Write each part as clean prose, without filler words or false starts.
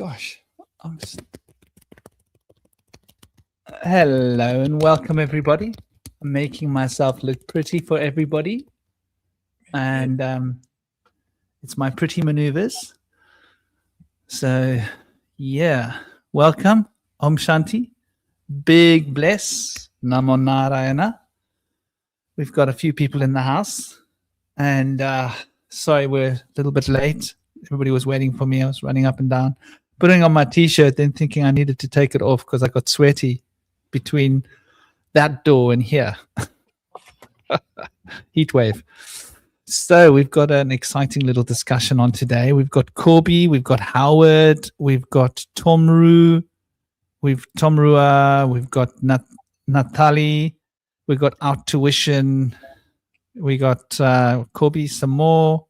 gosh. Hello and welcome, everybody. I'm making myself look pretty for everybody. And it's my pretty maneuvers. So, yeah. Welcome. Om Shanti. Big bless. Namo Narayana. We've got a few people in the house. And sorry, we're a little bit late. Everybody was waiting for me. I was running up and down, putting on my T-shirt, then thinking I needed to take it off because I got sweaty between that door and here. Heat wave. So we've got an exciting little discussion on today. We've got Corby, we've got Howard, we've got Tomrua, we've got Natalie, we've got Out Tuition, we got Corby some more.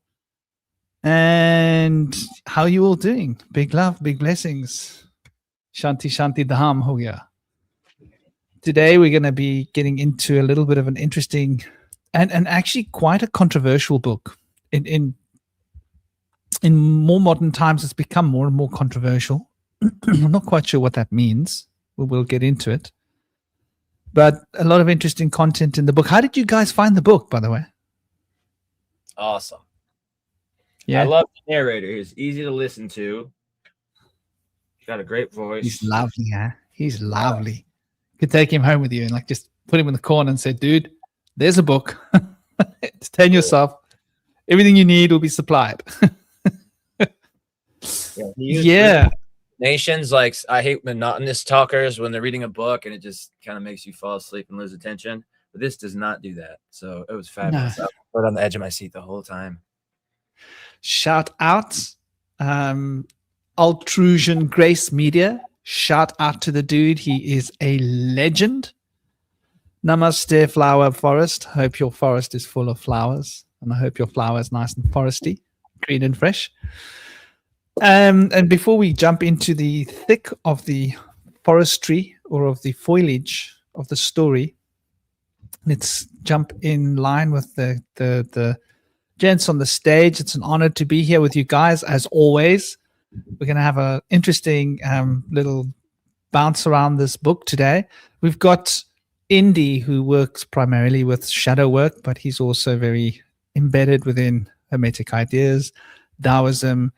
And how are you all doing? Big love, big blessings. Shanti Shanti Dham ho gaya. Today we're going to be getting into a little bit of an interesting and actually quite a controversial book. In more modern times, it's become more and more controversial. I'm not quite sure what that means. We'll get into it. But a lot of interesting content in the book. How did you guys find the book, by the way? Awesome. Yeah, I love the narrator. He's easy to listen to. He's got a great voice. He's lovely, huh? He's lovely. You could take him home with you and like just put him in the corner and say, dude, there's a book. Entertain yourself. Everything you need will be supplied. Yeah. Nations, like, I hate monotonous talkers when they're reading a book and it just kind of makes you fall asleep and lose attention. But this does not do that. So it was fabulous. No. I was right on the edge of my seat the whole time. Shout out Altrusion Grace Media. Shout out to the dude. He is a legend. Namaste, Flower Forest. Hope your forest is full of flowers. And I hope your flower is nice and foresty, green and fresh. And before we jump into the thick of the forestry or of the foliage of the story, let's jump in line with the gents on the stage. It's an honor to be here with you guys, as always. We're going to have an interesting little bounce around this book today. We've got Indy, who works primarily with shadow work, but he's also very embedded within Hermetic ideas, Taoism,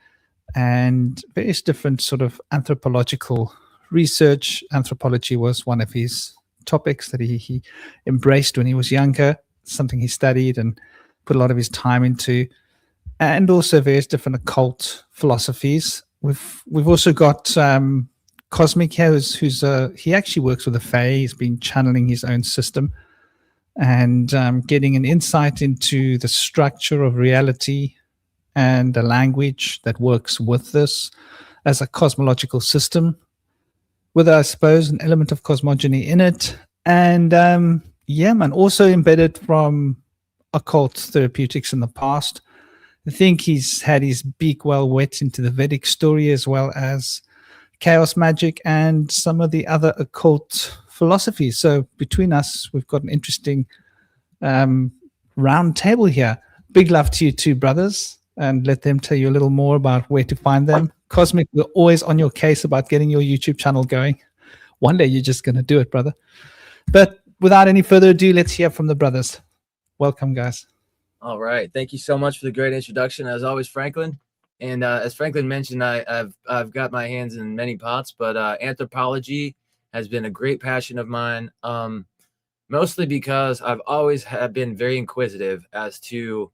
and various different sort of anthropological research. Anthropology was one of his topics that he embraced when he was younger, something he studied and put a lot of his time into, and also various different occult philosophies. We've also got Cosmic here, he actually works with the Fae. He's been channeling his own system and getting an insight into the structure of reality and the language that works with this as a cosmological system, with, I suppose, an element of cosmogony in it. And also embedded from occult therapeutics in the past. I think he's had his beak well wet into the Vedic story, as well as chaos magic and some of the other occult philosophies. So between us, we've got an interesting round table here. Big love to you two brothers, and let them tell you a little more about where to find them. Cosmic, we're always on your case about getting your YouTube channel going. One day you're just going to do it, brother. But without any further ado, let's hear from the brothers. Welcome, guys. All right. Thank you so much for the great introduction, as always, Franklin. And as Franklin mentioned, I've got my hands in many pots, but anthropology has been a great passion of mine, mostly because I've always been very inquisitive as to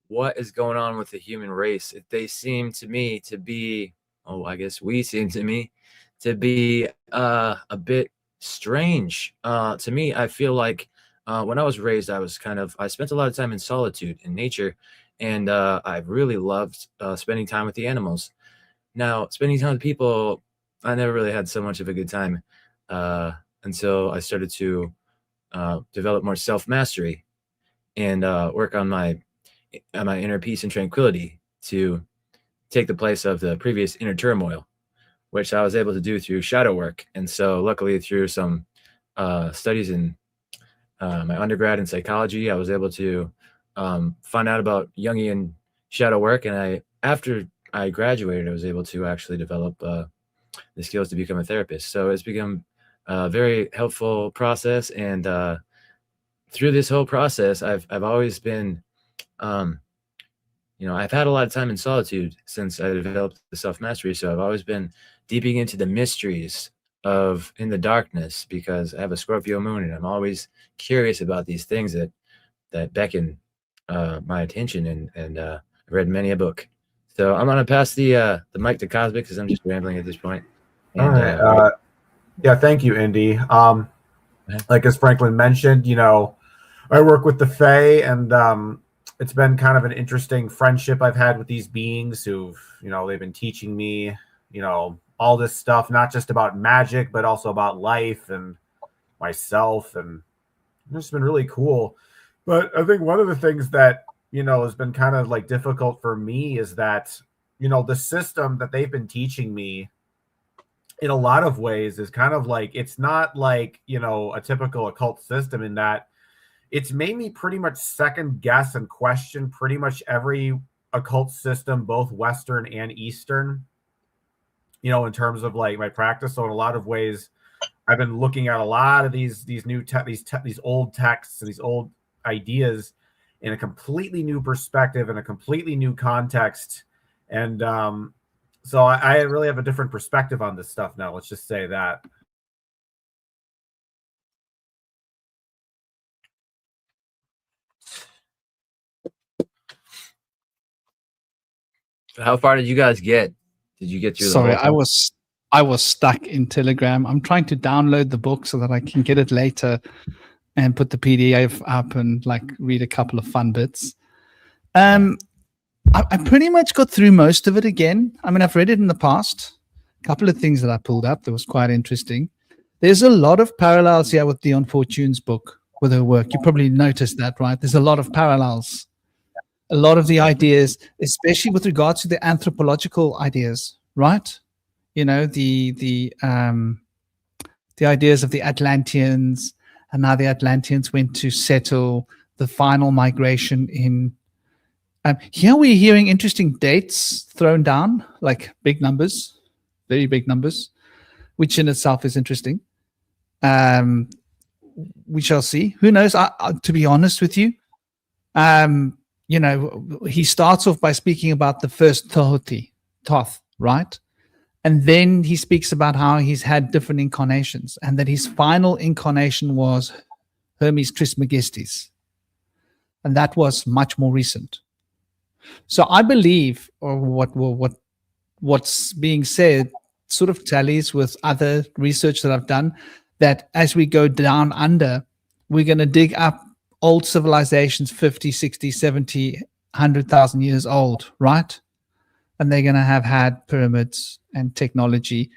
what is going on with the human race. They seem to me to be, we seem to me to be a bit strange. To me, I feel like when I was raised, I spent a lot of time in solitude in nature, and I really loved spending time with the animals. Now, spending time with people, I never really had so much of a good time until I started to develop more self-mastery and work on my inner peace and tranquility to take the place of the previous inner turmoil, which I was able to do through shadow work. And so luckily, through some studies in my undergrad in psychology, I was able to find out about Jungian shadow work. And after I graduated, I was able to actually develop the skills to become a therapist. So it's become a very helpful process. And through this whole process, I've always been, I've had a lot of time in solitude since I developed the self-mastery. So I've always been deeping into the mysteries of in the darkness, because I have a Scorpio moon, and I'm always curious about these things that beckon my attention, and I've read many a book. So I'm gonna pass the mic to Cosmic, because I'm just rambling at this point. All And right. Yeah, thank you, Indy. Like as Franklin mentioned, I work with the Fae, and it's been kind of an interesting friendship I've had with these beings who've, they've been teaching me, all this stuff, not just about magic, but also about life and myself. And it's been really cool. But I think one of the things that, has been kind of like difficult for me is that, the system that they've been teaching me in a lot of ways is kind of like, it's not like, a typical occult system, in that it's made me pretty much second guess and question pretty much every occult system, both Western and Eastern, in terms of like my practice. So in a lot of ways, I've been looking at a lot of these old texts and these old ideas in a completely new perspective and a completely new context. And so I really have a different perspective on this stuff now. Let's just say that. how far did you guys get? Did you get through the Sorry, whole thing? I was stuck in Telegram. I'm trying to download the book so that I can get it later and put the PDF up and like read a couple of fun bits. I pretty much got through most of it again. I mean, I've read it in the past. A couple of things that I pulled up that was quite interesting. There's a lot of parallels here with Dion Fortune's book, with her work. You probably noticed that, right? There's a lot of parallels. A lot of the ideas, especially with regards to the anthropological ideas, right? The ideas of the Atlanteans, and how the Atlanteans went to settle the final migration in. Here we're hearing interesting dates thrown down, like big numbers, very big numbers, which in itself is interesting. We shall see. Who knows? To be honest with you, he starts off by speaking about the first Thoth, right? And then he speaks about how he's had different incarnations, and that his final incarnation was Hermes Trismegistus. And that was much more recent. So I believe, or what's being said sort of tallies with other research that I've done, that as we go down under, we're going to dig up old civilizations 50, 60, 70, 100,000 years old, right? And they're going to have had pyramids and technology.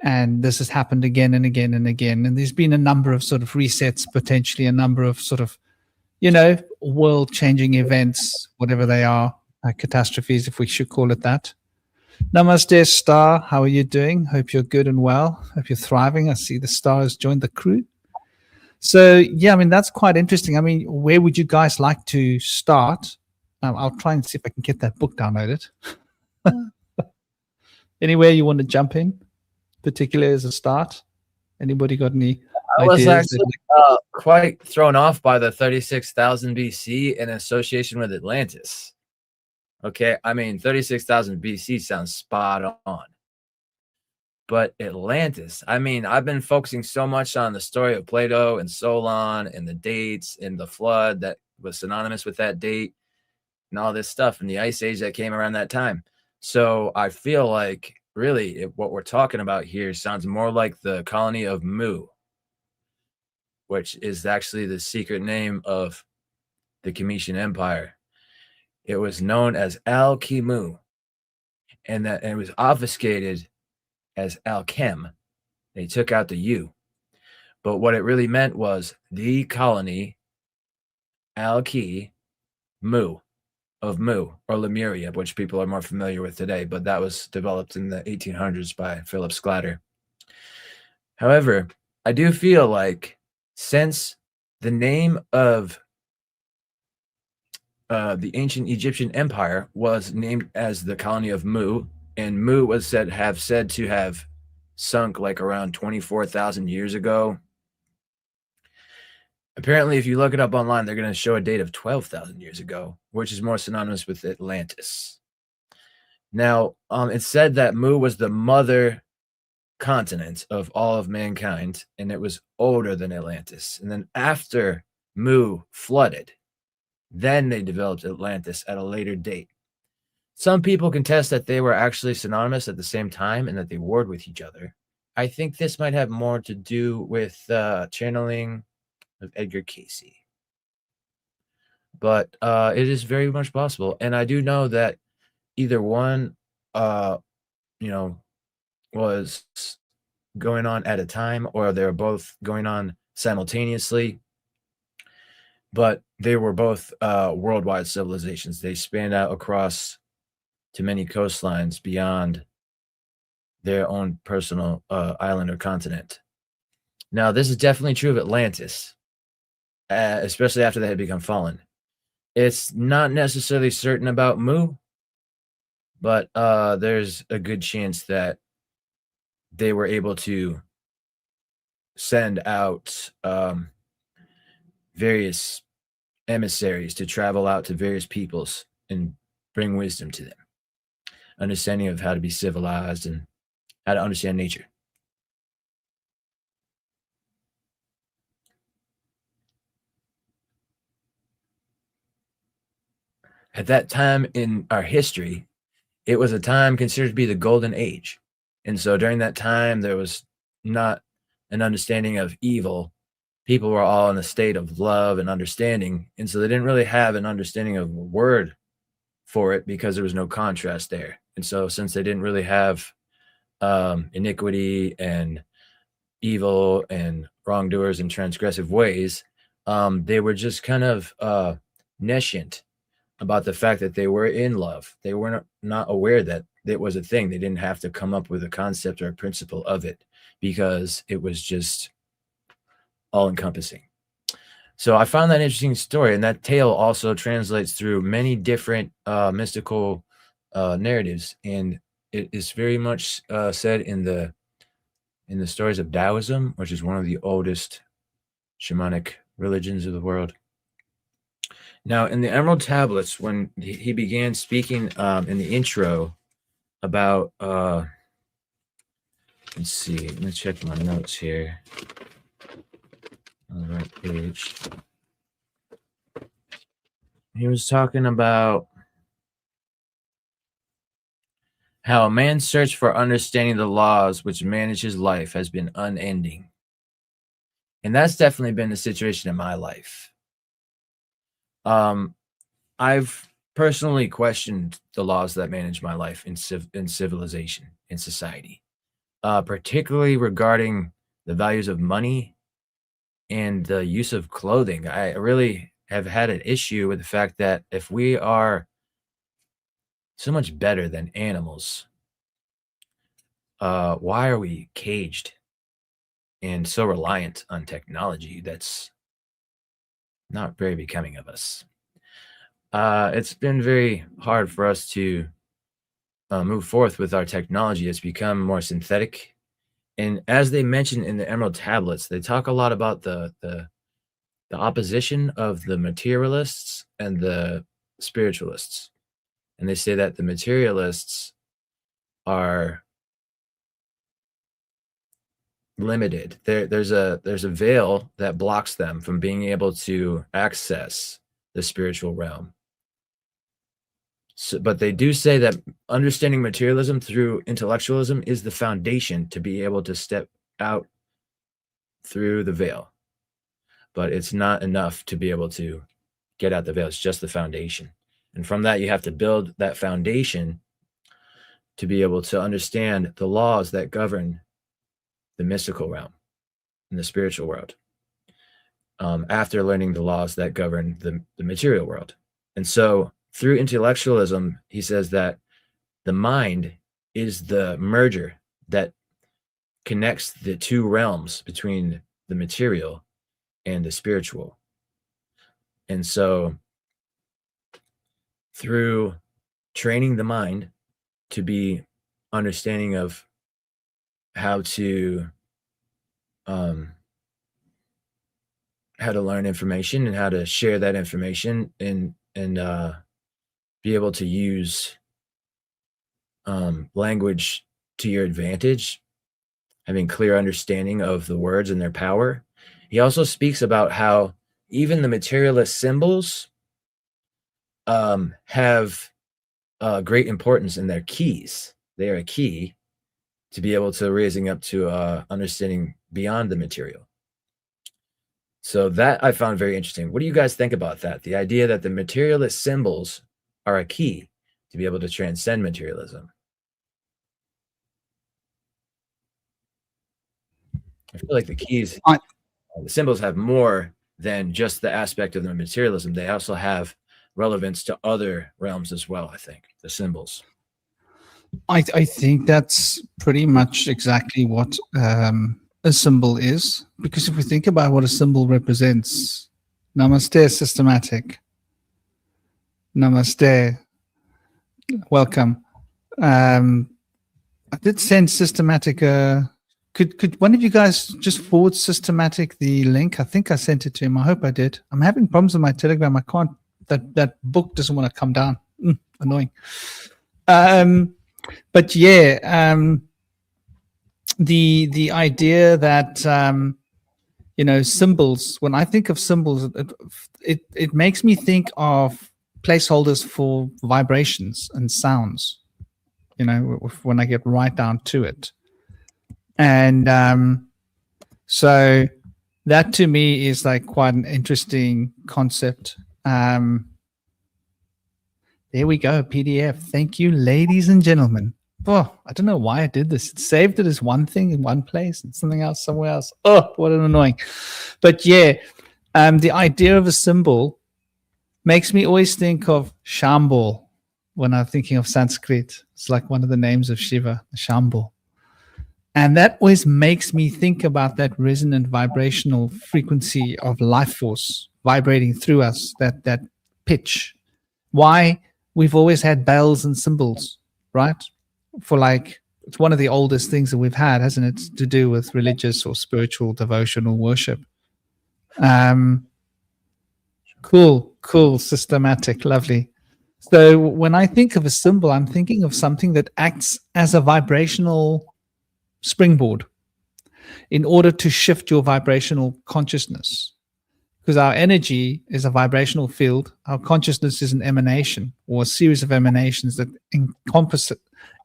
And this has happened again and again and again. And there's been a number of sort of resets, potentially a number of sort of, world changing events, whatever they are, catastrophes, if we should call it that. Namaste, Star. How are you doing? Hope you're good and well. Hope you're thriving. I see the Star has joined the crew. So, yeah, I mean, that's quite interesting. I mean, where would you guys like to start? I'll try and see if I can get that book downloaded. Anywhere you want to jump in, particularly as a start? Anybody got any I was ideas? actually quite thrown off by the 36,000 BC in association with Atlantis. Okay, I mean, 36,000 BC sounds spot on. But Atlantis, I mean, I've been focusing so much on the story of Plato and Solon and the dates and the flood that was synonymous with that date and all this stuff, and the ice age that came around that time. So I feel like really what we're talking about here sounds more like the colony of Mu, which is actually the secret name of the Cometian Empire. It was known as Al-Kimu, and it was obfuscated as Al-Chem. They took out the U. But what it really meant was the colony Al-Ki-Mu of Mu, or Lemuria, which people are more familiar with today, but that was developed in the 1800s by Philip Sclatter. However, I do feel like since the name of the ancient Egyptian empire was named as the colony of Mu, and Mu was said to have sunk like around 24,000 years ago. Apparently, if you look it up online, they're going to show a date of 12,000 years ago, which is more synonymous with Atlantis. Now, it's said that Mu was the mother continent of all of mankind, and it was older than Atlantis. And then after Mu flooded, then they developed Atlantis at a later date. Some people contest that they were actually synonymous at the same time and that they warred with each other. I think this might have more to do with channeling of Edgar Casey. But it is very much possible. And I do know that either one, was going on at a time, or they were both going on simultaneously. But they were both worldwide civilizations. They spanned out across to many coastlines beyond their own personal island or continent. Now, this is definitely true of Atlantis, especially after they had become fallen. It's not necessarily certain about Mu, but there's a good chance that they were able to send out various emissaries to travel out to various peoples and bring wisdom to them, understanding of how to be civilized and how to understand nature. At that time in our history, it was a time considered to be the golden age. And so during that time, there was not an understanding of evil. People were all in a state of love and understanding. And so they didn't really have an understanding of a word for it because there was no contrast there. And so since they didn't really have iniquity and evil and wrongdoers and transgressive ways, they were just kind of nescient about the fact that they were in love. They were not aware that it was a thing. They didn't have to come up with a concept or a principle of it because it was just all encompassing. So I found that interesting story, and that tale also translates through many different mystical narratives, and it is very much said in the stories of Taoism, which is one of the oldest shamanic religions of the world. Now, in the Emerald Tablets, when he began speaking in the intro about, let's see, let me check my notes here on the right page. He was talking about how a man's search for understanding the laws which manage his life has been unending. And that's definitely been the situation in my life. I've personally questioned the laws that manage my life in civilization, in society, particularly regarding the values of money and the use of clothing. I really have had an issue with the fact that if we are so much better than animals, why are we caged and so reliant on technology that's not very becoming of us? It's been very hard for us to move forth with our technology. It's become more synthetic. And as they mentioned in the Emerald Tablets, they talk a lot about the opposition of the materialists and the spiritualists. And they say that the materialists are limited. There's a veil that blocks them from being able to access the spiritual realm. So, but they do say that understanding materialism through intellectualism is the foundation to be able to step out through the veil. But it's not enough to be able to get out the veil. It's just the foundation. And from that, you have to build that foundation to be able to understand the laws that govern the mystical realm and the spiritual world, after learning the laws that govern the material world. And so through intellectualism, he says that the mind is the merger that connects the two realms between the material and the spiritual. And so through training the mind to be understanding of how to learn information and how to share that information and be able to use language to your advantage, having clear understanding of the words and their power. He also speaks about how even the materialist symbols have great importance in their keys. They are a key to be able to raising up to understanding beyond the material. So that I found very interesting. What do you guys think about that? The idea that the materialist symbols are a key to be able to transcend materialism. I feel like the keys, the symbols have more than just the aspect of the materialism. They also have relevance to other realms as well, I think, the symbols. I think that's pretty much exactly what a symbol is. Because if we think about what a symbol represents, namaste, systematic. Namaste. Welcome. I did send systematic. Could one of you guys just forward systematic the link? I think I sent it to him. I hope I did. I'm having problems with my Telegram. I can't. That book doesn't want to come down. Annoying. But yeah, the idea that symbols. When I think of symbols, it makes me think of placeholders for vibrations and sounds. When I get right down to it, and so that to me is like quite an interesting concept. There we go, PDF. Thank you, ladies and gentlemen. Oh, I don't know why I did this. It saved it as one thing in one place and something else somewhere else. Oh, what an annoying. But yeah, the idea of a symbol makes me always think of Shambhala when I'm thinking of Sanskrit. It's like one of the names of Shiva, Shambhala. And that always makes me think about that resonant vibrational frequency of life force vibrating through us, that pitch. Why we've always had bells and cymbals, right? It's one of the oldest things that we've had, hasn't it, to do with religious or spiritual devotional worship. Cool, systematic, lovely. So when I think of a symbol, I'm thinking of something that acts as a vibrational springboard in order to shift your vibrational consciousness. Because our energy is a vibrational field. Our consciousness is an emanation or a series of emanations that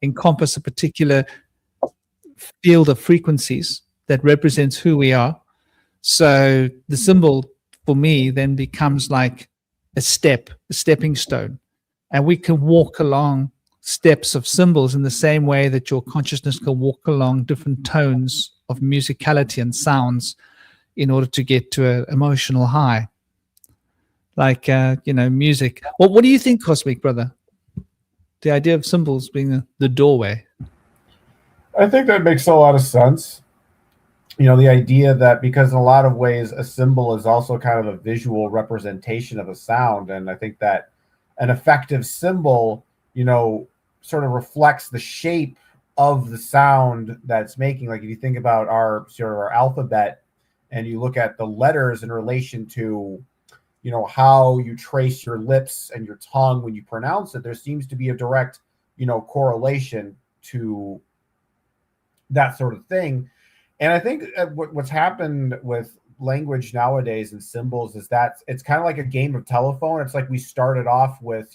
encompass a particular field of frequencies that represents who we are. So the symbol for me then becomes like a stepping stone. And we can walk along steps of symbols in the same way that your consciousness can walk along different tones of musicality and sounds in order to get to an emotional high, like music. What do you think, Cosmic Brother? The idea of symbols being the doorway. I think that makes a lot of sense. The idea that, because in a lot of ways a symbol is also kind of a visual representation of a sound, and I think that an effective symbol, sort of reflects the shape of the sound that it's making. Like if you think about our alphabet, and you look at the letters in relation to, how you trace your lips and your tongue when you pronounce it, there seems to be a direct, correlation to that sort of thing. And I think what's happened with language nowadays and symbols is that it's kind of like a game of telephone. It's like we started off with,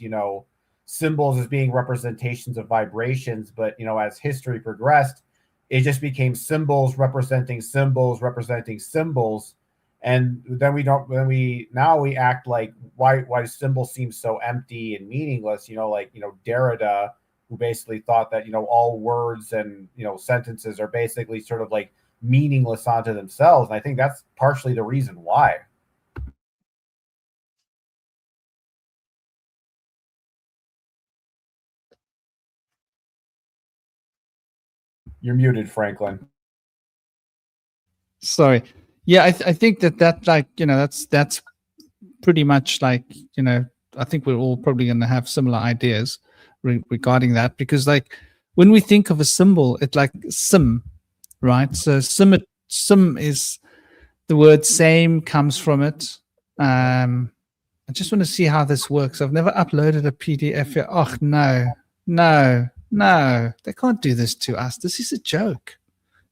symbols as being representations of vibrations, but, as history progressed, it just became symbols representing symbols representing symbols. And then we act like, why do symbols seem so empty and meaningless? Derrida, who basically thought that, all words and, sentences are basically sort of like meaningless onto themselves. And I think that's partially the reason why. You're muted, Franklin. Sorry. Yeah, I think that like, that's pretty much like, I think we're all probably going to have similar ideas regarding that, because like when we think of a symbol, it's like sim, right? So sim is the word same comes from it. I just want to see how this works. I've never uploaded a PDF yet. Oh, no. They can't do this to us. This is a joke.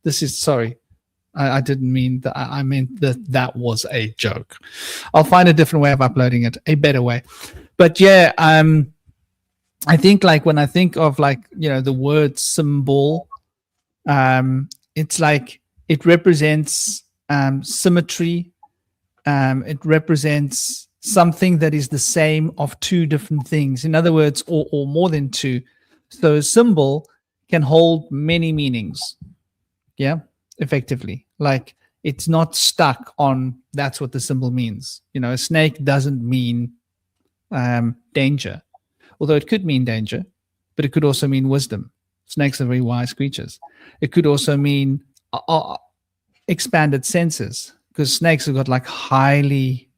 This is, sorry. I didn't mean that. I meant that was a joke. I'll find a different way of uploading it, a better way. But yeah, I think like when I think of like, you know, the word symbol, it's like it represents symmetry. It represents something that is the same of two different things. In other words, or more than two. So a symbol can hold many meanings. Yeah, effectively. Like it's not stuck on that's what the symbol means. You know, a snake doesn't mean danger, although it could mean danger, but it could also mean wisdom. Snakes are very wise creatures. It could also mean expanded senses, because snakes have got like highly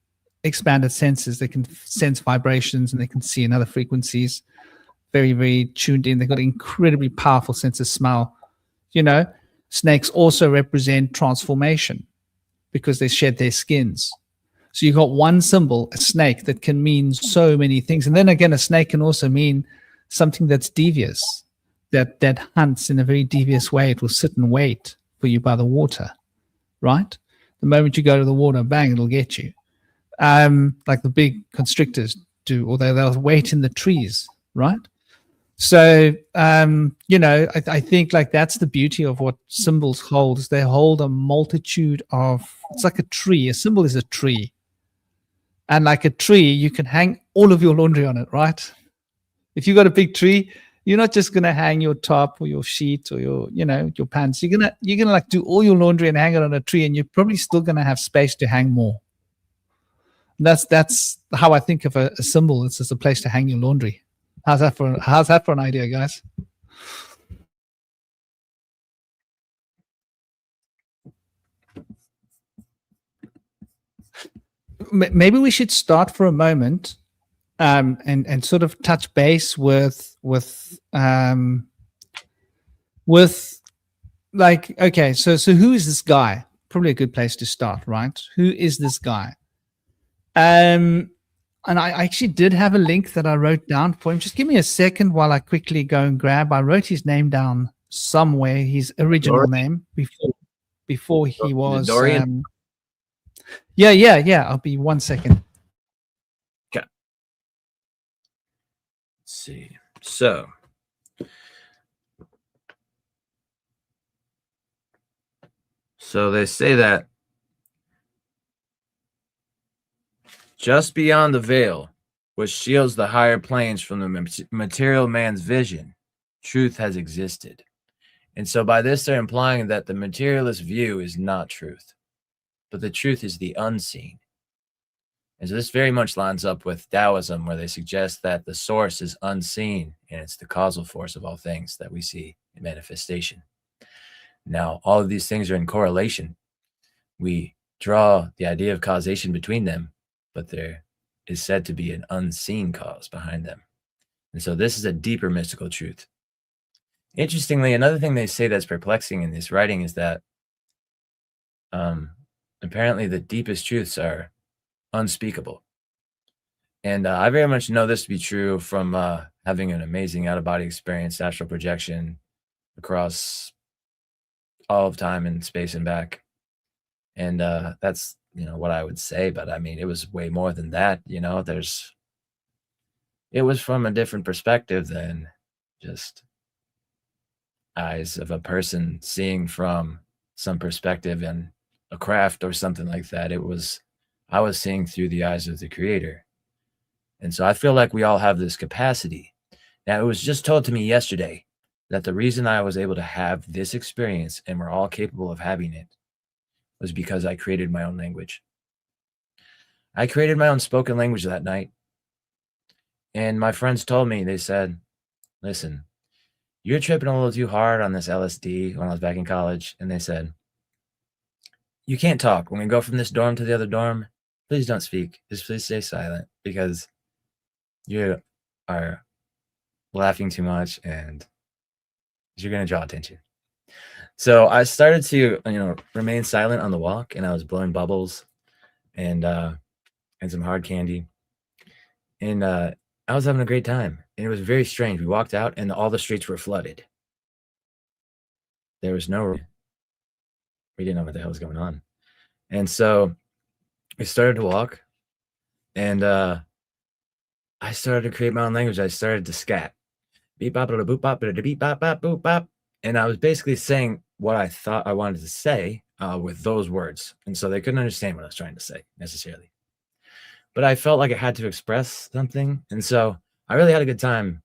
expanded senses. They can sense vibrations and they can see in other frequencies. Very, very tuned in. They've got an incredibly powerful sense of smell. You know, snakes also represent transformation because they shed their skins. So you've got one symbol, a snake, that can mean so many things. And then again, a snake can also mean something that's devious, that hunts in a very devious way. It will sit and wait for you by the water, right? The moment you go to the water, bang, it'll get you. Like the big constrictors do, although they'll wait in the trees, right? So, you know, I think like that's the beauty of what symbols hold, is they hold a multitude of, it's like a tree. A symbol is a tree. And like a tree, you can hang all of your laundry on it, right? If you've got a big tree, you're not just going to hang your top or your sheet or your, you know, your pants. You're going to like do all your laundry and hang it on a tree, and you're probably still going to have space to hang more. That's how I think of a symbol. It's just a place to hang your laundry. How's that for an idea, guys? Maybe we should start for a moment and sort of touch base with like, okay, so who is this guy? Probably a good place to start, right? Who is this guy? And I actually did have a link that I wrote down for him. Just give me a second while I quickly go and grab. I wrote his name down somewhere, his original name before he was. Dorian? Yeah. I'll be 1 second. Okay. Let's see. So. So they say that just beyond the veil, which shields the higher planes from the material man's vision, truth has existed. And so by this, they're implying that the materialist view is not truth, but the truth is the unseen. And so this very much lines up with Taoism, where they suggest that the source is unseen, and it's the causal force of all things that we see in manifestation. Now, all of these things are in correlation. We draw the idea of causation between them, but there is said to be an unseen cause behind them. And so this is a deeper mystical truth. Interestingly, another thing they say that's perplexing in this writing is that apparently the deepest truths are unspeakable. And I very much know this to be true from having an amazing out-of-body experience, astral projection across all of time and space and back. And that's, you know, what I would say. But I mean, it was way more than that. You know, it was from a different perspective than just eyes of a person seeing from some perspective in a craft or something like that. I was seeing through the eyes of the creator. And so I feel like we all have this capacity. Now, it was just told to me yesterday that the reason I was able to have this experience, and we're all capable of having it, was because I created my own language. I created my own spoken language that night. And my friends told me, they said, listen, you're tripping a little too hard on this LSD, when I was back in college. And they said, you can't talk. When we go from this dorm to the other dorm, please don't speak. Just please stay silent, because You are laughing too much and you're going to draw attention. So I started to, remain silent on the walk, and I was blowing bubbles and some hard candy. And I was having a great time. And it was very strange. We walked out and all the streets were flooded. There was we didn't know what the hell was going on. And so we started to walk, and I started to create my own language. I started to scat. Beep bop boop bop beep bop bop boop bop. And I was basically saying what I thought I wanted to say with those words. And so they couldn't understand what I was trying to say necessarily. But I felt like I had to express something. And so I really had a good time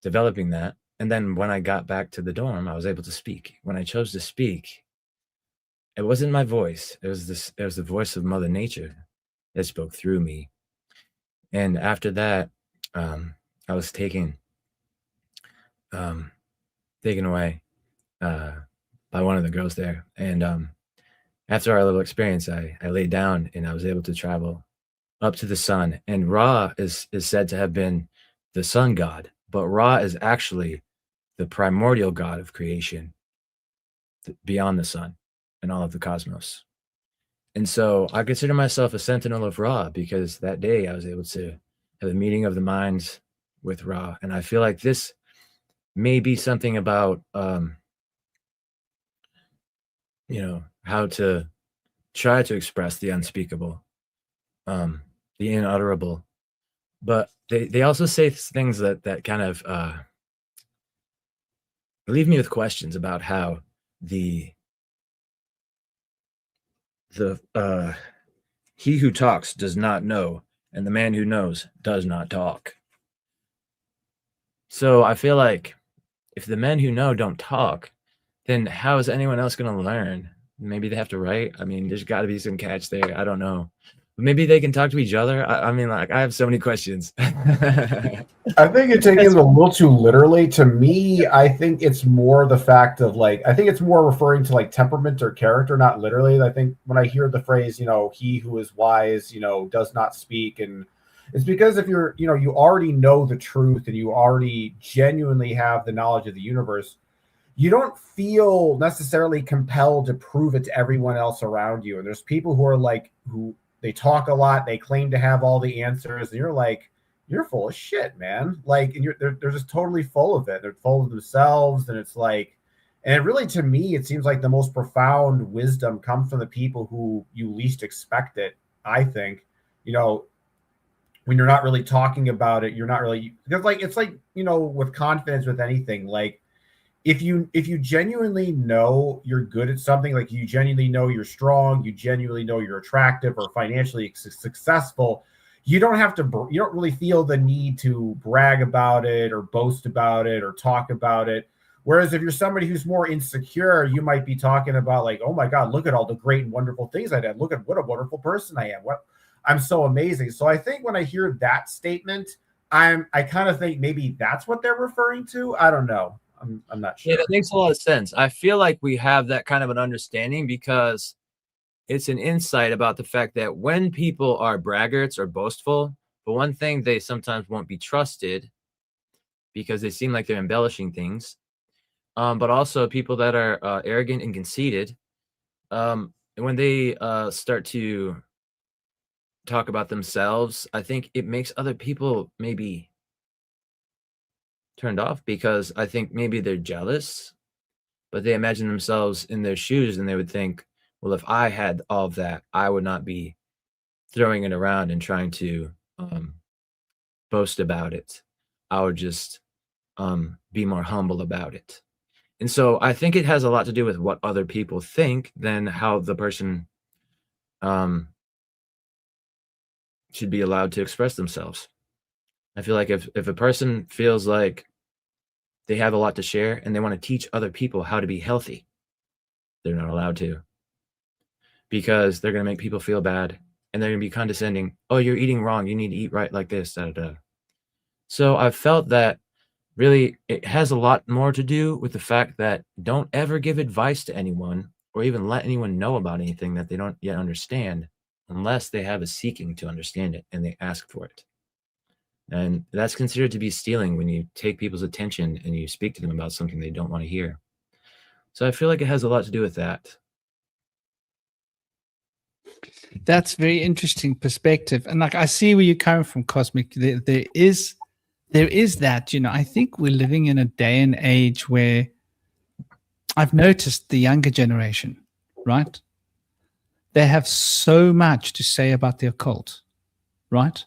developing that. And then when I got back to the dorm, I was able to speak. When I chose to speak, it wasn't my voice. It was the voice of Mother Nature that spoke through me. And after that, I was taken away by one of the girls there. And after our little experience, I laid down and I was able to travel up to the sun. And Ra is said to have been the sun god, but Ra is actually the primordial god of creation beyond the sun and all of the cosmos. And so I consider myself a sentinel of Ra because that day I was able to have a meeting of the minds with Ra. And I feel like this may be something about, how to try to express the unspeakable, the inutterable. But they also say things that kind of leave me with questions about how the he who talks does not know, and the man who knows does not talk. So I feel like if the men who know don't talk, then how is anyone else going to learn? Maybe they have to write. I mean, there's got to be some catch there. I don't know. Maybe they can talk to each other. I mean, like, I have so many questions. I think you're taking it a little too literally. To me, I think it's more the fact of I think it's more referring to temperament or character, not literally. I think when I hear the phrase, he who is wise, does not speak. And it's because if you're, you already know the truth and you already genuinely have the knowledge of the universe, you don't feel necessarily compelled to prove it to everyone else around you. And there's people who are who they talk a lot, they claim to have all the answers, and you're like, you're full of shit, man. And they're just totally full of it. They're full of themselves, and it's and it really, to me, it seems like the most profound wisdom comes from the people who you least expect it. I think, when you're not really talking about it, you're not really, because it's with confidence with anything, if you genuinely know you're good at something, you genuinely know you're strong, you genuinely know you're attractive or financially successful, you don't really feel the need to brag about it or boast about it or talk about it. Whereas if you're somebody who's more insecure, you might be talking about oh my God, look at all the great and wonderful things I did. Look at what a wonderful person I am. I'm so amazing. So I think when I hear that statement, I kind of think maybe that's what they're referring to. I don't know. I'm not sure. Yeah, that makes a lot of sense. I feel like we have that kind of an understanding because it's an insight about the fact that when people are braggarts or boastful, for one thing, they sometimes won't be trusted because they seem like they're embellishing things. But also people that are arrogant and conceited, when they start to talk about themselves, I think it makes other people maybe turned off because I think maybe they're jealous, but they imagine themselves in their shoes and they would think, well, if I had all of that, I would not be throwing it around and trying to boast about it. I would just be more humble about it. And so I think it has a lot to do with what other people think than how the person should be allowed to express themselves. I feel like if a person feels like they have a lot to share and they want to teach other people how to be healthy, they're not allowed to, because they're going to make people feel bad and they're going to be condescending. Oh, you're eating wrong. You need to eat right like this. Da, da, da. So I felt that really it has a lot more to do with the fact that don't ever give advice to anyone or even let anyone know about anything that they don't yet understand unless they have a seeking to understand it and they ask for it. And that's considered to be stealing when you take people's attention and you speak to them about something they don't want to hear. So I feel like it has a lot to do with that. That's very interesting perspective. And like, I see where you're coming from, Cosmic. There is that, I think we're living in a day and age where I've noticed the younger generation, right? They have so much to say about the occult, right?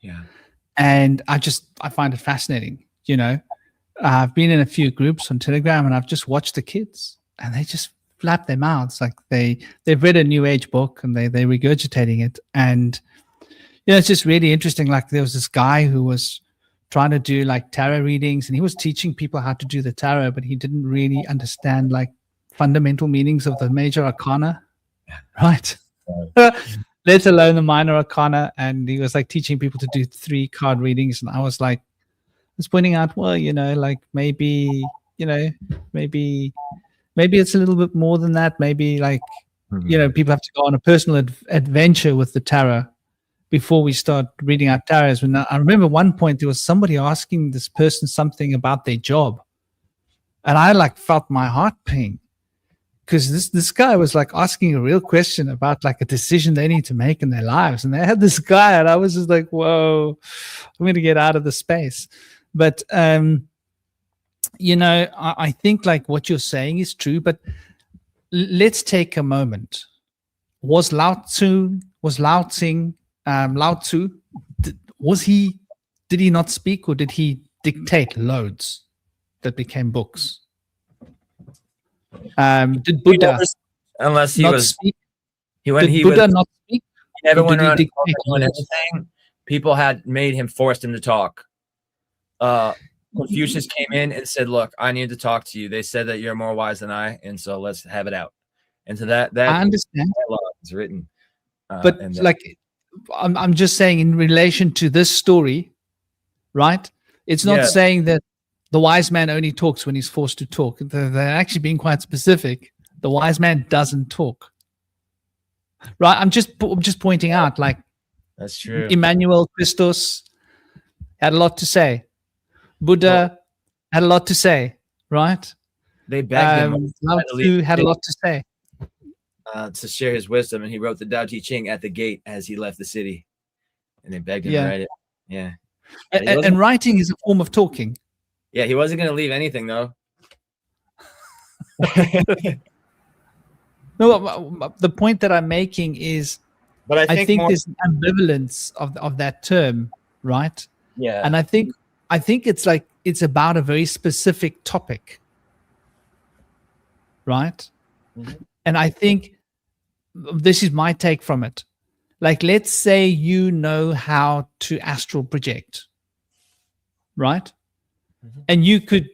Yeah. And I find it fascinating. I've been in a few groups on Telegram and I've just watched the kids and they just flap their mouths. Like they've read a new age book and they're regurgitating it. And, it's just really interesting. Like there was this guy who was trying to do like tarot readings and he was teaching people how to do the tarot, but he didn't really understand like fundamental meanings of the major arcana, right? Let alone the minor arcana. And he was like teaching people to do 3-card readings. And I was like, pointing out, well, like maybe it's a little bit more than that. Maybe like, people have to go on a personal adventure with the tarot before we start reading our tarots. When I remember one point there was somebody asking this person something about their job, and I like felt my heart ping because this guy was like asking a real question about like a decision they need to make in their lives, and they had this guy, and I was just like, whoa, I'm going to get out of the space. But I think like what you're saying is true, but let's take a moment. Was Lao Tzu, did he not speak, or did he dictate loads that became books? Did Buddha unless he not was speak? when Did he Buddha was not speak? he never Or went did he around dictate doing loads? anything. People had forced him to talk. Confucius came in and said, look, I need to talk to you. They said that you're more wise than I, and so let's have it out. And so that I understand, dialogue is written. but like I'm just saying in relation to this story, right? It's not saying that the wise man only talks when he's forced to talk. They're actually being quite specific. The wise man doesn't talk, right? I'm just pointing out, like, that's true. Emmanuel Christos had a lot to say. Buddha had a lot to say, right? They begged him. Lao Tzu had a lot to say. To share his wisdom, and he wrote the Tao Te Ching at the gate as he left the city, and they begged him to write it. Yeah, and writing is a form of talking. Yeah, he wasn't going to leave anything though. No, the point that I'm making is, but I think there's ambivalence of that term, right? Yeah, and I think it's like it's about a very specific topic, right? Mm-hmm. And I think this is my take from it. Like, let's say you know how to astral project, right? Mm-hmm. And you could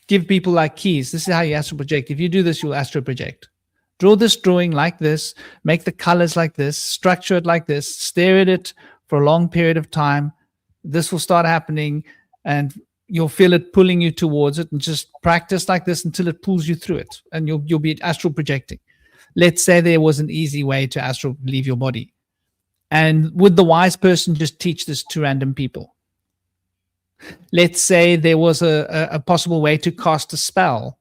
give people like keys. This is how you astral project. If you do this, you'll astral project. Draw this drawing like this, make the colors like this, structure it like this, stare at it for a long period of time. This will start happening and you'll feel it pulling you towards it, and just practice like this until it pulls you through it, and you'll be astral projecting. Let's say there was an easy way to astral leave your body. And would the wise person just teach this to random people? Let's say there was a possible way to cast a spell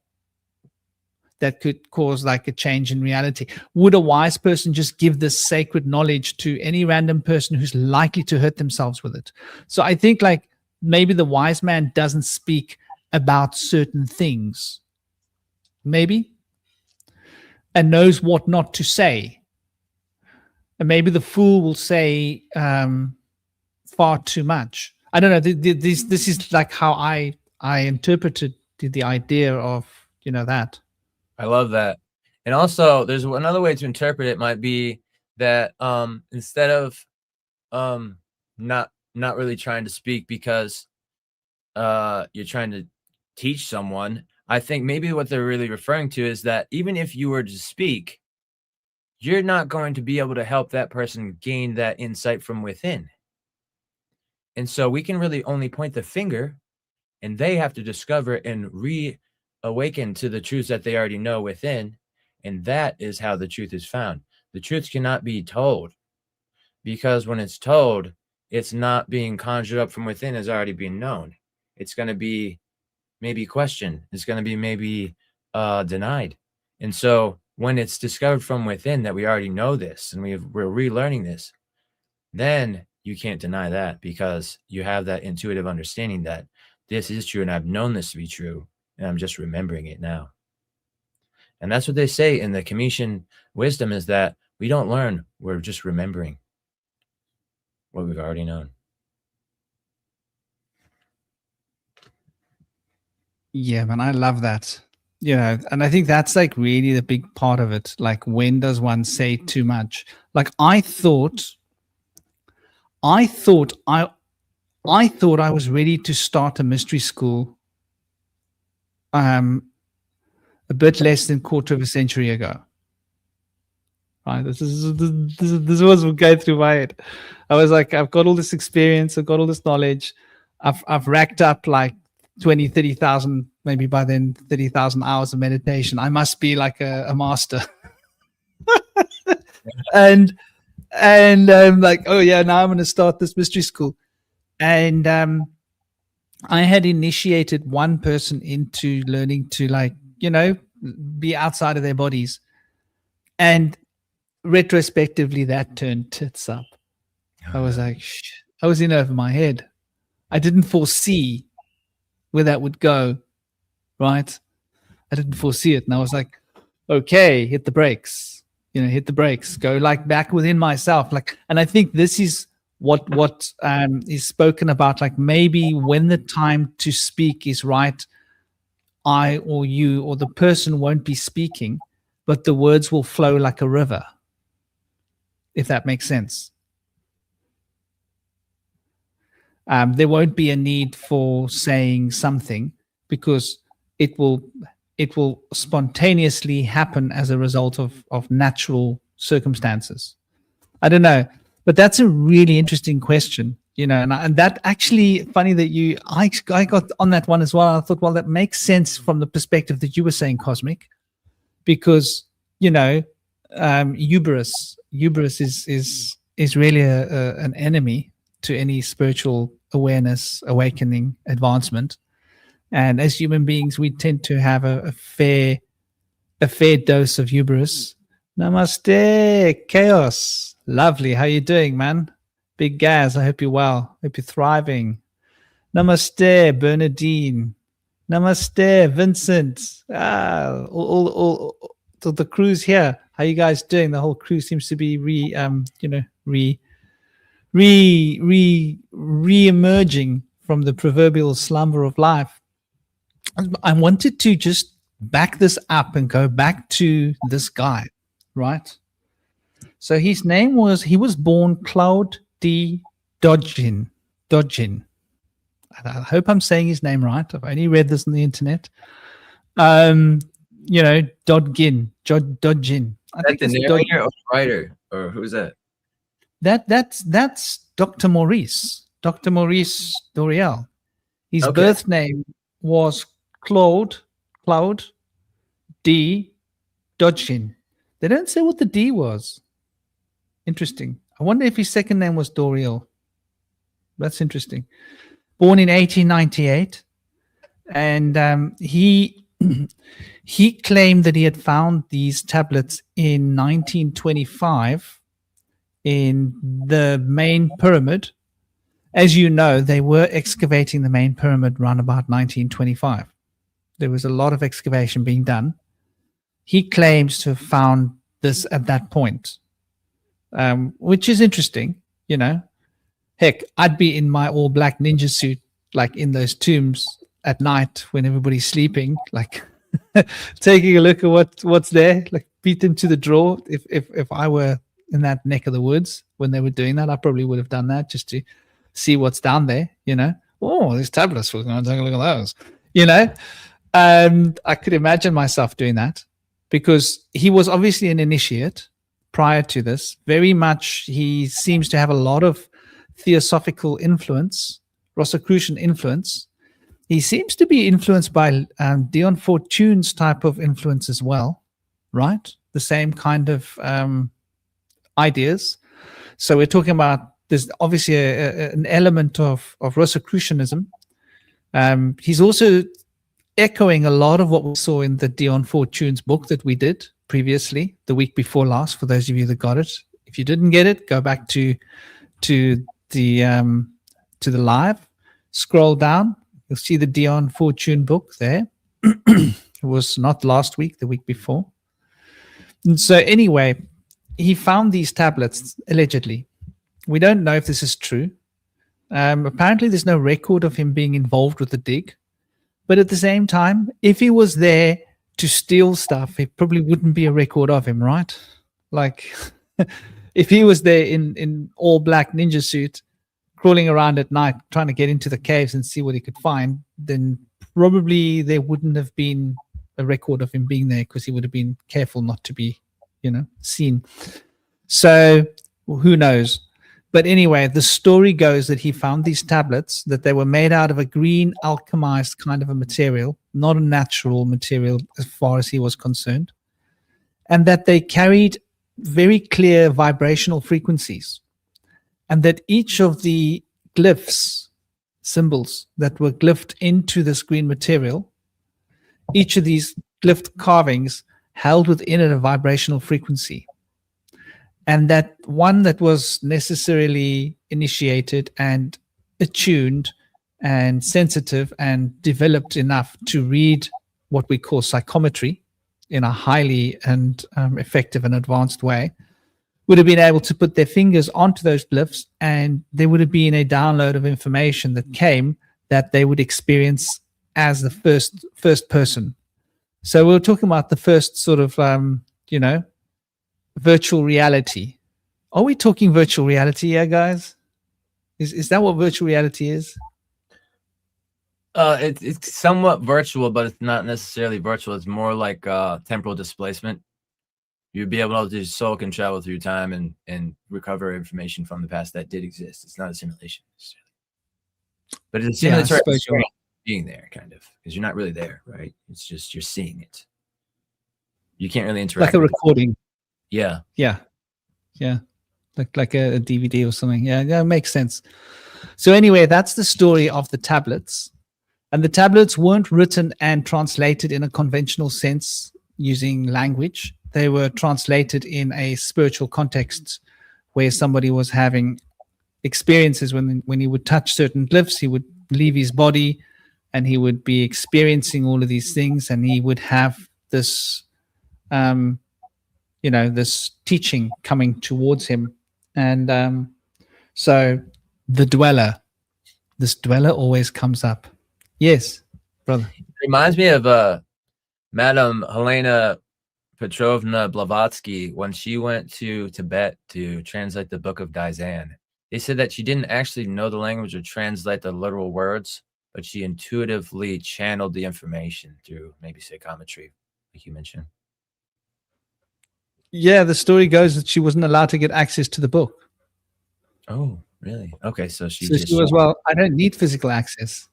that could cause like a change in reality. Would a wise person just give this sacred knowledge to any random person who's likely to hurt themselves with it? So I think like maybe the wise man doesn't speak about certain things, maybe, and knows what not to say. And maybe the fool will say far too much. I don't know. This is like how I interpreted the idea of, that. I love that. And also there's another way to interpret it might be that instead of not really trying to speak because you're trying to teach someone, I think maybe what they're really referring to is that even if you were to speak, you're not going to be able to help that person gain that insight from within. And so we can really only point the finger, and they have to discover and reawaken to the truths that they already know within. And that is how the truth is found. The truth cannot be told, because when it's told, it's not being conjured up from within, is already being known. It's going to be maybe questioned. It's going to be maybe denied. And so when it's discovered from within that we already know this and we're relearning this, then you can't deny that, because you have that intuitive understanding that this is true and I've known this to be true and I'm just remembering it now. And that's what they say in the Cometian wisdom, is that we don't learn, we're just remembering what we've already known. Yeah, man, I love that. You know, and I think that's like really the big part of it. Like, when does one say too much? Like, I thought I was ready to start a mystery school a bit less than quarter of a century ago. Right, this was going through my head. I was like, I've got all this experience, I've got all this knowledge, I've racked up like 20, 30,000, maybe by then 30,000 hours of meditation. I must be like a master. and I'm like, oh yeah, now I'm going to start this mystery school. And I had initiated one person into learning to, like, you know, be outside of their bodies. And retrospectively, that turned tits up. I was like, I was in over my head. I didn't foresee where that would go, right? I didn't foresee it. And I was like, okay, hit the brakes, you know, hit the brakes, go like back within myself. Like, and I think this is what is spoken about. Like, maybe when the time to speak is right, I or you or the person won't be speaking, but the words will flow like a river, if that makes sense. There won't be a need for saying something, because it will spontaneously happen as a result of natural circumstances. I don't know, but that's a really interesting question, you know. And that actually, funny that I got on that one as well. I thought, well, that makes sense from the perspective that you were saying, Cosmic, because, you know, hubris is really an enemy to any spiritual awareness, awakening, advancement. And as human beings, we tend to have a fair dose of hubris. Namaste, Chaos. Lovely. How you doing, man? Big Gaz, I hope you're well. Hope you're thriving. Namaste, Bernadine. Namaste, Vincent. All the crew's here. How you guys doing? The whole crew seems to be re-emerging from the proverbial slumber of life. I wanted to just back this up and go back to this guy, right? So his name was, he was born Claude D. Dodgin. I hope I'm saying his name right. I've only read this on the internet. You know, Dodgin. I think the narrator or writer, or who's that? That's Dr. Maurice Doreal. His birth name was Claude D. Dodgin. They don't say what the D was. Interesting. I wonder if his second name was Doreal. That's interesting. Born in 1898, and he claimed that he had found these tablets in 1925 in the main pyramid. As you know, they were excavating the main pyramid around about 1925. There was a lot of excavation being done. He claims to have found this at that point, which is interesting, you know. Heck, I'd be in my all black ninja suit, like in those tombs at night when everybody's sleeping, like taking a look at what's there, like beat them to the draw. If I were in that neck of the woods when they were doing that, I probably would have done that just to see what's down there, you know. Oh, these tablets, we're going to take a look at those, you know. I could imagine myself doing that, because he was obviously an initiate prior to this. Very much, he seems to have a lot of theosophical influence, Rosicrucian influence. He seems to be influenced by Dion Fortune's type of influence as well, right? The same kind of ideas. So we're talking about there's obviously an element of Rosicrucianism. He's also echoing a lot of what we saw in the Dion Fortune's book that we did previously, the week before last, for those of you that got it. If you didn't get it, go back to the live, scroll down, you'll see the Dion Fortune book there. It was not last week, the week before. And so anyway, he found these tablets, allegedly. We don't know if this is true. Apparently, there's no record of him being involved with the dig. But at the same time, if he was there to steal stuff, it probably wouldn't be a record of him, right? Like, if he was there in all black ninja suit, crawling around at night, trying to get into the caves and see what he could find, then probably there wouldn't have been a record of him being there, because he would have been careful not to be, seen. So who knows? But anyway, the story goes that he found these tablets, that they were made out of a green alchemized kind of a material, not a natural material as far as he was concerned, and that they carried very clear vibrational frequencies, and that each of the glyphs, symbols that were glyphed into this green material, each of these glyphed carvings held within it a vibrational frequency. And that one that was necessarily initiated and attuned and sensitive and developed enough to read what we call psychometry in a highly and effective and advanced way would have been able to put their fingers onto those glyphs, and there would have been a download of information that came that they would experience as the first person. So we're talking about the first sort of, virtual reality. Are we talking virtual reality here, guys? Is that what virtual reality is? It's somewhat virtual, but it's not necessarily virtual. It's more like temporal displacement. You'd be able to soak and travel through time and recover information from the past that did exist. It's not a simulation necessarily. But it's a simulatory experience being there, kind of, because you're not really there, right? It's just you're seeing it. You can't really interact. Like a recording. Yeah. Like a DVD or something. Yeah, it makes sense. So anyway, that's the story of the tablets. And the tablets weren't written and translated in a conventional sense using language. They were translated in a spiritual context where somebody was having experiences when he would touch certain glyphs, he would leave his body and he would be experiencing all of these things, and he would have this this teaching coming towards him. And so this dweller always comes up. Yes, brother. It reminds me of Madame Helena Petrovna Blavatsky when she went to Tibet to translate the Book of Dizan. They said that she didn't actually know the language or translate the literal words, but she intuitively channeled the information through maybe psychometry, like you mentioned. Yeah, the story goes that she wasn't allowed to get access to the book. Oh, really? Okay, so she was, well, I don't need physical access.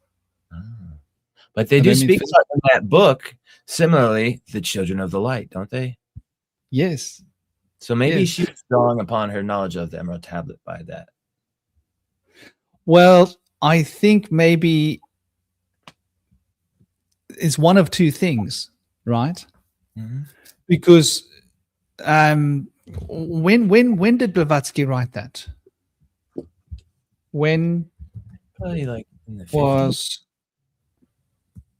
But they do speak about in that book, similarly, the children of the light, don't they? Yes. So maybe she was drawing upon her knowledge of the Emerald Tablet by that. Well, I think maybe it's one of two things, right? Mm-hmm. Because when did Blavatsky write that? When probably like in the 50s. Was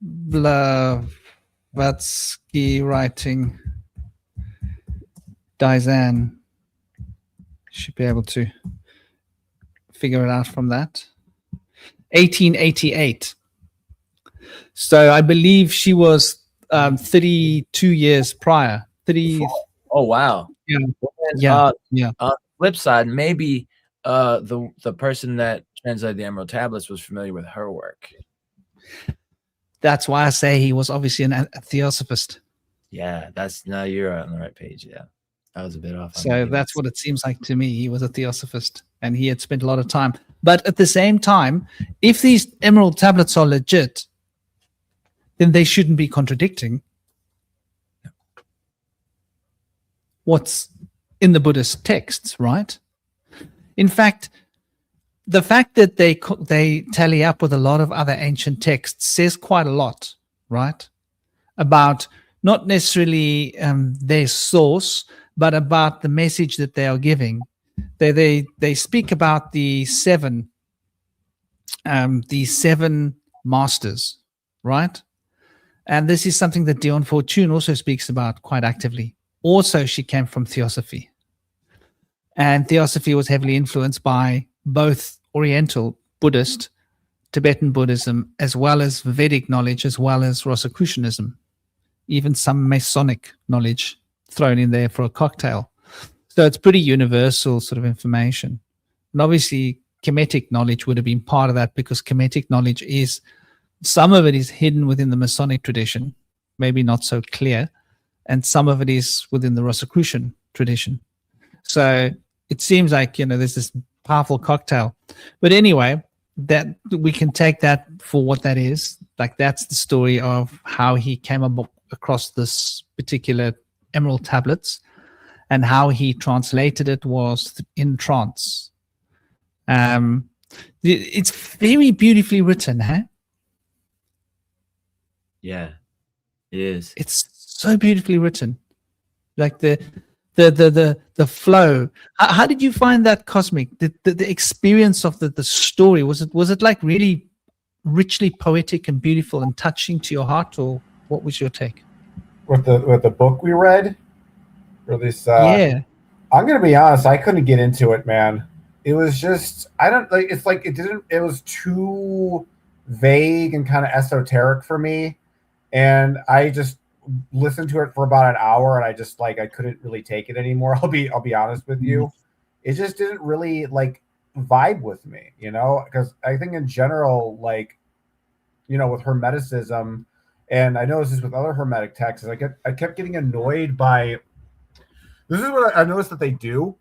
Blavatsky writing Dizan? Should be able to figure it out from that. 1888. So I believe she was 32 years prior. 30. Oh wow. Yeah. Flip side, maybe the person that translated the Emerald Tablets was familiar with her work. That's why I say he was obviously a theosophist. Yeah, now you're on the right page. Yeah, I was a bit off. So that's what it seems like to me. He was a theosophist, and he had spent a lot of time. But at the same time, if these Emerald Tablets are legit, then they shouldn't be contradicting what's in the Buddhist texts, right? In fact, the fact that they tally up with a lot of other ancient texts says quite a lot, right? About not necessarily their source, but about the message that they are giving. They speak about the seven masters, right? And this is something that Dion Fortune also speaks about quite actively. Also, she came from Theosophy. And Theosophy was heavily influenced by both Oriental Buddhist, Tibetan Buddhism, as well as Vedic knowledge, as well as Rosicrucianism, even some Masonic knowledge thrown in there for a cocktail. So it's pretty universal sort of information. And obviously, Kemetic knowledge would have been part of that, because Kemetic knowledge is, some of it is hidden within the Masonic tradition, maybe not so clear, and some of it is within the Rosicrucian tradition. So it seems like, there's this powerful cocktail. But anyway, that we can take that for what that is. Like, that's the story of how he came across this particular emerald tablets, and how he translated it was in trance. It's very beautifully written, huh? Yeah, it is. It's so beautifully written. Like the flow. How did you find that, Cosmic? The experience of the story, was it like really richly poetic and beautiful and touching to your heart, or what was your take? With the book we read, or this? Yeah. I'm gonna be honest. I couldn't get into it, man. It was just, I don't like. It's like it was too vague and kind of esoteric for me, and I just listened to it for about an hour, and I just I couldn't really take it anymore. I'll be honest with you. It just didn't really vibe with me, because I think in general, with Hermeticism, and I noticed this with other Hermetic texts, I kept getting annoyed by. This is what I noticed that they do,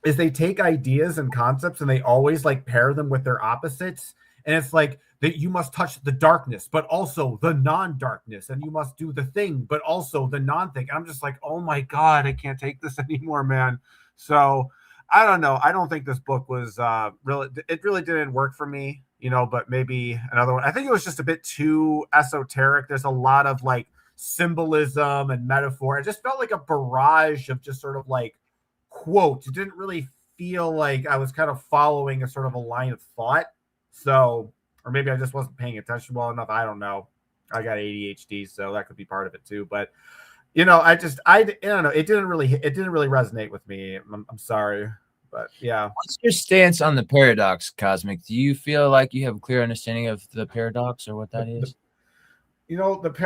is they take ideas and concepts and they always pair them with their opposites. And it's like that you must touch the darkness, but also the non-darkness, and you must do the thing, but also the non-thing. And I'm just like, oh my God, I can't take this anymore, man. So I don't know. I don't think this book was it really didn't work for me, but maybe another one. I think it was just a bit too esoteric. There's a lot of symbolism and metaphor. It just felt like a barrage of just sort of quotes. It didn't really feel like I was kind of following a sort of a line of thought. So, or maybe I just wasn't paying attention well enough. I don't know. I got ADHD, so that could be part of it too. But I don't know. It didn't really resonate with me. I'm sorry, but yeah. What's your stance on the paradox, Cosmic? Do you feel like you have a clear understanding of the paradox, or what that is?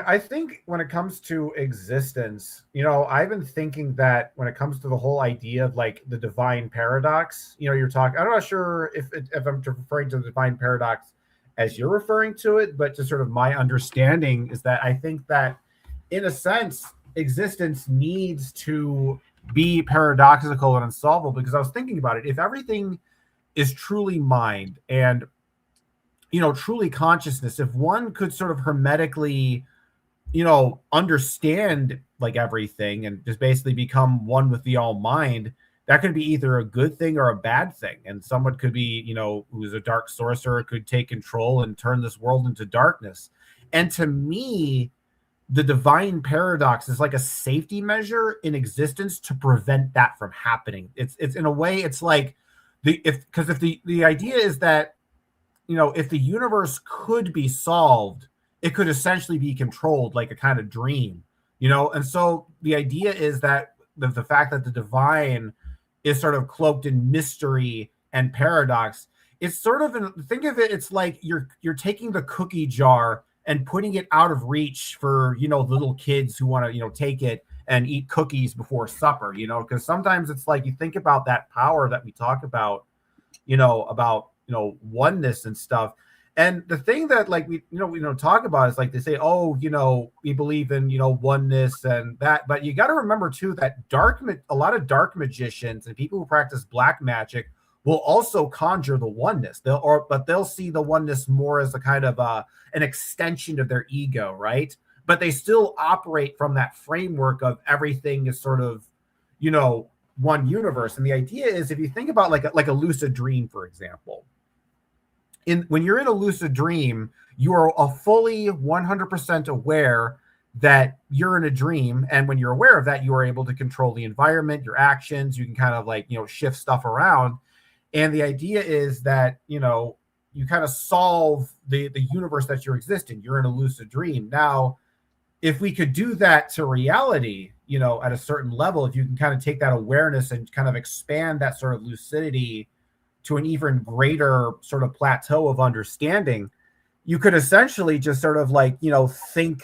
I think when it comes to existence, I've been thinking that when it comes to the whole idea of the divine paradox, you're talking, I'm not sure if I'm referring to the divine paradox as you're referring to it, but just sort of my understanding is that I think that in a sense, existence needs to be paradoxical and unsolvable, because I was thinking about it. If everything is truly mind and truly consciousness, if one could sort of hermetically, understand everything and just basically become one with the all mind, that could be either a good thing or a bad thing. And someone could be, who's a dark sorcerer, could take control and turn this world into darkness. And to me, the divine paradox is like a safety measure in existence to prevent that from happening. It's in a way, it's like if the idea is that, if the universe could be solved, it could essentially be controlled like a kind of dream, And so the idea is that the fact that the divine is sort of cloaked in mystery and paradox, it's sort of, think of it, it's like you're taking the cookie jar and putting it out of reach for, little kids who want to, take it and eat cookies before supper, because sometimes it's like, you think about that power that we talk about, oneness and stuff. And the thing that we talk about is they say, oh, we believe in, oneness and that, but you got to remember too, that a lot of dark magicians and people who practice black magic will also conjure the oneness. They'll see the oneness more as a kind of an extension of their ego, right? But they still operate from that framework of everything is sort of, one universe. And the idea is, if you think about like a lucid dream, for example, when you're in a lucid dream, you are a fully 100% aware that you're in a dream. And when you're aware of that, you are able to control the environment, your actions. You can kind of like, shift stuff around. And the idea is that, you kind of solve the universe that you're existing. You're in a lucid dream. Now, if we could do that to reality, at a certain level, if you can kind of take that awareness and kind of expand that sort of lucidity to an even greater sort of plateau of understanding, you could essentially just sort of like, think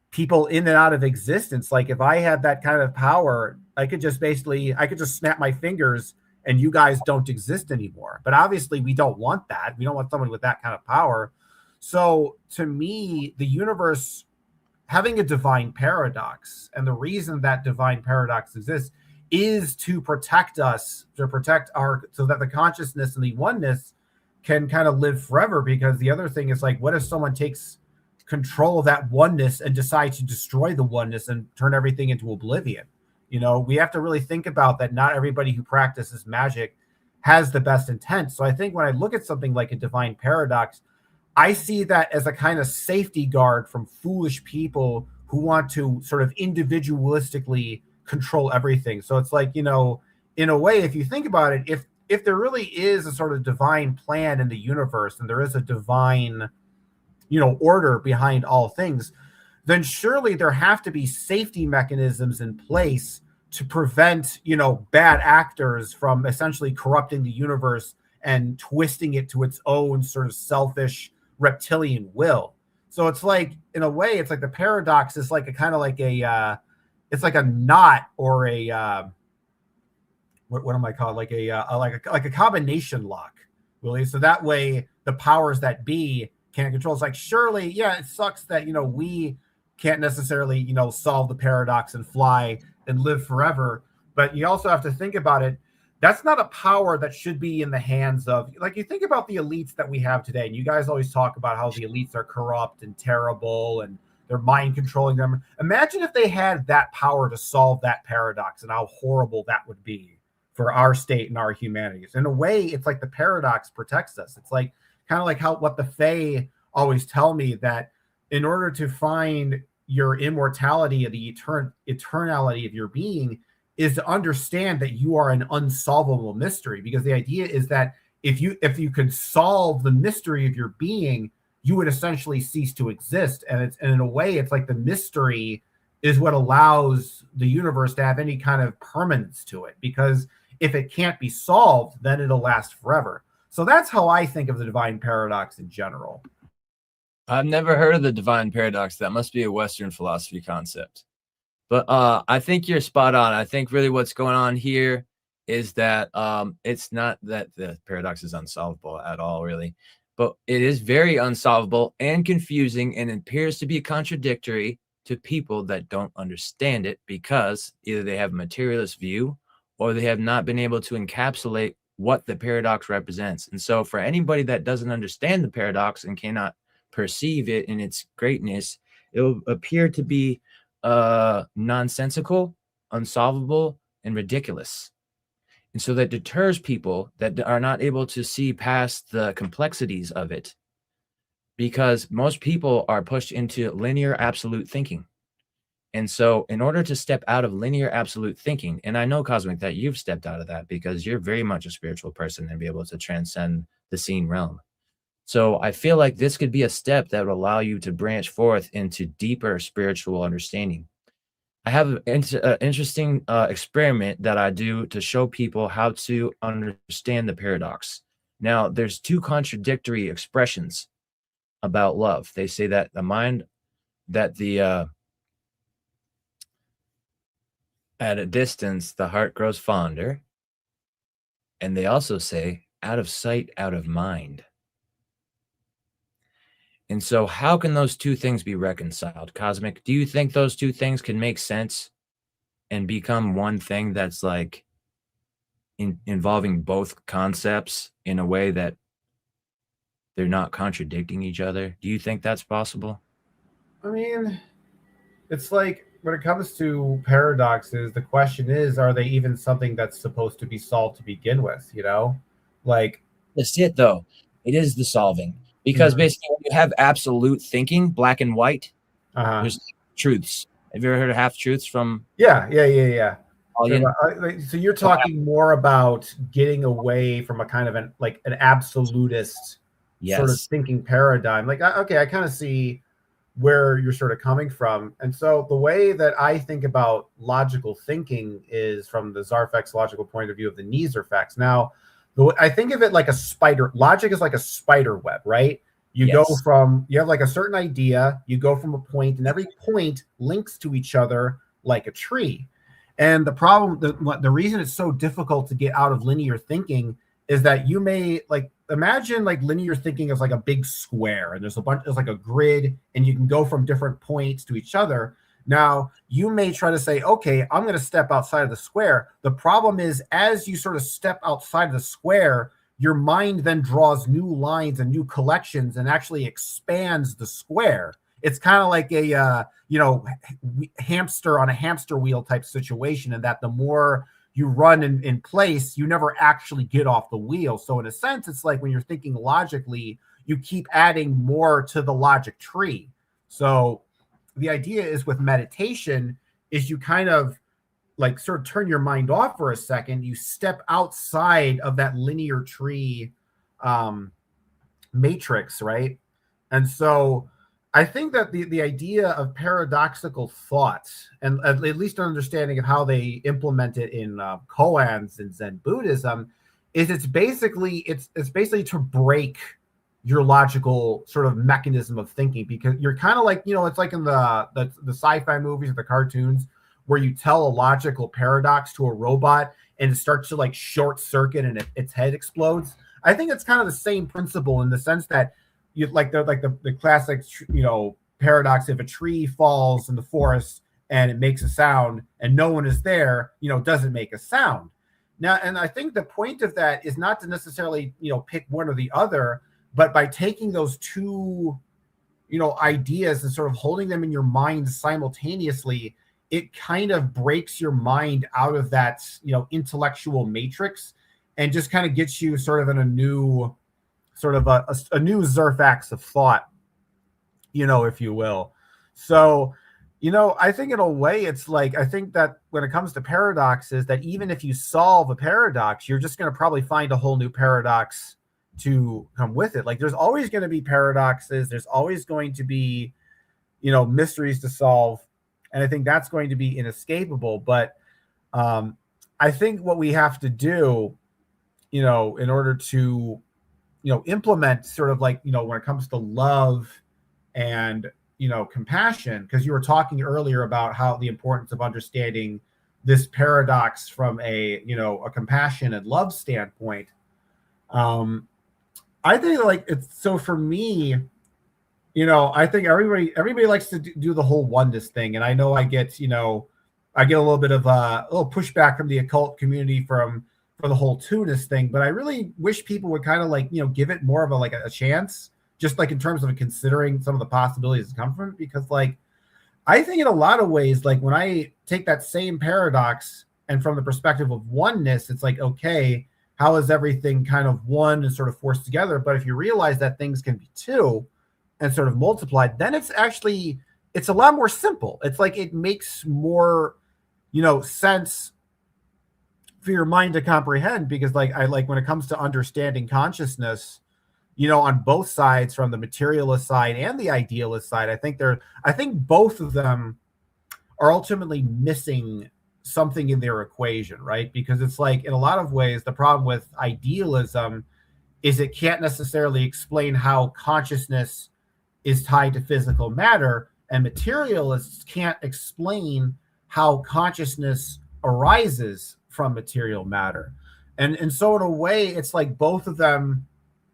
people in and out of existence. Like if I had that kind of power, I could just snap my fingers and you guys don't exist anymore. But obviously we don't want that. We don't want someone with that kind of power. So to me, the universe having a divine paradox, and the reason that divine paradox exists is to protect us, so that the consciousness and the oneness can kind of live forever. Because the other thing is like, what if someone takes control of that oneness and decides to destroy the oneness and turn everything into oblivion? We have to really think about that. Not everybody who practices magic has the best intent. So I think when I look at something like a divine paradox, I see that as a kind of safety guard from foolish people who want to sort of individualistically control everything. So it's like, in a way, if you think about it, if there really is a sort of divine plan in the universe, and there is a divine, order behind all things, then surely there have to be safety mechanisms in place to prevent, bad actors from essentially corrupting the universe and twisting it to its own sort of selfish reptilian will. So it's like, in a way, it's like the paradox is like a kind of like it's like a knot or a what am I called? Like a combination lock, really. So that way the powers that be can't control. It's like, surely, yeah, it sucks that we can't necessarily solve the paradox and fly and live forever. But you also have to think about it. That's not a power that should be in the hands of, like, you think about the elites that we have today, and you guys always talk about how the elites are corrupt and terrible and they're mind controlling them. Imagine if they had that power to solve that paradox, and how horrible that would be for our state and our humanities. In a way, it's like the paradox protects us. It's like kind of like what the Fae always tell me, that in order to find your immortality and the eternality of your being is to understand that you are an unsolvable mystery. Because the idea is that if you could solve the mystery of your being, you would essentially cease to exist. And in a way, it's like the mystery is what allows the universe to have any kind of permanence to it. Because if it can't be solved, then it'll last forever. So that's how I think of the divine paradox in general. I've never heard of the divine paradox. That must be a Western philosophy concept. But I think you're spot on. I think really what's going on here is that it's not that the paradox is unsolvable at all, really. But it is very unsolvable and confusing, and it appears to be contradictory to people that don't understand it, because either they have a materialist view or they have not been able to encapsulate what the paradox represents. And so for anybody that doesn't understand the paradox and cannot perceive it in its greatness, it will appear to be nonsensical, unsolvable, and ridiculous. And so that deters people that are not able to see past the complexities of it, because most people are pushed into linear absolute thinking. And so in order to step out of linear absolute thinking, and I know, Cosmic, that you've stepped out of that because you're very much a spiritual person and be able to transcend the seen realm. So I feel like this could be a step that will allow you to branch forth into deeper spiritual understanding. I have an interesting experiment that I do to show people how to understand the paradox. Now, there's two contradictory expressions about love. They say that at a distance, the heart grows fonder. And they also say, out of sight, out of mind. And so how can those two things be reconciled, Cosmic? Do you think those two things can make sense and become one thing that's like involving both concepts in a way that they're not contradicting each other? Do you think that's possible? I mean, it's like, when it comes to paradoxes, the question is, are they even something that's supposed to be solved to begin with? Like, That's it, though. It is the solving. Because basically, when you have absolute thinking, black and white, there's truths. Have you ever heard of half truths from? Yeah. Italian? So you're talking more about getting away from a kind of an absolutist sort of thinking paradigm. Like, okay, I kind of see where you're sort of coming from. And so the way that I think about logical thinking is from the Zarfex logical point of view of the Nezarfex. Now, I think of it like a spider. Logic is like a spider web, right? You have like a certain idea, you go from a point, and every point links to each other like a tree. And the problem, the reason it's so difficult to get out of linear thinking is that you may imagine linear thinking as like a big square, and there's like a grid, and you can go from different points to each other. Now, you may try to say, okay, I'm going to step outside of the square. The problem is, as you sort of step outside of the square, your mind then draws new lines and new collections and actually expands the square. It's kind of like a hamster on a hamster wheel type situation, and that the more you run in place, you never actually get off the wheel. So in a sense, it's like when you're thinking logically, you keep adding more to the logic tree. So the idea is with meditation is you kind of sort of turn your mind off for a second. You step outside of that linear tree matrix, right? And so I think that the idea of paradoxical thoughts, and at least an understanding of how they implement it in koans and Zen Buddhism, is it's basically to break your logical sort of mechanism of thinking, because you're kind of like, it's like in the sci-fi movies or the cartoons where you tell a logical paradox to a robot and it starts to short circuit and its head explodes. I think it's kind of the same principle in the sense that you the classic paradox: if a tree falls in the forest and it makes a sound and no one is there, doesn't make a sound. Now, and I think the point of that is not to necessarily pick one or the other, but by taking those two ideas and sort of holding them in your mind simultaneously, it kind of breaks your mind out of that intellectual matrix and just kind of gets you sort of in a new sort of a new Zerfax of thought, if you will. So, I think in a way it's I think that when it comes to paradoxes, that even if you solve a paradox, you're just going to probably find a whole new paradox to come with it. There's always going to be paradoxes. There's always going to be, mysteries to solve. And I think that's going to be inescapable. But I think what we have to do, in order to implement sort of when it comes to love and compassion, because you were talking earlier about how the importance of understanding this paradox from a compassion and love standpoint. I think it's, so for me, I think everybody likes to do the whole oneness thing, and I know I get a little bit of a little pushback from the occult community for the whole two-ness thing, but I really wish people would kind of give it more of a chance, just in terms of considering some of the possibilities that come from it, because I think in a lot of ways, when I take that same paradox and from the perspective of oneness, it's okay, how is everything kind of one and sort of forced together? But if you realize that things can be two and sort of multiplied, then it's a lot more simple. It's it makes more, sense for your mind to comprehend, because I when it comes to understanding consciousness, on both sides, from the materialist side and the idealist side, I think both of them are ultimately missing something in their equation, right? Because it's in a lot of ways, the problem with idealism is it can't necessarily explain how consciousness is tied to physical matter, and materialists can't explain how consciousness arises from material matter. And so in a way, it's both of them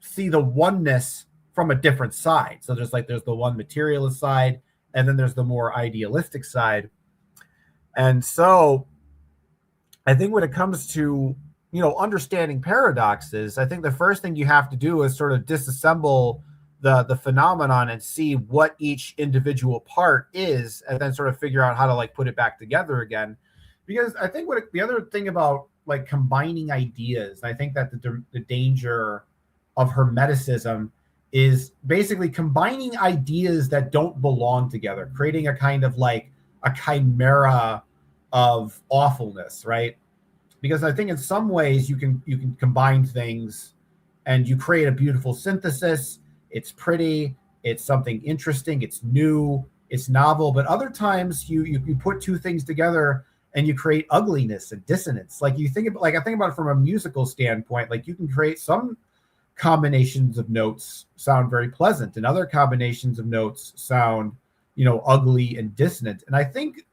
see the oneness from a different side. So there's the one materialist side, and then there's the more idealistic side. And so I think when it comes to, understanding paradoxes, I think the first thing you have to do is sort of disassemble the phenomenon and see what each individual part is, and then sort of figure out how to like put it back together again. Because I think the other thing about like combining ideas, I think that the danger of Hermeticism is basically combining ideas that don't belong together, creating a kind of like a chimera of awfulness, right? Because I think in some ways you can combine things and you create a beautiful synthesis. It's pretty, it's something interesting, it's new, it's novel. But other times you put two things together and you create ugliness and dissonance. Like I think about it from a musical standpoint. Like you can create some combinations of notes sound very pleasant, and other combinations of notes sound, ugly and dissonant. And I think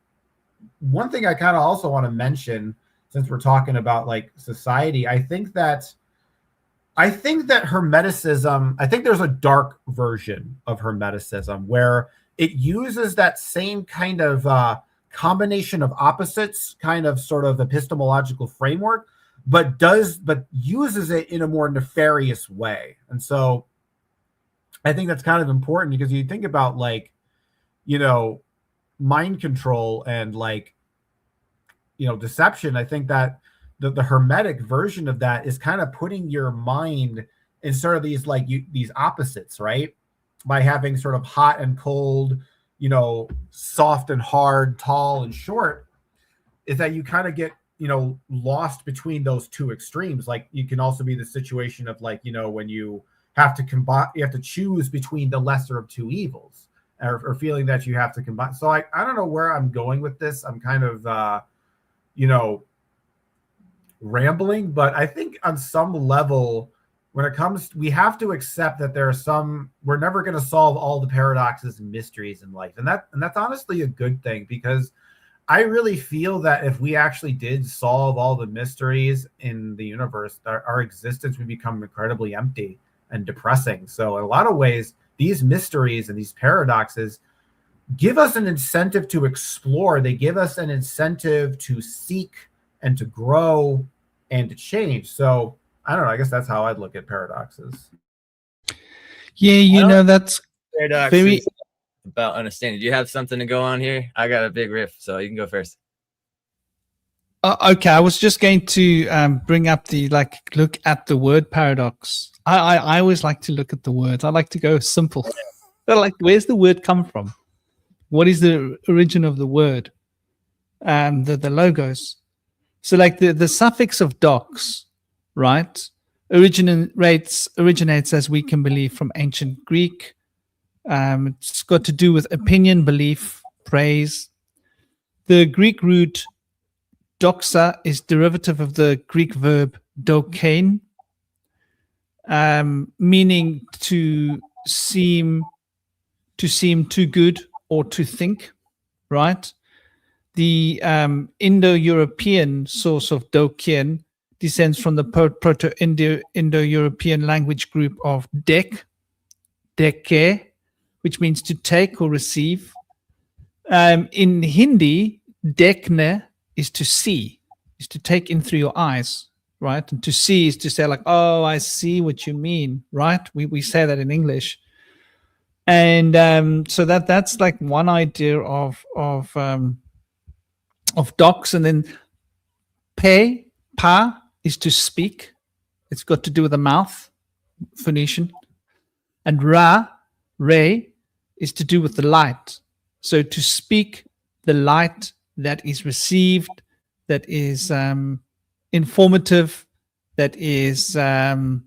one thing I kind of also want to mention, since we're talking about like society, I think that Hermeticism, I think there's a dark version of Hermeticism where it uses that same kind of combination of opposites, kind of sort of epistemological framework, but uses it in a more nefarious way. And so I think that's kind of important, because you think about like, mind control and like, deception. I think that the Hermetic version of that is kind of putting your mind in sort of these like these opposites, right? By having sort of hot and cold, soft and hard, tall and short, is that you kind of get, lost between those two extremes. Like you can also be the situation of like, when you have to combine, you have to choose between the lesser of two evils, or feeling that you have to combine. So I don't know where I'm going with this. I'm kind of, rambling, but I think on some level, when it comes, we have to accept that we're never going to solve all the paradoxes and mysteries in life. And that's honestly a good thing, because I really feel that if we actually did solve all the mysteries in the universe, our existence would become incredibly empty and depressing. So in a lot of ways, these mysteries and these paradoxes give us an incentive to explore. They give us an incentive to seek and to grow and to change. So I don't know. I guess that's how I'd look at paradoxes. Yeah, that's paradox very about understanding. Do you have something to go on here? I got a big riff, so you can go first. okay. I was just going to bring up look at the word paradox. I always like to look at the words. I like to go simple. Like, where's the word come from? What is the origin of the word? The logos. So like the suffix of dox, right, originates, as we can believe, from ancient Greek. It's got to do with opinion, belief, praise. The Greek root doxa is derivative of the Greek verb dokein, meaning to seem too good or to think, right? The Indo-European source of dokein descends from the Proto-Indo-European language group of deke, which means to take or receive. In Hindi, dekhne is to see, is to take in through your eyes, right? And to see is to say like, oh, I see what you mean, right? We say that in English. And so that's like one idea of docs. And then pa is to speak. It's got to do with the mouth, Phoenician. And re is to do with the light. So to speak the light that is received, that is informative, that is an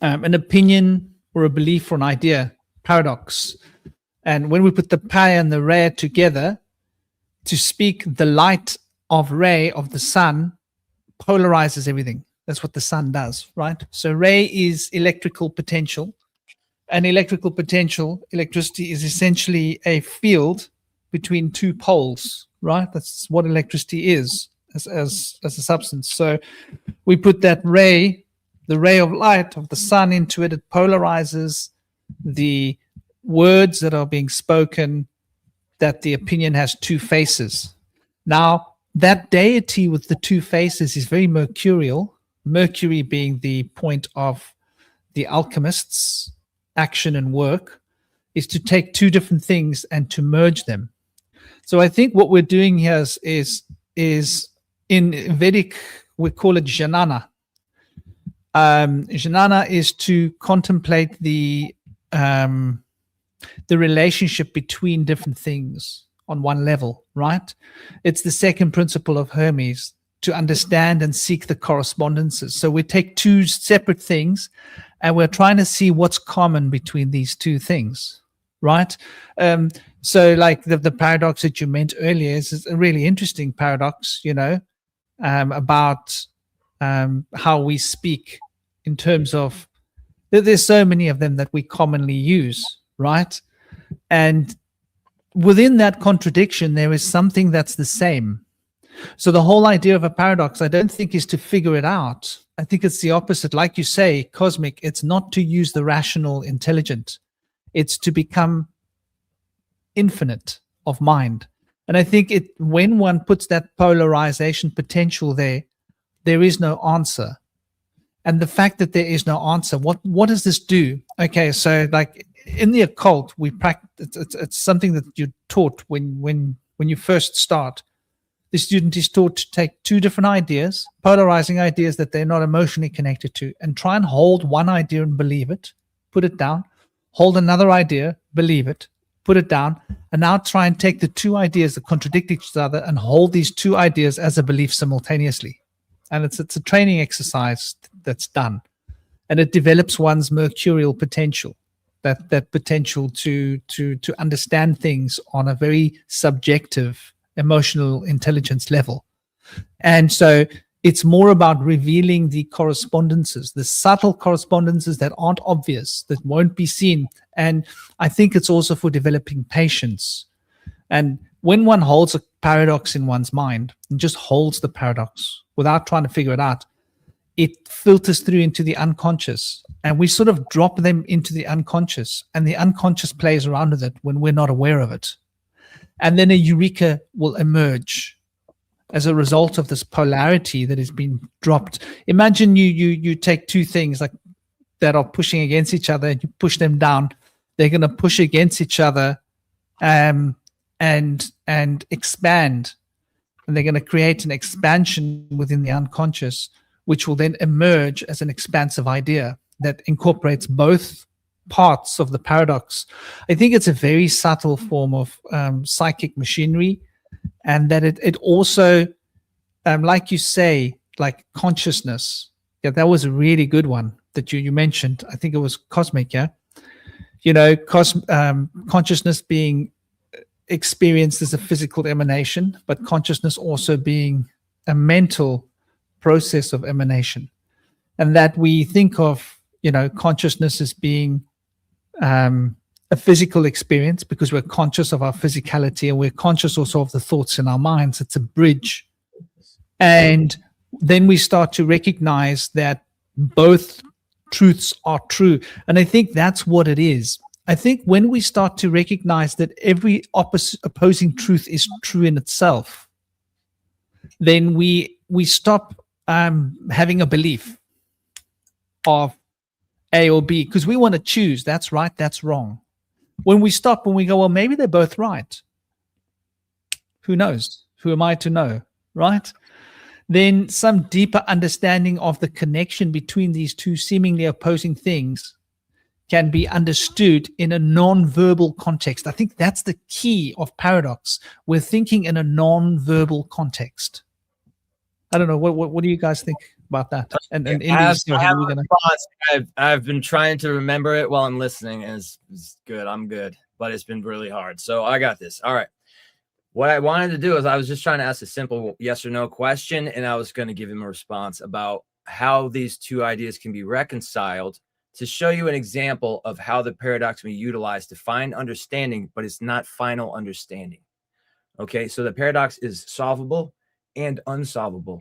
opinion or a belief or an idea, paradox. And when we put the pa and the re together, to speak the light of ray of the sun polarizes everything. That's what the sun does, right? So ray is electrical potential. And electrical potential, electricity, is essentially a field between two poles, right? That's what electricity is as a substance. So we put that ray, the ray of light of the sun, into it. It polarizes the words that are being spoken, that the opinion has two faces. Now, that deity with the two faces is very mercurial, Mercury being the point of the alchemist's action and work is to take two different things and to merge them. So I think what we're doing here is in Vedic, we call it jnana. Jnana is to contemplate the relationship between different things on one level, right? It's the second principle of Hermes, to understand and seek the correspondences. So we take two separate things and we're trying to see what's common between these two things, right? So like the paradox that you meant earlier is a really interesting paradox, you know, about how we speak in terms of, there's so many of them that we commonly use, right? And within that contradiction, there is something that's the same. So the whole idea of a paradox, I don't think, is to figure it out. I think it's the opposite. Like you say, cosmic, it's not to use the rational intelligent. It's to become infinite of mind. And I think when one puts that polarization potential there, there is no answer. And the fact that there is no answer, what does this do? Okay, so like in the occult, we practice. It's something that you're taught when you first start. The student is taught to take two different ideas, polarizing ideas that they're not emotionally connected to, and try and hold one idea and believe it, put it down, hold another idea, believe it, put it down, and now try and take the two ideas that contradict each other and hold these two ideas as a belief simultaneously. And it's a training exercise that's done. And it develops one's mercurial potential, that potential to understand things on a very subjective emotional intelligence level. And so it's more about revealing the correspondences, the subtle correspondences that aren't obvious, that won't be seen. And I think it's also for developing patience. And when one holds a paradox in one's mind and just holds the paradox without trying to figure it out, it filters through into the unconscious, and we sort of drop them into the unconscious, and the unconscious plays around with it when we're not aware of it. And then a eureka will emerge as a result of this polarity that has been dropped. Imagine you take two things like that are pushing against each other, and you push them down. They're going to push against each other and expand. And they're going to create an expansion within the unconscious, which will then emerge as an expansive idea that incorporates both parts of the paradox. I think it's a very subtle form of psychic machinery, and that it also, like you say, like consciousness. Yeah, that was a really good one that you mentioned. I think it was cosmic, yeah? You know, consciousness being experienced as a physical emanation, but consciousness also being a mental process of emanation. And that we think of, you know, consciousness as being a physical experience because we're conscious of our physicality, and we're conscious also of the thoughts in our minds. It's a bridge. And then we start to recognize that both truths are true. And I think that's what it is. I think when we start to recognize that every opposing truth is true in itself, then we stop having a belief of A or B, because we want to choose that's right, that's wrong. When we stop, when we go, well, maybe they're both right. Who knows? Who am I to know, right? Then some deeper understanding of the connection between these two seemingly opposing things can be understood in a non-verbal context. I think that's the key of paradox. We're thinking in a non-verbal context. I don't know. What do you guys think about that? And I've been trying to remember it while I'm listening, and it's good. I'm good, but it's been really hard. So I got this. All right. What I wanted to do is I was just trying to ask a simple yes or no question, and I was going to give him a response about how these two ideas can be reconciled to show you an example of how the paradox can be utilized to find understanding, but it's not final understanding. Okay, so the paradox is solvable and unsolvable.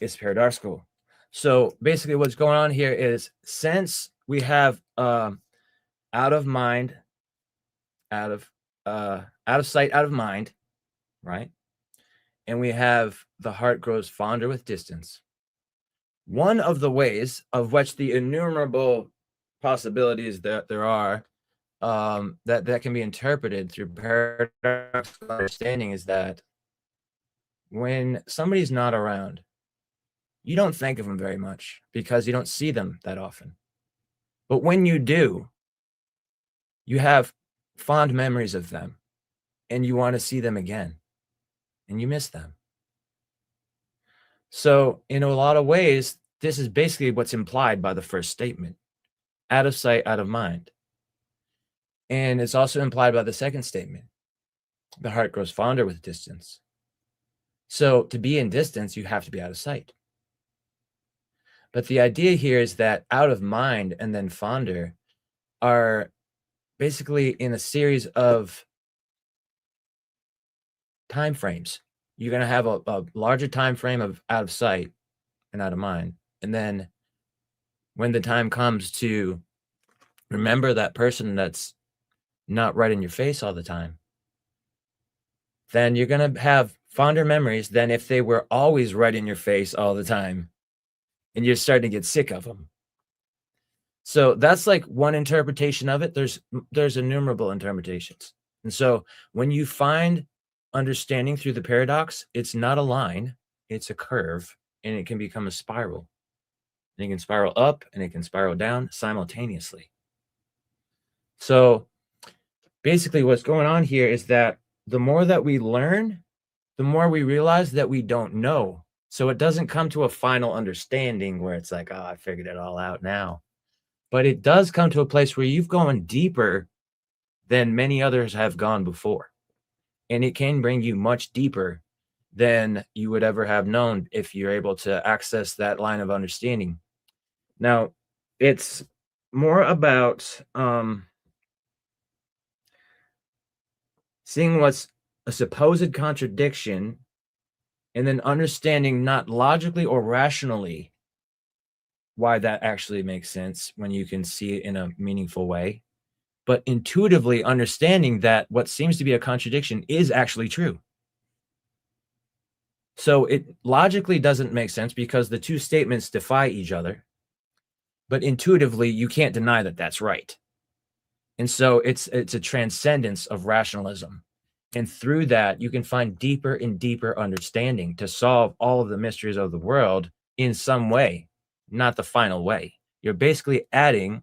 It's paradoxical. So basically what's going on here is, since we have out of mind, out of sight, out of mind, right? And we have the heart grows fonder with distance. one of the ways of which the innumerable possibilities that there are that can be interpreted through paradoxical understanding is that when somebody's not around, you don't think of them very much because you don't see them that often. But when you do, you have fond memories of them and you want to see them again and you miss them. So in a lot of ways, this is basically what's implied by the first statement: out of sight, out of mind. And it's also implied by the second statement: the heart grows fonder with distance. So to be in distance, you have to be out of sight. But the idea here is that out of mind and then fonder are basically in a series of time frames. You're going to have a larger time frame of out of sight and out of mind. And then when the time comes to remember that person that's not right in your face all the time, then you're going to have fonder memories than if they were always right in your face all the time and you're starting to get sick of them. So that's like one interpretation of it. There's innumerable interpretations. And so when you find understanding through the paradox, it's not a line, it's a curve, and it can become a spiral. And it can spiral up and it can spiral down simultaneously. So basically what's going on here is that the more that we learn, the more we realize that we don't know. So it doesn't come to a final understanding where it's like, oh, I figured it all out now. But it does come to a place where you've gone deeper than many others have gone before. And it can bring you much deeper than you would ever have known if you're able to access that line of understanding. Now, it's more about seeing what's a supposed contradiction and then understanding not logically or rationally why that actually makes sense when you can see it in a meaningful way, but intuitively understanding that what seems to be a contradiction is actually true. So it logically doesn't make sense because the two statements defy each other, but intuitively you can't deny that that's right. And so it's a transcendence of rationalism. And through that, you can find deeper and deeper understanding to solve all of the mysteries of the world in some way, not the final way. You're basically adding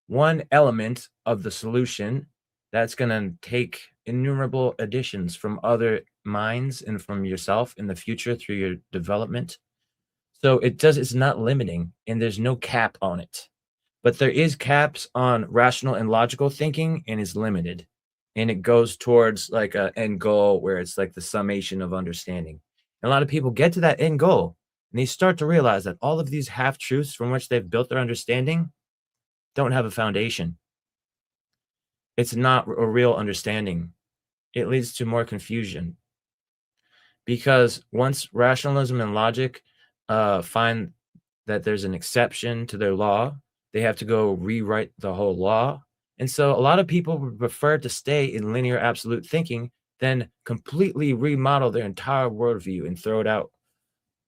one element of the solution that's going to take innumerable additions from other minds and from yourself in the future through your development. So it's not limiting, and there's no cap on it. But there is caps on rational and logical thinking, and is limited. And it goes towards like an end goal where it's like the summation of understanding. And a lot of people get to that end goal and they start to realize that all of these half-truths from which they've built their understanding don't have a foundation. It's not a real understanding. It leads to more confusion. Because once rationalism and logic find that there's an exception to their law, they have to go rewrite the whole law. And so a lot of people would prefer to stay in linear absolute thinking than completely remodel their entire worldview and throw it out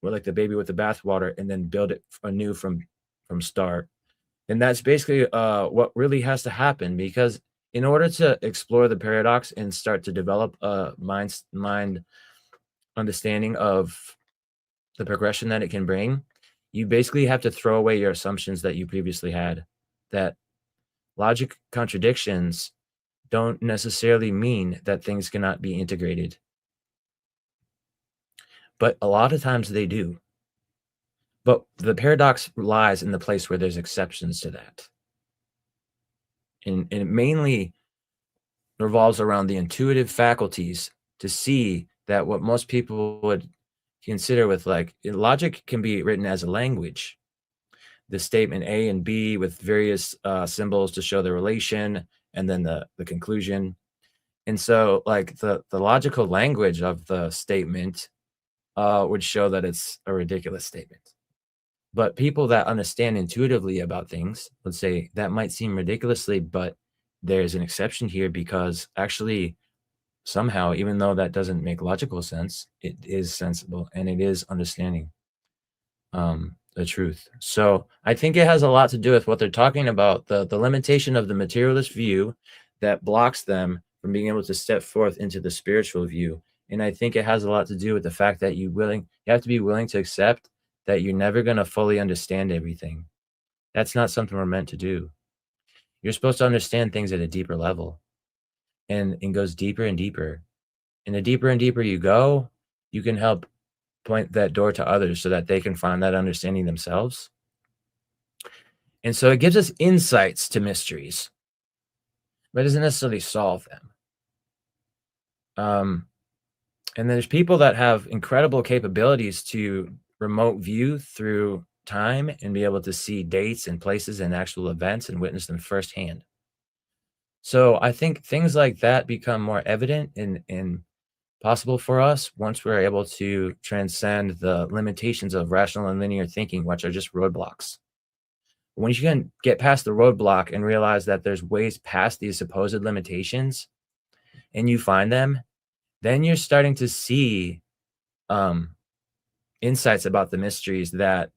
like the baby with the bathwater and then build it anew from start. And that's basically what really has to happen, because in order to explore the paradox and start to develop a mind understanding of the progression that it can bring, you basically have to throw away your assumptions that you previously had, that logic contradictions don't necessarily mean that things cannot be integrated. But a lot of times they do. But the paradox lies in the place where there's exceptions to that. And it mainly revolves around the intuitive faculties to see that what most people would consider with like logic can be written as a language. The statement A and B with various symbols to show the relation, and then the conclusion. And so like the logical language of the statement would show that it's a ridiculous statement. But people that understand intuitively about things would say that might seem ridiculously, but there's an exception here because actually somehow, even though that doesn't make logical sense, it is sensible and it is understanding. the truth. So I think it has a lot to do with what they're talking about, the limitation of the materialist view that blocks them from being able to step forth into the spiritual view. And I think it has a lot to do with the fact that you have to be willing to accept that you're never going to fully understand everything. That's not something we're meant to do. You're supposed to understand things at a deeper level, and it goes deeper and deeper. And the deeper and deeper you go, you can help point that door to others so that they can find that understanding themselves. And so it gives us insights to mysteries, but it doesn't necessarily solve them. And there's people that have incredible capabilities to remote view through time and be able to see dates and places and actual events and witness them firsthand. So I think things like that become more evident and possible for us once we're able to transcend the limitations of rational and linear thinking, which are just roadblocks. Once you can get past the roadblock and realize that there's ways past these supposed limitations and you find them, then you're starting to see insights about the mysteries that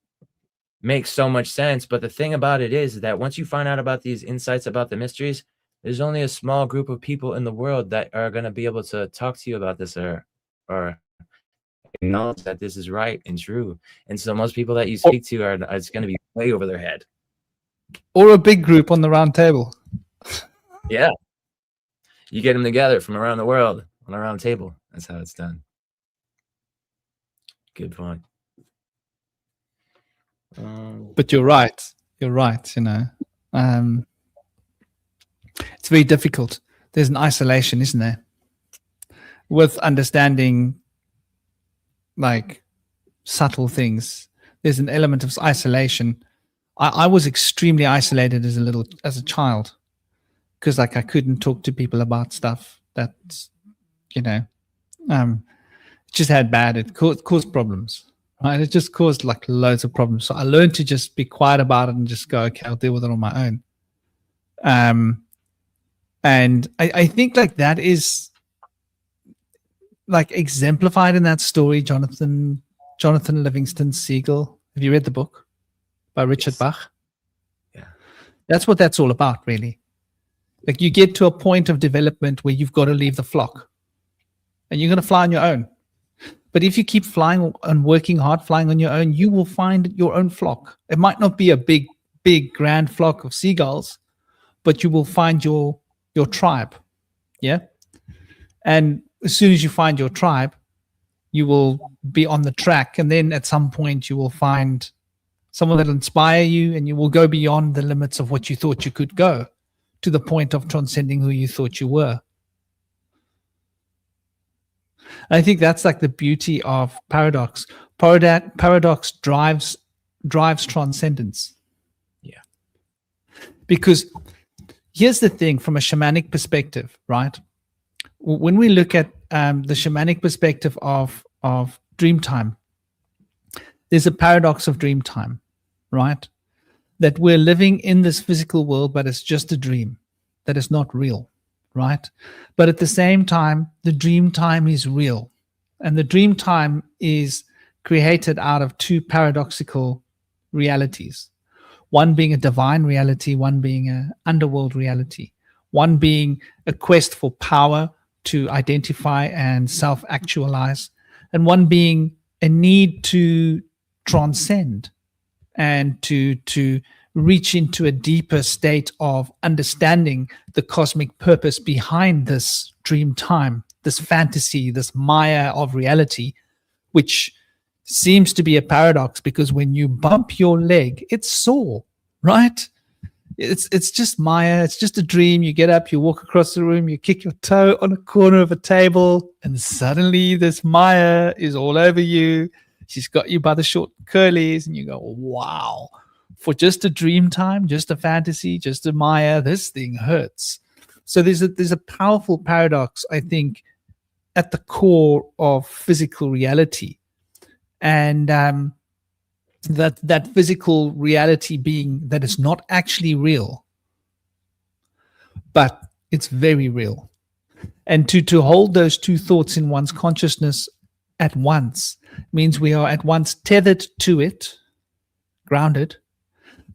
make so much sense. But the thing about it is that once you find out about these insights about the mysteries, there's only a small group of people in the world that are going to be able to talk to you about this or acknowledge that this is right and true. And so most people that you speak to it's going to be way over their head. Or a big group on the round table. Yeah. You get them together from around the world on a round table. That's how it's done. Good point. But you're right. You're right. You know, it's very difficult. There's an isolation, isn't there? With understanding like subtle things, there's an element of isolation. I was extremely isolated as a child, because like I couldn't talk to people about stuff that, you know, just had bad. It caused problems, right? It just caused like loads of problems. So I learned to just be quiet about it and just go, okay, I'll deal with it on my own. And I think like that is like exemplified in that story, Jonathan Livingston Seagull. Have you read the book by Richard Yes. Bach? Yeah. That's what that's all about, really. Like you get to a point of development where you've got to leave the flock and you're going to fly on your own. But if you keep flying and working hard, flying on your own, you will find your own flock. It might not be a big, grand flock of seagulls, but you will find your tribe. Yeah. And as soon as you find your tribe, you will be on the track. And then at some point you will find someone that will inspire you, and you will go beyond the limits of what you thought you could go, to the point of transcending who you thought you were. I think that's like the beauty of paradox. Paradox drives transcendence. Yeah. Because here's the thing, from a shamanic perspective, right? When we look at the shamanic perspective of dreamtime, there's a paradox of dreamtime, right? That we're living in this physical world, but it's just a dream, that is not real, right? But at the same time, the dream time is real. And the dream time is created out of two paradoxical realities. One being a divine reality, one being an underworld reality. One being a quest for power to identify and self-actualize, and one being a need to transcend and to reach into a deeper state of understanding the cosmic purpose behind this dream time, this fantasy, this Maya of reality, which seems to be a paradox, because when you bump your leg, it's sore, right? It's just Maya. It's just a dream. You get up, you walk across the room, you kick your toe on a corner of a table, and suddenly this Maya is all over you. She's got you by the short curlies, and you go, wow. For just a dream time, just a fantasy, just a Maya, this thing hurts. So there's a powerful paradox, I think, at the core of physical reality. And that physical reality being that is not actually real, but it's very real. And to hold those two thoughts in one's consciousness at once means we are at once tethered to it, grounded,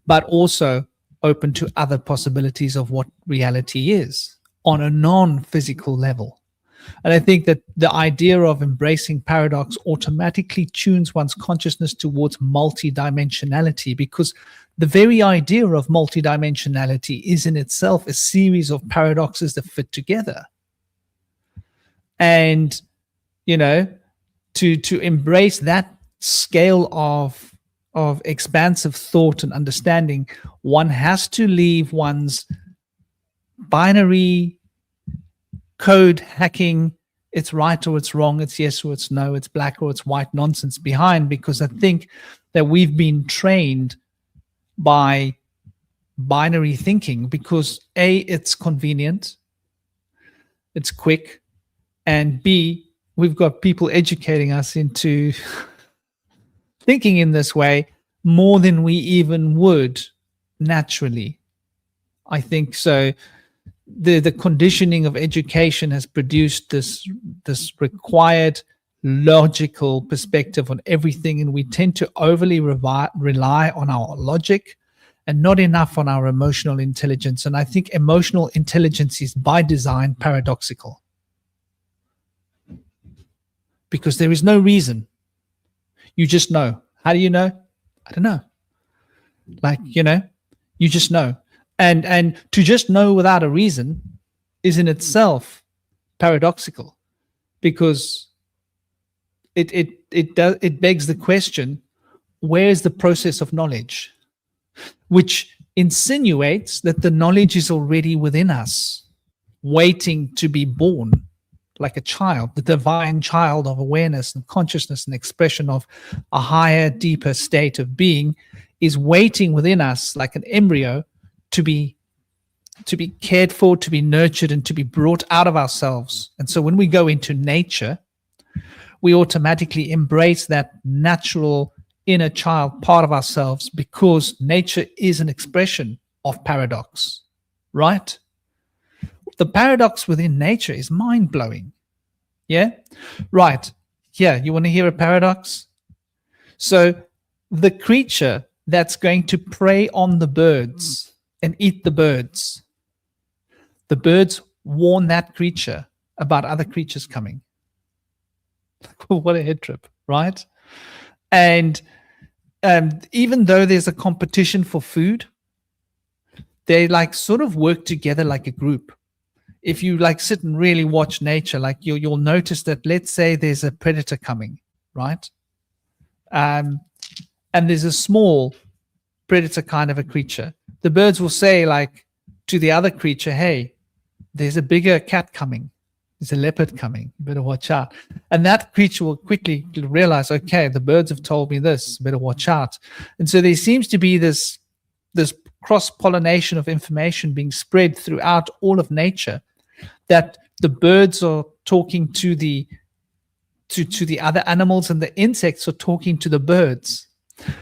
but also open to other possibilities of what reality is on a non-physical level. And I think that the idea of embracing paradox automatically tunes one's consciousness towards multidimensionality, because the very idea of multidimensionality is in itself a series of paradoxes that fit together. And, you know, to embrace that scale of expansive thought and understanding, one has to leave one's binary code hacking, it's right or it's wrong, it's yes or it's no, it's black or it's white nonsense behind, because I think that we've been trained by binary thinking because A, it's convenient, it's quick, and B, we've got people educating us into thinking in this way more than we even would naturally. I think so. The conditioning of education has produced this required logical perspective on everything, and we tend to overly rely on our logic and not enough on our emotional intelligence. And I think emotional intelligence is by design paradoxical, because there is no reason. You just know. How do you know? I don't know. Like, you know, you just know. And to just know without a reason is in itself paradoxical, because it begs the question, where is the process of knowledge? Which insinuates that the knowledge is already within us, waiting to be born, like a child, the divine child of awareness and consciousness and expression of a higher, deeper state of being is waiting within us like an embryo to be cared for, to be nurtured, and to be brought out of ourselves. And so when we go into nature, we automatically embrace that natural inner child part of ourselves, because nature is an expression of paradox, right? The paradox within nature is mind-blowing. Yeah? Right. Yeah, you want to hear a paradox? So the creature that's going to prey on the birds and eat the birds warn that creature about other creatures coming. What a head trip, right? And even though there's a competition for food, they like sort of work together like a group. If you like sit and really watch nature, like you'll notice that, let's say there's a predator coming, right? And there's a small predator kind of a creature. The birds will say like to the other creature, hey, there's a bigger cat coming. There's a leopard coming. You better watch out. And that creature will quickly realize, okay, the birds have told me this, better watch out. And so there seems to be this cross-pollination of information being spread throughout all of nature, that the birds are talking to the other animals and the insects are talking to the birds.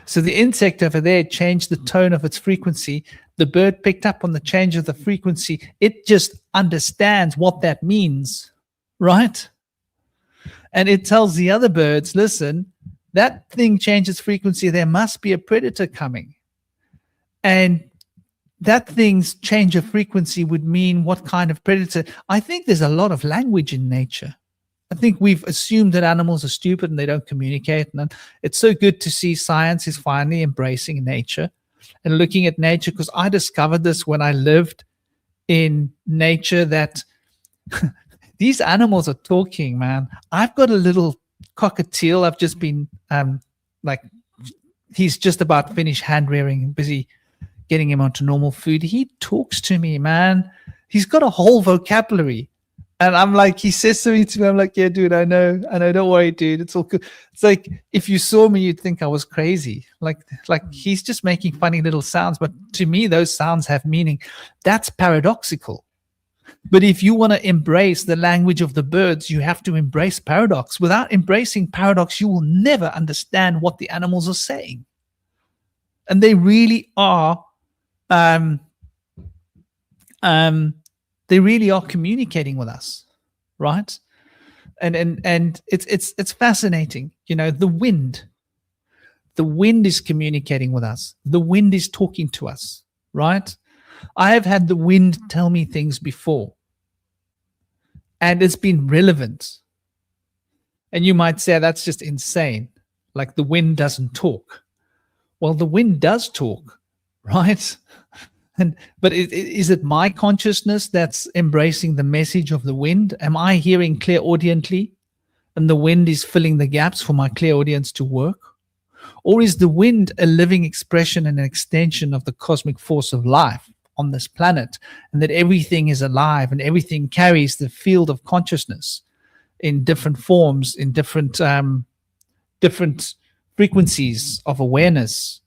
So the insect over there changed the tone of its frequency. The bird picked up on the change of the frequency. It just understands what that means, right? And it tells the other birds, listen, that thing changes frequency. There must be a predator coming. And that thing's change of frequency would mean what kind of predator. I think there's a lot of language in nature. I think we've assumed that animals are stupid and they don't communicate. And it's so good to see science is finally embracing nature and looking at nature, because I discovered this when I lived in nature, that these animals are talking, man. I've got a little cockatiel. I've just been he's just about finished hand rearing, busy getting him onto normal food. He talks to me, man. He's got a whole vocabulary. And I'm like, he says something to me. I'm like, yeah, dude, I know. Don't worry, dude. It's all good. It's like, if you saw me, you'd think I was crazy. Like he's just making funny little sounds. But to me, those sounds have meaning. That's paradoxical. But if you want to embrace the language of the birds, you have to embrace paradox. Without embracing paradox, you will never understand what the animals are saying. And they really are, they really are communicating with us, right? And it's fascinating. You know, the wind The wind is communicating with us. The wind is talking to us, right? I have had the wind tell me things before, and it's been relevant. And you might say that's just insane. Like the wind doesn't talk. Well, the wind does talk, right? But is it my consciousness that's embracing the message of the wind? Am I hearing clairaudiently, and the wind is filling the gaps for my clairaudience to work? Or is the wind a living expression and an extension of the cosmic force of life on this planet, and that everything is alive and everything carries the field of consciousness in different forms, in different frequencies of awareness?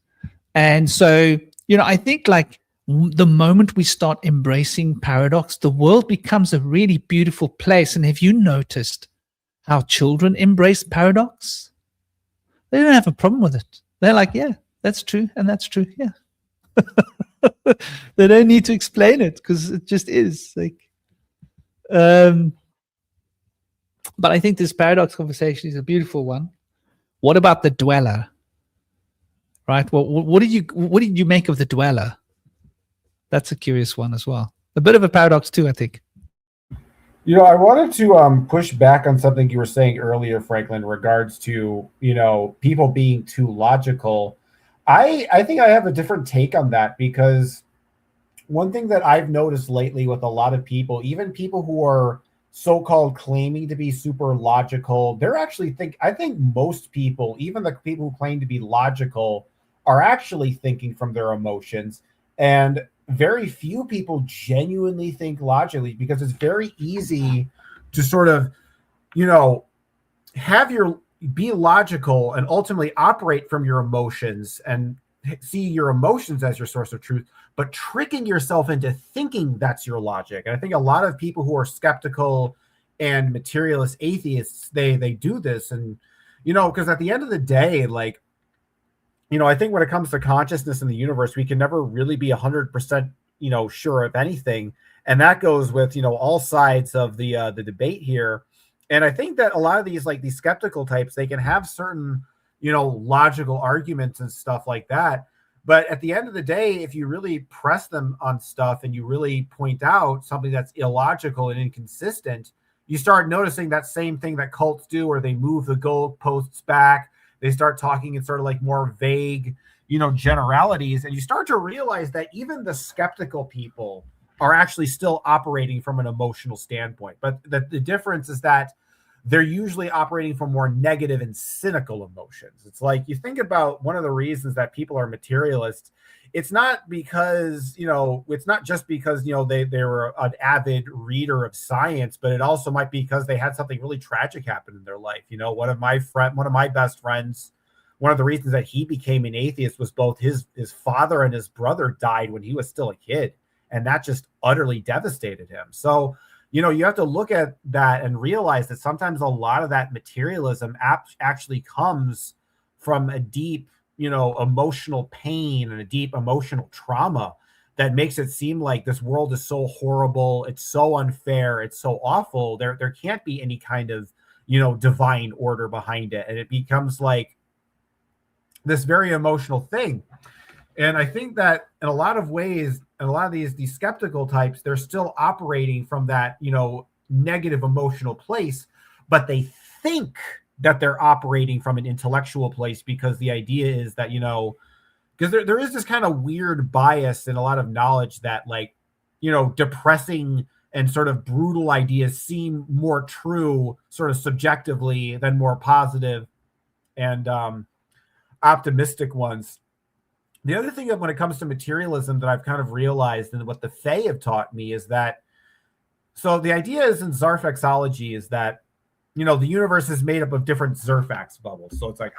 And so, I think like the moment we start embracing paradox, the world becomes a really beautiful place. And have you noticed how children embrace paradox? They don't have a problem with it. They're like, yeah, that's true. And that's true. Yeah. They don't need to explain it because it just is like, but I think this paradox conversation is a beautiful one. What about the dweller? Right. Well, what did you make of the dweller? That's a curious one as well. A bit of a paradox too, I think. I wanted to push back on something you were saying earlier, Franklin, in regards to, people being too logical. I think I have a different take on that, because one thing that I've noticed lately with a lot of people, even people who are so-called claiming to be super logical, I think most people, even the people who claim to be logical, are actually thinking from their emotions. And very few people genuinely think logically, because it's very easy to sort of, be logical and ultimately operate from your emotions and see your emotions as your source of truth, but tricking yourself into thinking that's your logic. And I think a lot of people who are skeptical and materialist atheists, they do this. And, because at the end of the day, like, I think when it comes to consciousness in the universe, we can never really be 100%, sure of anything. And that goes with, all sides of the debate here. And I think that a lot of these skeptical types, they can have certain, logical arguments and stuff like that. But at the end of the day, if you really press them on stuff and you really point out something that's illogical and inconsistent, you start noticing that same thing that cults do, where they move the goalposts back. They start talking in sort of like more vague, generalities. And you start to realize that even the skeptical people are actually still operating from an emotional standpoint. But the difference is that they're usually operating from more negative and cynical emotions. It's like, you think about one of the reasons that people are materialists, it's not because, it's not just because, they were an avid reader of science, but it also might be because they had something really tragic happen in their life. One of my best friends, one of the reasons that he became an atheist was both his father and his brother died when he was still a kid. And that just utterly devastated him. So, you have to look at that and realize that sometimes a lot of that materialism actually comes from a deep, emotional pain and a deep emotional trauma that makes it seem like this world is so horrible. It's so unfair. It's so awful. There can't be any kind of, divine order behind it. And it becomes like this very emotional thing. And I think that in a lot of ways, and a lot of these skeptical types, they're still operating from that, negative emotional place, but they think that they're operating from an intellectual place, because the idea is that, because there is this kind of weird bias in a lot of knowledge that, like, depressing and sort of brutal ideas seem more true sort of subjectively than more positive and optimistic ones. The other thing that when it comes to materialism that I've kind of realized, and what the Fae have taught me, is that, so the idea is in Zarfaxology is that, the universe is made up of different Zerfax bubbles. So it's like,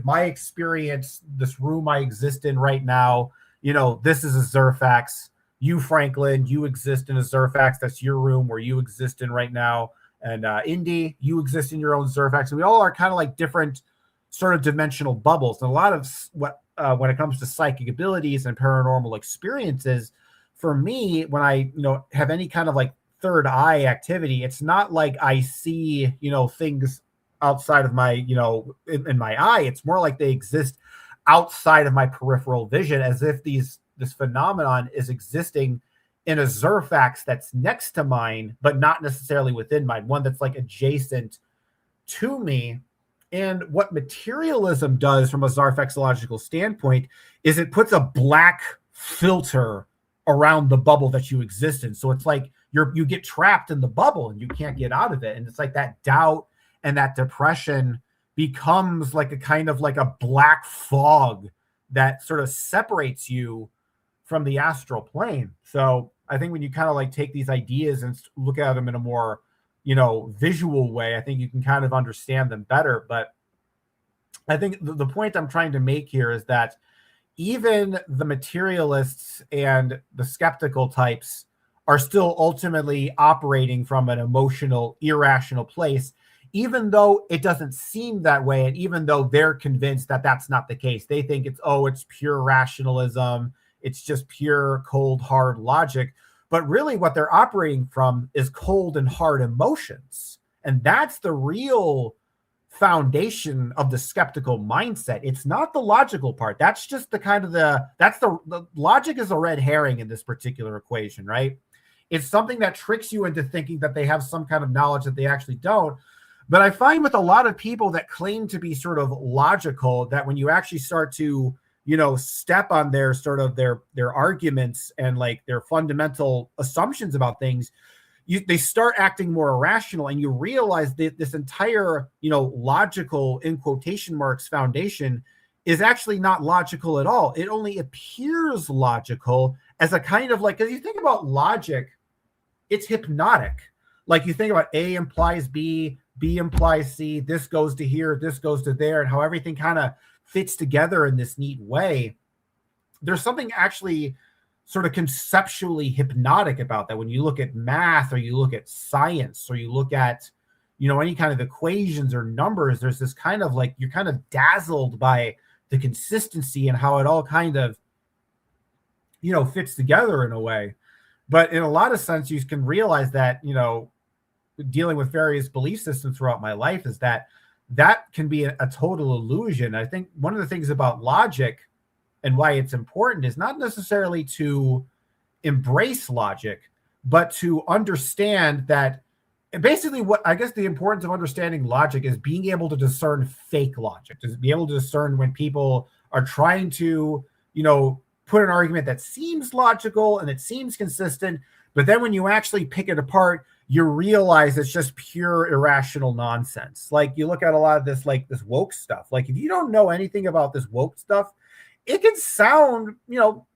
my experience, this room I exist in right now, this is a Zerfax. You, Franklin, you exist in a Zerfax. That's your room where you exist in right now. And Indy, you exist in your own Zerfax. And we all are kind of like different sort of dimensional bubbles. And a lot of what, when it comes to psychic abilities and paranormal experiences, for me, when I, have any kind of like third eye activity, it's not like I see, things outside of my, in my eye. It's more like they exist outside of my peripheral vision, as if this phenomenon is existing in a Zerfax that's next to mine, but not necessarily within mine, one that's like adjacent to me. And what materialism does from a Zarfaxological standpoint is it puts a black filter around the bubble that you exist in. So it's like you get trapped in the bubble and you can't get out of it. And it's like that doubt and that depression becomes like a kind of like a black fog that sort of separates you from the astral plane. So I think when you kind of like take these ideas and look at them in a more, visual way, I think you can kind of understand them better. But I think the point I'm trying to make here is that even the materialists and the skeptical types are still ultimately operating from an emotional, irrational place, even though it doesn't seem that way. And even though they're convinced that that's not the case, they think it's pure rationalism. It's just pure cold, hard logic. But really what they're operating from is cold and hard emotions. And that's the real foundation of the skeptical mindset. It's not the logical part. That's just the logic is a red herring in this particular equation, right? It's something that tricks you into thinking that they have some kind of knowledge that they actually don't. But I find with a lot of people that claim to be sort of logical, that when you actually start to step on their sort of their arguments and like their fundamental assumptions about things, they start acting more irrational, and you realize that this entire, logical, in quotation marks, foundation is actually not logical at all. It only appears logical as a kind of like, because you think about logic, it's hypnotic. Like you think about A implies B, B implies C, this goes to here, this goes to there, and how everything kind of fits together in this neat way. There's something actually sort of conceptually hypnotic about that when you look at math, or you look at science, or you look at any kind of equations or numbers. There's this kind of like, you're kind of dazzled by the consistency and how it all kind of fits together in a way. But in a lot of sense, you can realize that dealing with various belief systems throughout my life is that can be a total illusion. I think one of the things about logic and why it's important is not necessarily to embrace logic, but to understand that basically what I guess the importance of understanding logic is being able to discern fake logic, to be able to discern when people are trying to, put an argument that seems logical and it seems consistent, but then when you actually pick it apart, you realize it's just pure irrational nonsense. Like you look at a lot of this, like this woke stuff. Like if you don't know anything about this woke stuff, it can sound,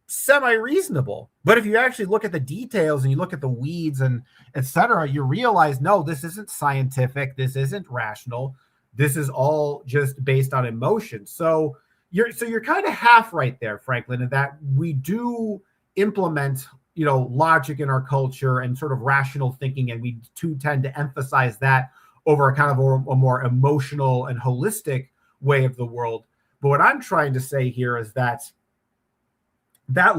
semi-reasonable. But if you actually look at the details and you look at the weeds and etc., you realize, no, this isn't scientific. This isn't rational. This is all just based on emotion. So you're kind of half right there, Franklin, in that we do implement logic in our culture and sort of rational thinking, and we too tend to emphasize that over a kind of a more emotional and holistic way of the world. But what I'm trying to say here is that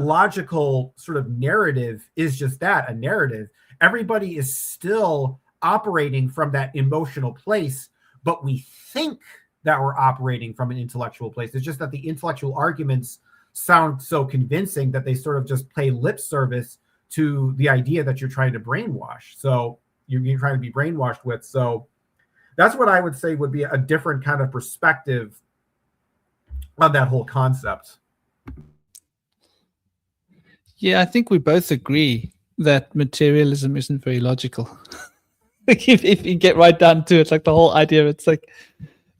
logical sort of narrative is just that, a narrative. Everybody is still operating from that emotional place, but we think that we're operating from an intellectual place. It's just that the intellectual arguments sound so convincing that they sort of just pay lip service to the idea that you're trying to brainwash. So you're trying to be brainwashed with. So that's what I would say would be a different kind of perspective on that whole concept. Yeah, I think we both agree that materialism isn't very logical. if you get right down to it, like the whole idea, it's like,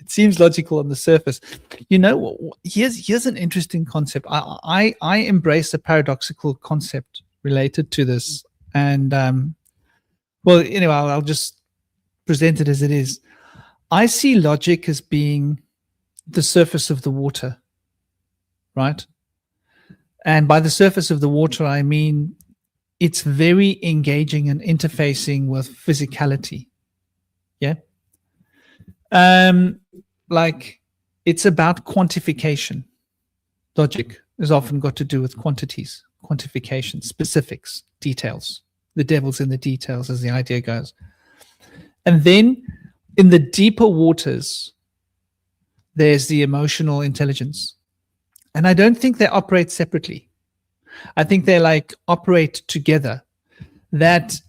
it seems logical on the surface. Here's an interesting concept. I embrace a paradoxical concept related to this. And, I'll just present it as it is. I see logic as being the surface of the water, right? And by the surface of the water, I mean it's very engaging and interfacing with physicality. Yeah. Like it's about quantification. Logic is often got to do with quantities, quantification, specifics, details. The devil's in the details, as the idea goes. And then in the deeper waters, there's the emotional intelligence. And I don't think they operate separately. I think they like operate together. That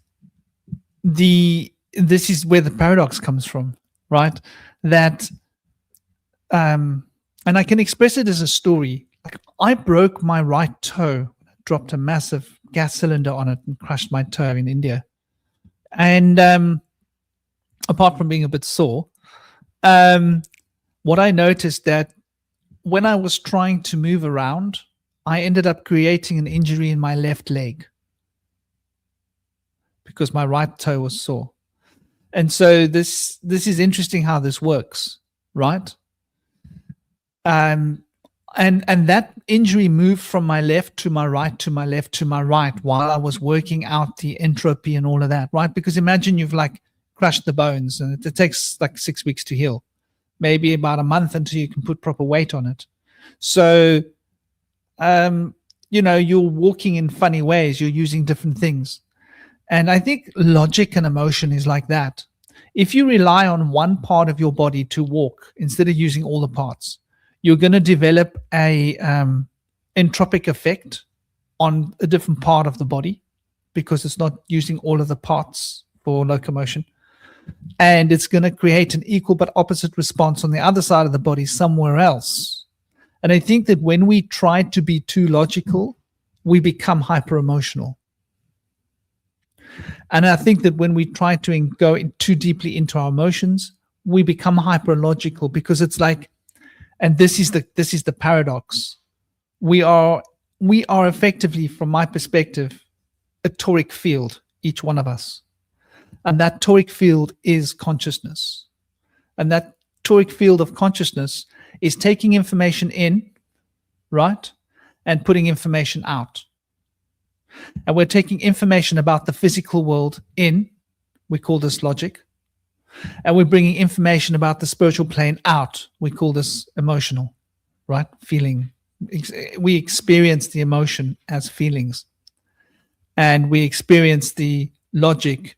this is where the paradox comes from, right? That and I can express it as a story. Like, I broke my right toe, dropped a massive gas cylinder on it and crushed my toe in India. And apart from being a bit sore, what I noticed that when I was trying to move around, I ended up creating an injury in my left leg because my right toe was sore. And so this is interesting how this works, right? And that injury moved from my left to my right, to my left to my right, while I was working out the entropy and all of that, right? Because imagine you've like crushed the bones, and it takes like 6 weeks to heal, maybe about a month until you can put proper weight on it. So, you're walking in funny ways, you're using different things. And I think logic and emotion is like that. If you rely on one part of your body to walk instead of using all the parts, you're going to develop a entropic effect on a different part of the body because it's not using all of the parts for locomotion. And it's going to create an equal but opposite response on the other side of the body somewhere else. And I think that when we try to be too logical, we become hyper emotional. And I think that when we try to go too deeply into our emotions, we become hyper logical, because it's like, and this is the paradox. We are effectively, from my perspective, a toric field, each one of us. And that toric field is consciousness. And that toric field of consciousness is taking information in, right? And putting information out. And we're taking information about the physical world in, we call this logic. And we're bringing information about the spiritual plane out, we call this emotional, right? Feeling. We experience the emotion as feelings. And we experience the logic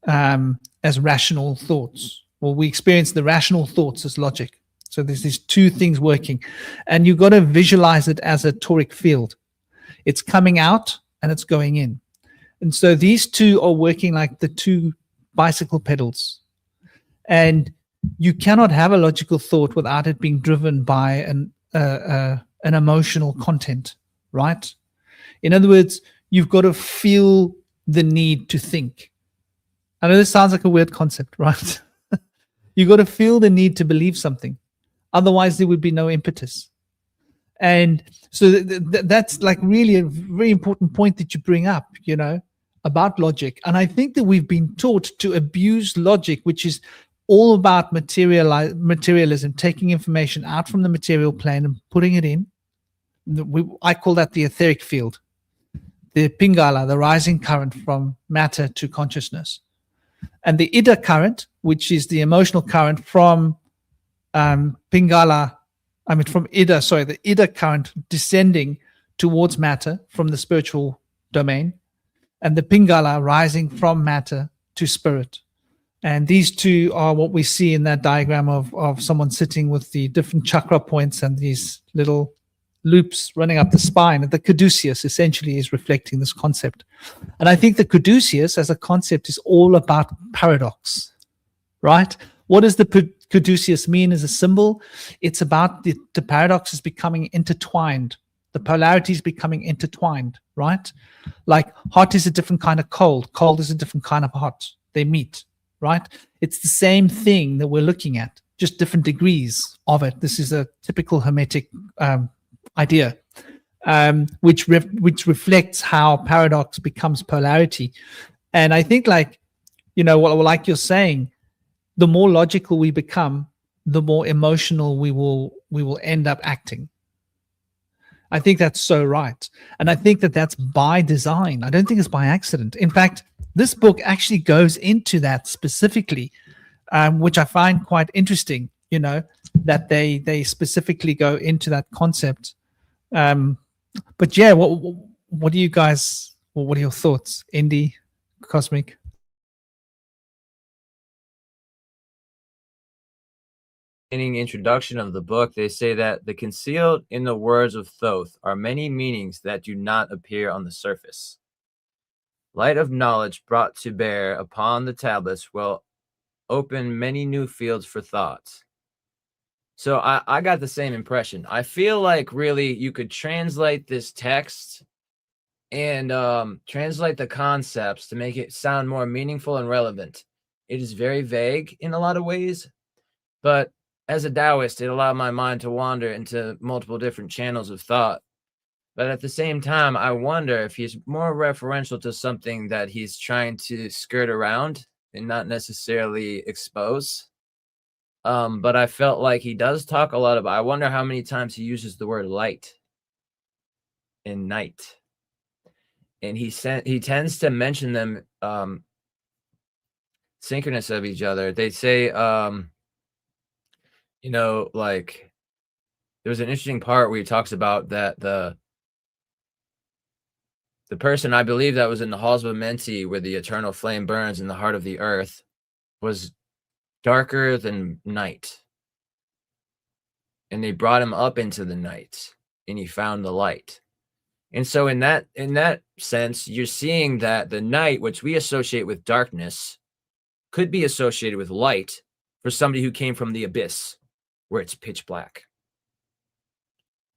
as rational thoughts. Well, we experience the rational thoughts as logic. So there's these two things working. And you've got to visualize it as a toric field. It's coming out and it's going in. And so these two are working like the two bicycle pedals. And you cannot have a logical thought without it being driven by an emotional content, right? In other words, you've got to feel the need to think. I know this sounds like a weird concept, right? You've got to feel the need to believe something. Otherwise, there would be no impetus. And so that's like really a very important point that you bring up, about logic. And I think that we've been taught to abuse logic, which is all about materialism, taking information out from the material plane and putting it in. I call that the etheric field, the pingala, the rising current from matter to consciousness. And the ida current, which is the emotional current from the ida current descending towards matter from the spiritual domain, and the pingala rising from matter to spirit. And these two are what we see in that diagram of someone sitting with the different chakra points and these little loops running up the spine. And the caduceus essentially is reflecting this concept. And I think the caduceus as a concept is all about paradox, right? What does the caduceus mean as a symbol? It's about the paradoxes becoming intertwined. The polarities becoming intertwined, right? Like hot is a different kind of cold. Cold is a different kind of hot. They meet, right? It's the same thing that we're looking at, just different degrees of it. This is a typical Hermetic idea, which reflects how paradox becomes polarity. And I think, like you're saying, the more logical we become, the more emotional we will end up acting. I think that's so right. And I think that that's by design. I don't think it's by accident. In fact, this book actually goes into that specifically, which I find quite interesting, that they specifically go into that concept. But yeah, what do you guys, what are your thoughts, Indy, Cosmic? introduction of the book, they say that the concealed in the words of Thoth are many meanings that do not appear on the surface. Light of knowledge brought to bear upon the tablets will open many new fields for thought. So I got the same impression. I feel like really you could translate this text and translate the concepts to make it sound more meaningful and relevant. It is very vague in a lot of ways, but as a Taoist, it allowed my mind to wander into multiple different channels of thought. But at the same time, I wonder if he's more referential to something that he's trying to skirt around and not necessarily expose. But I felt like he does talk a lot about, I wonder how many times he uses the word light and night. And he tends to mention them synchronous of each other. They say, you know, like there's an interesting part where he talks about that the person, I believe, that was in the halls of Amenti where the eternal flame burns in the heart of the earth was darker than night. And they brought him up into the night and he found the light. And so in that sense, you're seeing that the night, which we associate with darkness, could be associated with light for somebody who came from the abyss where it's pitch black.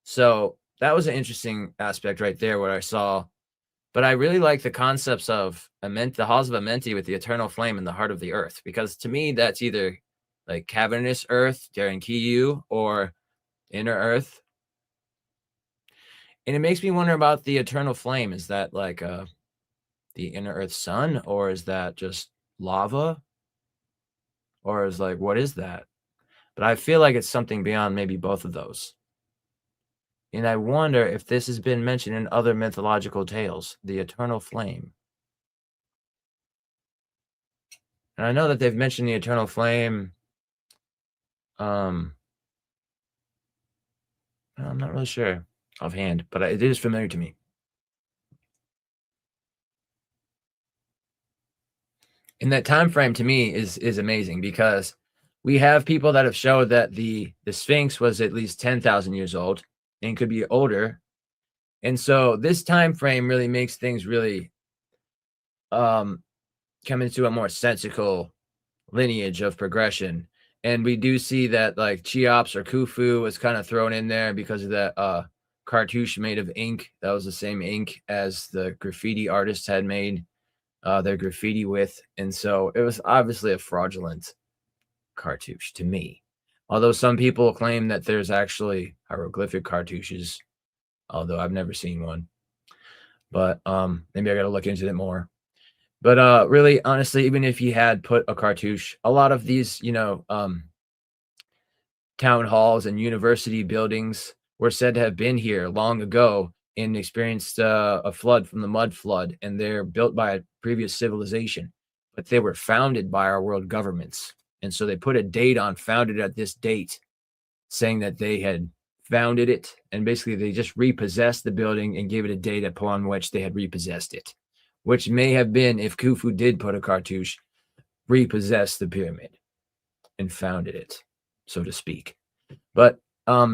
So that was an interesting aspect right there where I saw. But I really like the concepts of the halls of Amenti with the eternal flame in the heart of the earth, because to me, that's either like cavernous earth, Darren Kiyu, or inner earth. And it makes me wonder about the eternal flame. Is that like the inner earth sun, or is that just lava? Or is like, what is that? But I feel like it's something beyond maybe both of those. And I wonder if this has been mentioned in other mythological tales, the eternal flame. And I know that they've mentioned the eternal flame. I'm not really sure offhand, but it is familiar to me. And that time frame to me is amazing, because we have people that have showed that the Sphinx was at least 10,000 years old and could be older. And so this time frame really makes things really come into a more sensical lineage of progression. And we do see that like Cheops or Khufu was kind of thrown in there because of that cartouche made of ink. That was the same ink as the graffiti artists had made their graffiti with. And so it was obviously a fraudulent cartouche to me. Although some people claim that there's actually hieroglyphic cartouches, although I've never seen one. But maybe I got to look into it more. But really, honestly, even if he had put a cartouche, a lot of these, town halls and university buildings were said to have been here long ago and experienced a flood from the mud flood, and they're built by a previous civilization, but they were founded by our world governments. And so they put a date on founded at this date, saying that they had founded it, and basically they just repossessed the building and gave it a date upon which they had repossessed it, which may have been, if Khufu did put a cartouche, repossessed the pyramid and founded it, so to speak. But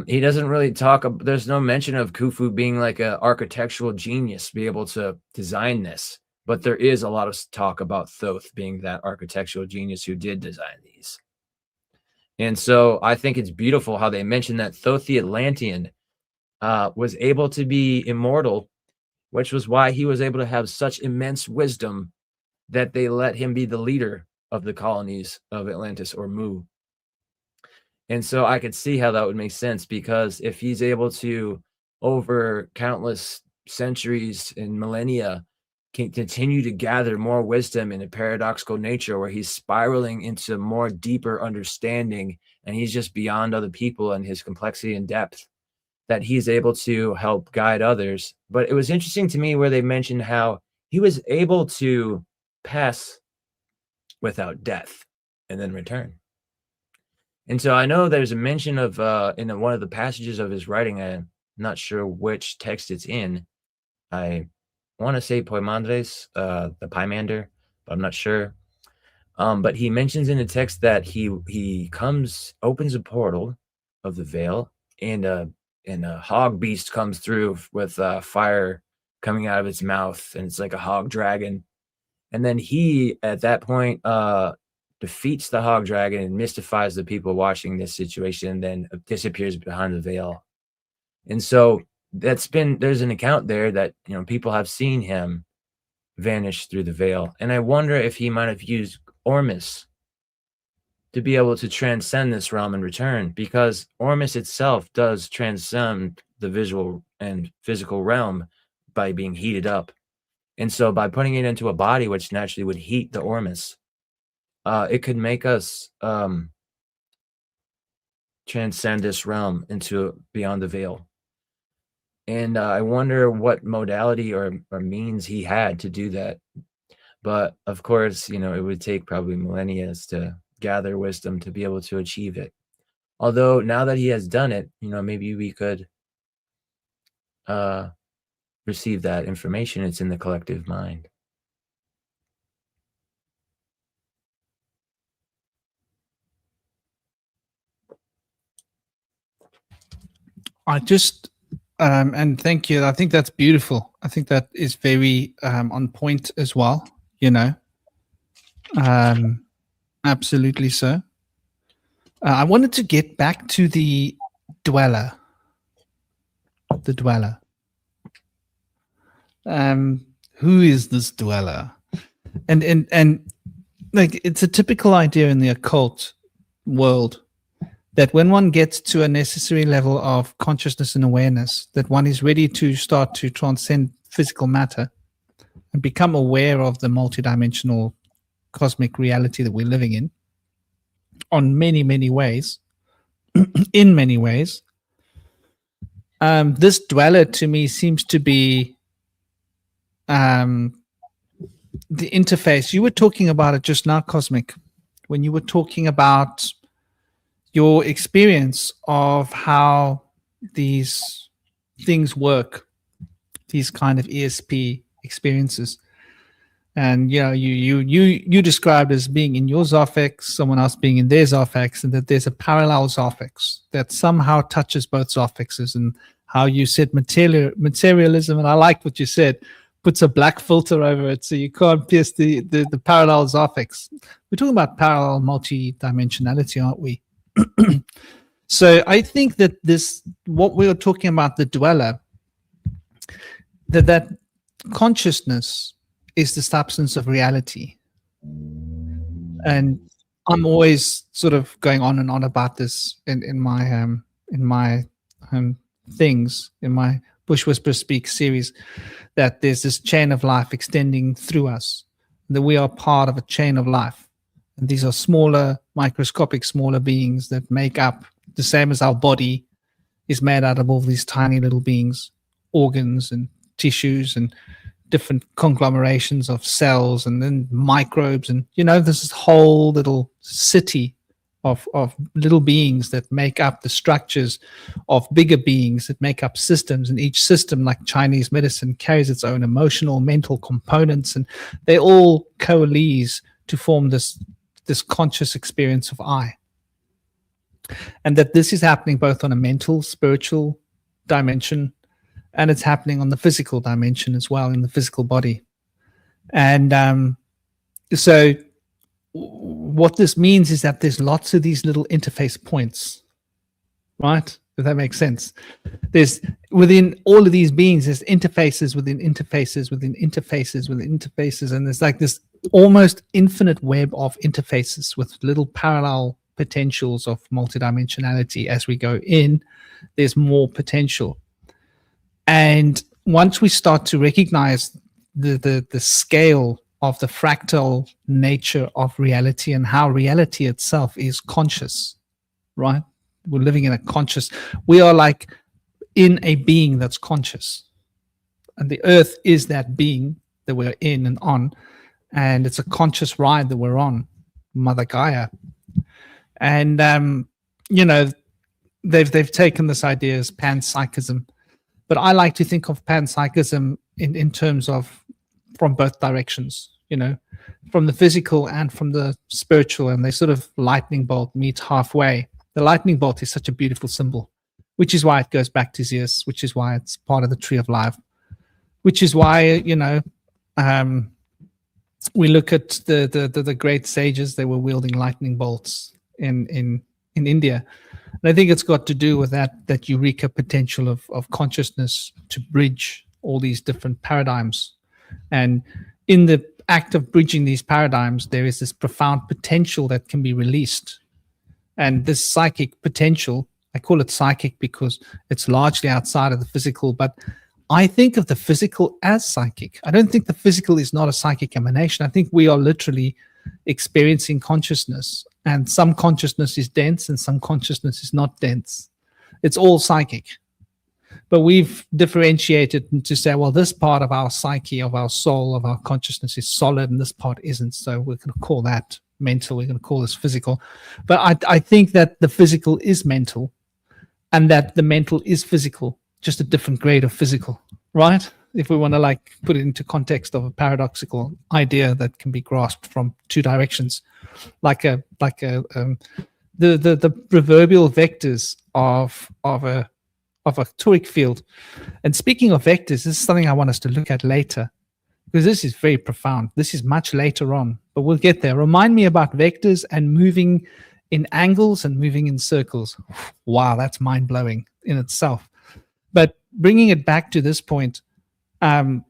he doesn't really talk. There's no mention of Khufu being like an architectural genius, be able to design this. But there is a lot of talk about Thoth being that architectural genius who did design these. And so I think it's beautiful how they mention that Thoth the Atlantean was able to be immortal, which was why he was able to have such immense wisdom that they let him be the leader of the colonies of Atlantis, or Mu. And so I could see how that would make sense, because if he's able to, over countless centuries and millennia, can continue to gather more wisdom in a paradoxical nature where he's spiraling into more deeper understanding, and he's just beyond other people and his complexity and depth, that he's able to help guide others. But it was interesting to me where they mentioned how he was able to pass without death and then return. And so I know there's a mention of in one of the passages of his writing, I'm not sure which text it's in. I want to say Poimandres, the Pymander, but I'm not sure. But he mentions in the text that he opens a portal of the veil, and a hog beast comes through with fire coming out of its mouth, and it's like a hog dragon. And then he, at that point, defeats the hog dragon and mystifies the people watching this situation, and then disappears behind the veil. And so there's an account there that, people have seen him vanish through the veil. And I wonder if he might have used Ormus to be able to transcend this realm and return, because Ormus itself does transcend the visual and physical realm by being heated up. And so by putting it into a body which naturally would heat the Ormus, it could make us transcend this realm into beyond the veil. And I wonder what modality or means he had to do that. But of course, it would take probably millennia to gather wisdom to be able to achieve it. Although now that he has done it, maybe we could receive that information. It's in the collective mind. I just and thank you. I think that's beautiful. I think that is very on point as well. Absolutely so. I wanted to get back to the dweller. The dweller. Who is this dweller? And like, it's a typical idea in the occult world that when one gets to a necessary level of consciousness and awareness, that one is ready to start to transcend physical matter and become aware of the multidimensional cosmic reality that we're living in on many, many ways, in many ways. This dweller to me seems to be the interface. You were talking about it just now, Cosmic, when you were talking about your experience of how these things work, these kind of ESP experiences. And you described as being in your Zophex, someone else being in their Zophex, and that there's a parallel Zophex that somehow touches both Zophexes, and how you said materialism, and I liked what you said, puts a black filter over it so you can't pierce the parallel Zophex. We're talking about parallel multi-dimensionality, aren't we? So I think that what we are talking about, the dweller, that consciousness is the substance of reality. And I'm always sort of going on and on about this in my things, in my Bush Whisperer Speak series, that there's this chain of life extending through us, that we are part of a chain of life. And these are smaller, microscopic, smaller beings that make up, the same as our body is made out of all these tiny little beings, organs and tissues and different conglomerations of cells, and then microbes. And, this whole little city of little beings that make up the structures of bigger beings that make up systems. And each system, like Chinese medicine, carries its own emotional, mental components, and they all coalesce to form this conscious experience of I. And that this is happening both on a mental, spiritual dimension, and it's happening on the physical dimension as well, in the physical body. And so what this means is that there's lots of these little interface points, right? If that makes sense. There's, within all of these beings, there's interfaces within interfaces within interfaces within interfaces, and there's like this almost infinite web of interfaces with little parallel potentials of multidimensionality. As we go in, there's more potential. And once we start to recognize the scale of the fractal nature of reality, and how reality itself is conscious, right? We're living in a conscious, we are like in a being that's conscious. And the earth is that being that we're in and on. And it's a conscious ride that we're on, Mother Gaia. And, they've taken this idea as panpsychism. But I like to think of panpsychism in terms of from both directions. you know, from the physical and from the spiritual, and they sort of lightning bolt meet halfway. The lightning bolt is such a beautiful symbol, which is why it goes back to Zeus, which is why it's part of the tree of life, which is why, you know, we look at the great sages. They were wielding lightning bolts in India. And I think it's got to do with that eureka potential of consciousness to bridge all these different paradigms. And in the act of bridging these paradigms, there is this profound potential that can be released. And this psychic potential, I call it psychic because it's largely outside of the physical, but I think of the physical as psychic. I don't think the physical is not a psychic emanation. I think we are literally experiencing consciousness, and some consciousness is dense and some consciousness is not dense. It's all psychic. But we've differentiated to say, well, this part of our psyche, of our soul, of our consciousness is solid and this part isn't. So we're going to call that mental. We're going to call this physical. But I think that the physical is mental and that the mental is physical, just a different grade of physical, right? If we want to like put it into context of a paradoxical idea that can be grasped from two directions, the proverbial vectors of a toric field. And speaking of vectors, this is something I want us to look at later, because this is very profound. This is much later on, but we'll get there. Remind me about vectors and moving in angles and moving in circles. Wow, that's mind-blowing in itself. But bringing it back to this point, I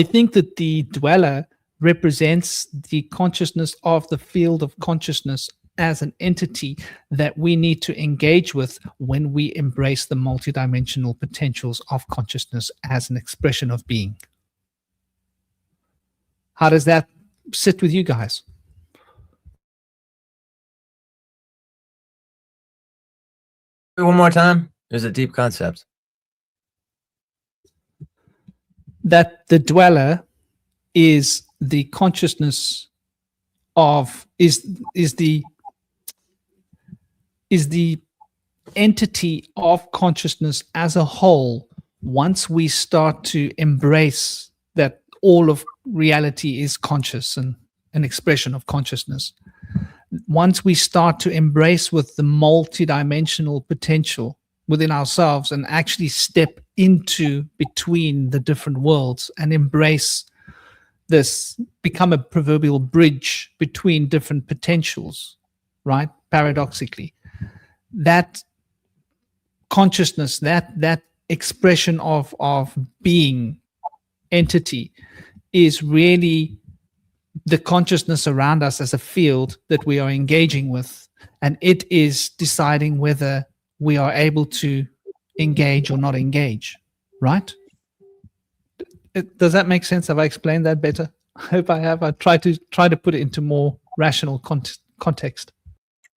think that the dweller represents the consciousness of the field of consciousness as an entity that we need to engage with when we embrace the multidimensional potentials of consciousness as an expression of being. How does that sit with you guys? One more time. There's a deep concept. That the dweller is the consciousness of, is the entity of consciousness as a whole. Once we start to embrace that all of reality is conscious and an expression of consciousness, once we start to embrace with the multidimensional potential within ourselves and actually step into between the different worlds and embrace this, become a proverbial bridge between different potentials, right? Paradoxically, that consciousness, that expression of being entity is really the consciousness around us as a field that we are engaging with, and it is deciding whether we are able to engage or not engage, right? Does that make sense? Have I explained that better? I hope I have. I try to put it into more rational context.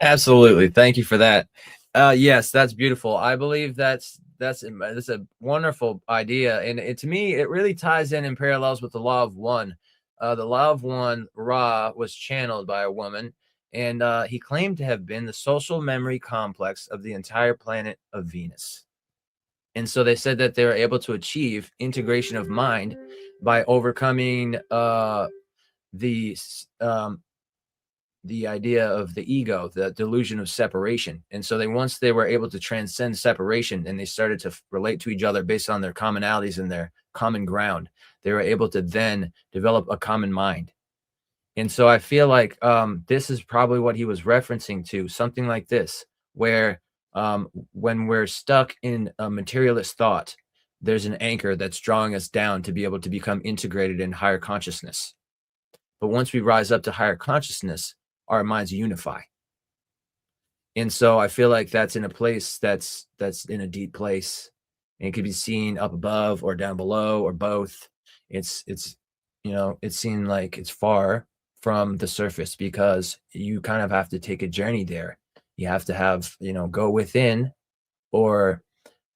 Absolutely. Thank you for that. Yes, that's beautiful. I believe that's a wonderful idea. And to me, it really ties in parallels with the law of one. The law of one, Ra, was channeled by a woman, and he claimed to have been the social memory complex of the entire planet of Venus. And so they said that they were able to achieve integration of mind by overcoming the idea of the ego, the delusion of separation. And so once they were able to transcend separation and they started to relate to each other based on their commonalities and their common ground, they were able to then develop a common mind. And so I feel like this is probably what he was referencing to, something like this, where when we're stuck in a materialist thought, there's an anchor that's drawing us down to be able to become integrated in higher consciousness. But once we rise up to higher consciousness, our minds unify. And so I feel like that's in a place that's in a deep place, and it could be seen up above or down below or both. It's seen like it's far from the surface because you kind of have to take a journey there. You have to have, go within, or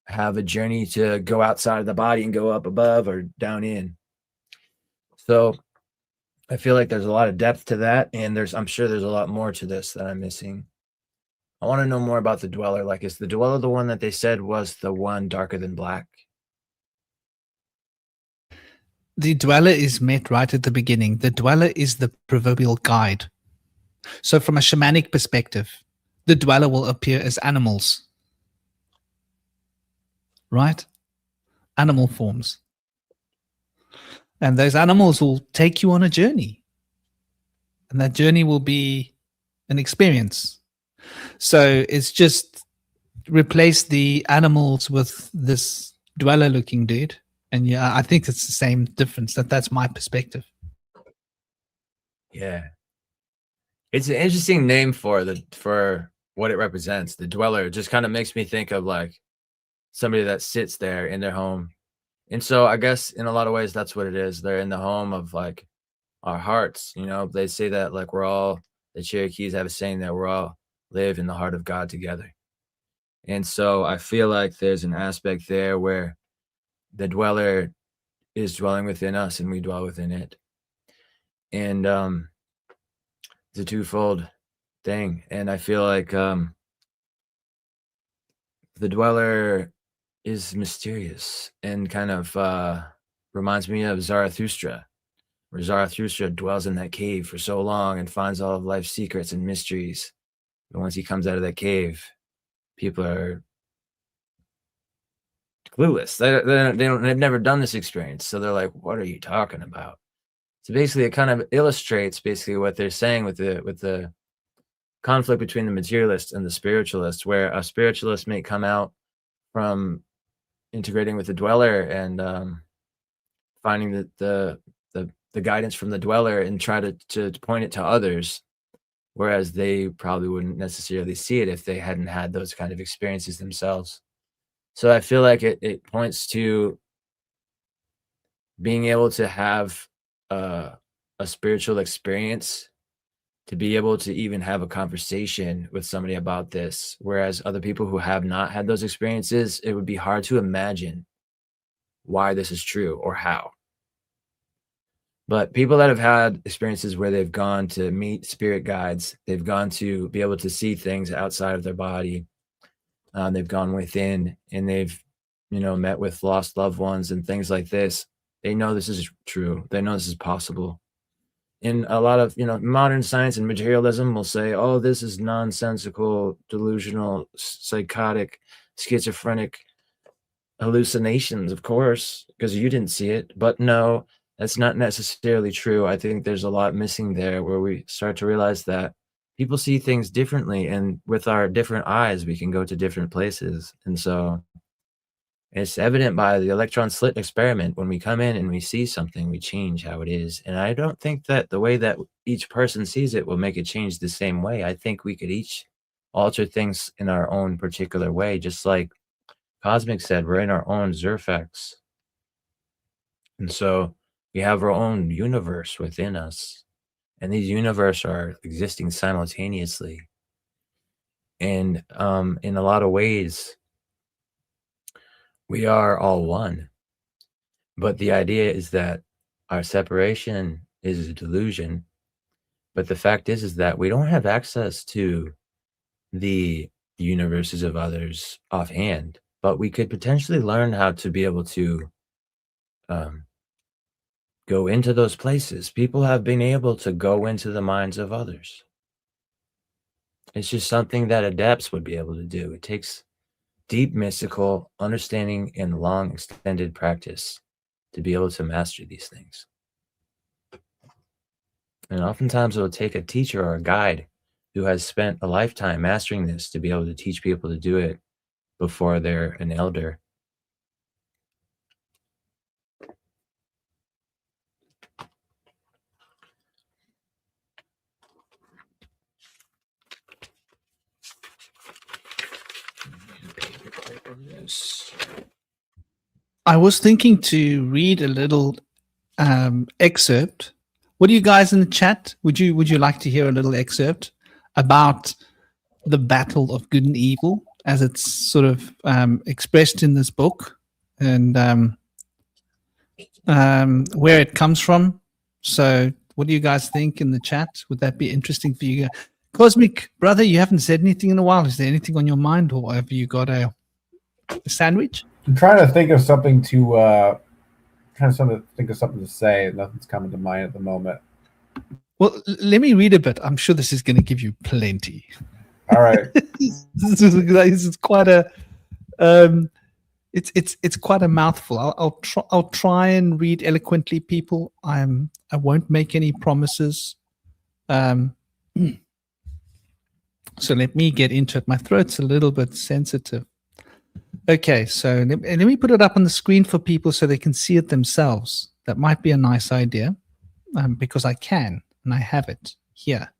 have a journey to go outside of the body and go up above or down in. So I feel like there's a lot of depth to that, and I'm sure there's a lot more to this that I'm missing. I want to know more about the dweller. Like, is the dweller the one that they said was the one darker than black? the dweller is met right at the beginning. The dweller is the proverbial guide. So from a shamanic perspective, the dweller will appear as animals, right? Animal forms. And those animals will take you on a journey. And that journey will be an experience. So it's just replace the animals with this dweller looking dude. And yeah, I think it's the same difference. That's my perspective. Yeah. It's an interesting name for what it represents. The dweller. It just kind of makes me think of like somebody that sits there in their home. And so I guess in a lot of ways that's what it is. They're in the home of like our hearts. You know, they say that like the Cherokees have a saying that we're all live in the heart of God together. And so I feel like there's an aspect there where the dweller is dwelling within us and we dwell within it. And it's a twofold thing. And I feel like the dweller is mysterious and kind of reminds me of Zarathustra, where Zarathustra dwells in that cave for so long and finds all of life's secrets and mysteries. But once he comes out of that cave, people are clueless. They've never done this experience. So they're like, what are you talking about? So basically it kind of illustrates basically what they're saying with the conflict between the materialist and the spiritualist, where a spiritualist may come out from integrating with the dweller and finding the guidance from the dweller and try to point it to others, whereas they probably wouldn't necessarily see it if they hadn't had those kind of experiences themselves. So I feel like it points to being able to have a spiritual experience, to be able to even have a conversation with somebody about this, whereas other people who have not had those experiences, it would be hard to imagine why this is true or how. But people that have had experiences where they've gone to meet spirit guides, they've gone to be able to see things outside of their body, they've gone within and they've, met with lost loved ones and things like this. They know this is true. They know this is possible. In a lot of, modern science and materialism will say, oh, this is nonsensical, delusional, psychotic, schizophrenic hallucinations, of course, because you didn't see it. But no, that's not necessarily true. I think there's a lot missing there where we start to realize that people see things differently, and with our different eyes, we can go to different places. And so it's evident by the electron slit experiment. When we come in and we see something, we change how it is. And I don't think that the way that each person sees it will make it change the same way. I think we could each alter things in our own particular way. Just like Cosmic said, we're in our own Zerfax. And so we have our own universe within us. And these universes are existing simultaneously. And in a lot of ways, we are all one. But the idea is that our separation is a delusion. But the fact is that we don't have access to the universes of others offhand. But we could potentially learn how to be able to go into those places. People have been able to go into the minds of others. It's just something that adepts would be able to do. It takes deep mystical understanding and long extended practice to be able to master these things. And oftentimes it'll take a teacher or a guide who has spent a lifetime mastering this to be able to teach people to do it before they're an elder. I was thinking to read a little excerpt. What do you guys in the chat? Would you like to hear a little excerpt about the battle of good and evil as it's sort of expressed in this book, and where it comes from? So what do you guys think in the chat? Would that be interesting for you? Cosmic brother, you haven't said anything in a while. Is there anything on your mind, or have you got a sandwich? I'm trying to think of something to trying to think of something to say. Nothing's coming to mind at the moment. Well, let me read a bit. I'm sure this is going to give you plenty. All right. This is quite a it's quite a mouthful. I'll try and read eloquently, people. I won't make any promises. So let me get into it. My throat's a little bit sensitive. Okay, so let me put it up on the screen for people so they can see it themselves. That might be a nice idea, because I can, and I have it here.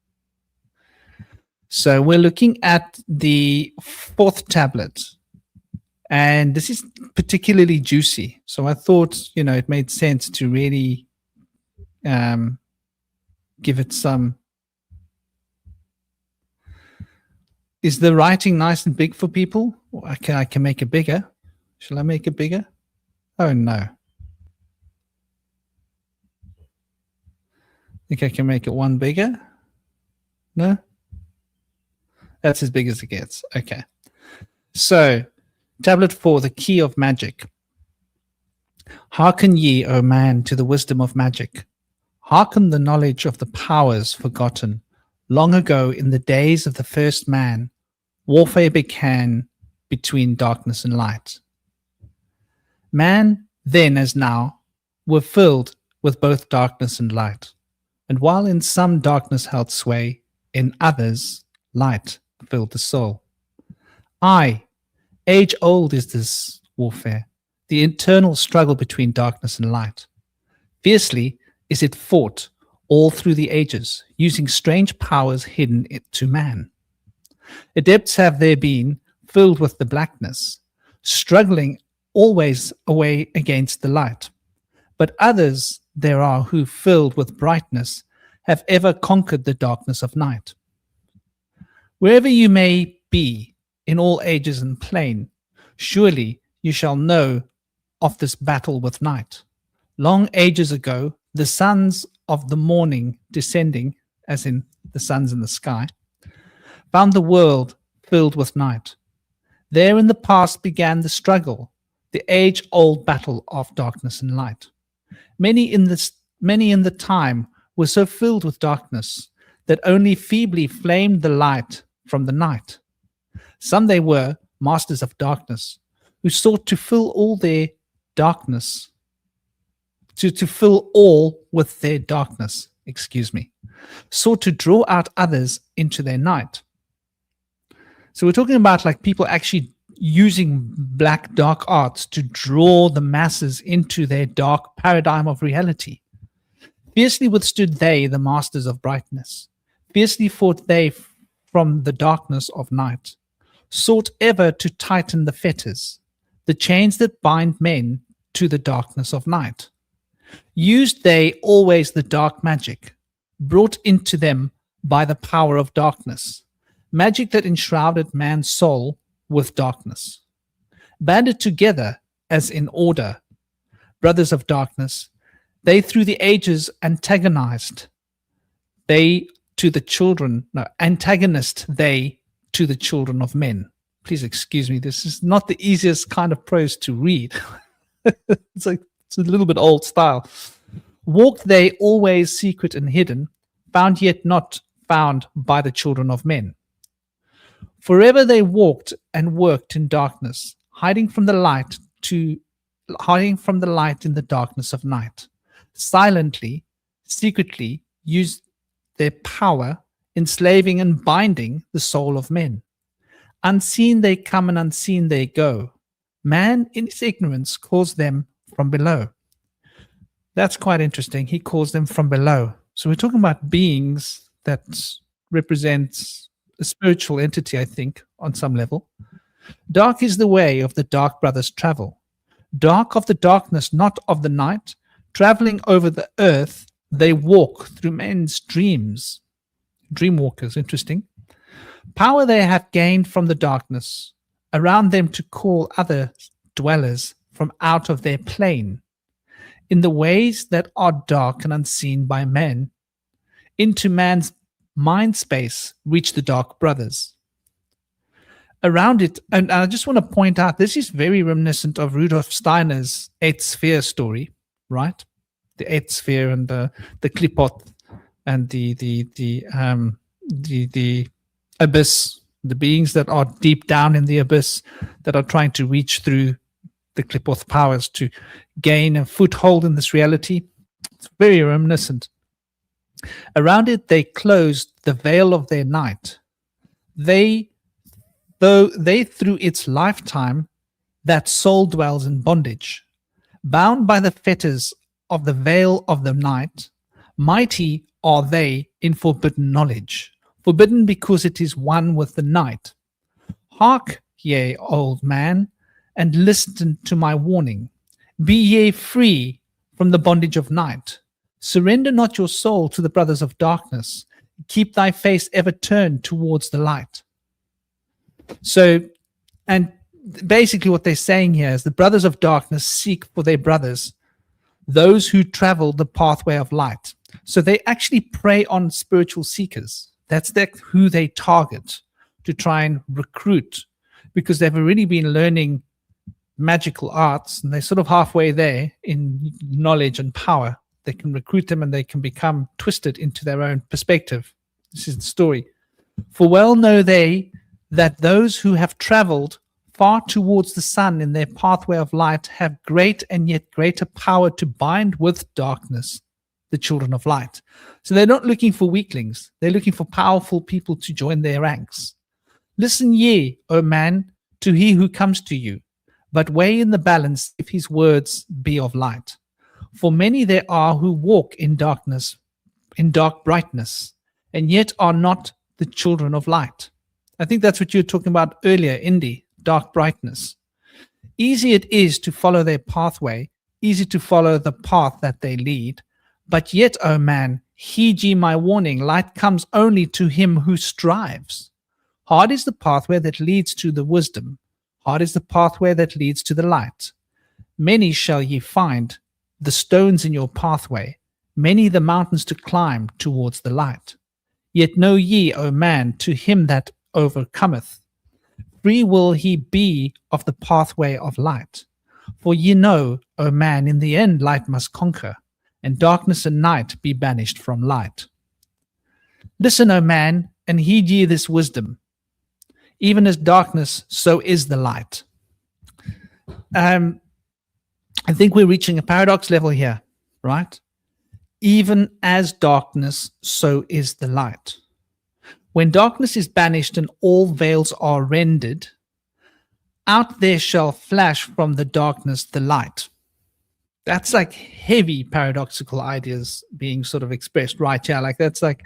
So we're looking at the 4th tablet, and this is particularly juicy. So I thought, it made sense to really give it some. Is the writing nice and big for people? I can make it bigger. Shall I make it bigger? Oh, no. Think I can make it one bigger? No? That's as big as it gets. Okay. So, tablet 4, the key of magic. Hearken ye, O man, to the wisdom of magic. Hearken the knowledge of the powers forgotten. Long ago, in the days of the first man, warfare began between darkness and light. Man, then as now, were filled with both darkness and light. And while in some darkness held sway, in others light filled the soul. Aye, age old is this warfare, the internal struggle between darkness and light. Fiercely is it fought all through the ages, using strange powers hidden to man. Adepts have there been, filled with the blackness, struggling always away against the light. But others there are who, filled with brightness, have ever conquered the darkness of night. Wherever you may be, in all ages and plain, surely you shall know of this battle with night. Long ages ago, the sons of the morning descending, as in the suns in the sky, found the world filled with night. There in the past began the struggle, the age-old battle of darkness and light. Many in the time were so filled with darkness that only feebly flamed the light from the night. Some they were, masters of darkness, who sought to fill all their darkness, to fill all with their darkness, sought to draw out others into their night. So we're talking about like people actually using black dark arts to draw the masses into their dark paradigm of reality. Fiercely withstood they, the masters of brightness. Fiercely fought they from the darkness of night. Sought ever to tighten the fetters, the chains that bind men to the darkness of night. Used they always the dark magic, brought into them by the power of darkness. Magic that enshrouded man's soul with darkness. Banded together as in order, brothers of darkness, they through the ages antagonist they to the children of men. Please excuse me, this is not the easiest kind of prose to read. It's a little bit old style. Walked they always secret and hidden, found yet not found by the children of men. Forever they walked and worked in darkness, hiding from the light in the darkness of night. Silently, secretly used their power, enslaving and binding the soul of men. Unseen they come and unseen they go. Man in his ignorance calls them from below. That's quite interesting. He calls them from below. So we're talking about beings that represents a spiritual entity, I think, on some level. Dark is the way of the dark brothers travel. Dark of the darkness, not of the night. Traveling over the earth, they walk through men's dreams. Dreamwalkers, interesting. Power they have gained from the darkness, around them to call other dwellers from out of their plane. In the ways that are dark and unseen by men, into man's mind space reach the dark brothers. Around it, and I just want to point out, this is very reminiscent of Rudolf Steiner's Eighth Sphere story, right? The eighth sphere and the klipot and the abyss, the beings that are deep down in the abyss that are trying to reach through the Klipoth powers to gain a foothold in this reality. It's very reminiscent. Around it, they closed the veil of their night. Though through its lifetime, that soul dwells in bondage, bound by the fetters of the veil of the night. Mighty are they in forbidden knowledge, forbidden because it is one with the night. Hark ye, old man, and listen to my warning. Be ye free from the bondage of night. Surrender not your soul to the brothers of darkness. Keep thy face ever turned towards the light. So, and basically what they're saying here is the brothers of darkness seek for their brothers, those who travel the pathway of light. So they actually prey on spiritual seekers. That's who they target to try and recruit, because they've already been learning magical arts and they're sort of halfway there in knowledge and power. They can recruit them and they can become twisted into their own perspective. This is the story. For well know they that those who have traveled far towards the sun in their pathway of light have great and yet greater power to bind with darkness the children of light. So they're not looking for weaklings. They're looking for powerful people to join their ranks. Listen ye, O man, to he who comes to you, but weigh in the balance if his words be of light. For many there are who walk in darkness, in dark brightness, and yet are not the children of light. I think that's what you were talking about earlier, Indy, dark brightness. Easy it is to follow their pathway, easy to follow the path that they lead. But yet, O man, heed ye my warning, light comes only to him who strives. Hard is the pathway that leads to the wisdom. Hard is the pathway that leads to the light. Many shall ye find the stones in your pathway, many the mountains to climb towards the light. Yet know ye, O man, to him that overcometh, free will he be of the pathway of light. For ye know, O man, in the end light must conquer, and darkness and night be banished from light. Listen, O man, and heed ye this wisdom. Even as darkness, so is the light. I think we're reaching a paradox level here, right? Even as darkness, so is the light. When darkness is banished and all veils are rendered, out there shall flash from the darkness the light. That's like heavy paradoxical ideas being sort of expressed right here. Like that's like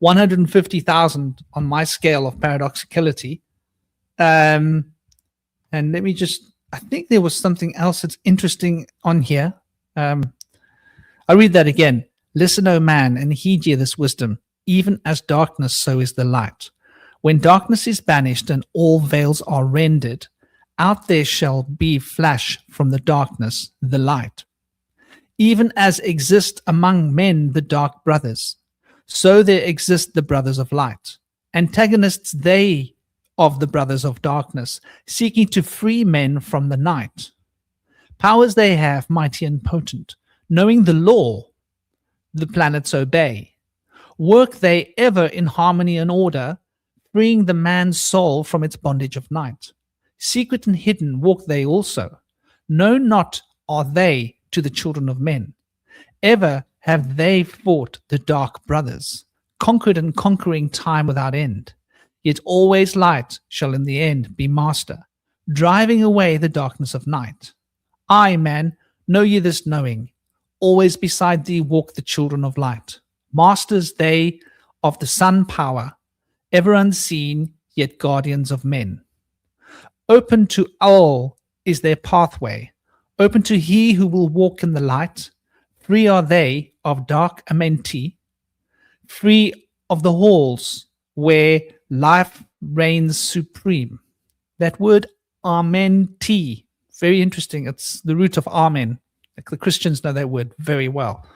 150,000 on my scale of paradoxicality. And let me just, I think there was something else that's interesting on here. I'll read that again. Listen, O man, and heed ye this wisdom. Even as darkness, so is the light. When darkness is banished and all veils are rendered, out there shall be flash from the darkness the light. Even as exist among men the dark brothers, so there exist the brothers of light. Antagonists they of the brothers of darkness, seeking to free men from the night. Powers they have mighty and potent, knowing the law the planets obey. Work they ever in harmony and order, freeing the man's soul from its bondage of night. Secret and hidden walk they also. Known not are they to the children of men. Ever have they fought the dark brothers, conquered and conquering time without end. Yet always light shall in the end be master, driving away the darkness of night. I, man, know ye this knowing. Always beside thee walk the children of light. Masters they of the sun power, ever unseen, yet guardians of men. Open to all is their pathway, open to he who will walk in the light. Free are they of dark amenti, free of the halls where life reigns supreme. That word amenti, very interesting. It's the root of amen. Like the Christians know that word very well.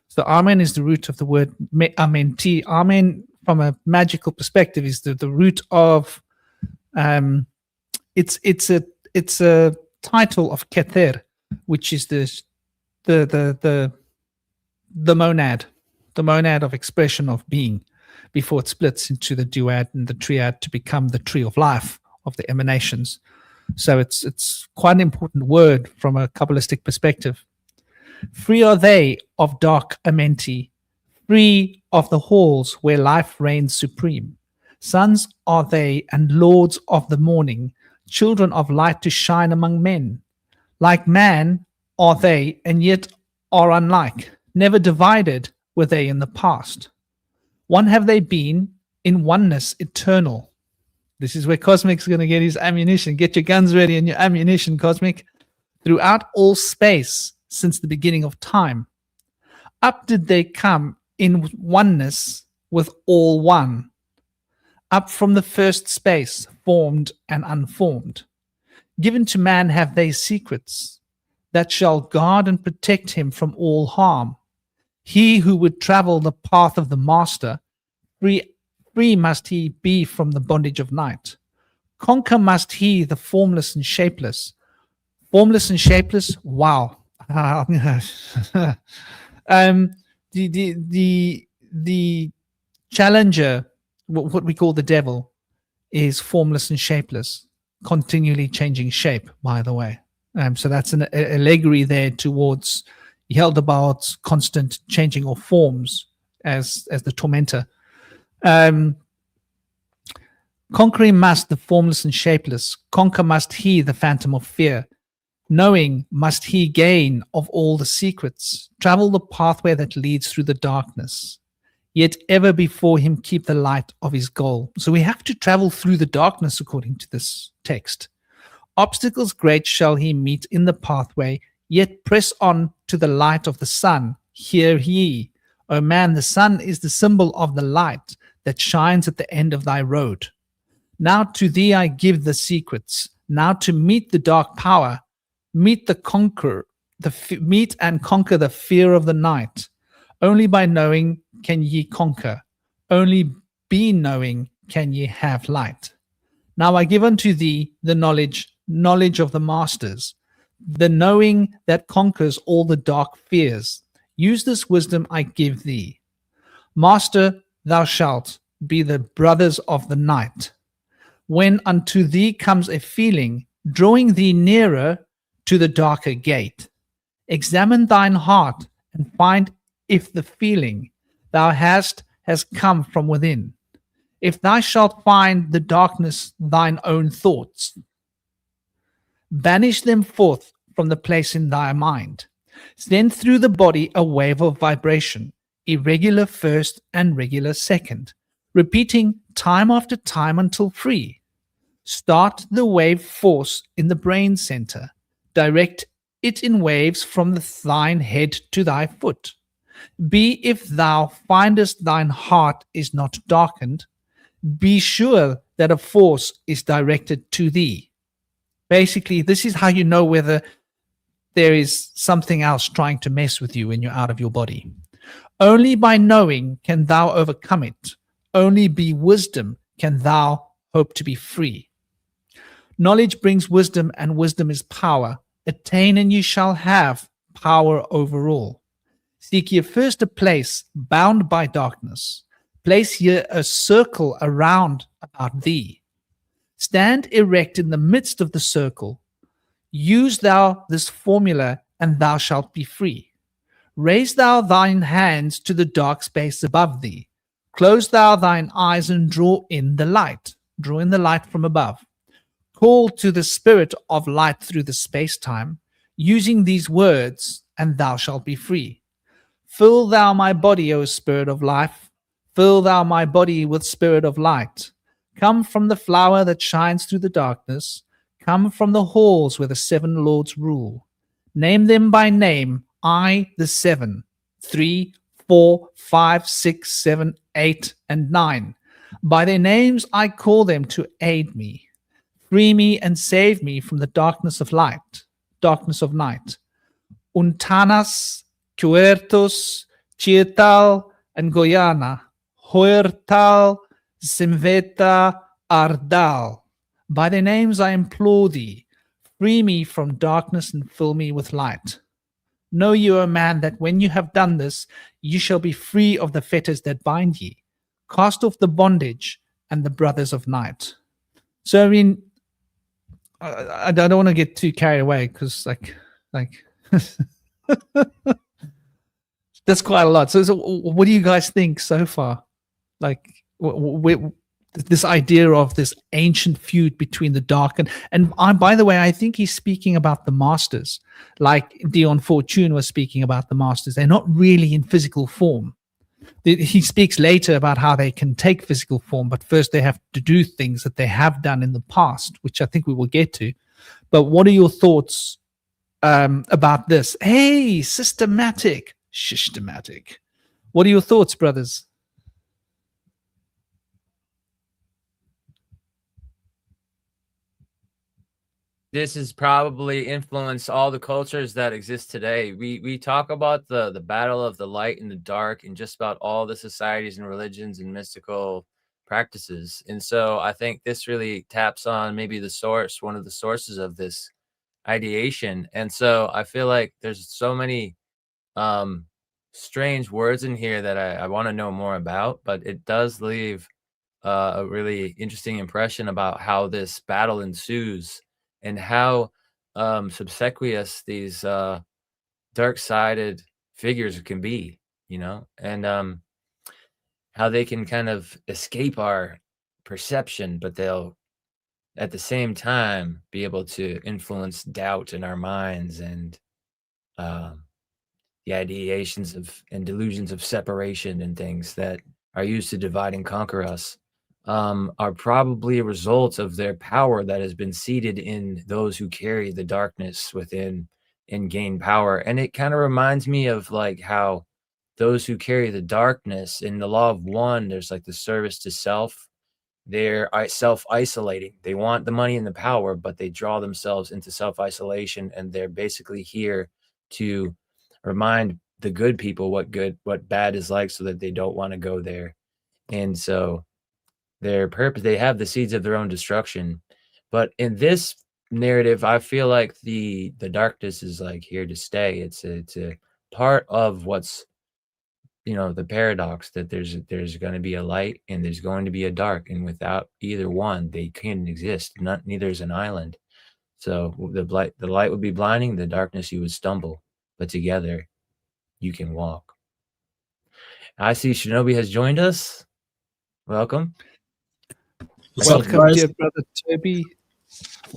So amen is the root of the word amenti. Amen, from a magical perspective, is the root of it's a title of Kether, which is the the monad, the monad of expression of being, before it splits into the duad and the triad to become the tree of life of the emanations. So it's quite an important word from a Kabbalistic perspective. Free are they of dark amenti, free of the halls where life reigns supreme. Sons are they and lords of the morning, children of light to shine among men. Like man are they, and yet are unlike. Never divided were they in the past. One have they been, in oneness eternal. This is where Cosmic's going to get his ammunition. Get your guns ready and your ammunition, Cosmic. Throughout all space, since the beginning of time, up did they come in oneness with all one. Up from the first space, formed and unformed. Given to man have they secrets that shall guard and protect him from all harm. He who would travel the path of the master, free must he be from the bondage of night. Conquer must he the formless and shapeless. Formless and shapeless, wow. The challenger, what we call the devil, is formless and shapeless, continually changing shape, by the way. So that's an allegory there towards Yaldabaoth's constant changing of forms as the tormentor. Conquering must the formless and shapeless, conquer must he the phantom of fear. Knowing must he gain of all the secrets, travel the pathway that leads through the darkness. Yet ever before him keep the light of his goal. So we have to travel through the darkness according to this text. Obstacles great shall he meet in the pathway, yet press on to the light of the sun. Hear ye, O man, the sun is the symbol of the light that shines at the end of thy road. Now to thee I give the secrets. Now to meet the dark power, meet and conquer the fear of the night. Only by knowing can ye conquer. Only be knowing can ye have light. Now I give unto thee the knowledge of the masters, the knowing that conquers all the dark fears. Use this wisdom I give thee. Master, thou shalt be the brothers of the night. When unto thee comes a feeling, drawing thee nearer to the darker gate, examine thine heart and find if the feeling thou hast has come from within. If thou shalt find the darkness thine own thoughts, banish them forth from the place in thy mind. Send through the body a wave of vibration, irregular first and regular second, repeating time after time until free. Start the wave force in the brain center. Direct it in waves from thine head to thy foot. Be if thou findest thine heart is not darkened, be sure that a force is directed to thee. Basically, this is how you know whether there is something else trying to mess with you when you're out of your body. Only by knowing can thou overcome it. Only by wisdom can thou hope to be free. Knowledge brings wisdom, and wisdom is power. Attain, and you shall have power over all. Seek ye first a place bound by darkness. Place ye a circle around about thee. Stand erect in the midst of the circle. Use thou this formula, and thou shalt be free. Raise thou thine hands to the dark space above thee. Close thou thine eyes and draw in the light. Draw in the light from above. Call to the spirit of light through the space-time, using these words, and thou shalt be free. Fill thou my body, O spirit of life. Fill thou my body with spirit of light. Come from the flower that shines through the darkness. Come from the halls where the seven lords rule. Name them by name, I, the seven, 3, 4, 5, 6, 7, 8, and 9. By their names I call them to aid me. Free me and save me from the darkness of night. Untanas, Cuertos, Chietal, and Goyana, Huertal, Simveta, Ardal. By their names I implore thee, free me from darkness and fill me with light. Know you, O man, that when you have done this, you shall be free of the fetters that bind ye. Cast off the bondage and the brothers of night. So, I mean, I don't want to get too carried away because, like that's quite a lot. So, what do you guys think so far? Like, this idea of this ancient feud between the dark and by the way, I think he's speaking about the masters, like Dion Fortune was speaking about the masters. They're not really in physical form. He speaks later about how they can take physical form, but first they have to do things that they have done in the past, which I think we will get to. But what are your thoughts about this? Hey, systematic. What are your thoughts, brothers? This has probably influenced all the cultures that exist today. We talk about the battle of the light and the dark in just about all the societies and religions and mystical practices. And so I think this really taps on maybe the source, one of the sources of this ideation. And so I feel like there's so many strange words in here that I want to know more about, but it does leave a really interesting impression about how this battle ensues and how subsequious these dark-sided figures can be, you know, and how they can kind of escape our perception, but they'll at the same time be able to influence doubt in our minds and the ideations of and delusions of separation and things that are used to divide and conquer us. Are probably a result of their power that has been seated in those who carry the darkness within and gain power. And it kind of reminds me of like how those who carry the darkness in the law of one, there's like the service to self. They're self-isolating. They want the money and the power, but they draw themselves into self-isolation, and they're basically here to remind the good people what bad is like so that they don't want to go there. And so their purpose, they have the seeds of their own destruction. But in this narrative, I feel like the darkness is like here to stay. It's a part of what's, you know, the paradox that there's going to be a light and there's going to be a dark, and without either one they can't exist. Neither is an island. So the light would be blinding, the darkness you would stumble, but together you can walk. I see Shinobi has joined us. Welcome. Welcome, dear brother Toby.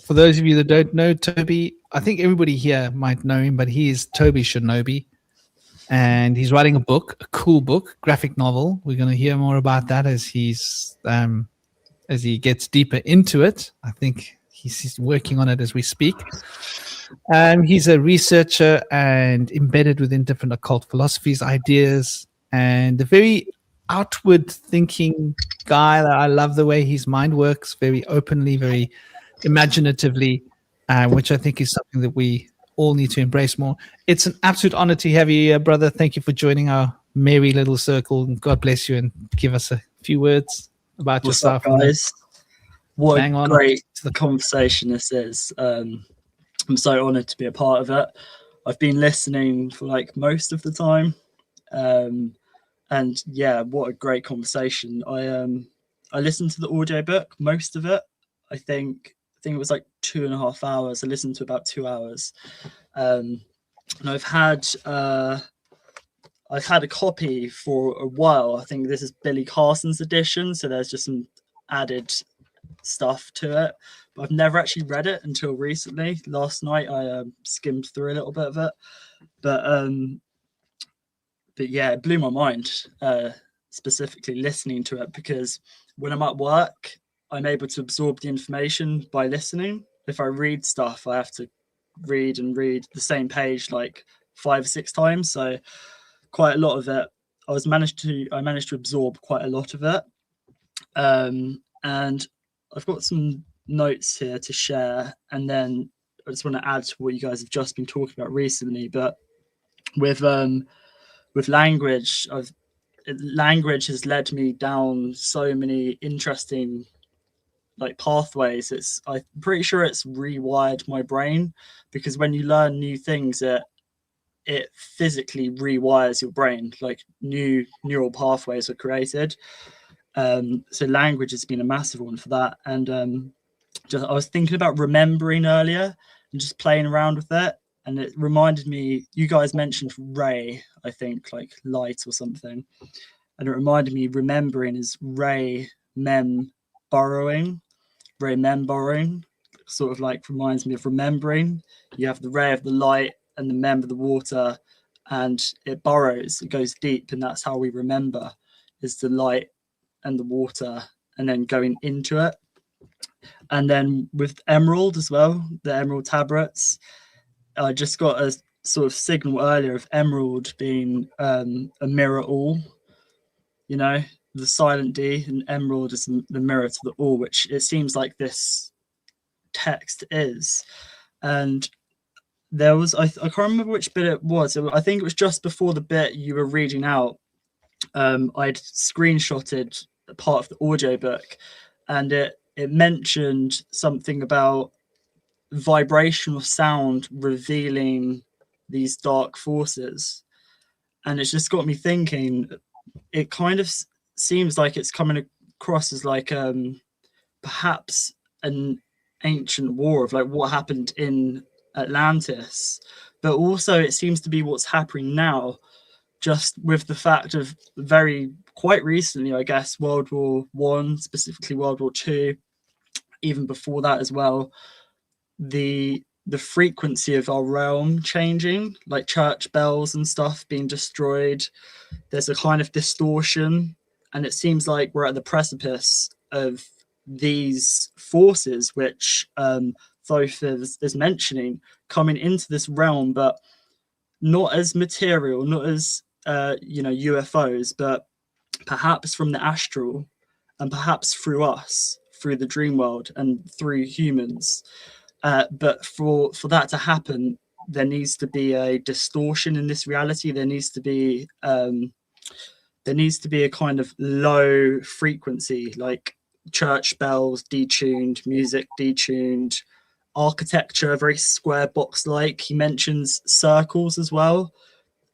For those of you that don't know Toby, I think everybody here might know him, but he is Toby Shinobi, and he's writing a book, a cool book, graphic novel. We're going to hear more about that as he gets deeper into it. I think he's working on it as we speak. He's a researcher and embedded within different occult philosophies, ideas, and a very outward thinking guy. I love the way his mind works, very openly, very imaginatively, which I think is something that we all need to embrace more. It's an absolute honor to have you here, brother. Thank you for joining our merry little circle, and God bless you, and give us a few words about yourself. What's up, guys? What a great conversation this is. I'm so honored to be a part of it. I've been listening for like most of the time. And yeah, what a great conversation. I listened to the audiobook, most of it. I think it was like 2.5 hours. I listened to about 2 hours. And I've had a copy for a while. I think this is Billy Carson's edition, so there's just some added stuff to it. But I've never actually read it until recently. Last night I skimmed through a little bit of it. But yeah, it blew my mind, specifically listening to it, because when I'm at work, I'm able to absorb the information by listening. If I read stuff, I have to read the same page like 5 or 6 times. So quite a lot of it, I managed to absorb quite a lot of it. And I've got some notes here to share, and then I just want to add to what you guys have just been talking about recently. But with language, language has led me down so many interesting like pathways. I'm pretty sure it's rewired my brain, because when you learn new things, it it physically rewires your brain, like new neural pathways are created. So language has been a massive one for that. And I was thinking about remembering earlier and just playing around with it, and it reminded me, you guys mentioned ray, I think, like light or something, and it reminded me remembering is ray mem borrowing. Ray mem borrowing sort of like reminds me of remembering. You have the ray of the light and the mem of the water, and it burrows, it goes deep, and that's how we remember, is the light and the water, and then going into it. And then with emerald as well, the emerald tabrets, I just got a sort of signal earlier of emerald being a mirror all, you know, the silent D, and emerald is the mirror to the all, which it seems like this text is. And there was, I can't remember which bit it was. I think it was just before the bit you were reading out. I'd screenshotted part of the audiobook, and it mentioned something about vibrational sound revealing these dark forces, and it's just got me thinking. It kind of seems like it's coming across as like perhaps an ancient war of like what happened in Atlantis, but also it seems to be what's happening now, just with the fact of quite recently, I guess, World War One, specifically World War Two, even before that as well, the frequency of our realm changing, like church bells and stuff being destroyed. There's a kind of distortion, and it seems like we're at the precipice of these forces, which Thoth is mentioning, coming into this realm, but not as material, not as UFOs, but perhaps from the astral, and perhaps through us, through the dream world, and through humans. But for that to happen, there needs to be a distortion in this reality. There needs to be a kind of low frequency, like church bells detuned, music detuned, architecture very square box like. He mentions circles as well.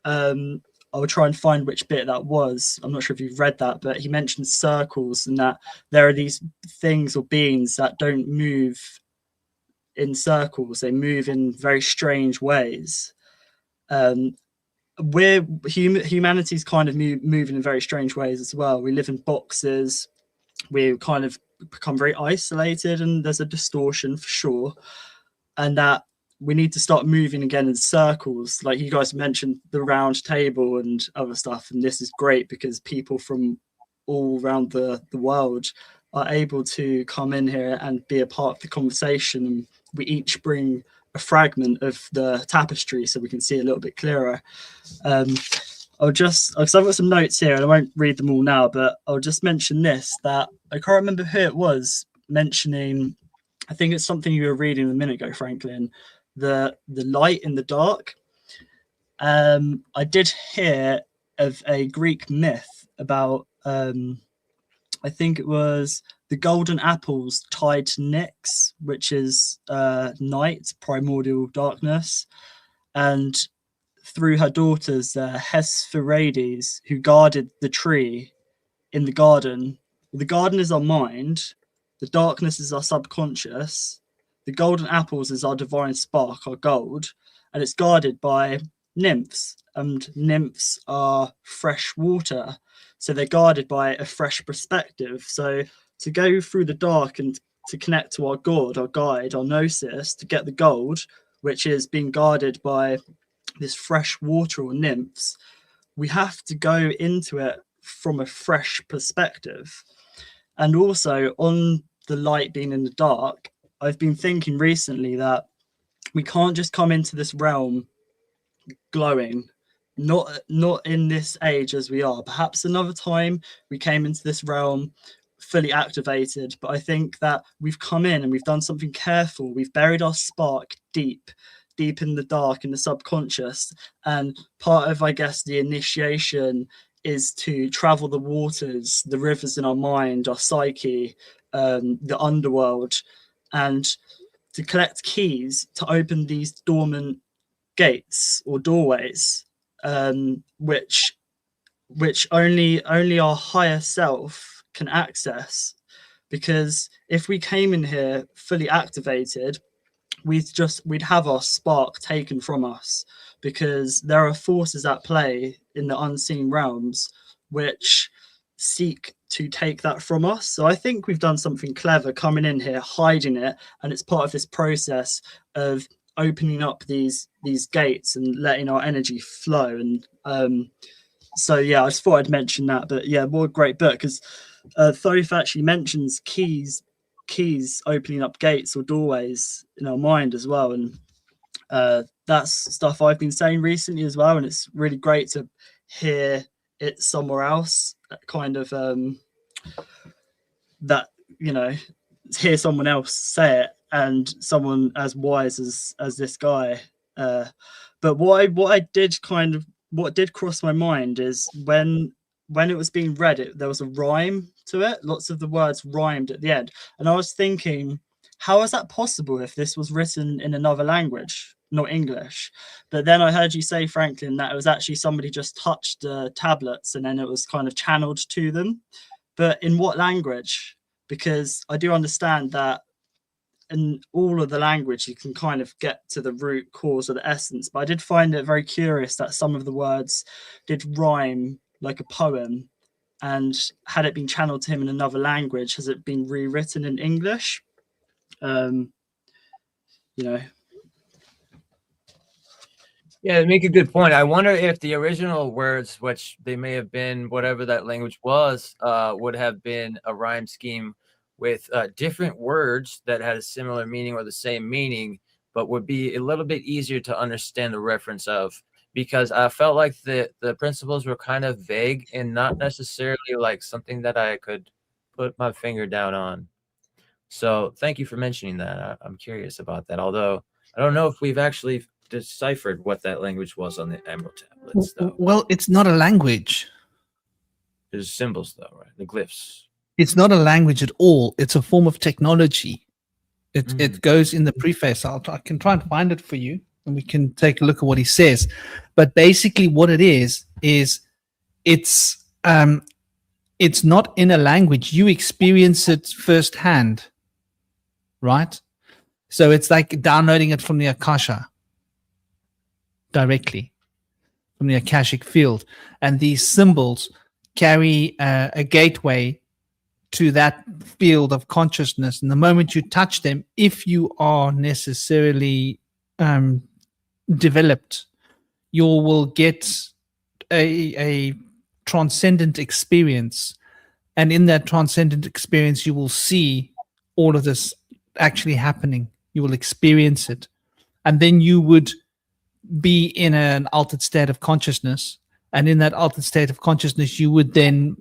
I'll try and find which bit that was. I'm not sure if you've read that, but he mentions circles, and that there are these things or beings that don't move in circles. They move in very strange ways. Humanity's kind of moving in very strange ways as well. We live in boxes. We kind of become very isolated, and there's a distortion for sure. And that we need to start moving again in circles. Like you guys mentioned, the round table and other stuff. And this is great because people from all around the world are able to come in here and be a part of the conversation. And we each bring a fragment of the tapestry so we can see a little bit clearer. Because I've got some notes here and I won't read them all now, but I'll just mention this, that I can't remember who it was mentioning. I think it's something you were reading a minute ago, Franklin, the light in the dark. I did hear of a Greek myth about, I think it was the golden apples tied to Nyx, which is night, primordial darkness, and through her daughters, Hesperides, who guarded the tree in the garden. The garden is our mind, the darkness is our subconscious, the golden apples is our divine spark, our gold, and it's guarded by nymphs, and nymphs are fresh water, so they're guarded by a fresh perspective. So to go through the dark and to connect to our God, our guide, our gnosis, to get the gold, which is being guarded by this fresh water or nymphs, we have to go into it from a fresh perspective. And also on the light being in the dark, I've been thinking recently that we can't just come into this realm glowing, not in this age as we are. Perhaps another time we came into this realm fully activated, but I think that we've come in and we've done something careful. We've buried our spark deep in the dark, in the subconscious, and part of, I guess, the initiation is to travel the waters, the rivers in our mind, our psyche, the underworld, and to collect keys to open these dormant gates or doorways, which only our higher self can access. Because if we came in here fully activated, we'd have our spark taken from us, because there are forces at play in the unseen realms which seek to take that from us. So I think we've done something clever coming in here, hiding it, and it's part of this process of opening up these gates and letting our energy flow. And so yeah, I just thought I'd mention that. But yeah, what a great book, because Thoth actually mentions keys opening up gates or doorways in our mind as well. And that's stuff I've been saying recently as well, and it's really great to hear it somewhere else, kind of that, you know, hear someone else say it, and someone as wise as this guy. But what did cross my mind is when it was being read, there was a rhyme to it. Lots of the words rhymed at the end, and I was thinking, how is that possible if this was written in another language, not English? But then I heard you say, Franklin, that it was actually somebody just touched the tablets and then it was kind of channeled to them. But in what language? Because I do understand that in all of the language you can kind of get to the root cause or the essence, but I did find it very curious that some of the words did rhyme like a poem, and had it been channeled to him in another language, has it been rewritten in English? You know. Yeah, make a good point. I wonder if the original words, which they may have been whatever that language was, would have been a rhyme scheme with different words that had a similar meaning or the same meaning, but would be a little bit easier to understand the reference of, because I felt like the principles were kind of vague and not necessarily like something that I could put my finger down on. So thank you for mentioning that. I'm curious about that, although I don't know if we've actually deciphered what that language was on the emerald tablets, though. Well, it's not a language. There's symbols, though, right? The glyphs. It's not a language at all. It's a form of technology. It goes in the preface. I can try and find it for you, and we can take a look at what he says. But basically what it is it's not in a language. You experience it firsthand, right? So it's like downloading it from the Akasha directly, from the Akashic field. And these symbols carry a gateway to that field of consciousness. And the moment you touch them, if you are necessarily developed, you will get a transcendent experience. And in that transcendent experience, you will see all of this actually happening. You will experience it. And then you would be in an altered state of consciousness. And in that altered state of consciousness, you would then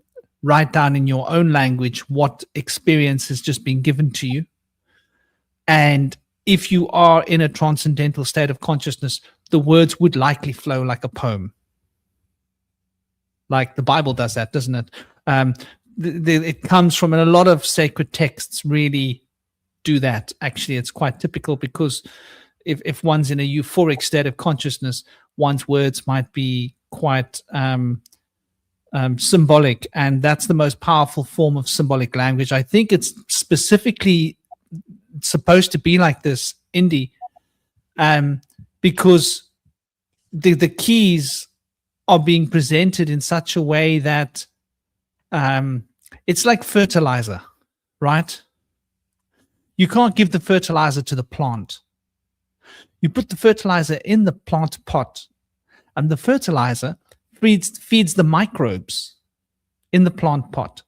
write down in your own language what experience has just been given to you. And if you are in a transcendental state of consciousness, the words would likely flow like a poem. Like the Bible does that, doesn't it? It comes from, and a lot of sacred texts really do that. Actually, it's quite typical, because if one's in a euphoric state of consciousness, one's words might be quite symbolic, and that's the most powerful form of symbolic language. I think it's specifically supposed to be like this, Indy, because the keys are being presented in such a way that it's like fertilizer, right? You can't give the fertilizer to the plant. You put the fertilizer in the plant pot, and the fertilizer feeds the microbes in the plant pot.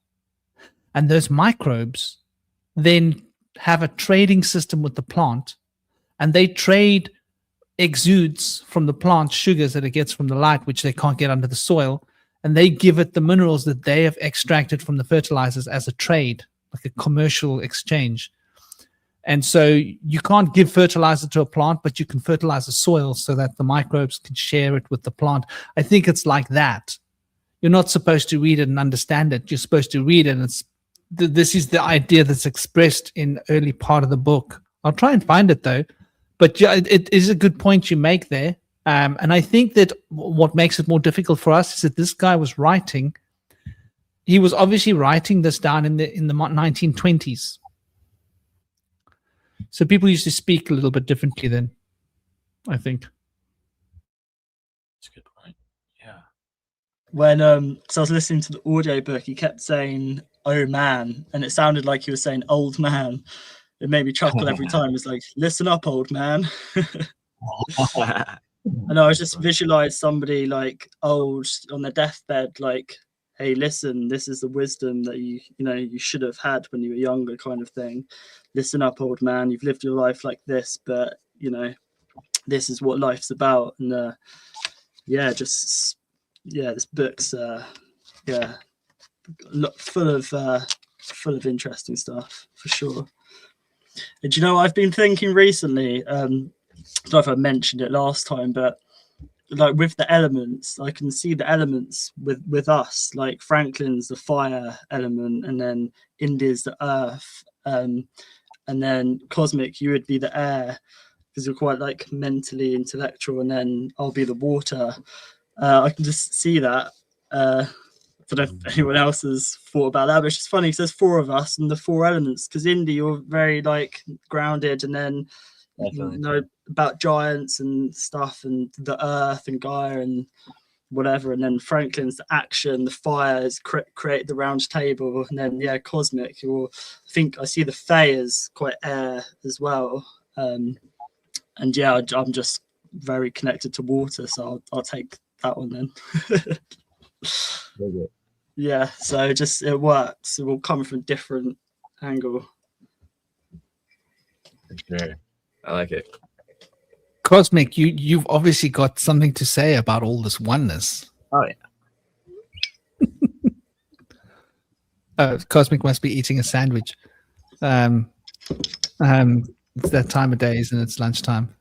And those microbes then have a trading system with the plant, and they trade exudes from the plant, sugars that it gets from the light, which they can't get under the soil, and they give it the minerals that they have extracted from the fertilizers as a trade, like a commercial exchange. And so you can't give fertilizer to a plant, but you can fertilize the soil so that the microbes can share it with the plant. I think it's like that. You're not supposed to read it and understand it. You're supposed to read it. And this is the idea that's expressed in the early part of the book. I'll try and find it, though. But yeah, it is a good point you make there. And I think that what makes it more difficult for us is that this guy was writing. He was obviously writing this down in the 1920s. So people used to speak a little bit differently then, I think. That's a good point. Yeah. When so I was listening to the audiobook, he kept saying "oh man," and it sounded like he was saying "old man." It made me chuckle every time. It's like, listen up, old man. And I was just visualized somebody like old on their deathbed, like, hey, listen, this is the wisdom that you should have had when you were younger, kind of thing. Listen up, old man. You've lived your life like this, but this is what life's about. And this book's full of interesting stuff for sure. And I've been thinking recently, I don't know if I mentioned it last time, but like with the elements, I can see the elements with us, like Franklin's the fire element, and then Indy's the earth, and then Cosmic, you would be the air because you're quite like mentally intellectual, and then I'll be the water. I can just see that. I don't know if anyone else has thought about that, but it's just funny because there's four of us and the four elements. Because Indy, you're very like grounded, and then you know about giants and stuff, and the earth and Gaia and whatever. And then Franklin's the action, the fire is create the round table, and then Cosmic. I think I see the Fae as quite air as well. And I'm just very connected to water, so I'll take that one then. Yeah, so just it works. It will come from a different angle. Sure. I like it. Cosmic, you've obviously got something to say about all this oneness. Oh yeah. Cosmic must be eating a sandwich. It's that time of day, isn't it? It's lunchtime,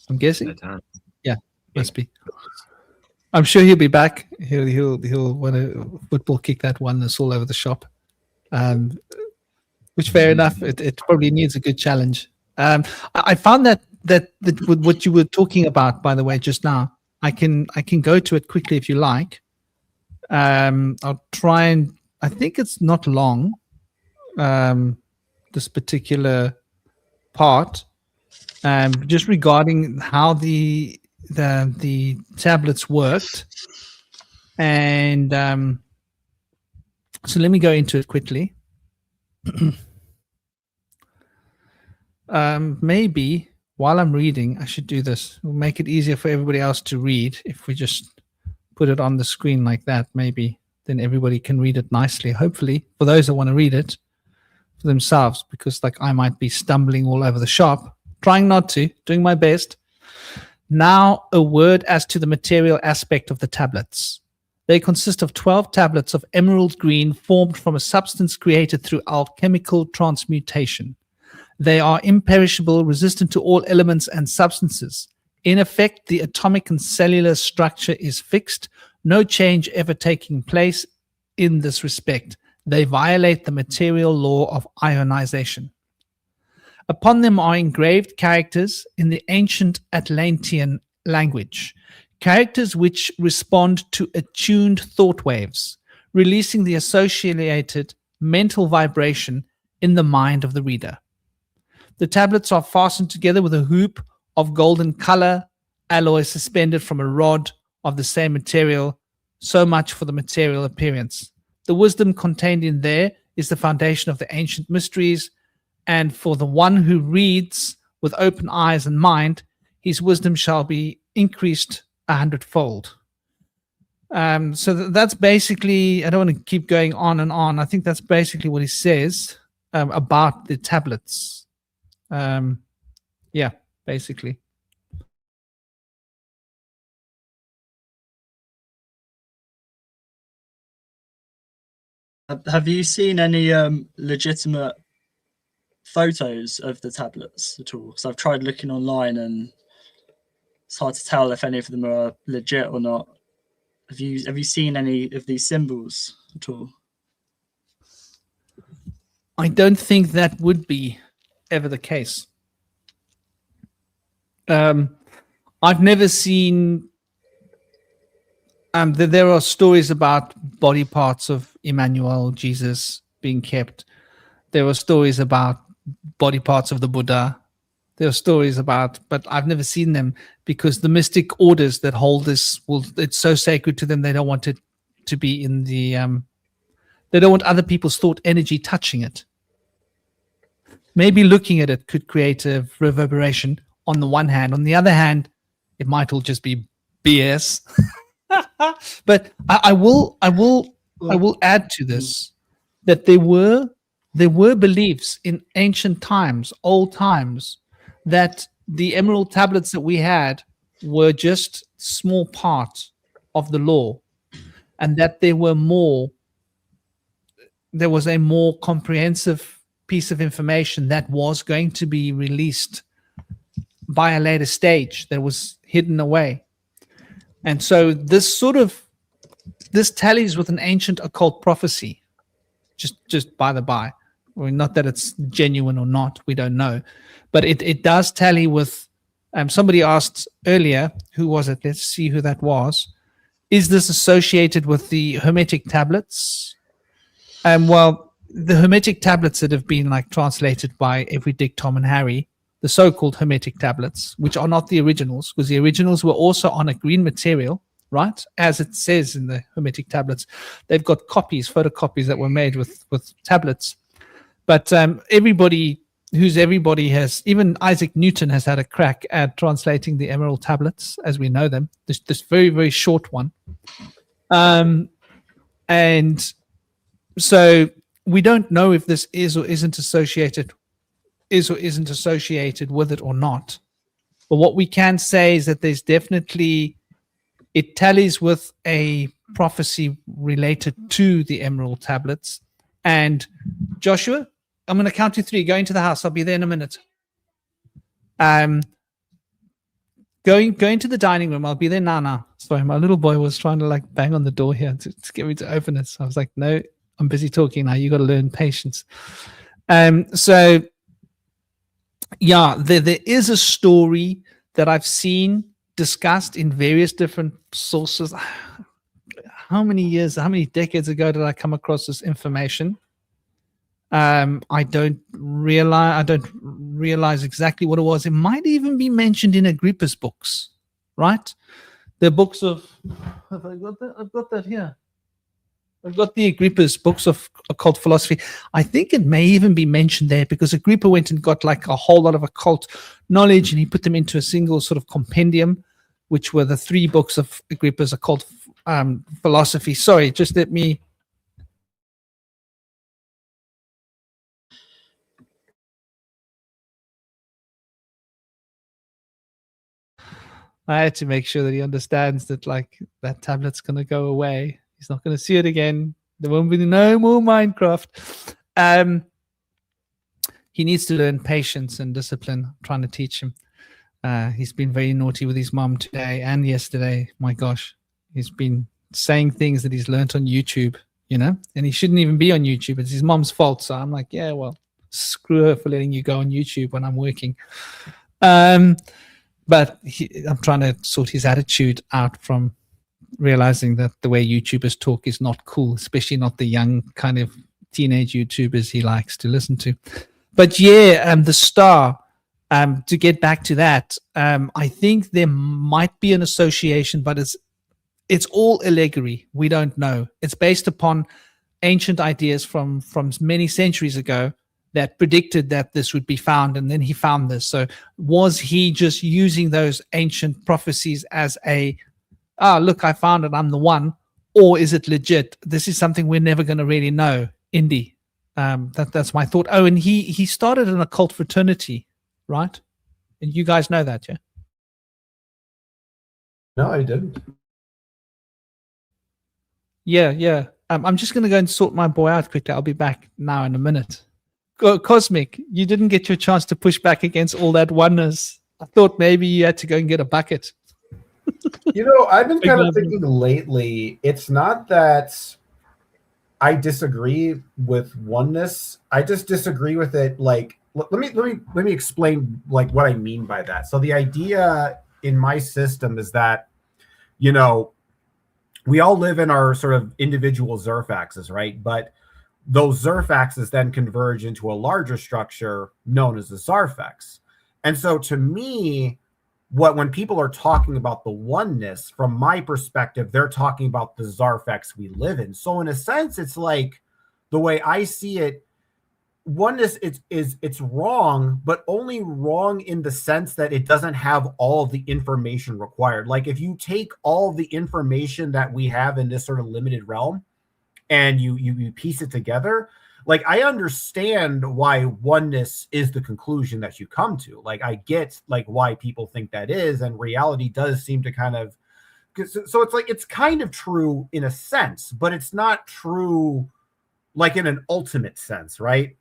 I'm guessing. That time. Yeah, must be. I'm sure he'll be back. He'll want to football kick that oneness all over the shop. Which fair enough. It probably needs a good challenge. I found that with what you were talking about, by the way, just now, I can go to it quickly if you like. I'll try and I think it's not long. This particular part, just regarding how the tablets worked, and so let me go into it quickly. Maybe while I'm reading, I should do this. It'll make it easier for everybody else to read if we just put it on the screen like that. Maybe then everybody can read it nicely. Hopefully, for those that want to read it for themselves, because like I might be stumbling all over the shop, trying not to, doing my best. Now, a word as to the material aspect of the tablets. They consist of 12 tablets of emerald green formed from a substance created through alchemical transmutation. They are imperishable, resistant to all elements and substances. In effect, the atomic and cellular structure is fixed, no change ever taking place in this respect. They violate the material law of ionization. Upon them are engraved characters in the ancient Atlantean language, characters which respond to attuned thought waves, releasing the associated mental vibration in the mind of the reader. The tablets are fastened together with a hoop of golden color, alloy suspended from a rod of the same material. So much for the material appearance. The wisdom contained in there is the foundation of the ancient mysteries, and for the one who reads with open eyes and mind, his wisdom shall be increased 100-fold. So that's basically, I don't want to keep going on and on. I think that's basically what he says about the tablets. Yeah, basically. Have you seen any legitimate photos of the tablets at all? So I've tried looking online, and it's hard to tell if any of them are legit or not. Have you seen any of these symbols at all? I don't think that would be ever the case. I've never seen. There are stories about body parts of Emmanuel, Jesus, being kept. There are stories about body parts of the Buddha. There are stories about, but I've never seen them because the mystic orders that hold this, it's so sacred to them. They don't want it to be in the. They don't want other people's thought energy touching it. Maybe looking at it could create a reverberation on the one hand. On the other hand, it might all just be BS. But I will add to this that there were beliefs in ancient times, old times, that the emerald tablets that we had were just small part of the law, and that there was a more comprehensive piece of information that was going to be released by a later stage that was hidden away. And so this tallies with an ancient occult prophecy, just by the by. Well, not that it's genuine or not, we don't know. But it does tally with, somebody asked earlier, who was it? Let's see who that was. Is this associated with the Hermetic tablets? Well, the Hermetic tablets that have been like translated by every Dick, Tom, and Harry, the so-called Hermetic tablets, which are not the originals, because the originals were also on a green material, right? As it says in the Hermetic tablets. They've got copies, photocopies that were made with tablets. But everybody has, even Isaac Newton has had a crack at translating the emerald tablets as we know them, this very, very short one. And so we don't know if this is or isn't associated with it or not. But what we can say is that there's definitely, it tallies with a prophecy related to the emerald tablets. And Joshua, I'm going to count to 3. Go into the house. I'll be there in a minute. Going to the dining room. I'll be there now. Sorry, my little boy was trying to like bang on the door here to get me to open it. So I was like, no, I'm busy talking now. You got to learn patience. So yeah, there is a story that I've seen discussed in various different sources. How many decades ago did I come across this information? I don't realize exactly what it was. It might even be mentioned in Agrippa's books, right? The books of, have I got that? I've got that here. I've got the Agrippa's books of occult philosophy. I think it may even be mentioned there because Agrippa went and got like a whole lot of occult knowledge and he put them into a single sort of compendium, which were the 3 books of Agrippa's occult philosophy. Sorry, just let me. I had to make sure that he understands that like that tablet's going to go away. He's not going to see it again. There won't be no more Minecraft. He needs to learn patience and discipline. I'm trying to teach him. He's been very naughty with his mom today and yesterday. My gosh, he's been saying things that he's learned on YouTube, and he shouldn't even be on YouTube. It's his mom's fault. So I'm like, yeah, well, screw her for letting you go on YouTube when I'm working. But I'm trying to sort his attitude out from realizing that the way YouTubers talk is not cool, especially not the young kind of teenage YouTubers he likes to listen to. But yeah, the star, to get back to that, I think there might be an association, but it's all allegory. We don't know. It's based upon ancient ideas from many centuries ago that predicted that this would be found, and then he found this. So was he just using those ancient prophecies as look, I found it, I'm the one, or is it legit? This is something we're never going to really know. Indy, that's my thought. Oh, and he started an occult fraternity, right? And you guys know that, yeah? No, I didn't. Yeah. I'm just going to go and sort my boy out quickly. I'll be back now in a minute. Cosmic, you didn't get your chance to push back against all that oneness. I thought maybe you had to go and get a bucket. I've been kind of thinking lately, it's not that I disagree with oneness. I just disagree with it. Like, let me explain like what I mean by that. So the idea in my system is that, you know, we all live in our sort of individual Zerfaxes, right? But those Zerfaxes then converge into a larger structure known as the Zarfex. And so to me, when people are talking about the oneness, from my perspective, they're talking about the Zarfex we live in. So in a sense, it's like, the way I see it, oneness it's wrong, but only wrong in the sense that it doesn't have all of the information required. Like if you take all of the information that we have in this sort of limited realm and you piece it together, like I understand why oneness is the conclusion that you come to. Like I get like why people think that is, and reality does seem to kind of, so it's like it's kind of true in a sense, but it's not true like in an ultimate sense, right?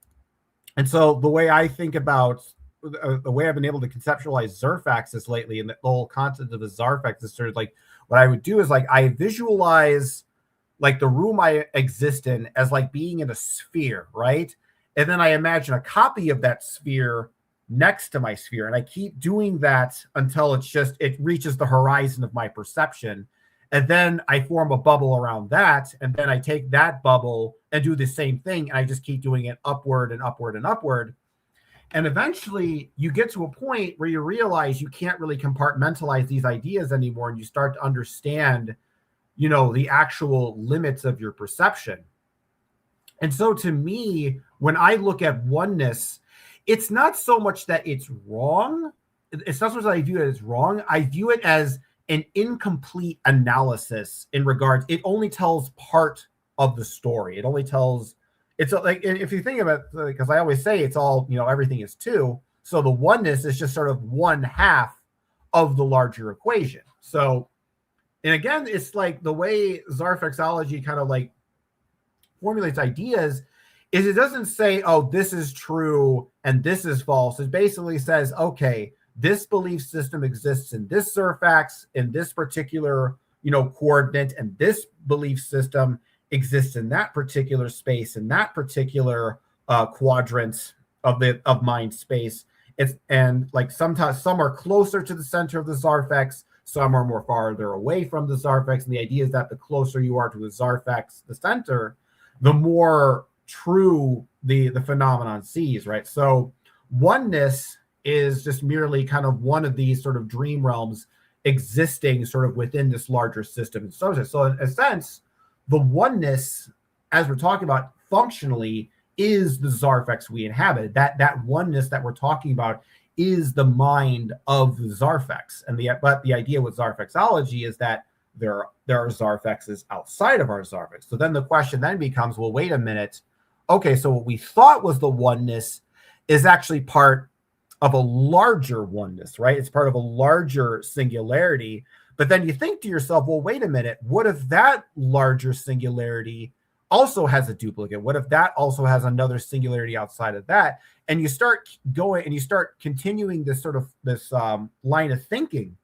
And so the way I think about the way I've been able to conceptualize Zerfaxes lately, and the whole concept of a Zarfex is sort of like, what I would do is like I visualize like the room I exist in as like being in a sphere, right? And then I imagine a copy of that sphere next to my sphere. And I keep doing that until it reaches the horizon of my perception. And then I form a bubble around that. And then I take that bubble and do the same thing. And I just keep doing it upward and upward and upward. And eventually you get to a point where you realize you can't really compartmentalize these ideas anymore. And you start to understand, you know, the actual limits of your perception. And so to me, when I look at oneness, it's not so much that it's wrong. It's not so much that I view it as wrong. I view it as an incomplete analysis in regards, it only tells part of the story. It only tells, it's like, if you think about it, because I always say it's all, you know, everything is two. So the oneness is just sort of one half of the larger equation. So, and again, it's like the way Zarfexology kind of like formulates ideas is it doesn't say, oh, this is true and this is false. It basically says, okay, this belief system exists in this Zerfax, in this particular, you know, coordinate, and this belief system exists in that particular space, in that particular quadrant of mind space. And like sometimes some are closer to the center of the Zarfex, some are more farther away from the Zarfex. And the idea is that the closer you are to the Zarfex, the center, the more true the phenomenon sees, right? So oneness is just merely kind of one of these sort of dream realms existing sort of within this larger system. And so in a sense, the oneness, as we're talking about functionally, is the Zarfex we inhabit. That oneness that we're talking about is the mind of the Zarfex. But the idea with Zarfexology is that there are Zarfexes outside of our Zarfex. So then the question then becomes, well, wait a minute. Okay, so what we thought was the oneness is actually part of a larger oneness, right? It's part of a larger singularity. But then you think to yourself, well, wait a minute. What if that larger singularity also has a duplicate? What if that also has another singularity outside of that? And you start going and you start continuing this sort of this line of thinking.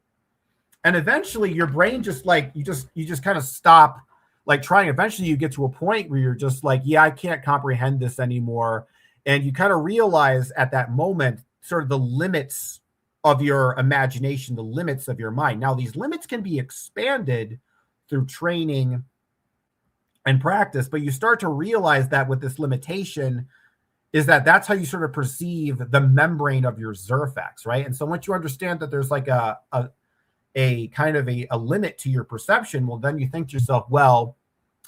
And eventually your brain just like, you just kind of stop like trying. Eventually you get to a point where you're just like, yeah, I can't comprehend this anymore. And you kind of realize at that moment sort of the limits of your imagination, the limits of your mind. Now, these limits can be expanded through training and practice, but you start to realize that with this limitation is that that's how you sort of perceive the membrane of your Zerfax, right? And so once you understand that there's like a kind of a limit to your perception, well, then you think to yourself, well,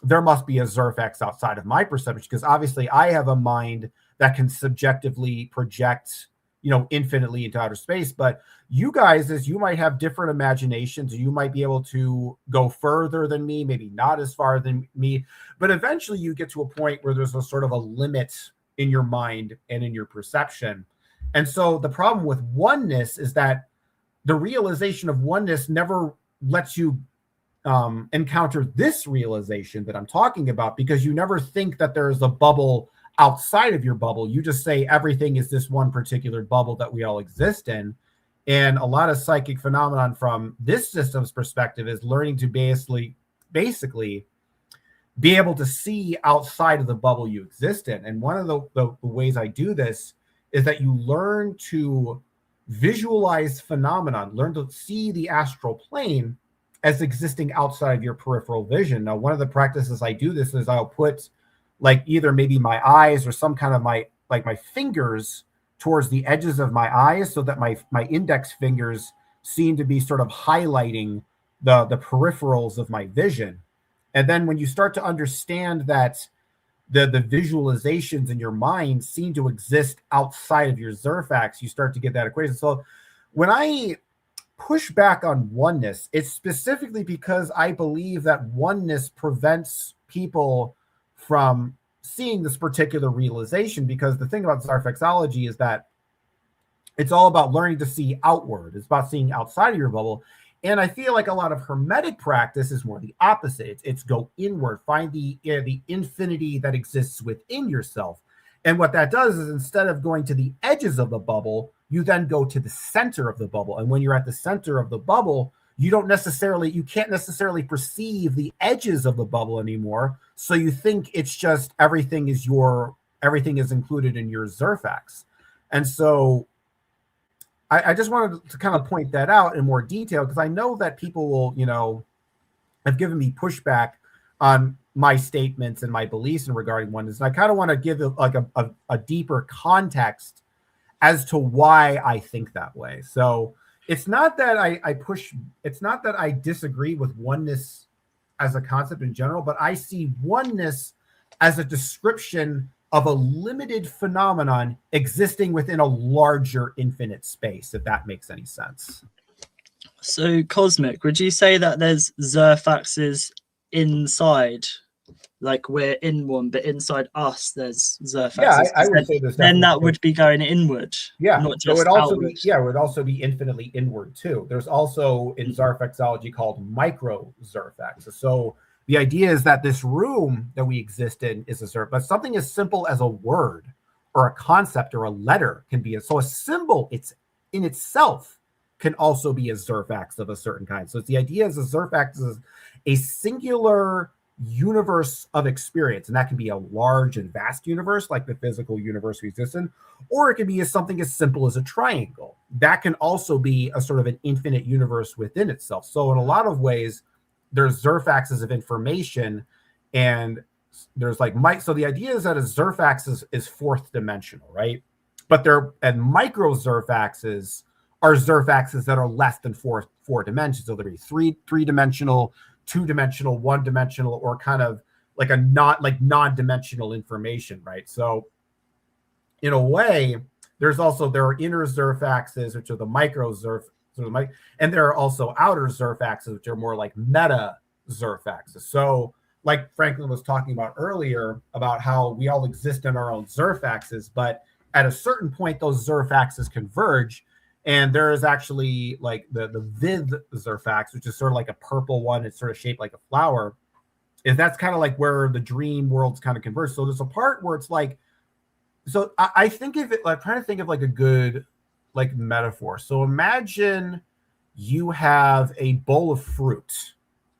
there must be a Zerfax outside of my perception, because obviously I have a mind that can subjectively project, you know, infinitely into outer space. But you guys, as you might have different imaginations, you might be able to go further than me, maybe not as far than me, but eventually you get to a point where there's a sort of a limit in your mind and in your perception. And so the problem with oneness is that the realization of oneness never lets you encounter this realization that I'm talking about, because you never think that there's a bubble outside of your bubble. You just say everything is this one particular bubble that we all exist in. And a lot of psychic phenomenon from this system's perspective is learning to basically be able to see outside of the bubble you exist in. And one of the ways I do this is that you learn to visualize phenomenon, learn to see the astral plane as existing outside of your peripheral vision. Now, one of the practices I do this is I'll put like either maybe my eyes or some kind of my fingers towards the edges of my eyes, so that my index fingers seem to be sort of highlighting the peripherals of my vision. And then when you start to understand that the visualizations in your mind seem to exist outside of your Zerfax, you start to get that equation. So when I push back on oneness, it's specifically because I believe that oneness prevents people from seeing this particular realization. Because the thing about Zarfaxology is that it's all about learning to see outward. It's about seeing outside of your bubble. And I feel like a lot of Hermetic practice is more the opposite. It's go inward, find the infinity that exists within yourself. And what that does is, instead of going to the edges of the bubble, you then go to the center of the bubble. And when you're at the center of the bubble, you can't necessarily perceive the edges of the bubble anymore. So you think it's just everything is included in your Zerfax. And so I just wanted to kind of point that out in more detail, because I know that people will, have given me pushback on my statements and my beliefs in regarding oneness. And I kind of want to give like a deeper context as to why I think that way. So it's not that it's not that I disagree with oneness as a concept in general, but I see oneness as a description of a limited phenomenon existing within a larger infinite space, if that makes any sense. So, Cosmic, would you say that there's Zerfaxes inside? Like we're in one, but inside us there's Zerfaxes. Yeah, I would say there's then that would be going inward. Yeah, not so just outward. it would also be infinitely inward too. There's also in Zarfaxology called micro Zerfax. So the idea is that this room that we exist in is a Zerfax, but something as simple as a word or a concept or a letter can be so a symbol. It's in itself can also be a Zerfax of a certain kind. So it's the idea as a Zerfax is a singular universe of experience, and that can be a large and vast universe like the physical universe we exist in, or it can be something as simple as a triangle. That can also be a sort of an infinite universe within itself. So in a lot of ways, there's Zerfaxes of information, and there's like so the idea is that a Zerfax is fourth dimensional, right? But micro Zerfaxes are Zerfaxes that are less than four dimensions. So there'd be three-dimensional, two-dimensional, one-dimensional, or kind of like non-dimensional information, right? So in a way, there are inner Zerfaxes, which are the micro Zerfaxes, and there are also outer Zerfaxes, which are more like meta Zerfaxes. So like Franklin was talking about earlier, about how we all exist in our own Zerfaxes, but at a certain point, those Zerfaxes converge. And there is actually like the Viv Zerfax, which is sort of like a purple one. It's sort of shaped like a flower. That's kind of like where the dream worlds kind of converge. So there's a part where it's like, so I think of it like trying to think of like a good like metaphor. So imagine you have a bowl of fruit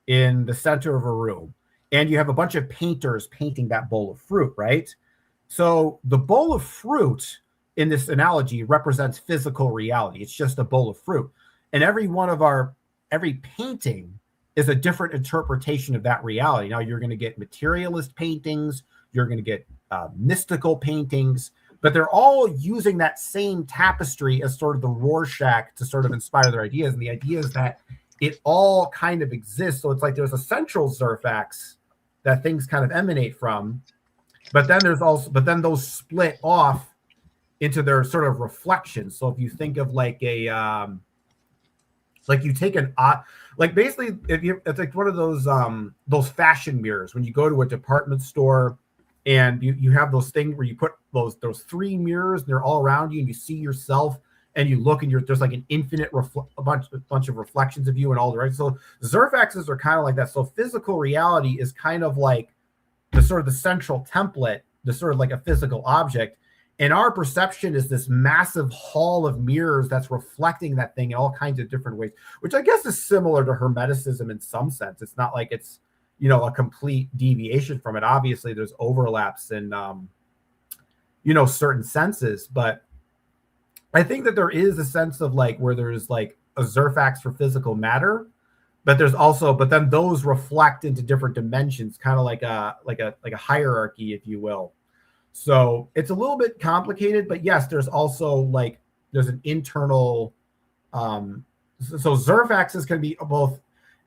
in the center of a room, and you have a bunch of painters painting that bowl of fruit, right? So the bowl of fruit in this analogy represents physical reality. It's just a bowl of fruit. And every painting is a different interpretation of that reality. Now you're going to get materialist paintings, you're going to get mystical paintings, but they're all using that same tapestry as sort of the Rorschach to sort of inspire their ideas. And the idea is that it all kind of exists. So it's like there's a central Zerfax that things kind of emanate from, but then those split off into their sort of reflections. So if you think of like like you take basically it's like one of those fashion mirrors when you go to a department store, and you have those things where you put those three mirrors and they're all around you, and you see yourself and you look and there's like an infinite a bunch of reflections of you and all the right. So Zerfaxes are kind of like that. So physical reality is kind of like the sort of the central template, the sort of like a physical object. And our perception is this massive hall of mirrors that's reflecting that thing in all kinds of different ways, which I guess is similar to Hermeticism in some sense. It's not like it's, a complete deviation from it. Obviously, there's overlaps in, certain senses. But I think that there is a sense of like where there's like a Zerfax for physical matter, but there's also, but then those reflect into different dimensions, kind of like a hierarchy, if you will. So it's a little bit complicated, but yes, there's also like there's an internal. So Zerfaxes can be both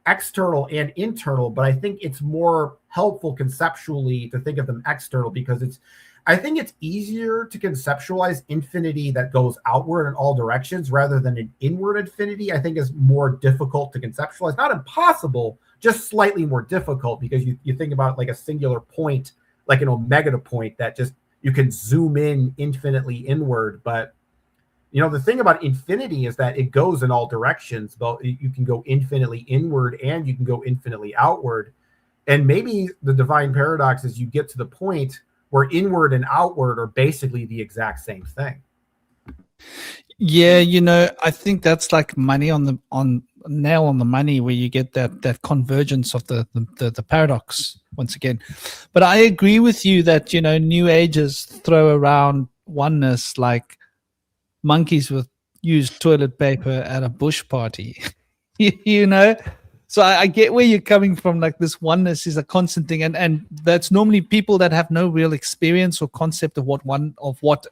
external and internal, but I think it's more helpful conceptually to think of them external because I think it's easier to conceptualize infinity that goes outward in all directions rather than an inward infinity. I think is more difficult to conceptualize. Not impossible, just slightly more difficult because you think about like a singular point, like an omega point that just you can zoom in infinitely inward. But you know, the thing about infinity is that it goes in all directions. But you can go infinitely inward and you can go infinitely outward. And maybe the divine paradox is you get to the point where inward and outward are basically the exact same thing. Yeah, you know, I think that's like money on nail on the money, where you get that convergence of the paradox once again. But I agree with you that, you know, New Agers throw around oneness like monkeys with used toilet paper at a bush party. You know, so I get where you're coming from. Like this oneness is a constant thing, and that's normally people that have no real experience or concept of what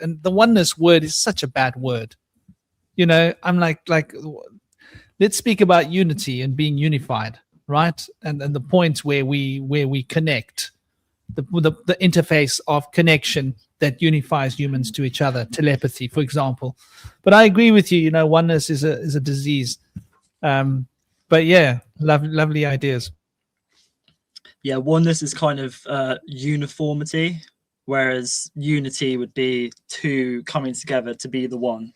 and the oneness word is such a bad word. You know, I'm like let's speak about unity and being unified, right? And the points where we connect, the interface of connection that unifies humans to each other, telepathy, for example. But I agree with you. You know, oneness is a disease. But yeah, lovely ideas. Yeah, oneness is kind of uniformity, whereas unity would be two coming together to be the one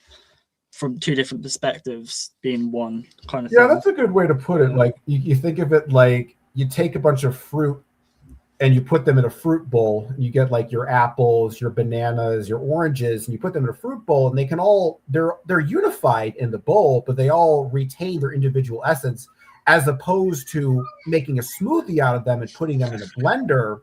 from two different perspectives being one kind of thing. Yeah, that's a good way to put it. Like you think of it like you take a bunch of fruit and you put them in a fruit bowl, and you get like your apples, your bananas, your oranges, and you put them in a fruit bowl, and they can all they're unified in the bowl, but they all retain their individual essence, as opposed to making a smoothie out of them and putting them in a blender,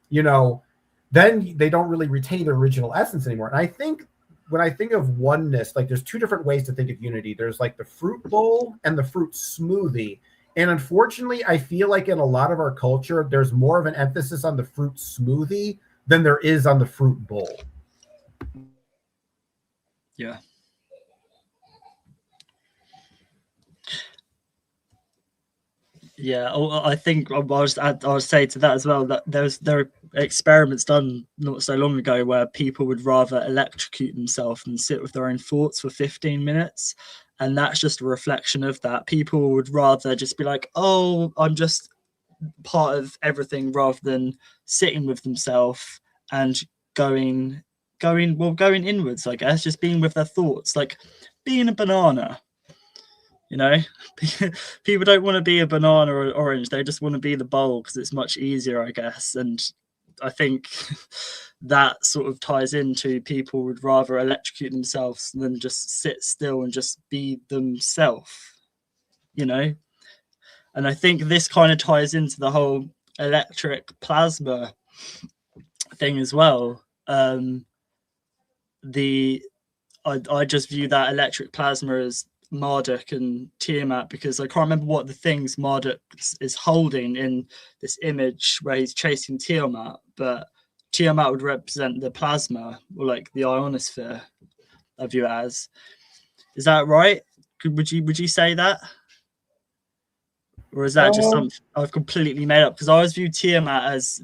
you know, then they don't really retain their original essence anymore. And I think when I think of oneness, like there's two different ways to think of unity. There's like the fruit bowl and the fruit smoothie. And unfortunately, I feel like in a lot of our culture, there's more of an emphasis on the fruit smoothie than there is on the fruit bowl. Yeah. Yeah, I think I'll say to that as well that there are experiments done not so long ago where people would rather electrocute themselves than sit with their own thoughts for 15 minutes. And that's just a reflection of that. People would rather just be like, oh, I'm just part of everything, rather than sitting with themselves and going inwards, I guess, just being with their thoughts, like being a banana. You know, people don't want to be a banana or an orange. They just want to be the bowl because it's much easier, I guess. And I think that sort of ties into people would rather electrocute themselves than just sit still and just be themselves, you know. And I think this kind of ties into the whole electric plasma thing as well. I just view that electric plasma as Marduk and Tiamat, because I can't remember what the things Marduk is holding in this image where he's chasing Tiamat, but Tiamat would represent the plasma, or like the ionosphere, I view it as. Is that right? Would you say that? Or is that just something I've completely made up? Because I always view Tiamat as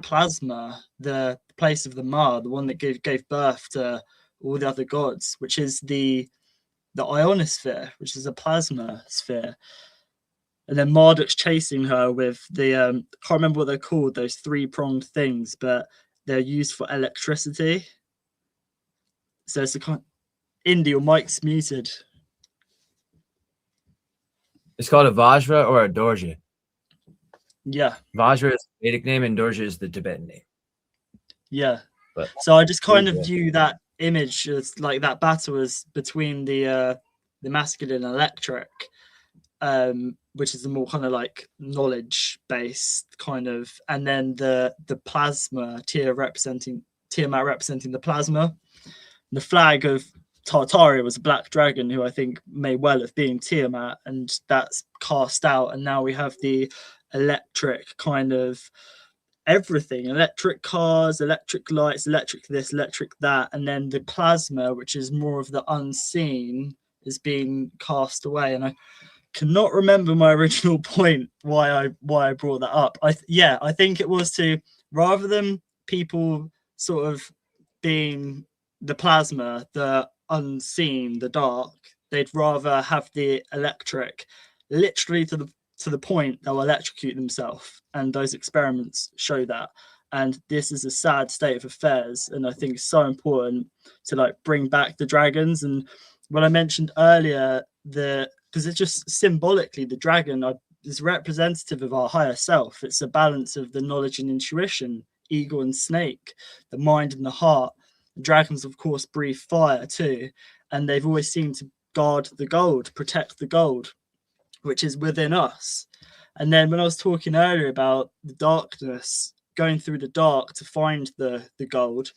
plasma, the place of the Ma, the one that gave birth to all the other gods, which is the ionosphere, which is a plasma sphere. And then Marduk's chasing her with the I can't remember what they're called, those three-pronged things, but they're used for electricity. So it's a kind. Indy, your mic's muted. It's called a Vajra or a Dorje. Yeah. Vajra is the Vedic name and Dorje is the Tibetan name. Yeah. But so I just kind of view that image as like that battle is between the masculine electric, which is the more kind of like knowledge based kind of, and then the plasma Tiamat representing the plasma. The flag of Tartaria was a black dragon who I think may well have been Tiamat, and that's cast out. And now we have the electric kind of everything, electric cars, electric lights, electric this, electric that, and then the plasma, which is more of the unseen, is being cast away. And I cannot remember my original point why I brought that up. I think it was to, rather than people sort of being the plasma, the unseen, the dark, they'd rather have the electric, literally to the point they'll electrocute themselves, and those experiments show that. And this is a sad state of affairs, and I think it's so important to like bring back the dragons. And when I mentioned earlier, because it's just symbolically, the dragon is representative of our higher self. It's a balance of the knowledge and intuition, eagle and snake, the mind and the heart. The dragons, of course, breathe fire too, and they've always seemed to guard the gold, protect the gold, which is within us. And then when I was talking earlier about the darkness, going through the dark to find the gold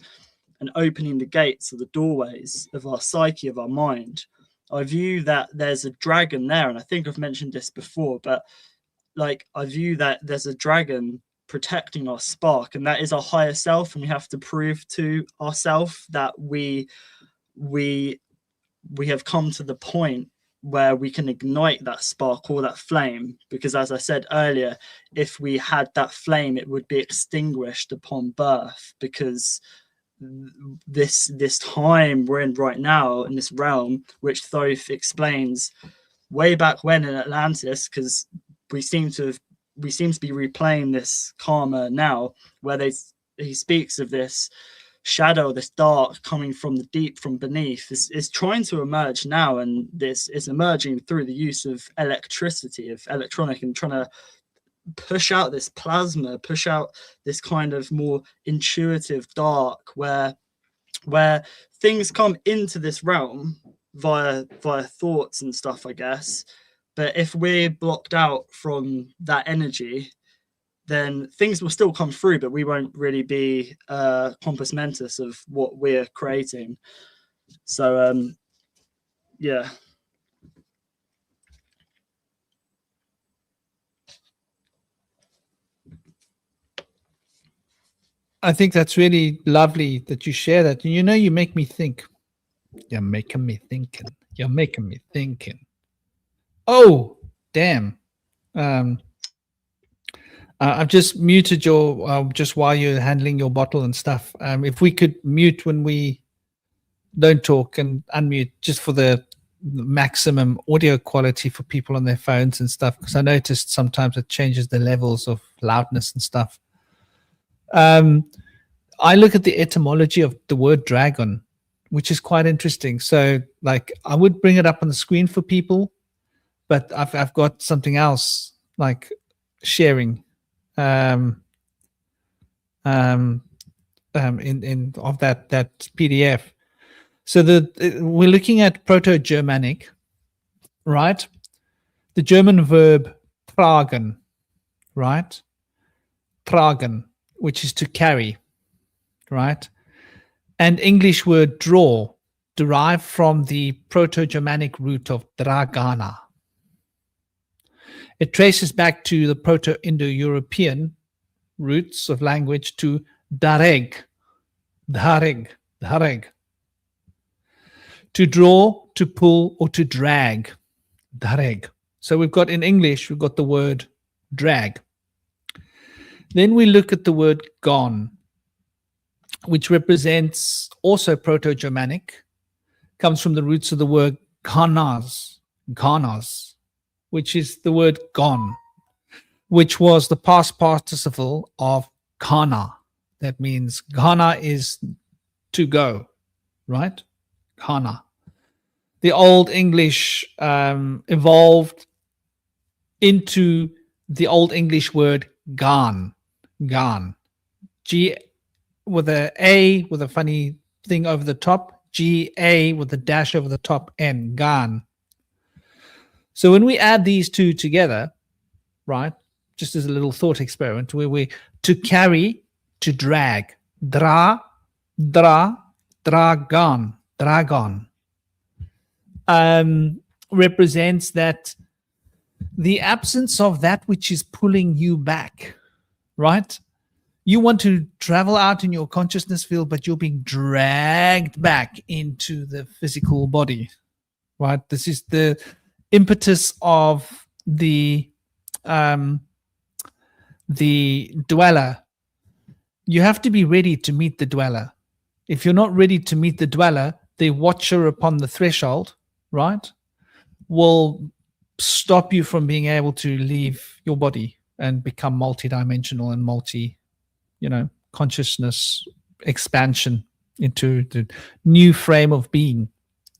and opening the gates or the doorways of our psyche, of our mind, I view that there's a dragon there. And I think I've mentioned this before, but like I view that there's a dragon protecting our spark, and that is our higher self. And we have to prove to ourselves that we have come to the point where we can ignite that spark or that flame, because as I said earlier, if we had that flame, it would be extinguished upon birth, because this time we're in right now, in this realm, which Thoth explains way back when in Atlantis, because we seem to be replaying this karma now, where he speaks of this shadow, this dark coming from the deep, from beneath, is trying to emerge now. And this is emerging through the use of electricity, of electronic, and trying to push out this plasma, push out this kind of more intuitive dark, where things come into this realm via thoughts and stuff, I guess. But if we're blocked out from that energy, then things will still come through, but we won't really be compos mentis of what we're creating. So yeah. I think that's really lovely that you share that. And you make me think. You're making me thinking. You're making me thinking. Oh, damn. I've just muted your, just while you're handling your bottle and stuff. If we could mute when we don't talk and unmute, just for the maximum audio quality for people on their phones and stuff, because I noticed sometimes it changes the levels of loudness and stuff. I look at the etymology of the word dragon, which is quite interesting. So like I would bring it up on the screen for people, but I've got something else like sharing in of that PDF. So we're looking at Proto-Germanic, right? The German verb tragen, right? Tragen, which is to carry, right? And English word draw, derived from the Proto-Germanic root of dragana. It traces back to the Proto-Indo-European roots of language to dareg, to draw, to pull, or to drag, dareg. So we've got in English, we've got the word drag. Then we look at the word gone, which represents also Proto-Germanic, comes from the roots of the word ganas, which is the word gone, which was the past participle of kana. That means kana is to go, right? Kana. The Old English evolved into the Old English word gan, G with a A with a funny thing over the top, G-A with a dash over the top, N, gan. So when we add these two together, right, just as a little thought experiment, where we to carry, to drag, dragon. represents that the absence of that which is pulling you back, right? You want to travel out in your consciousness field, but you're being dragged back into the physical body, right? This is the impetus of the dweller. You have to be ready to meet the dweller. If you're not ready to meet the dweller, the watcher upon the threshold, right, will stop you from being able to leave your body and become multidimensional and consciousness expansion into the new frame of being,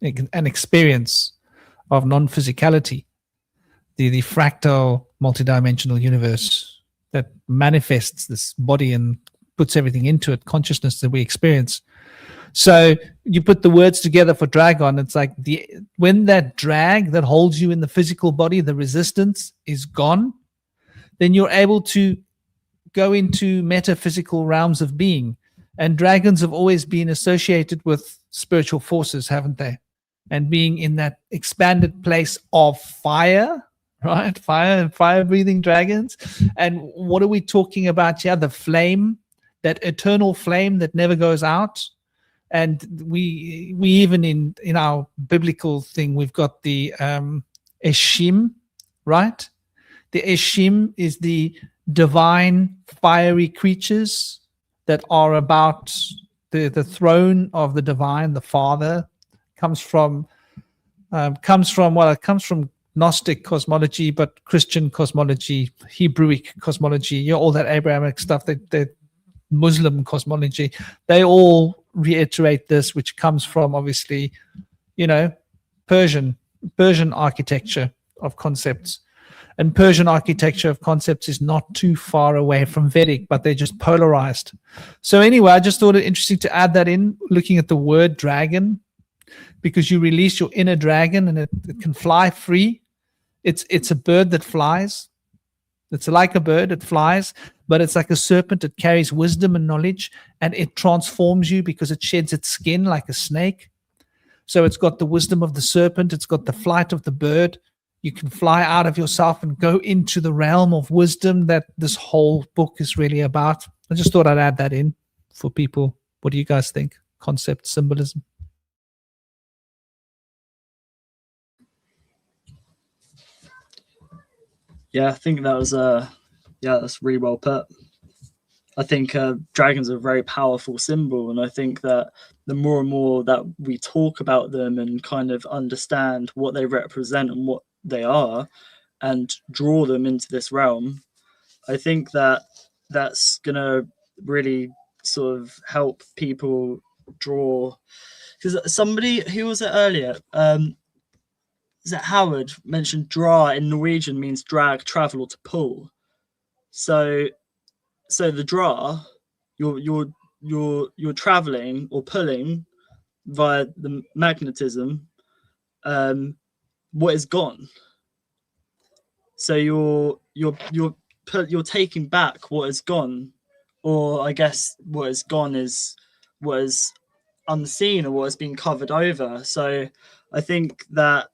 an experience of non-physicality, the fractal multidimensional universe that manifests this body and puts everything into it, consciousness that we experience. So you put the words together for dragon, it's like when that drag that holds you in the physical body, the resistance is gone, then you're able to go into metaphysical realms of being. And dragons have always been associated with spiritual forces, haven't they? And being in that expanded place of fire, right? Fire breathing dragons. And what are we talking about here? The flame, that eternal flame that never goes out. And we even in our biblical thing, we've got the Eshim, right? The Eshim is the divine fiery creatures that are about the throne of the divine, the Father. Comes from Gnostic cosmology, but Christian cosmology, Hebrewic cosmology, all that Abrahamic stuff, the Muslim cosmology, they all reiterate this, which comes from obviously, Persian architecture of concepts. And Persian architecture of concepts is not too far away from Vedic, but they're just polarized. So anyway, I just thought it interesting to add that in, looking at the word dragon, because you release your inner dragon and it can fly free. It's a bird that flies. It's like a bird, it flies, but it's like a serpent. It carries wisdom and knowledge, and it transforms you because it sheds its skin like a snake. So it's got the wisdom of the serpent. It's got the flight of the bird. You can fly out of yourself and go into the realm of wisdom that this whole book is really about. I just thought I'd add that in for people. What do you guys think? Concept, symbolism. Yeah, I think that was that's really well put. I think dragons are a very powerful symbol, and I think that the more and more that we talk about them and kind of understand what they represent and what they are and draw them into this realm, I think that that's gonna really sort of help people draw. Because somebody who was it earlier, is that Howard mentioned dra in Norwegian means drag, travel, or to pull. So the dra, you're traveling or pulling via the magnetism what is gone. So you're taking back what is gone, or I guess what is gone is what is unseen or what has been covered over. So I think that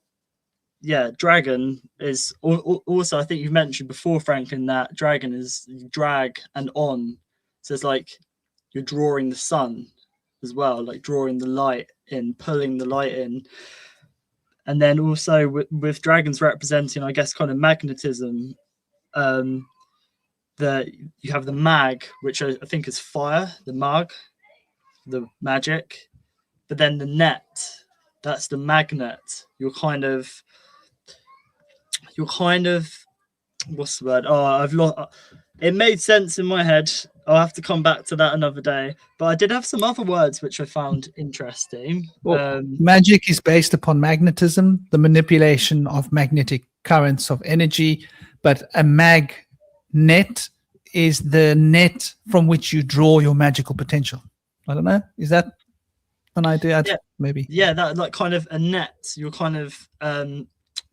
dragon is also, I think you've mentioned before, Franklin, that dragon is drag and on. So it's like you're drawing the sun as well, like drawing the light in, pulling the light in. And then also with dragons representing, I guess, kind of magnetism, that you have the mag, which I think is fire, the mag, the magic, but then the net, that's the magnet. You're kind of what's the word? Oh, I've lost. It made sense in my head. I'll have to come back to that another day. But I did have some other words which I found interesting. Well, magic is based upon magnetism, the manipulation of magnetic currents of energy. But a magnet is the net from which you draw your magical potential. I don't know. Is that an idea? Yeah. Maybe. Yeah, that like kind of a net. You're kind of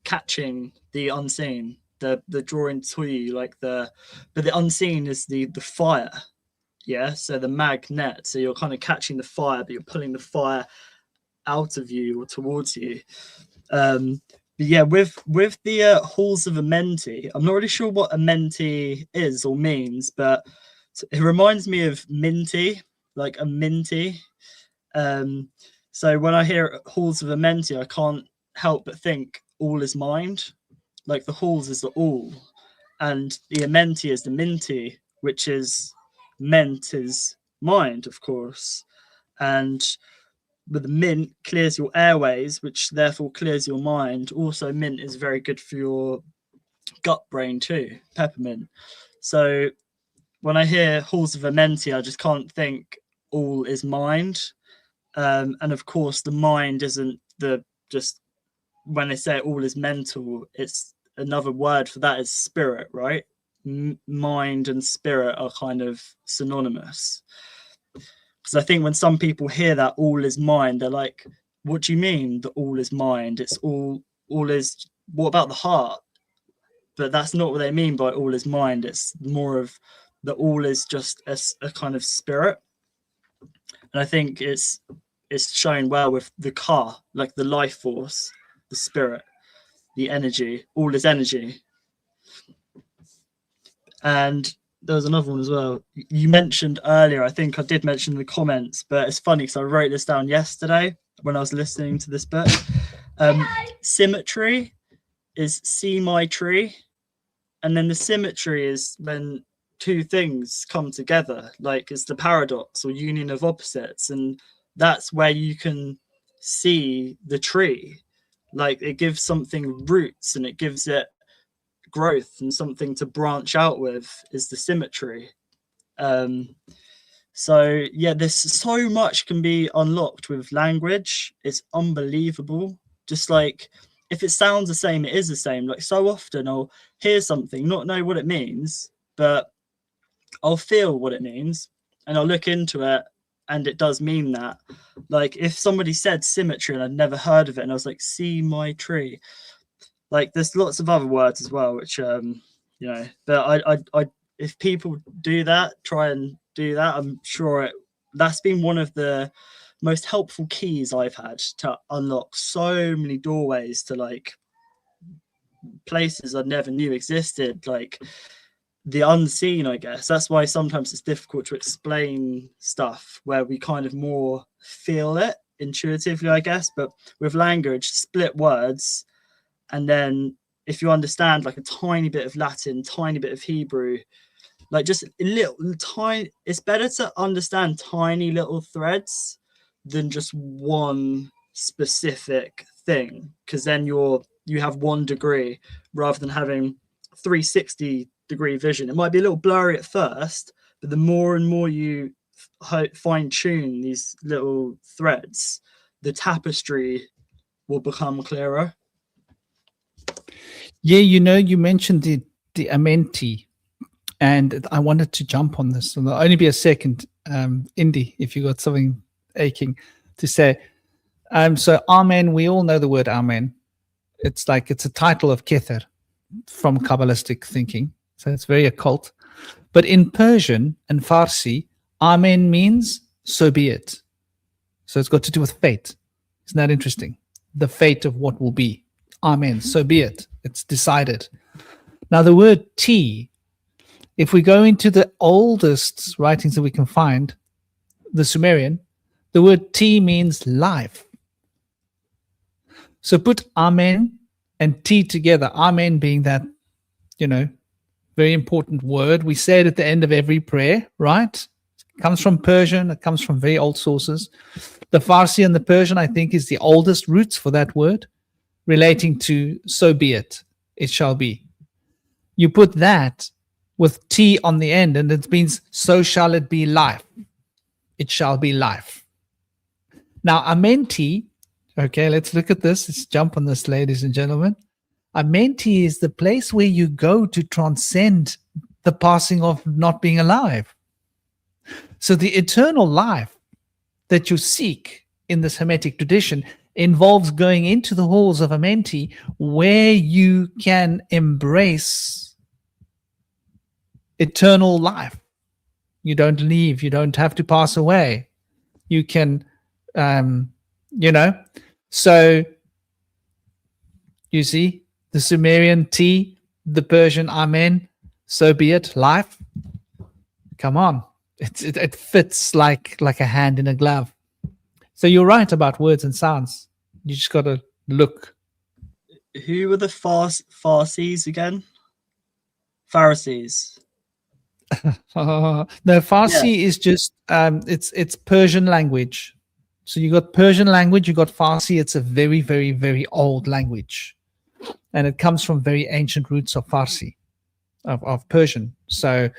catching the unseen, the drawing to you, but the unseen is the fire. Yeah, so the magnet, so you're kind of catching the fire, but you're pulling the fire out of you or towards you. But yeah, with the halls of Amenti, I'm not really sure what Amenti is or means, but it reminds me of minty, like a minty. So when I hear halls of Amenti, I can't help but think all is mind. Like the halls is the all, and the Amenti is the minty, which is meant is mind, of course. And with the mint clears your airways, which therefore clears your mind. Also, mint is very good for your gut brain too, peppermint. So when I hear halls of Amenti, I just can't think all is mind. And of course, the mind isn't the just when they say all is mental, it's another word for that is spirit, right? Mind and spirit are kind of synonymous. Because I think when some people hear that all is mind, they're like, what do you mean that all is mind? It's all is, what about the heart? But that's not what they mean by all is mind. It's more of that all is just a kind of spirit. And I think it's shown well with the car, like the life force, the spirit, the energy, all is energy. And there was another one as well. You mentioned earlier, I think I did mention in the comments, but it's funny because I wrote this down yesterday when I was listening to this book. Symmetry is see my tree. And then the symmetry is when two things come together, like it's the paradox or union of opposites. And that's where you can see the tree. Like it gives something roots and it gives it growth and something to branch out with is the symmetry. So yeah, there's so much can be unlocked with language. It's unbelievable. Just like if it sounds the same, it is the same. Like so often I'll hear something, not know what it means, but I'll feel what it means and I'll look into it and it does mean that. Like if somebody said symmetry and I'd never heard of it and I was like, see my tree. Like there's lots of other words as well, which but I if people do that, try and do that, I'm sure that's been one of the most helpful keys I've had to unlock so many doorways to like places I never knew existed, like the unseen, I guess. That's why sometimes it's difficult to explain stuff where we kind of more feel it intuitively, I guess. But with language, split words, and then if you understand like a tiny bit of Latin, tiny bit of Hebrew, like just a little tiny, it's better to understand tiny little threads than just one specific thing, because then you have 1 degree rather than having 360-degree vision. It might be a little blurry at first, but the more and more you fine tune these little threads, the tapestry will become clearer. Yeah, you mentioned the Amenti, and I wanted to jump on this. And it'll only be a second, Indy, if you got something aching to say. So Amen, we all know the word Amen. It's like it's a title of Kether from Kabbalistic thinking. So it's very occult. But in Persian and Farsi, Amen means so be it. So it's got to do with fate. Isn't that interesting? The fate of what will be. Amen. So be it. It's decided. Now the word T, if we go into the oldest writings that we can find, the Sumerian, the word T means life. So put Amen and T together. Amen being that, very important word. We say it at the end of every prayer, right? It comes from Persian. It comes from very old sources. The Farsi and the Persian, I think, is the oldest roots for that word, relating to so be it, it shall be. You put that with T on the end, and it means so shall it be life. It shall be life. Now, Amenti, okay, let's look at this. Let's jump on this, ladies and gentlemen. Amenti is the place where you go to transcend the passing of not being alive. So the eternal life that you seek in this Hermetic tradition involves going into the halls of Amenti, where you can embrace eternal life. You don't leave. You don't have to pass away. You can, So You see, the Sumerian T, the Persian Amen, so be it, life. Come on. It fits like a hand in a glove. So you're right about words and sounds. You just got to look. Who were the Farsis again? Pharisees. No, Farsi is just it's Persian language. So you got Persian language, you got Farsi. It's a very, very, very old language, and it comes from very ancient roots of Farsi, of Persian. So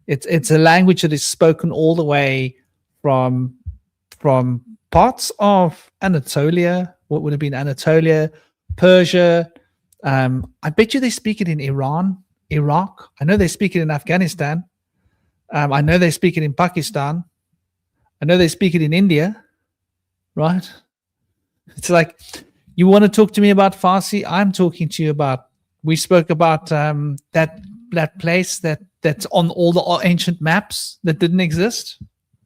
it's a language that is spoken all the way from parts of Anatolia. What would have been Anatolia, Persia. I bet you they speak it in Iran, Iraq. I know they speak it in Afghanistan. I know they speak it in Pakistan. I know they speak it in India, right? It's like, you want to talk to me about Farsi? I'm talking to you about, we spoke about that place that's on all the ancient maps that didn't exist,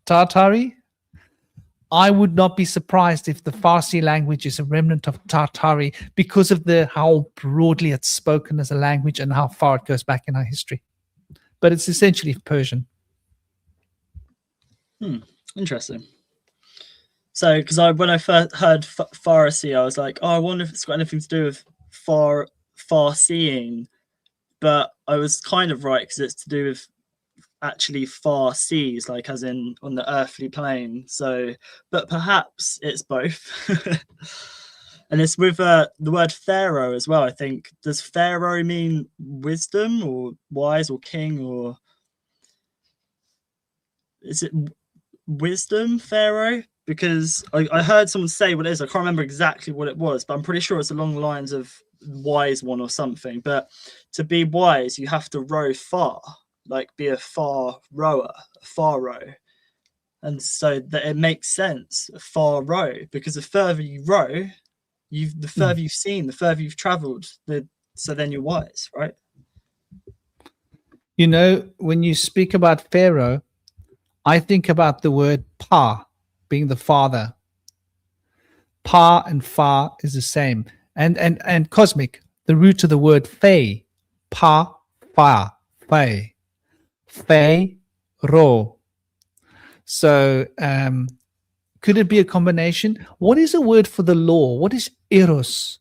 Tartary. I would not be surprised if the Farsi language is a remnant of Tartary because of how broadly it's spoken as a language and how far it goes back in our history. But it's essentially Persian. Interesting. So, because when I first heard Farsi, I was like, oh, I wonder if it's got anything to do with far-seeing. But I was kind of right, because it's to do with actually far seas, like as in on the earthly plane. So, but perhaps it's both. And it's with the word pharaoh as well, I think. Does pharaoh mean wisdom or wise or king, or is it wisdom, pharaoh? Because I heard someone say what it is. I can't remember exactly what it was, but I'm pretty sure it's along the lines of wise one or something. But to be wise, you have to row far, like be a far rower, a far row. And so that it makes sense, a far row, because the further you row, the further you've seen, the further you've traveled, so then you're wise, right? You know, when you speak about pharaoh, I think about the word pa, being the father. Pa and fa is the same. And cosmic, the root of the word fey, pa, fa, fey, fey, ro. So could it be a combination? What is a word for the law? What does eros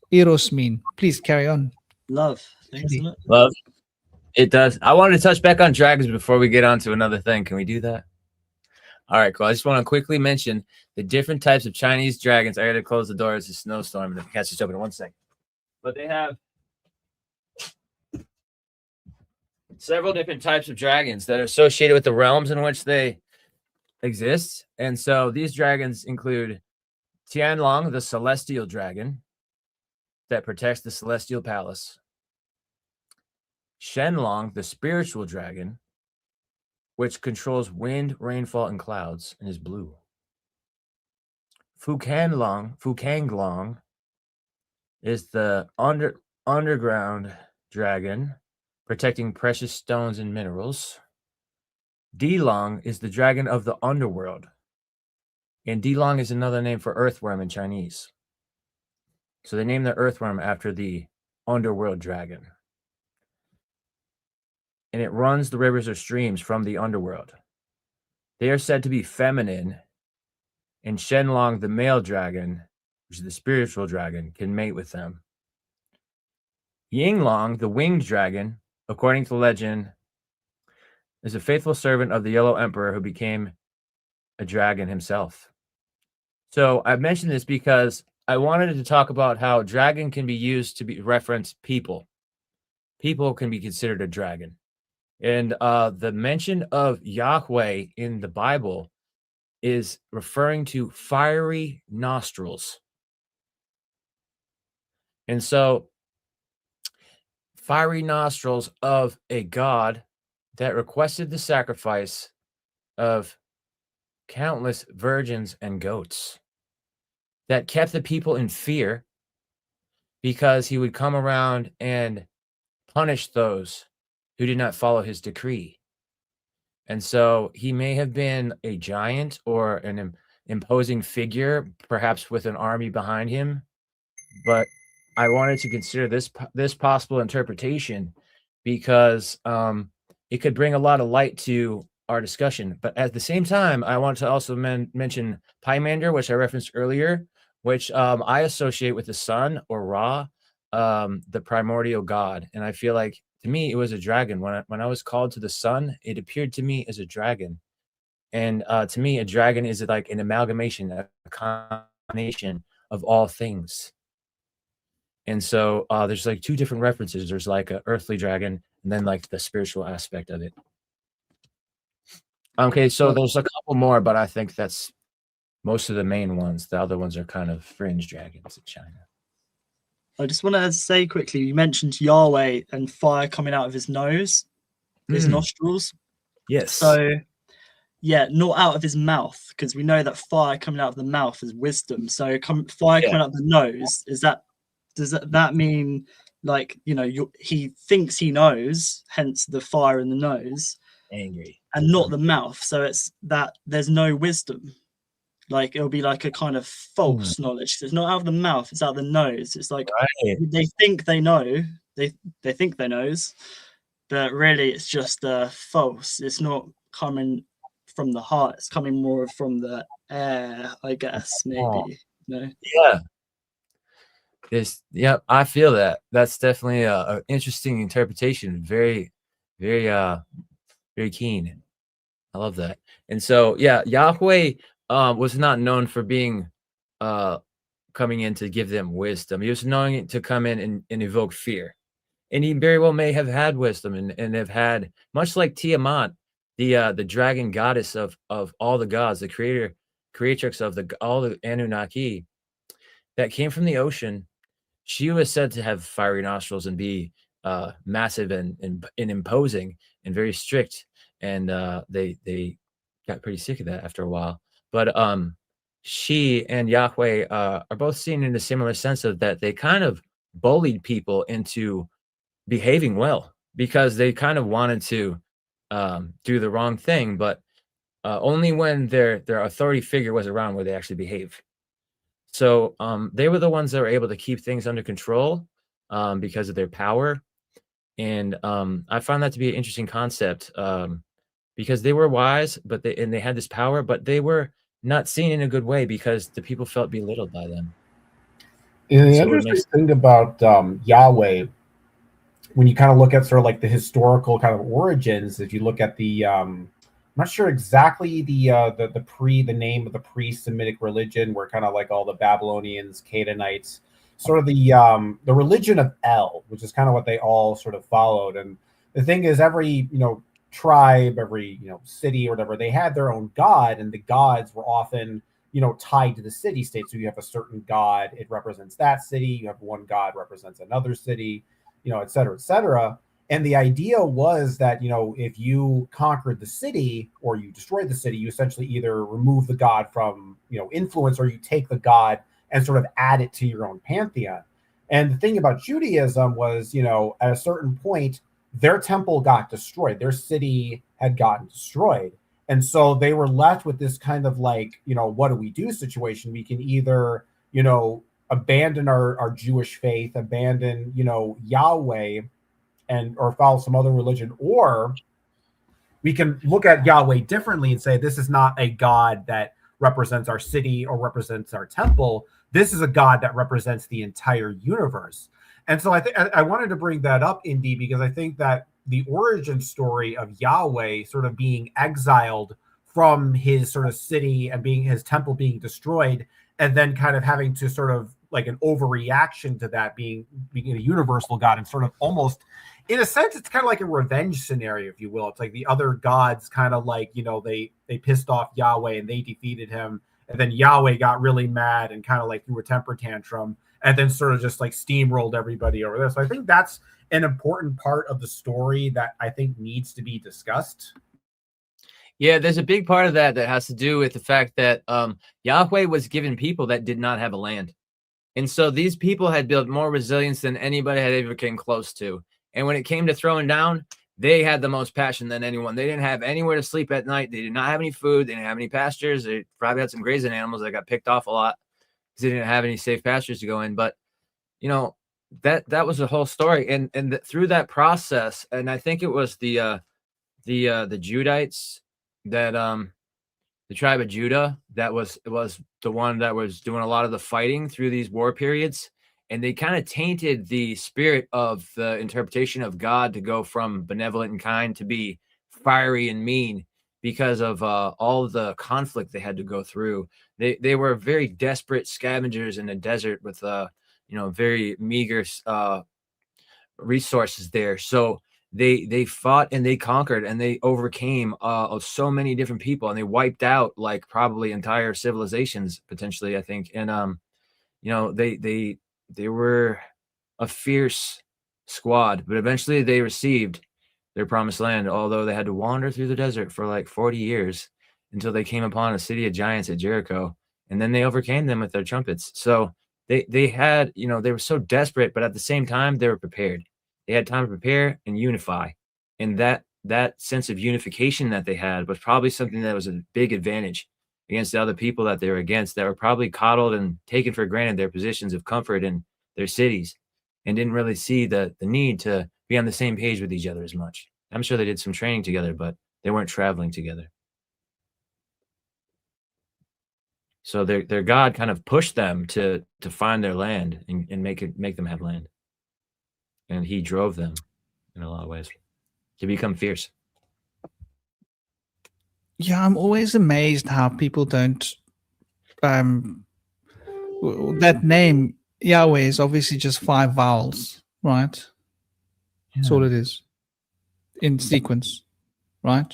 mean? Please carry on. Love, isn't it? Love. It does. I wanted to touch back on dragons before we get on to another thing. Can we do that? All right, cool. I just want to quickly mention the different types of Chinese dragons. I got to close the door. It's a snowstorm, and the cat's just open in 1 second. But they have several different types of dragons that are associated with the realms in which they exist. And so these dragons include Tianlong, the celestial dragon that protects the celestial palace. Shenlong, the spiritual dragon, which controls wind, rainfall, and clouds, and is blue. Fukanglong is the underground dragon, protecting precious stones and minerals. Dilong is the dragon of the underworld, and Dilong is another name for earthworm in Chinese. So they named the earthworm after the underworld dragon. And it runs the rivers or streams from the underworld. They are said to be feminine, and Shenlong, the male dragon, which is the spiritual dragon, can mate with them. Yinglong, the winged dragon, according to legend, is a faithful servant of the Yellow Emperor who became a dragon himself. So I mentioned this because I wanted to talk about how dragon can be used to reference people. People can be considered a dragon. And the mention of Yahweh in the Bible is referring to fiery nostrils. And so fiery nostrils of a god that requested the sacrifice of countless virgins and goats, that kept the people in fear because he would come around and punish those who did not follow his decree. And so he may have been a giant or an imposing figure, perhaps with an army behind him, but I wanted to consider this possible interpretation because it could bring a lot of light to our discussion. But at the same time, I want to also mention Pymander, which I referenced earlier, which I associate with the sun or Ra, the primordial god. And I feel like to me it was a dragon. When I was called to the sun, it appeared to me as a dragon. And to me, a dragon is like an amalgamation, a combination of all things. And so there's like two different references. There's like an earthly dragon and then like the spiritual aspect of it. Okay, so there's a couple more, but I think that's most of the main ones. The other ones are kind of fringe dragons in China. I just want to say quickly, you mentioned Yahweh and fire coming out of his nose, his nostrils. Yes. So, yeah, not out of his mouth, because we know that fire coming out of the mouth is wisdom. So fire coming out of the nose, does that mean, like, you know, he thinks he knows, hence the fire in the nose, angry, and not the mouth. So it's that there's no wisdom. Like it'll be like a kind of false knowledge. It's not out of the mouth, it's out of the nose. It's like they think they know, they think they knows, but really it's just false. It's not coming from the heart, it's coming more from the air, I guess, maybe. No? Yeah, I feel that. That's definitely a interesting interpretation. Very, very very keen. I love that. And so Yahweh was not known for being coming in to give them wisdom. He was known to come in and evoke fear. And he very well may have had wisdom and have had, much like Tiamat, the dragon goddess of all the gods, the creatrix of all the Anunnaki that came from the ocean. She was said to have fiery nostrils and be massive and imposing and very strict. And they got pretty sick of that after a while. But she and Yahweh are both seen in a similar sense of that they kind of bullied people into behaving well because they kind of wanted to do the wrong thing, but only when their authority figure was around where they actually behave. So they were the ones that were able to keep things under control because of their power. And I found that to be an interesting concept because they were wise, but they had this power, but they were not seen in a good way because the people felt belittled by them. And the interesting thing about Yahweh, when you kind of look at sort of like the historical kind of origins, if you look at the I'm not sure exactly the name of the pre-Semitic religion, where kind of like all the Babylonians, Canaanites, sort of the religion of El, which is kind of what they all sort of followed. And the thing is, every tribe, every city or whatever, they had their own god, and the gods were often tied to the city state. So you have a certain god, it represents that city. You have one god represents another city, et cetera, et cetera. And the idea was that, if you conquered the city or you destroyed the city, you essentially either remove the god from, influence, or you take the god and sort of add it to your own pantheon. And the thing about Judaism was, at a certain point, their temple got destroyed. Their city had gotten destroyed. And so they were left with this kind of like, what do we do situation? We can either, abandon our Jewish faith, abandon, Yahweh, or follow some other religion, or we can look at Yahweh differently and say, this is not a god that represents our city or represents our temple. This is a god that represents the entire universe. And so I wanted to bring that up, Indy, because I think that the origin story of Yahweh sort of being exiled from his sort of city and his temple being destroyed, and then kind of having to sort of like an overreaction to that being a universal god, and sort of almost, in a sense, it's kind of like a revenge scenario, if you will. It's like the other gods kind of like, they pissed off Yahweh and they defeated him. And then Yahweh got really mad and kind of like threw a temper tantrum and then sort of just like steamrolled everybody over there. So I think that's an important part of the story that I think needs to be discussed. Yeah, there's a big part of that has to do with the fact that Yahweh was given people that did not have a land. And so these people had built more resilience than anybody had ever came close to. And when it came to throwing down, they had the most passion than anyone. They didn't have anywhere to sleep at night. They did not have any food. They didn't have any pastures. They probably had some grazing animals that got picked off a lot because they didn't have any safe pastures to go in. But, that was the whole story, and through that process, and I think it was the Judites that the tribe of Judah that was the one that was doing a lot of the fighting through these war periods, and they kind of tainted the spirit of the interpretation of God to go from benevolent and kind to be fiery and mean because of all the conflict they had to go through. They were very desperate scavengers in the desert with very meager resources there. So they fought and they conquered and they overcame so many different people, and they wiped out like probably entire civilizations potentially, I think. And they were a fierce squad, but eventually they received their promised land, although they had to wander through the desert for like 40 years until they came upon a city of giants at Jericho, and then they overcame them with their trumpets. So they had, they were so desperate, but at the same time they were prepared. They had time to prepare and unify, and that sense of unification that they had was probably something that was a big advantage against the other people that they were against, that were probably coddled and taken for granted their positions of comfort in their cities and didn't really see the need to be on the same page with each other as much. I'm sure they did some training together, but they weren't traveling together. So their God kind of pushed them to find their land and make them have land. And he drove them in a lot of ways to become fierce. Yeah, I'm always amazed how people don't. That name Yahweh is obviously just 5 vowels, right? That's all it is in sequence, right?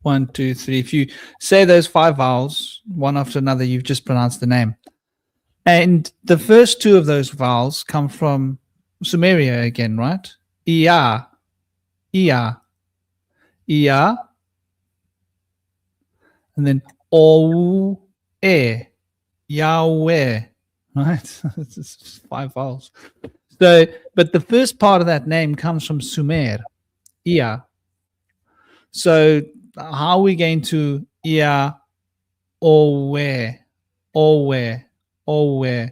1, 2, 3. If you say those 5 vowels one after another, you've just pronounced the name. And the first 2 of those vowels come from Sumeria again, right? Iya, Iya, Iya, and then O, E, Yahweh, right? It's just 5 vowels. So, but the first part of that name comes from Sumer, Iya. So, how are we going to Iya, Owe, Owe, Owe?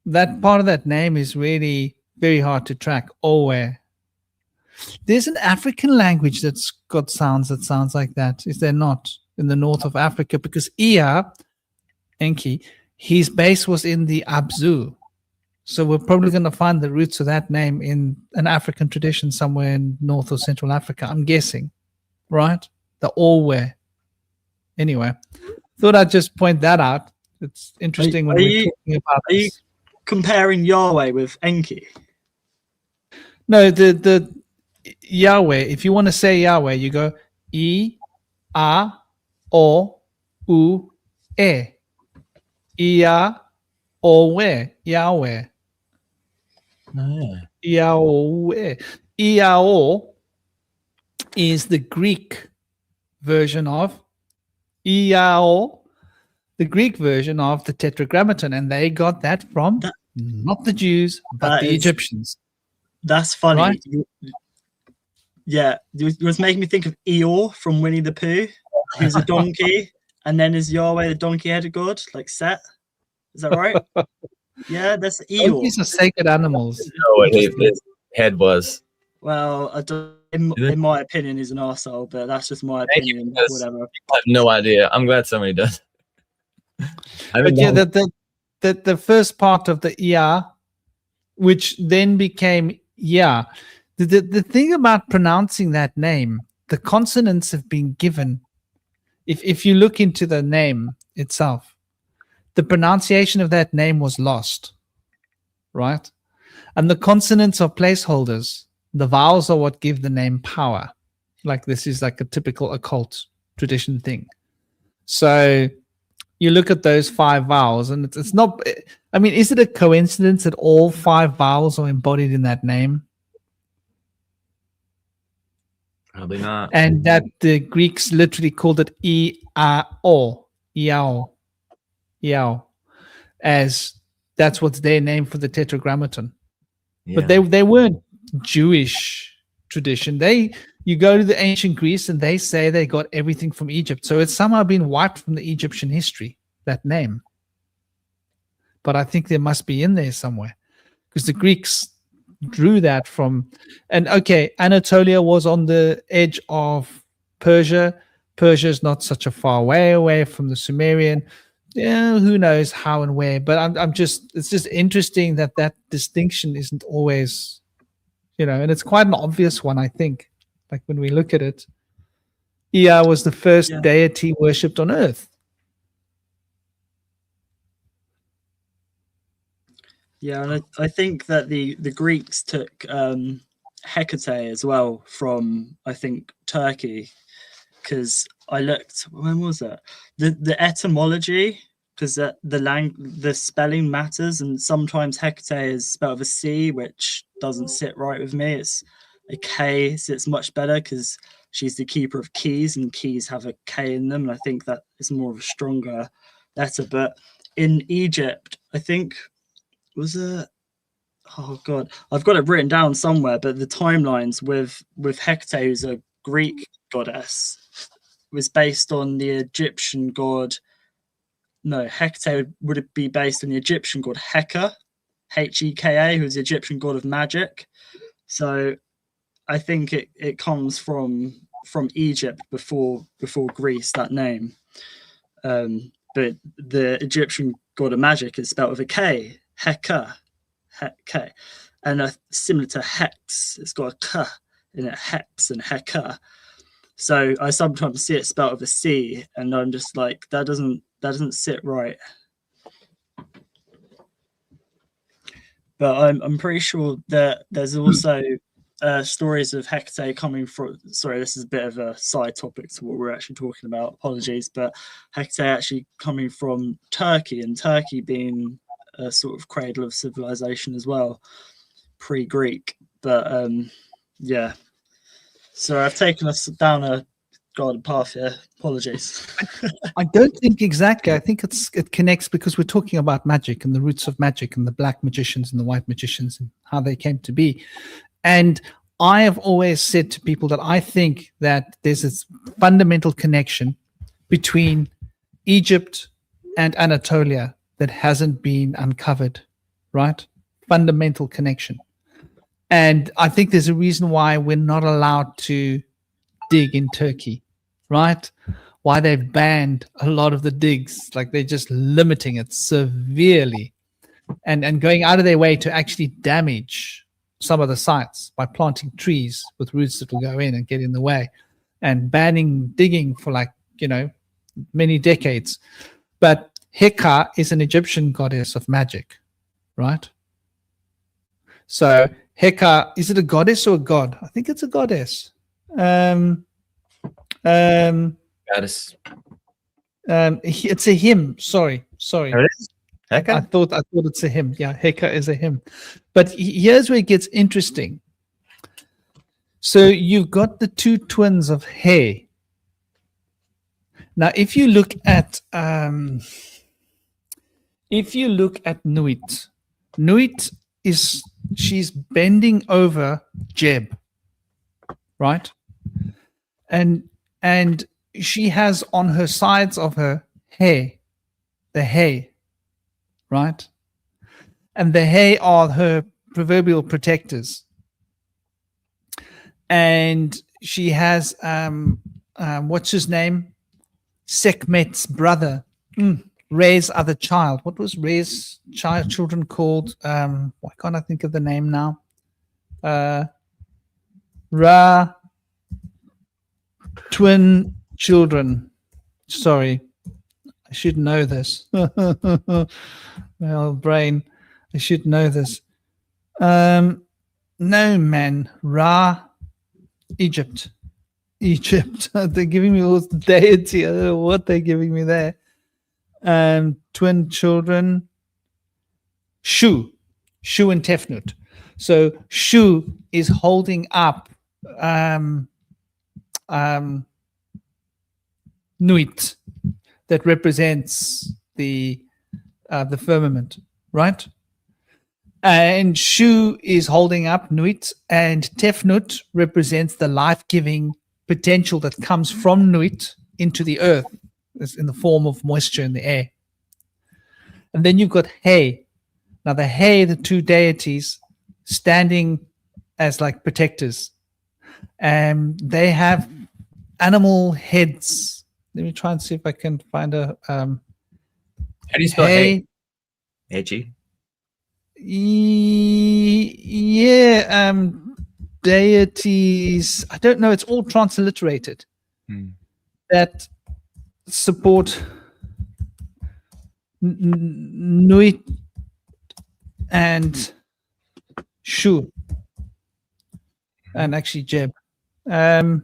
That part of that name is really very hard to track. Owe. There's an African language that's got sounds that sounds like that. Is there not in the north of Africa? Because Iya, Enki, his base was in the Abzu. So we're probably going to find the roots of that name in an African tradition somewhere in North or Central Africa, I'm guessing, right? The Owe. Anyway, thought I'd just point that out. It's interesting when we're talking about this. Are you comparing Yahweh with Enki? No, the Yahweh. If you want to say Yahweh, you go I, A, O, U, E. Iya, Owe, Yahweh. Yahweh. Iao is the Greek version of Iao, the Greek version of the Tetragrammaton, and they got that from not the Jews, but the Egyptians. That's funny. Right? Yeah, it was making me think of Eeyore from Winnie the Pooh, who's a donkey, and then is Yahweh the donkey-headed god, like Set? Is that right? Yeah, that's Eeyore. Donkeys are sacred animals. know what his head was. Well, in my opinion, he's an arsehole, but that's just my opinion. Whatever. I have no idea. I'm glad somebody does. But yeah, the first part of the Iya, which then became Ya. The thing about pronouncing that name, the consonants have been given. If you look into the name itself, the pronunciation of that name was lost, right? And the consonants are placeholders. The vowels are what give the name power. Like this is like a typical occult tradition thing. So you look at those 5 vowels and it's not, I mean, is it a coincidence that all 5 vowels are embodied in that name? Probably not. And that the Greeks literally called it I-A-O, Iao, Iao, as that's what's their name for the Tetragrammaton. Yeah. But they weren't Jewish tradition. You go to the ancient Greece and they say they got everything from Egypt. So it's somehow been wiped from the Egyptian history, that name. But I think there must be in there somewhere. because the Greeks drew that from. And okay, Anatolia was on the edge of Persia. Persia is not such a far way away from the Sumerian. Yeah, who knows how and where, but it's just interesting that distinction isn't always, and it's quite an obvious one, I think. Like when we look at it, Ea was the first deity worshipped on earth. Yeah, and I think that the Greeks took Hecate as well from, I think, Turkey, because I looked, when was it? The etymology, because the spelling matters, and sometimes Hecate is spelled with a C, which doesn't sit right with me. It's a K, so it's much better because she's the keeper of keys, and keys have a K in them, and I think that is more of a stronger letter. But in Egypt, I think, was it? Oh God, I've got it written down somewhere, but the timelines with Hecate, who's a Greek goddess, was based on the Egyptian god. No, Hecate would be based on the Egyptian god Heka, Heka, who's the Egyptian god of magic. So I think it comes from Egypt before Greece, that name. But the Egyptian god of magic is spelled with a K, Heka, and similar to hex, it's got a K in it, hex and Heka. So I sometimes see it spelled with a C, and I'm just like, that doesn't sit right. But I'm pretty sure that there's also stories of Hecate coming from. Sorry, this is a bit of a side topic to what we're actually talking about. Apologies, but Hecate actually coming from Turkey, and Turkey being a sort of cradle of civilization as well, pre-Greek. But yeah. So I've taken us down a garden path here. Apologies. I don't think exactly. I think it connects because we're talking about magic and the roots of magic and the black magicians and the white magicians and how they came to be. And I have always said to people that I think that there's this fundamental connection between Egypt and Anatolia that hasn't been uncovered, right? Fundamental connection. And I think there's a reason why we're not allowed to dig in Turkey, right? Why they've banned a lot of the digs, like they're just limiting it severely and going out of their way to actually damage some of the sites by planting trees with roots that will go in and get in the way, and banning digging for many decades. But Heka is an Egyptian goddess of magic, right? So Heka, is it a goddess or a god? I think it's a goddess. Goddess. It's a hymn. Sorry. There it is. Heka? I thought it's a hymn. Yeah, Heka is a hymn. But here's where it gets interesting. So you've got the two twins of He. Now, if you look at Nuit she's bending over Jeb, right? And she has on her sides of her He, the He, right? And the He are her proverbial protectors. And she has what's his name? Sekhmet's brother, Re's other child. What was Re's children called? Why can't I think of the name now? Ra, twin children. Sorry, I should know this. My old brain, I should know this. No, man. Ra, Egypt. They're giving me all the deity. I don't know what they're giving me there. Twin children. Shu and Tefnut. So Shu is holding up Nuit, that represents the firmament, right? And Shu is holding up Nuit, and Tefnut represents the life-giving potential that comes from Nuit into the earth, in the form of moisture in the air. And then you've got He, Now the He, the two deities, standing as like protectors, and they have animal heads. Let me try and see if I can find a How do you spell He. H-E? Yeah, deities. I don't know. It's all transliterated that support Nuit and Shu, and actually Jeb. Yeah,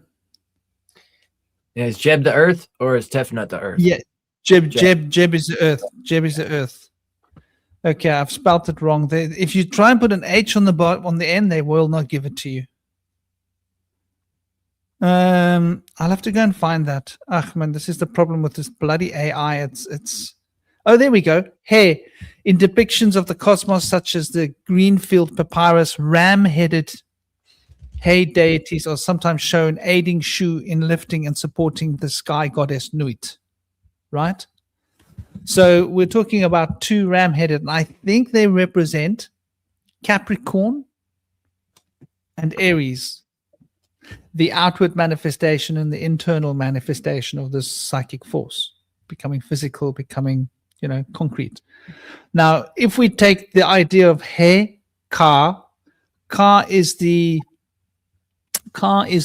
is Jeb the Earth or is Tefnut the Earth? Yeah, Jeb is the Earth. Jeb is the Earth. Okay, I've spelt it wrong. If you try and put an H on the end, they will not give it to you. I'll have to go and find that. Ah, man, this is the problem with this bloody AI. It's. Oh, there we go. Hey, in depictions of the cosmos, such as the Greenfield papyrus, ram-headed Hey deities are sometimes shown aiding Shu in lifting and supporting the sky goddess Nuit. Right? So we're talking about two ram-headed, and I think they represent Capricorn and Aries, the outward manifestation and the internal manifestation of this psychic force, becoming physical, becoming, concrete. Now, if we take the idea of He, Ka is the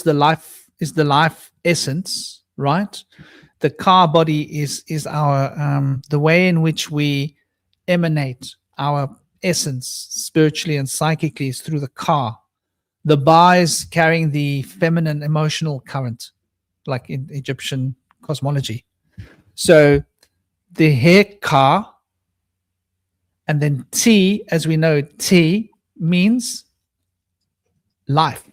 life essence, right? The Ka body is our the way in which we emanate our essence spiritually and psychically is through the Ka. The Ba is carrying the feminine emotional current, like in Egyptian cosmology. So the He Ka, and then T, as we know, T means life.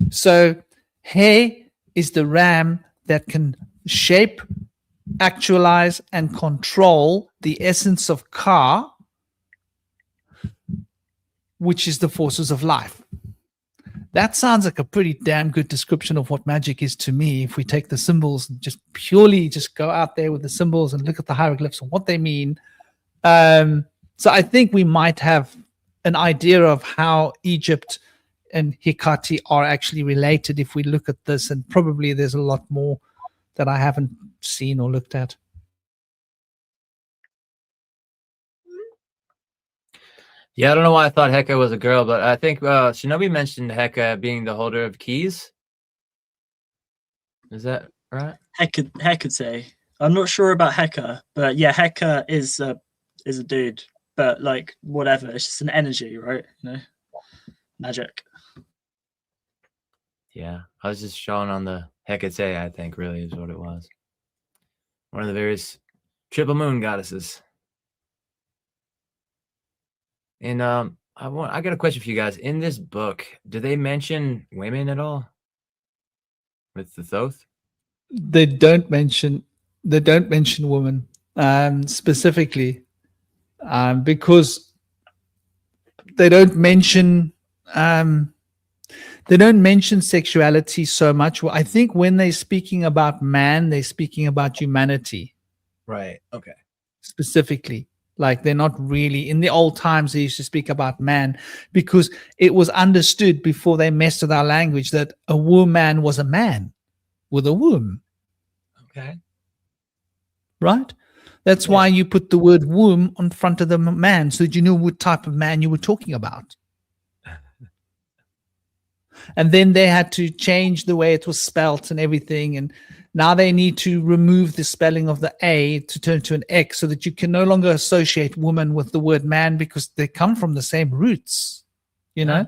So He is the ram that can shape, actualize, and control the essence of Ka, which is the forces of life. That sounds like a pretty damn good description of what magic is to me. If we take the symbols and just purely go out there with the symbols and look at the hieroglyphs and what they mean. So I think we might have an idea of how Egypt and Hecate are actually related if we look at this, and probably there's a lot more that I haven't seen or looked at. Yeah, I don't know why I thought Heka was a girl, but I think Shinobi mentioned Heka being the holder of keys. Is that right? Hecate. I'm not sure about Heka, but yeah, Heka is a dude. But like whatever, it's just an energy, right? Magic. Yeah, I was just showing on the Hecate, I think, really is what it was. One of the various triple moon goddesses. And I got a question for you guys. In this book, do they mention women at all with the Thoth? They don't mention women specifically, because they don't mention sexuality so much. Well, I think when they're speaking about man, they're speaking about humanity. Right. Okay. Specifically. Like they're not really, in the old times, they used to speak about man because it was understood before they messed with our language that a woman was a man with a womb. Okay. Right? That's why you put the word womb on front of the man so that you knew what type of man you were talking about. And then they had to change the way it was spelt and everything. And now they need to remove the spelling of the A to turn to an X so that you can no longer associate woman with the word man because they come from the same roots. A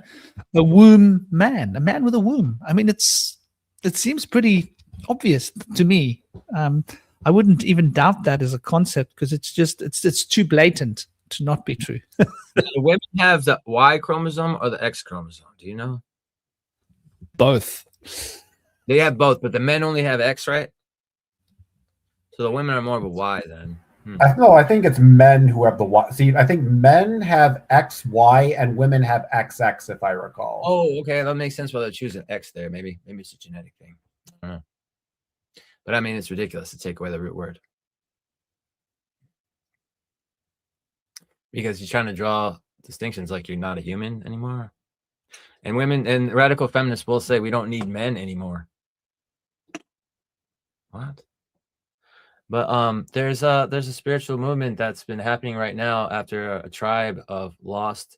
womb man, a man with a womb. I mean, it seems pretty obvious to me. I wouldn't even doubt that as a concept because it's too blatant to not be true. Do women have the Y chromosome or the X chromosome? Do you know? Both. They have both, but the men only have X, right? So the women are more of a Y then. I think it's men who have the Y. See, I think men have XY and women have XX, if I recall. Oh, okay. That makes sense why they're choosing X there. Maybe it's a genetic thing. I don't know. But I mean, it's ridiculous to take away the root word. because you're trying to draw distinctions like you're not a human anymore. And women and radical feminists will say we don't need men anymore. What? But there's a spiritual movement that's been happening right now after a tribe of lost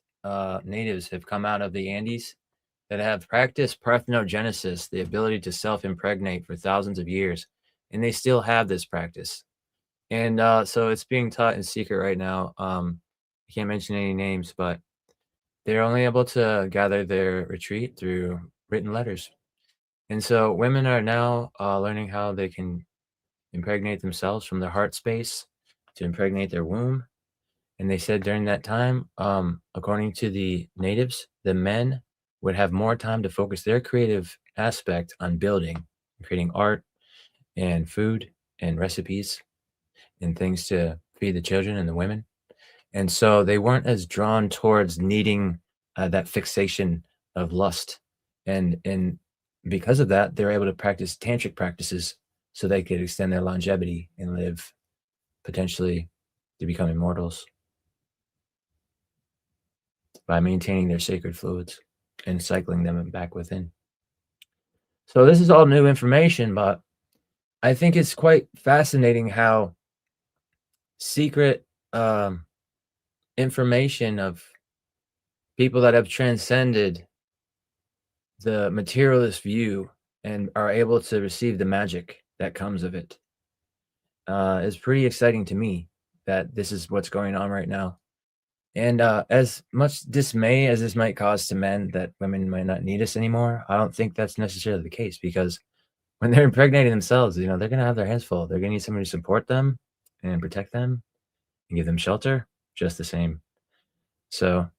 natives have come out of the Andes that have practiced parthenogenesis, the ability to self-impregnate for thousands of years, and they still have this practice. And so it's being taught in secret right now. I can't mention any names, but they're only able to gather their retreat through written letters. And so women are now learning how they can impregnate themselves from their heart space to impregnate their womb. And they said during that time, according to the natives, the men would have more time to focus their creative aspect on building, creating art and food and recipes and things to feed the children and the women. And so they weren't as drawn towards needing that fixation of lust. And because of that, they were able to practice tantric practices so they could extend their longevity and live potentially to become immortals by maintaining their sacred fluids and cycling them back within. So this is all new information, but I think it's quite fascinating how secret information of people that have transcended the materialist view and are able to receive the magic that comes of it is pretty exciting to me, that this is what's going on right now. And as much dismay as this might cause to men that women might not need us anymore, I don't think that's necessarily the case, because when they're impregnating themselves, they're going to have their hands full. They're going to need somebody to support them and protect them and give them shelter just the same. So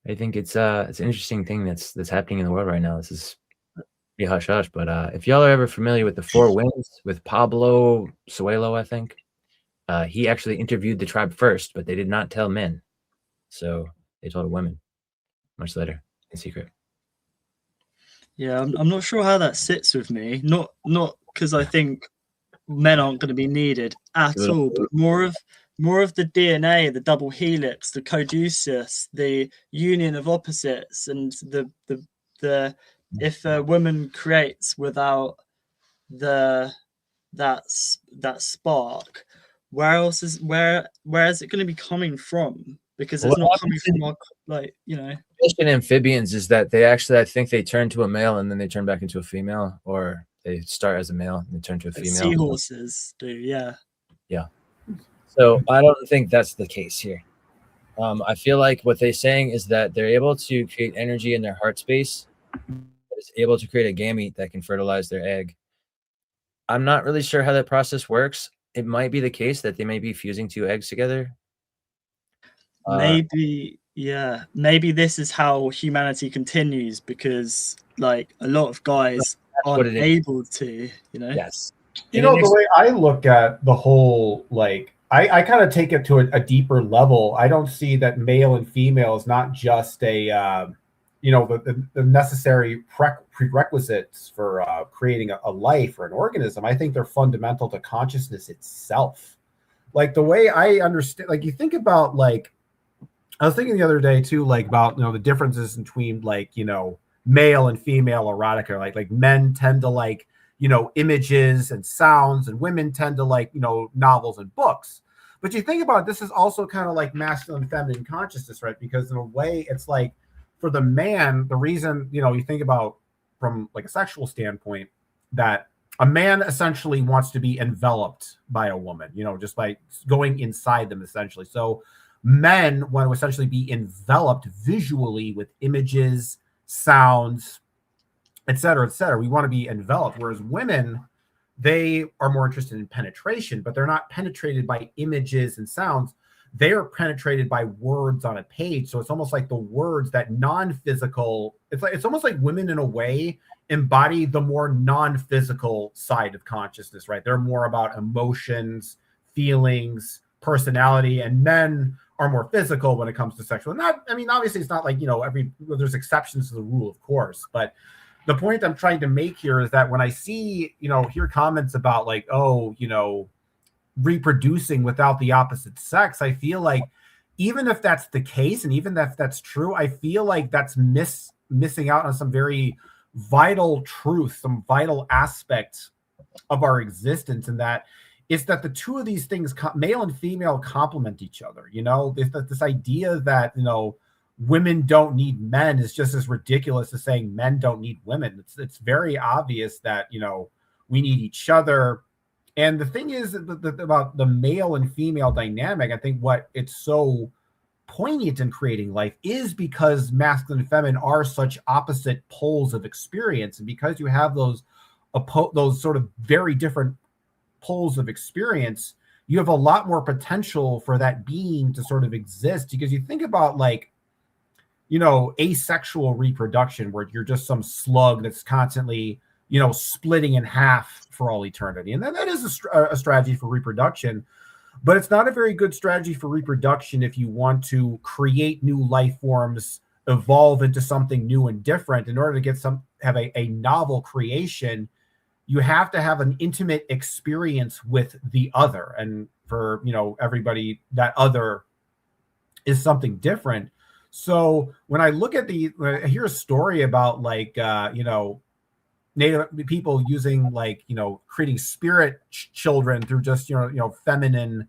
I think it's an interesting thing that's happening in the world right now. This is pretty hush hush, but if y'all are ever familiar with the Four Winds with Pablo Suelo, I think he actually interviewed the tribe first, but they did not tell men. So they told women much later in secret. Yeah, I'm not sure how that sits with me. Not because I think men aren't going to be needed at all, but more of the DNA, the double helix, the caduceus, the union of opposites, and the if a woman creates without that spark, where is it going to be coming from? Because it's not coming from our, Fish and amphibians is that they actually, I think they turn to a male and then they turn back into a female, or they start as a male and they turn to a female. Seahorses do, yeah. Yeah. So I don't think that's the case here. I feel like what they're saying is that they're able to create energy in their heart space that is able to create a gamete that can fertilize their egg. I'm not really sure how that process works. It might be the case that they may be fusing two eggs together. Maybe this is how humanity continues, because like a lot of guys aren't able to, Yes. The way I look at the whole, like, I kind of take it to a deeper level. I don't see that male and female is not just a, the necessary prerequisites for creating a life or an organism. I think they're fundamental to consciousness itself. Like the way I understand, like you think about, like, I was thinking the other day too, like about, the differences between, like, male and female erotica. Like men tend to like, images and sounds, and women tend to like, novels and books. But you think about it, this is also kind of like masculine and feminine consciousness, right? Because in a way, it's like for the man, the reason, you think about from like a sexual standpoint, that a man essentially wants to be enveloped by a woman, just by going inside them essentially. So men want to essentially be enveloped visually with images, sounds, et cetera, et cetera. We want to be enveloped. Whereas women, they are more interested in penetration, but they're not penetrated by images and sounds. They are penetrated by words on a page. So it's almost like the words, that non-physical, it's almost like women in a way embody the more non-physical side of consciousness, right? They're more about emotions, feelings, personality, and men are more physical when it comes to sexual. Obviously it's not like, there's exceptions to the rule, of course, but the point I'm trying to make here is that when I see, hear comments about like, reproducing without the opposite sex, I feel like even if that's the case, and even if that's true, I feel like that's missing out on some very vital truth, some vital aspects of our existence, and that is that the two of these things, male and female, complement each other. You know, this idea that, you know, women don't need men is just as ridiculous as saying men don't need women. It's very obvious that, you know, we need each other. And the thing is about the male and female dynamic, I think what it's so poignant in creating life is because masculine and feminine are such opposite poles of experience. And because you have those sort of very different poles of experience, you have a lot more potential for that being to sort of exist. Because you think about, like, you know, asexual reproduction, where you're just some slug that's constantly, you know, splitting in half for all eternity. And that is a strategy for reproduction, but it's not a very good strategy for reproduction if you want to create new life forms, evolve into something new and different. In order to have a novel creation, you have to have an intimate experience with the other. And for, you know, everybody, that other is something different. So when I look at I hear a story about, like, you know, Native people using, like, you know, creating spirit children through just, you know, feminine,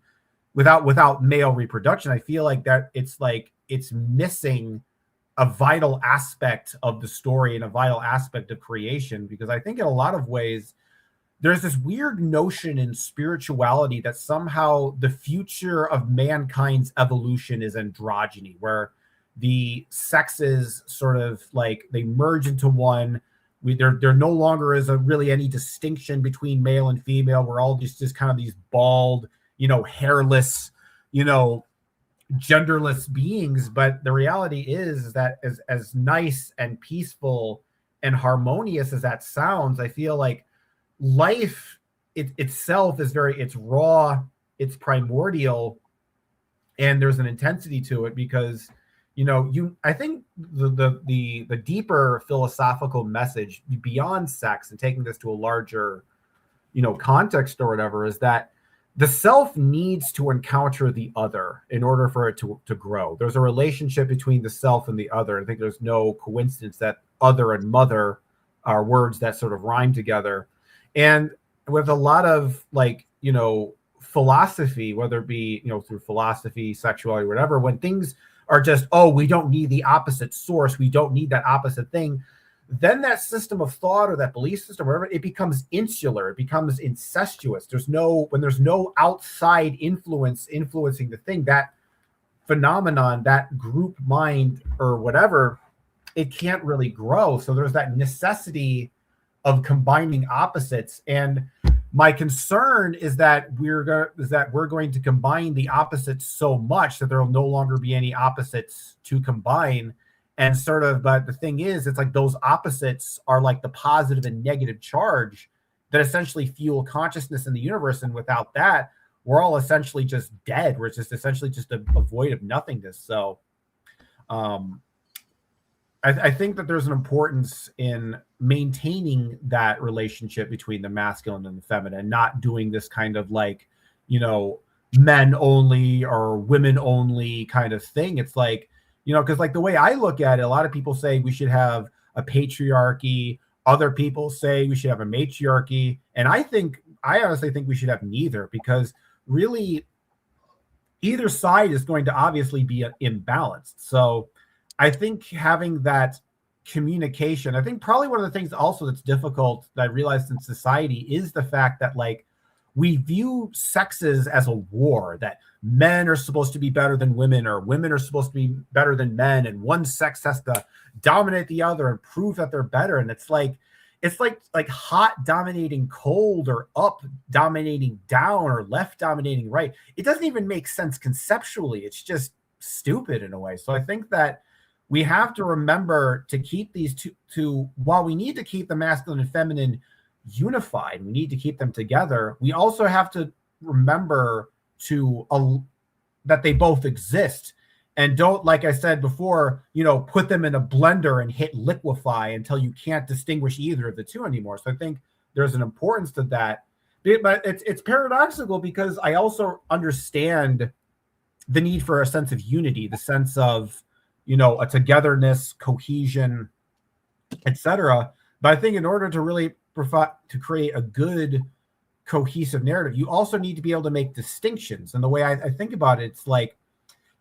without male reproduction, I feel like that it's missing a vital aspect of the story and a vital aspect of creation. Because I think in a lot of ways, there's this weird notion in spirituality that somehow the future of mankind's evolution is androgyny, where the sexes sort of, like, they merge into one. There no longer is really any distinction between male and female. We're all just kind of these bald, you know, hairless, you know, genderless beings. But the reality is that as nice and peaceful and harmonious as that sounds, I feel like life itself is it's raw, it's primordial, and there's an intensity to it. Because, you know, I think the deeper philosophical message beyond sex, and taking this to a larger, you know, context or whatever, is that the self needs to encounter the other in order for it to grow. There's a relationship between the self and the other. I think there's no coincidence that other and mother are words that sort of rhyme together. And with a lot of, like, you know, philosophy, whether it be, you know, through philosophy, sexuality, whatever, when things are just, oh, we don't need the opposite source, we don't need that opposite thing, then that system of thought or that belief system, whatever, it becomes insular, it becomes incestuous. When there's no outside influencing the thing, that phenomenon, that group mind or whatever, it can't really grow. So there's that necessity of combining opposites. And my concern is that we're going to combine the opposites so much that there will no longer be any opposites to combine. And sort of, but the thing is, it's like those opposites are like the positive and negative charge that essentially fuel consciousness in the universe. And without that, we're all essentially just dead. We're just essentially just a void of nothingness. So I think that there's an importance in maintaining that relationship between the masculine and the feminine, not doing this kind of, like, you know, men only or women only kind of thing. It's like, you know, because, like, the way I look at it, a lot of people say we should have a patriarchy. Other people say we should have a matriarchy. And I honestly think we should have neither, because really either side is going to obviously be imbalanced. So I think having that communication, I think probably one of the things also that's difficult that I realized in society is the fact that, like, we view sexes as a war, that men are supposed to be better than women, or women are supposed to be better than men, and one sex has to dominate the other and prove that they're better. And it's like hot dominating cold, or up dominating down, or left dominating right. It doesn't even make sense conceptually. It's just stupid in a way. So I think that we have to remember to keep these two, while we need to keep the masculine and feminine unified, we need to keep them together, we also have to remember that they both exist, and don't, like I said before, you know, put them in a blender and hit liquefy until you can't distinguish either of the two anymore. So I think there's an importance to that. But it's paradoxical, because I also understand the need for a sense of unity, the sense of, you know, a togetherness, cohesion, etc. But I think in order to really create a good cohesive narrative, you also need to be able to make distinctions. And the way I think about it, it's like,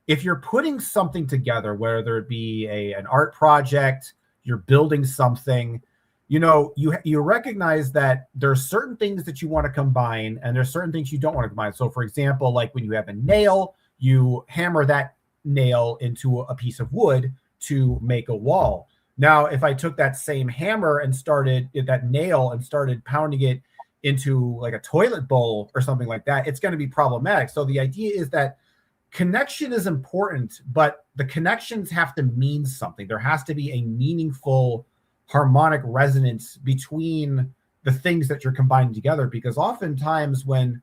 if you're putting something together, whether it be an art project, you're building something, you know, you recognize that there's certain things that you want to combine and there's certain things you don't want to combine. So for example, like when you have a nail, you hammer that nail into a piece of wood to make a wall. Now, if I took that same hammer and started pounding it into like a toilet bowl or something like that, it's going to be problematic. So the idea is that connection is important, but the connections have to mean something. There has to be a meaningful harmonic resonance between the things that you're combining together, because oftentimes when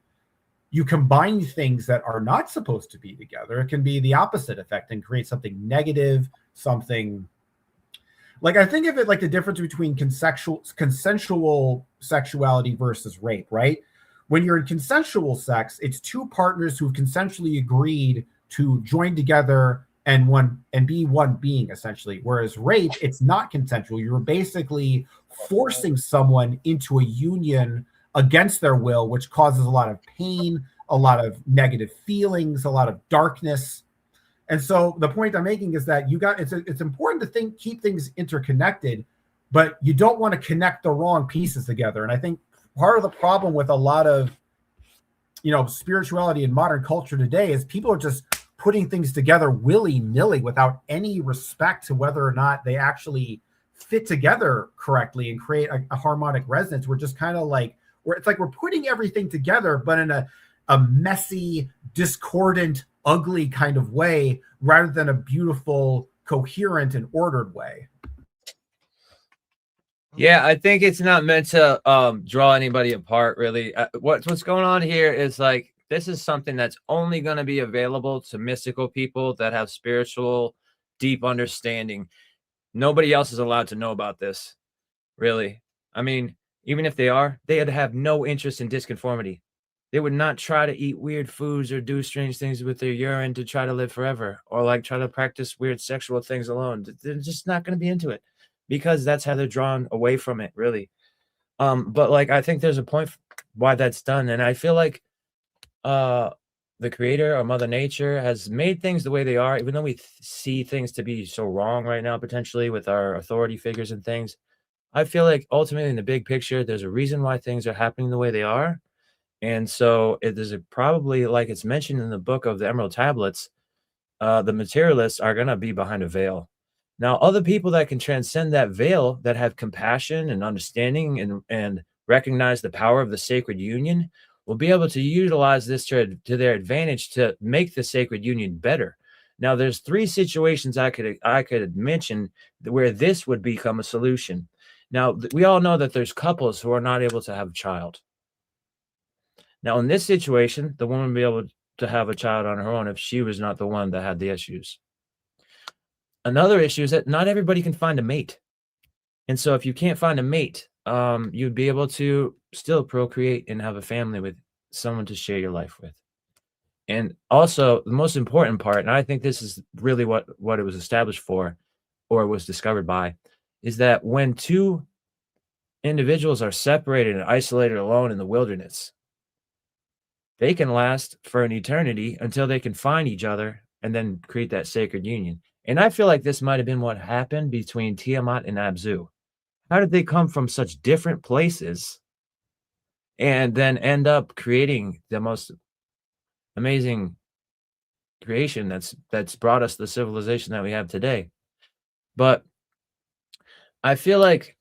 you combine things that are not supposed to be together, it can be the opposite effect and create something negative, something like, I think of it like the difference between consensual sexuality versus rape, right? When you're in consensual sex, it's two partners who've consensually agreed to join together and be one being, essentially. Whereas rape, it's not consensual. You're basically forcing someone into a union against their will, which causes a lot of pain, a lot of negative feelings, a lot of darkness. And so the point I'm making is that it's important to keep things interconnected, but you don't want to connect the wrong pieces together. And I think part of the problem with a lot of, you know, spirituality in modern culture today is people are just putting things together willy-nilly without any respect to whether or not they actually fit together correctly and create a harmonic resonance. We're just kind of like, it's like we're putting everything together, but in a messy, discordant, ugly kind of way, rather than a beautiful, coherent, and ordered way. Yeah, I think it's not meant to draw anybody apart, really. What's going on here is like, this is something that's only going to be available to mystical people that have spiritual, deep understanding. Nobody else is allowed to know about this, really. I mean, even if they are, they'd have no interest in disconformity. They would not try to eat weird foods or do strange things with their urine to try to live forever, or like try to practice weird sexual things alone. They're just not going to be into it, because that's how they're drawn away from it, really. But like, I think there's a point why that's done. And I feel like the creator or Mother Nature has made things the way they are, even though we see things to be so wrong right now, potentially with our authority figures and things. I feel like ultimately in the big picture, there's a reason why things are happening the way they are. And so it is probably, like it's mentioned in the book of the Emerald Tablets, the materialists are going to be behind a veil. Now, other people that can transcend that veil, that have compassion and understanding and recognize the power of the sacred union, will be able to utilize this to their advantage to make the sacred union better. Now, there's 3 situations I could mention where this would become a solution. Now, we all know that there's couples who are not able to have a child. Now, in this situation, the woman would be able to have a child on her own if she was not the one that had the issues. Another issue is that not everybody can find a mate. And so if you can't find a mate, you'd be able to still procreate and have a family with someone to share your life with. And also, the most important part, and I think this is really what it was established for, or was discovered by, is that when 2 individuals are separated and isolated alone in the wilderness, they can last for an eternity until they can find each other and then create that sacred union. And I feel like this might have been what happened between Tiamat and Abzu. How did they come from such different places and then end up creating the most amazing creation that's brought us the civilization that we have today? But I feel like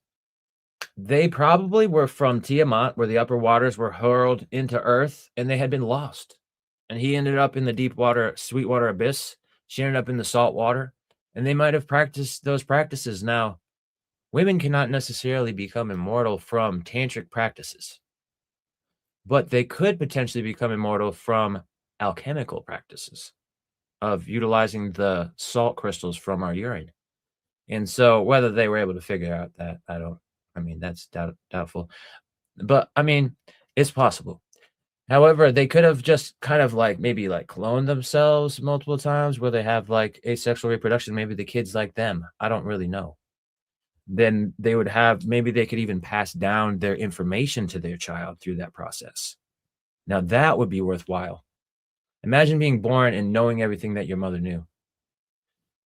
they probably were from Tiamat, where the upper waters were hurled into earth and they had been lost. And he ended up in the deep water, Sweetwater abyss. She ended up in the salt water. And they might have practiced those practices. Now, women cannot necessarily become immortal from tantric practices, but they could potentially become immortal from alchemical practices of utilizing the salt crystals from our urine. And so whether they were able to figure out that, that's doubtful. But I mean, it's possible. However, they could have just kind of like maybe like cloned themselves multiple times where they have like asexual reproduction. Maybe the kids like them. I don't really know. Then they would have, maybe they could even pass down their information to their child through that process. Now that would be worthwhile. Imagine being born and knowing everything that your mother knew.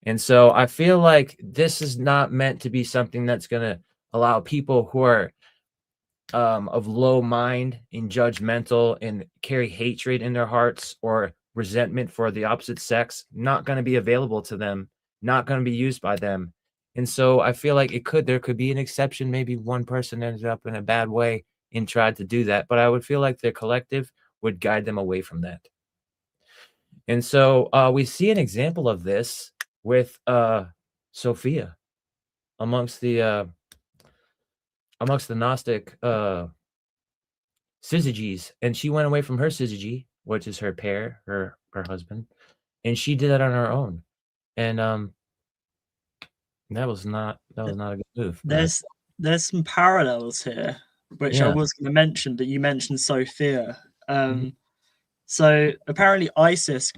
And so I feel like this is not meant to be something that's going to allow people who are of low mind and judgmental and carry hatred in their hearts or resentment for the opposite sex, not going to be available to them, not going to be used by them. And so I feel like there could be an exception. Maybe one person ended up in a bad way and tried to do that, but I would feel like the collective would guide them away from that. And so we see an example of this with Sophia amongst the Gnostic syzygies, and she went away from her syzygy, which is her pair, her husband, and she did that on her own, and that was not a good move. There's some parallels here, which I was going to mention, but you mentioned Sophia. So apparently Isis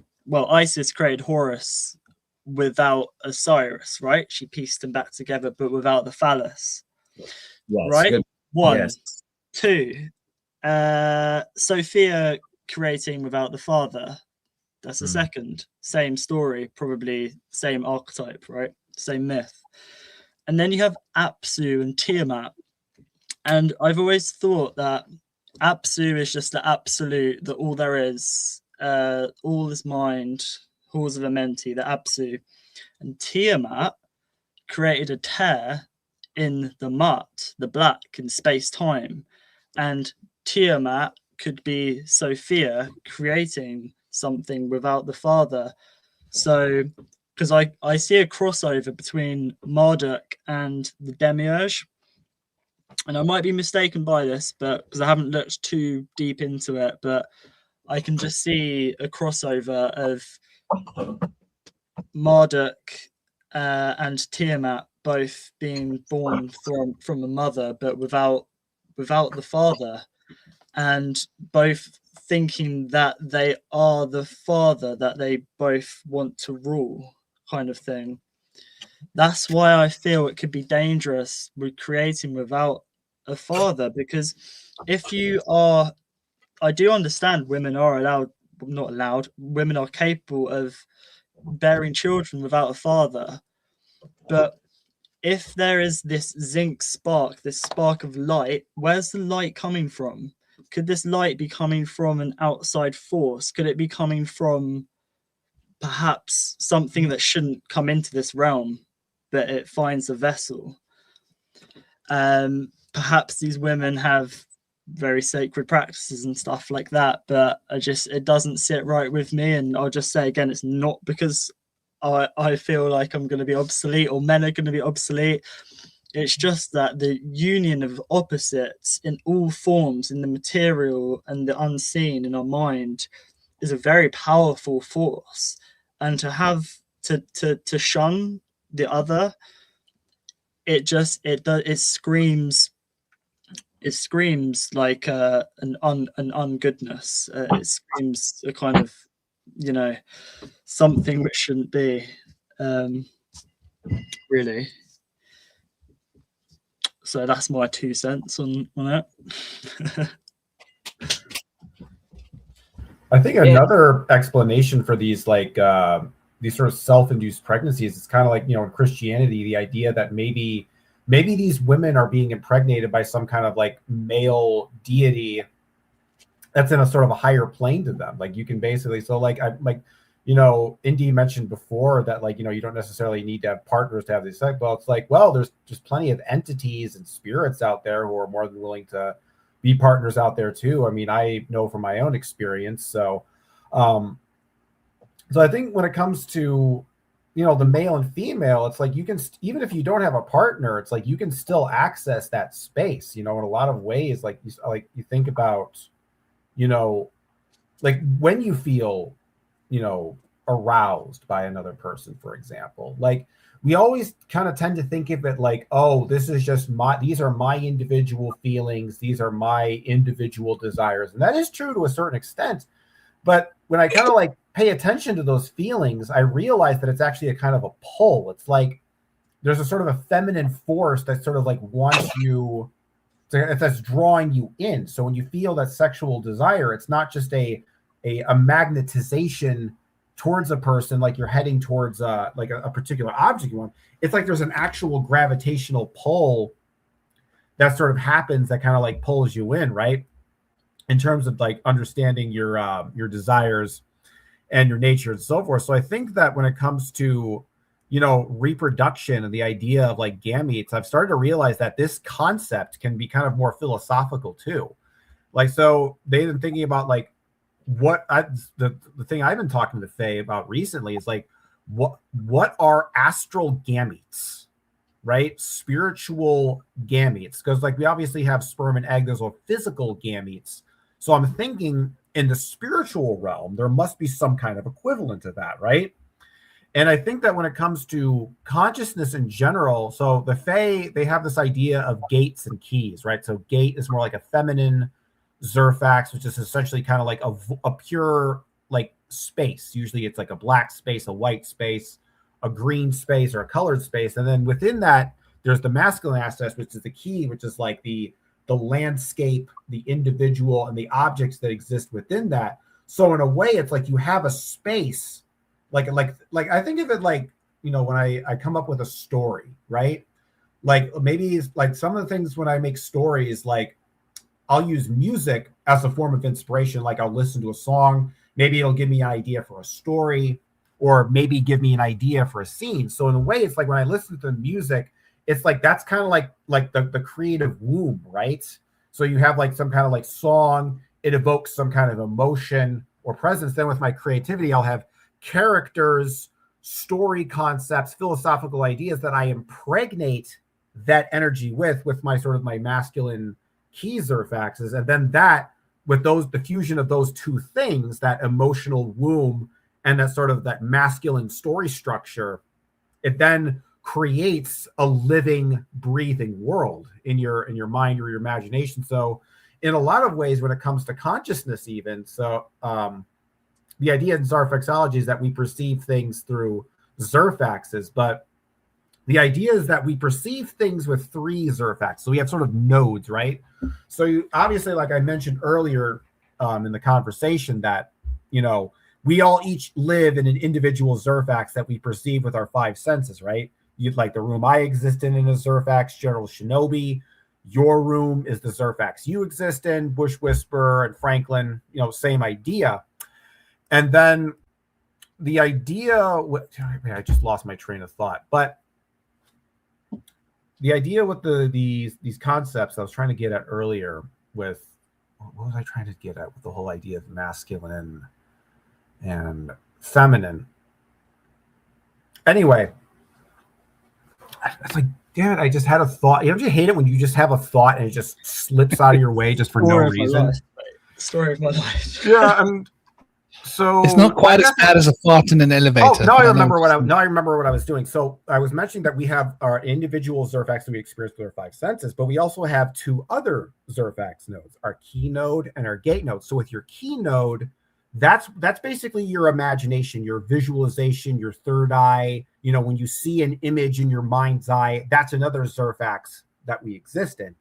created Horus without Osiris, right? She pieced them back together, but without the phallus. Yes, right? good. One. Yes. Two. Sophia creating without the father. That's the second. Same story, probably same archetype, right? Same myth. And then you have Apsu and Tiamat. And I've always thought that Apsu is just the absolute, that all there is, all is mind, halls of Amenti, the Apsu. And Tiamat created a tear in the mut, the black, in space-time. And Tiamat could be Sophia creating something without the father. So, because I see a crossover between Marduk and the Demiurge, and I might be mistaken by this, but because I haven't looked too deep into it, but I can just see a crossover of Marduk and Tiamat both being born from a mother, but without the father, and both thinking that they are the father that they both want to rule, kind of thing. That's why I feel it could be dangerous with creating without a father, because if you are, I do understand women are women are capable of bearing children without a father, but if there is this zinc spark, this spark of light, where's the light coming from? Could this light be coming from an outside force? Could it be coming from perhaps something that shouldn't come into this realm, but it finds a vessel? Perhaps these women have very sacred practices and stuff like that, but it doesn't sit right with me. And I'll just say again, it's not because I feel like I'm going to be obsolete or men are going to be obsolete. It's just that the union of opposites in all forms, in the material and the unseen in our mind, is a very powerful force. And to have to shun the other, it screams like an ungoodness. It screams a kind of, something which shouldn't be, really. So that's my 2 cents on it. I think another explanation for these these sort of self-induced pregnancies is kind of like, in Christianity, the idea that maybe these women are being impregnated by some kind of like male deity that's in a sort of a higher plane to them. Like you can basically, Indy mentioned before that, you don't necessarily need to have partners to have these sex. Well, it's like, well, there's just plenty of entities and spirits out there who are more than willing to be partners out there too. I mean, I know from my own experience. So I think when it comes to, the male and female, it's like you can, even if you don't have a partner, it's like you can still access that space, in a lot of ways. Like you think about, like when you feel, aroused by another person, for example, like we always kind of tend to think of it like, oh, this is just these are my individual feelings, these are my individual desires. And that is true to a certain extent. But when I kind of like pay attention to those feelings, I realize that it's actually a kind of a pull. It's like there's a sort of a feminine force that sort of like wants you to, that's drawing you in. So when you feel that sexual desire, it's not just a magnetization towards a person, like you're heading towards like a particular object you want. It's like there's an actual gravitational pull that sort of happens that kind of like pulls you in, right? In terms of like understanding your desires and your nature and so forth. So I think that when it comes to, you know, reproduction and the idea of like gametes, I've started to realize that this concept can be kind of more philosophical too. Like, so they've been thinking about like the thing I've been talking to Faye about recently is like, what are astral gametes, right? Spiritual gametes. Because like we obviously have sperm and egg, those are physical gametes. So I'm thinking in the spiritual realm, there must be some kind of equivalent to that, right? And I think that when it comes to consciousness in general, so the Fae, they have this idea of gates and keys, right? So gate is more like a feminine Zerfax, which is essentially kind of like a pure like space. Usually it's like a black space, a white space, a green space, or a colored space. And then within that, there's the masculine aspect, which is the key, which is like the landscape, the individual, and the objects that exist within that. So in a way, it's like you have a space, like I think of it like, you know, when I come up with a story, right? Like maybe it's like some of the things when I make stories, like I'll use music as a form of inspiration. Like I'll listen to a song, maybe it'll give me an idea for a story, or maybe give me an idea for a scene. So in a way, it's like when I listen to the music, it's like that's kind of like the creative womb, right? So you have like some kind of like song, it evokes some kind of emotion or presence. Then with my creativity, I'll have characters, story concepts, philosophical ideas that I impregnate that energy with my sort of my masculine key Zerfaxes. And then that, with the fusion of those two things, that emotional womb and that sort of that masculine story structure, it then creates a living, breathing world in your mind or your imagination. So in a lot of ways, when it comes to consciousness, even so, the idea in Zerfaxology is that we perceive things through Zerfaxes, but the idea is that we perceive things with 3 Zerfaxes. So we have sort of nodes, right? So you obviously, like I mentioned earlier in the conversation, that, you know, we all each live in an individual Zerfax that we perceive with our 5 senses, right? You'd like the room I exist in a Zerfax, General Shinobi. Your room is the Zerfax you exist in, Bush Whisperer and Franklin, you know, same idea. And then the idea, I just lost my train of thought, but the idea with these concepts I was trying to get at earlier with, what was I trying to get at with the whole idea of masculine and feminine? Anyway, it's like, damn it, I just had a thought. You don't you hate it when you just have a thought and it just slips out of your way just for no reason? Story of my life. Yeah, so it's not quite as bad as a fart in an elevator. Oh, now I remember what I was doing. So I was mentioning that we have our individual Zerfax that we experience with our 5 senses, but we also have 2 other Zerfax nodes, our key node and our gate node. So with your key node, that's basically your imagination, your visualization, your third eye. You know, when you see an image in your mind's eye, that's another Zerfax that we exist in.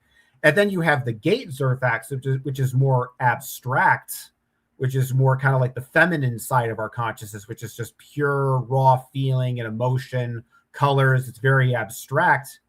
And then you have the gate Zerfax, which is more abstract, which is more kind of like the feminine side of our consciousness, which is just pure raw feeling and emotion, colors. It's very abstract.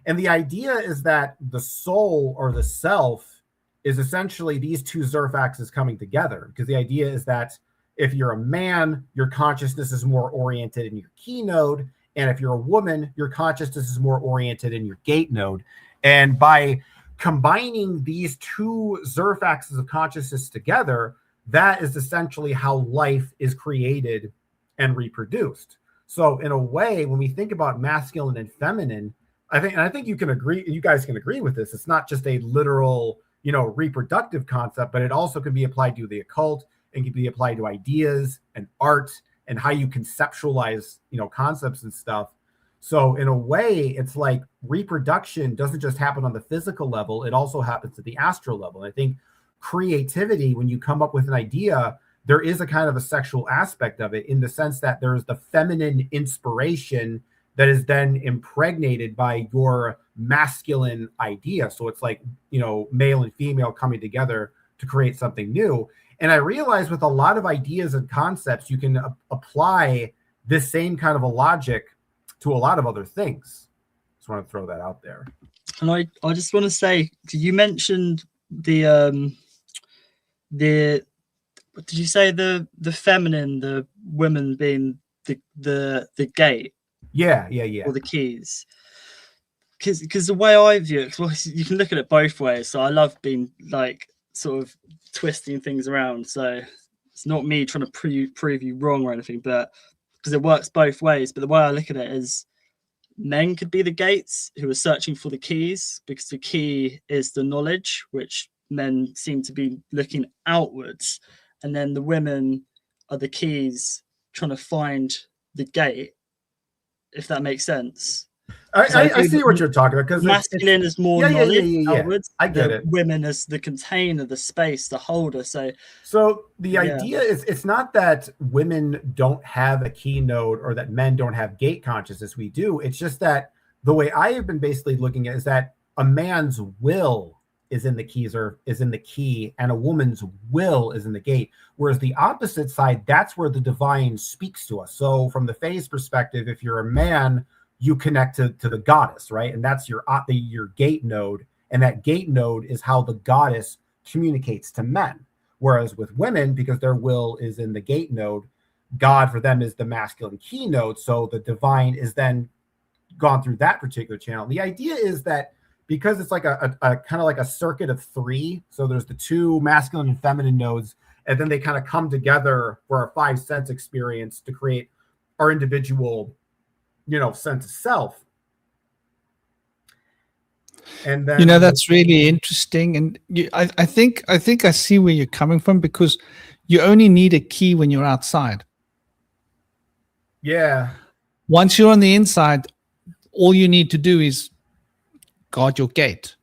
And the idea is that the soul or the self is essentially these 2 Zerfaxes coming together. Because the idea is that if you're a man, your consciousness is more oriented in your key node. And if you're a woman, your consciousness is more oriented in your gate node. And by combining these 2 Zerfaxes of consciousness together, that is essentially how life is created and reproduced. So in a way, when we think about masculine and feminine, I think you guys can agree with this. It's not just a literal, you know, reproductive concept, but it also can be applied to the occult and can be applied to ideas and art and how you conceptualize, you know, concepts and stuff. So in a way, it's like reproduction doesn't just happen on the physical level, it also happens at the astral level. And I think creativity, when you come up with an idea, there is a kind of a sexual aspect of it, in the sense that there's the feminine inspiration that is then impregnated by your masculine idea. So it's like, you know, male and female coming together to create something new. And I realize with a lot of ideas and concepts, you can apply this same kind of a logic to a lot of other things. Just want to throw that out there. And I just want to say, you mentioned the what did you say, the feminine, the women being the gate? Yeah. Or the keys. Because the way I view it, well, you can look at it both ways. So I love being like sort of twisting things around. So it's not me trying to prove you wrong or anything, but because it works both ways. But the way I look at it is, men could be the gates who are searching for the keys, because the key is the knowledge, which men seem to be looking outwards. And then the women are the keys trying to find the gate, if that makes sense. I see what you're talking about, because masculine is more knowledge outwards. I get it. Women as the container, the space, the holder. So the idea is, it's not that women don't have a key node or that men don't have gate consciousness. We do. It's just that the way I have been basically looking at it is that a man's will is in the keys, or is in the key, and a woman's will is in the gate. Whereas the opposite side, that's where the divine speaks to us. So from the phase perspective, if you're a man, you connect to the goddess, right? And that's your gate node. And that gate node is how the goddess communicates to men. Whereas with women, because their will is in the gate node, God for them is the masculine key node. So the divine is then gone through that particular channel. The idea is that because it's like a kind of like a circuit of three, so there's the two masculine and feminine nodes, and then they kind of come together for our five sense experience to create our individual, you know, sense of self. And then, you know, that's really interesting. And I think I see where you're coming from, because you only need a key when you're outside. Yeah. Once you're on the inside, all you need to do is guard your gate.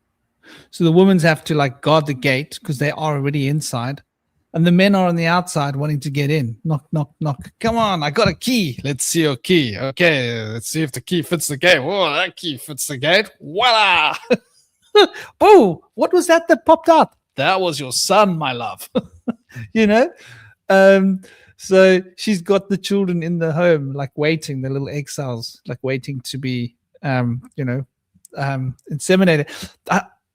So the women have to like guard the gate because they are already inside, and the men are on the outside wanting to get in. Knock, knock, knock. Come on, I got a key. Let's see your key. Okay, let's see if the key fits the gate. Whoa, that key fits the gate. Voila! Oh, what was that popped out? That was your son, my love. You know? So she's got the children in the home, like waiting, the little exiles, like waiting to be, inseminated.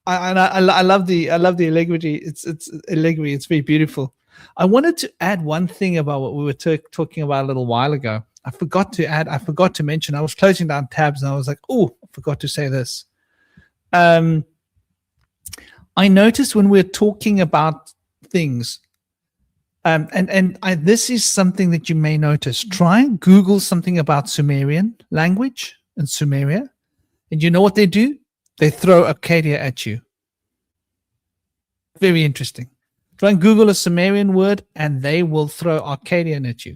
I love the allegory. It's allegory. It's very beautiful. I wanted to add one thing about what we were talking about a little while ago. I forgot to mention. I was closing down tabs and I was like, oh, I forgot to say this. I noticed when we're talking about things, this is something that you may notice. Try and Google something about Sumerian language and Sumeria, and you know what they do? They throw Arcadia at you. Very interesting. Try and Google a Sumerian word and they will throw Arcadian at you.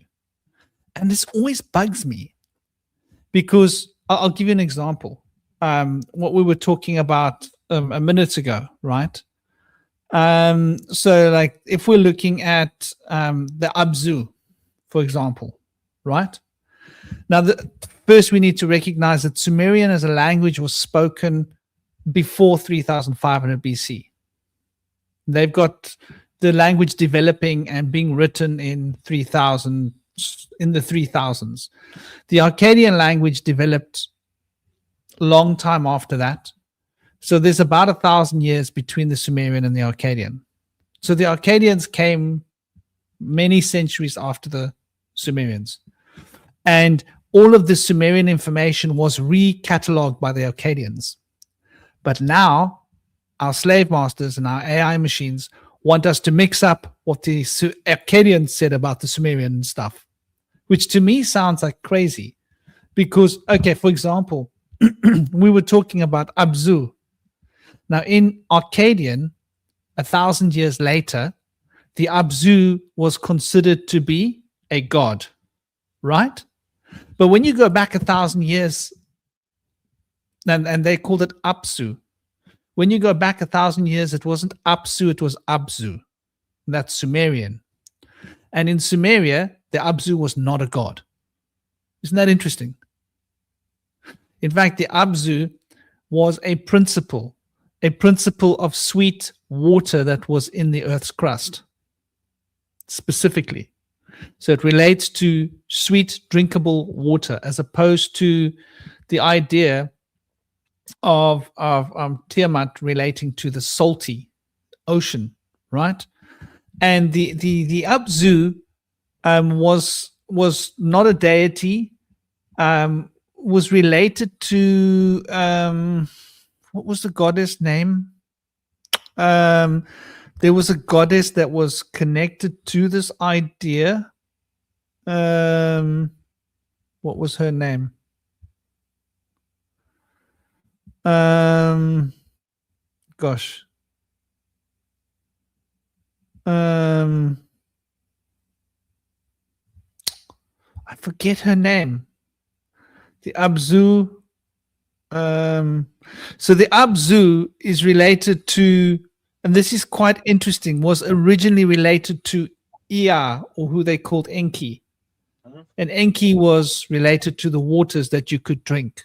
And this always bugs me, because I'll give you an example. What we were talking about a minute ago, right? So like if we're looking at the Abzu, for example, right? Now, first we need to recognize that Sumerian as a language was spoken before 3500 BC. They've got the language developing and being written in the 3000s. The Akkadian language developed a long time after that. So there's about 1,000 years between the Sumerian and the Akkadian. So the Akkadians came many centuries after the Sumerians. And all of the Sumerian information was re-catalogued by the Akkadians. But now, our slave masters and our AI machines want us to mix up what the Akkadians said about the Sumerian stuff, which to me sounds like crazy. Because, okay, for example, we were talking about Abzu. Now, in Akkadian, 1,000 years later, the Abzu was considered to be a god, right? But when you go back 1,000 years and they called it Apsu. When you go back 1,000 years, it wasn't Apsu, it was Abzu. That's Sumerian. And in Sumeria, the Abzu was not a god. Isn't that interesting? In fact, the Abzu was a principle of sweet water that was in the earth's crust, specifically. So it relates to sweet, drinkable water, as opposed to the idea of Tiamat relating to the salty ocean, right? And the Abzu was not a deity, was related to what was the goddess name? There was a goddess that was connected to this idea. What was her name? Gosh. I forget her name. The Abzu. So the Abzu is related to, and this is quite interesting, was originally related to Ea, or who they called Enki. And Enki was related to the waters that you could drink,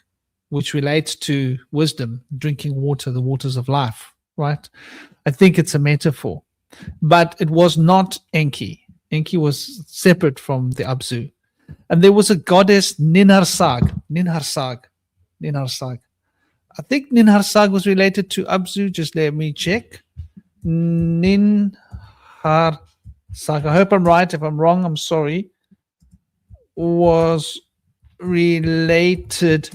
which relates to wisdom, drinking water, the waters of life, right? I think it's a metaphor. But it was not Enki. Enki was separate from the Abzu. And there was a goddess, Ninharsag. I think Ninharsag was related to Abzu. Just let me check. Ninharsag. I hope I'm right. If I'm wrong, I'm sorry. Was related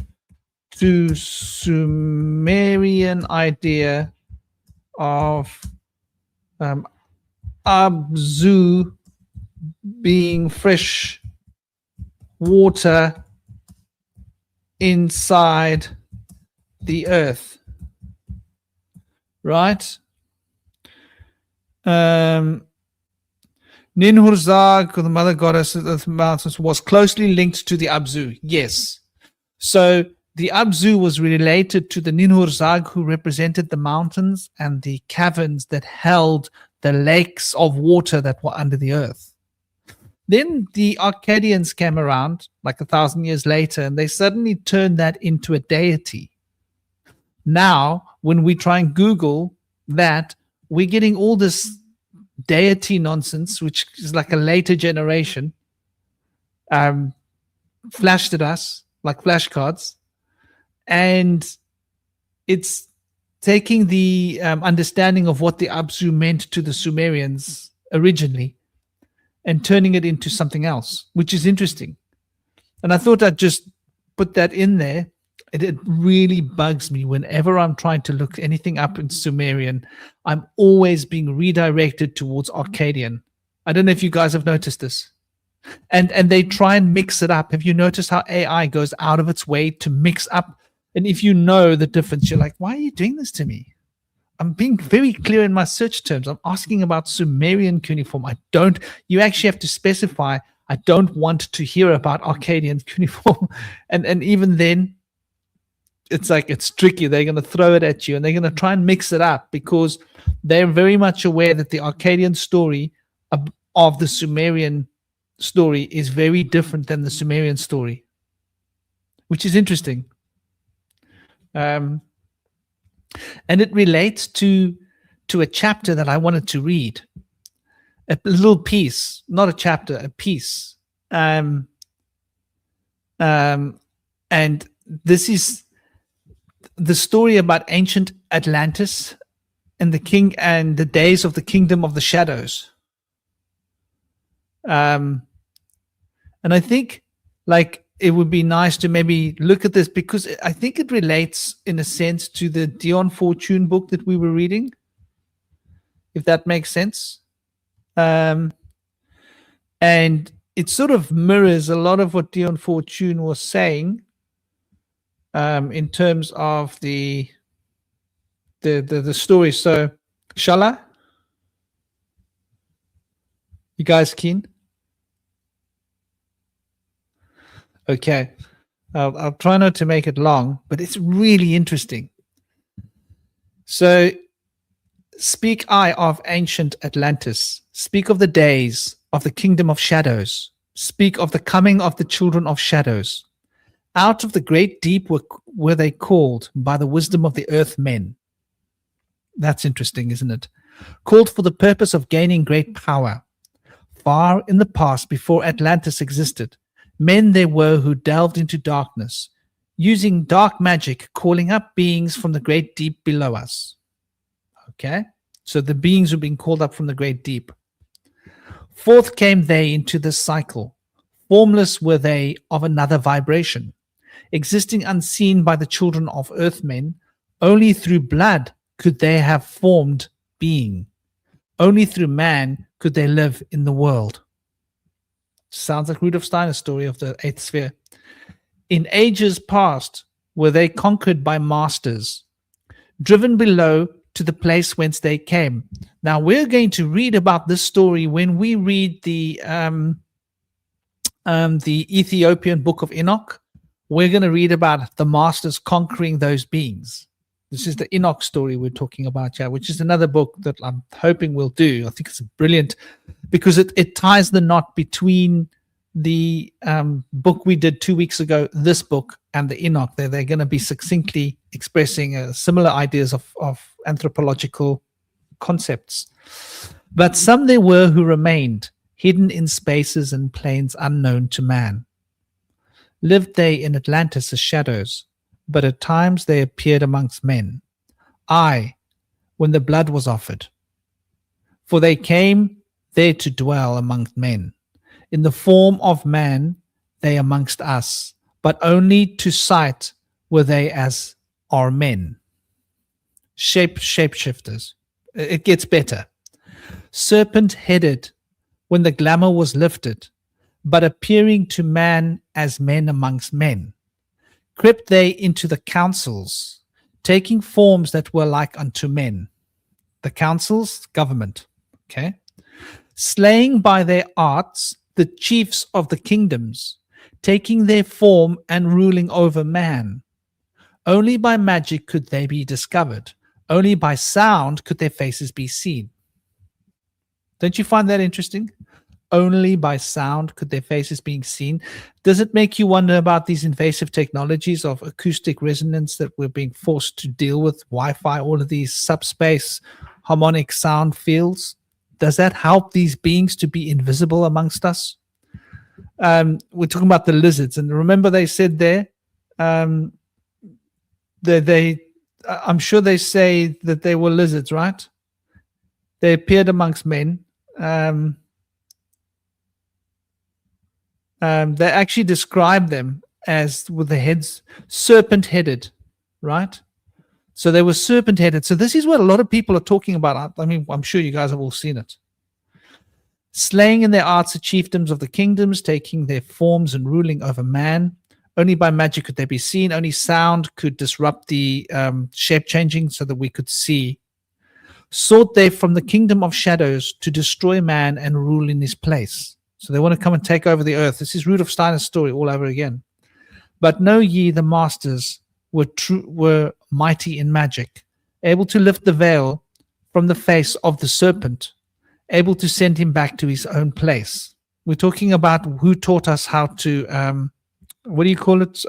to Sumerian idea of Abzu being fresh water inside the earth, right? Ninhursag, the mother goddess of the mountains, was closely linked to the Abzu. Yes. So the Abzu was related to the Ninhursag, who represented the mountains and the caverns that held the lakes of water that were under the earth. Then the Akkadians came around like 1,000 years later, and they suddenly turned that into a deity. Now, when we try and Google that, we're getting all this deity nonsense, which is like a later generation, flashed at us like flashcards. And it's taking the understanding of what the Abzu meant to the Sumerians originally and turning it into something else, which is interesting. And I thought I'd just put that in there. It really bugs me whenever I'm trying to look anything up in Sumerian. I'm always being redirected towards Akkadian. I don't know if you guys have noticed this. And they try and mix it up. Have you noticed how AI goes out of its way to mix up? And if you know the difference, you're like, why are you doing this to me? I'm being very clear in my search terms. I'm asking about Sumerian cuneiform. You actually have to specify, I don't want to hear about Akkadian cuneiform. And even then, it's like, it's tricky. They're going to throw it at you and they're going to try and mix it up because they're very much aware that the Akkadian story of the Sumerian story is very different than the Sumerian story, which is interesting. And it relates to a chapter that I wanted to read, a little piece, not a chapter, a piece. And this is the story about ancient Atlantis and the king and the days of the kingdom of the shadows. And I think like it would be nice to maybe look at this because I think it relates in a sense to the Dion Fortune book that we were reading, if that makes sense. And it sort of mirrors a lot of what Dion Fortune was saying in terms of the story. So, Shala, you guys keen? Okay. I'll try not to make it long, but it's really interesting. So, speak I of ancient Atlantis, speak of the days of the kingdom of shadows, speak of the coming of the children of shadows. Out of the great deep were they called by the wisdom of the earth men. That's interesting, isn't it? Called for the purpose of gaining great power. Far in the past, before Atlantis existed, men there were who delved into darkness, using dark magic, calling up beings from the great deep below us. Okay? So the beings were being called up from the great deep. Forth came they into this cycle. Formless were they of another vibration, existing unseen by the children of earthmen. Only through blood could they have formed being. Only through man could they live in the world. Sounds like Rudolf Steiner's story of the eighth sphere. In ages past were they conquered by masters, driven below to the place whence they came. Now we're going to read about this story when we read the Ethiopian book of Enoch. We're going to read about the masters conquering those beings. This is the Enoch story we're talking about here, which is another book that I'm hoping we'll do. I think it's brilliant because it ties the knot between the book we did 2 weeks ago, this book, and the Enoch. They're going to be succinctly expressing similar ideas of anthropological concepts. But some there were who remained, hidden in spaces and plains unknown to man. Lived they in Atlantis as shadows, but at times they appeared amongst men. Aye, when the blood was offered. For they came there to dwell amongst men. In the form of man, they amongst us, but only to sight were they as are men. Shapeshifters. It gets better. Serpent-headed, when the glamour was lifted, but appearing to man as men amongst men. Crept they into the councils, taking forms that were like unto men. The councils, government. Okay. Slaying by their arts the chiefs of the kingdoms, taking their form and ruling over man. Only by magic could they be discovered. Only by sound could their faces be seen. Don't you find that interesting? Only by sound could their faces be seen. Does it make you wonder about these invasive technologies of acoustic resonance that we're being forced to deal with, Wi-Fi, all of these subspace harmonic sound fields? Does that help these beings to be invisible amongst us? We're talking about the lizards, and remember they said there, I'm sure they say that they were lizards, right? They appeared amongst men. They actually describe them as with the heads serpent-headed, right? So they were serpent-headed. So this is what a lot of people are talking about. I mean, I'm sure you guys have all seen it. Slaying in their arts the chiefdoms of the kingdoms, taking their forms and ruling over man. Only by magic could they be seen. Only sound could disrupt the shape changing so that we could see. Sought they from the kingdom of shadows to destroy man and rule in his place. So they want to come and take over the earth. This is Rudolf Steiner's story all over again. But know ye the masters were mighty in magic, able to lift the veil from the face of the serpent, able to send him back to his own place. We're talking about who taught us how to, what do you call it?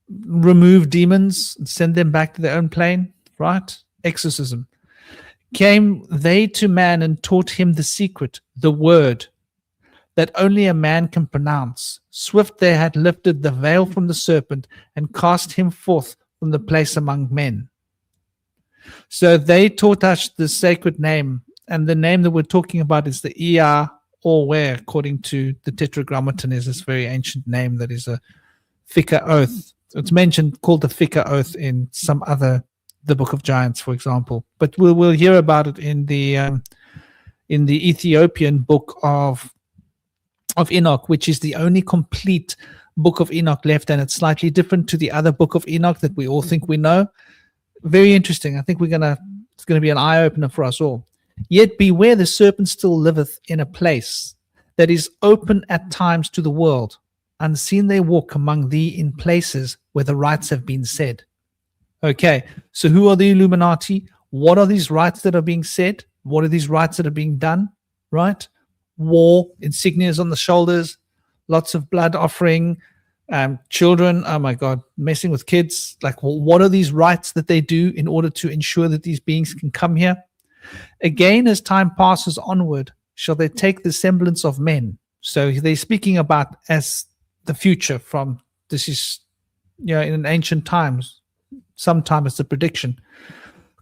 Remove demons and send them back to their own plane, right? Exorcism. Came they to man and taught him the secret, the word, that only a man can pronounce. Swift they had lifted the veil from the serpent and cast him forth from the place among men. So they taught us the sacred name, and the name that we're talking about is the Ea or where, according to the Tetragrammaton, is this very ancient name that is a Fika oath. It's mentioned, called the Fika oath in some other, the Book of Giants, for example. But we'll hear about it in the Ethiopian book of Enoch, which is the only complete book of Enoch left, and it's slightly different to the other book of Enoch that we all think we know. Very interesting. I think it's gonna be an eye opener for us all. Yet beware, the serpent still liveth in a place that is open at times to the world. unseen they walk among thee in places where the rites have been said. Okay, so who are the Illuminati? What are these rites that are being said? What are these rites that are being done? Right? War, insignias on the shoulders, lots of blood offering, children, oh my God, messing with kids. Like, well, what are these rites that they do in order to ensure that these beings can come here? Again, as time passes onward, shall they take the semblance of men. So they're speaking about as the future from, this is, in ancient times, sometime it's a prediction.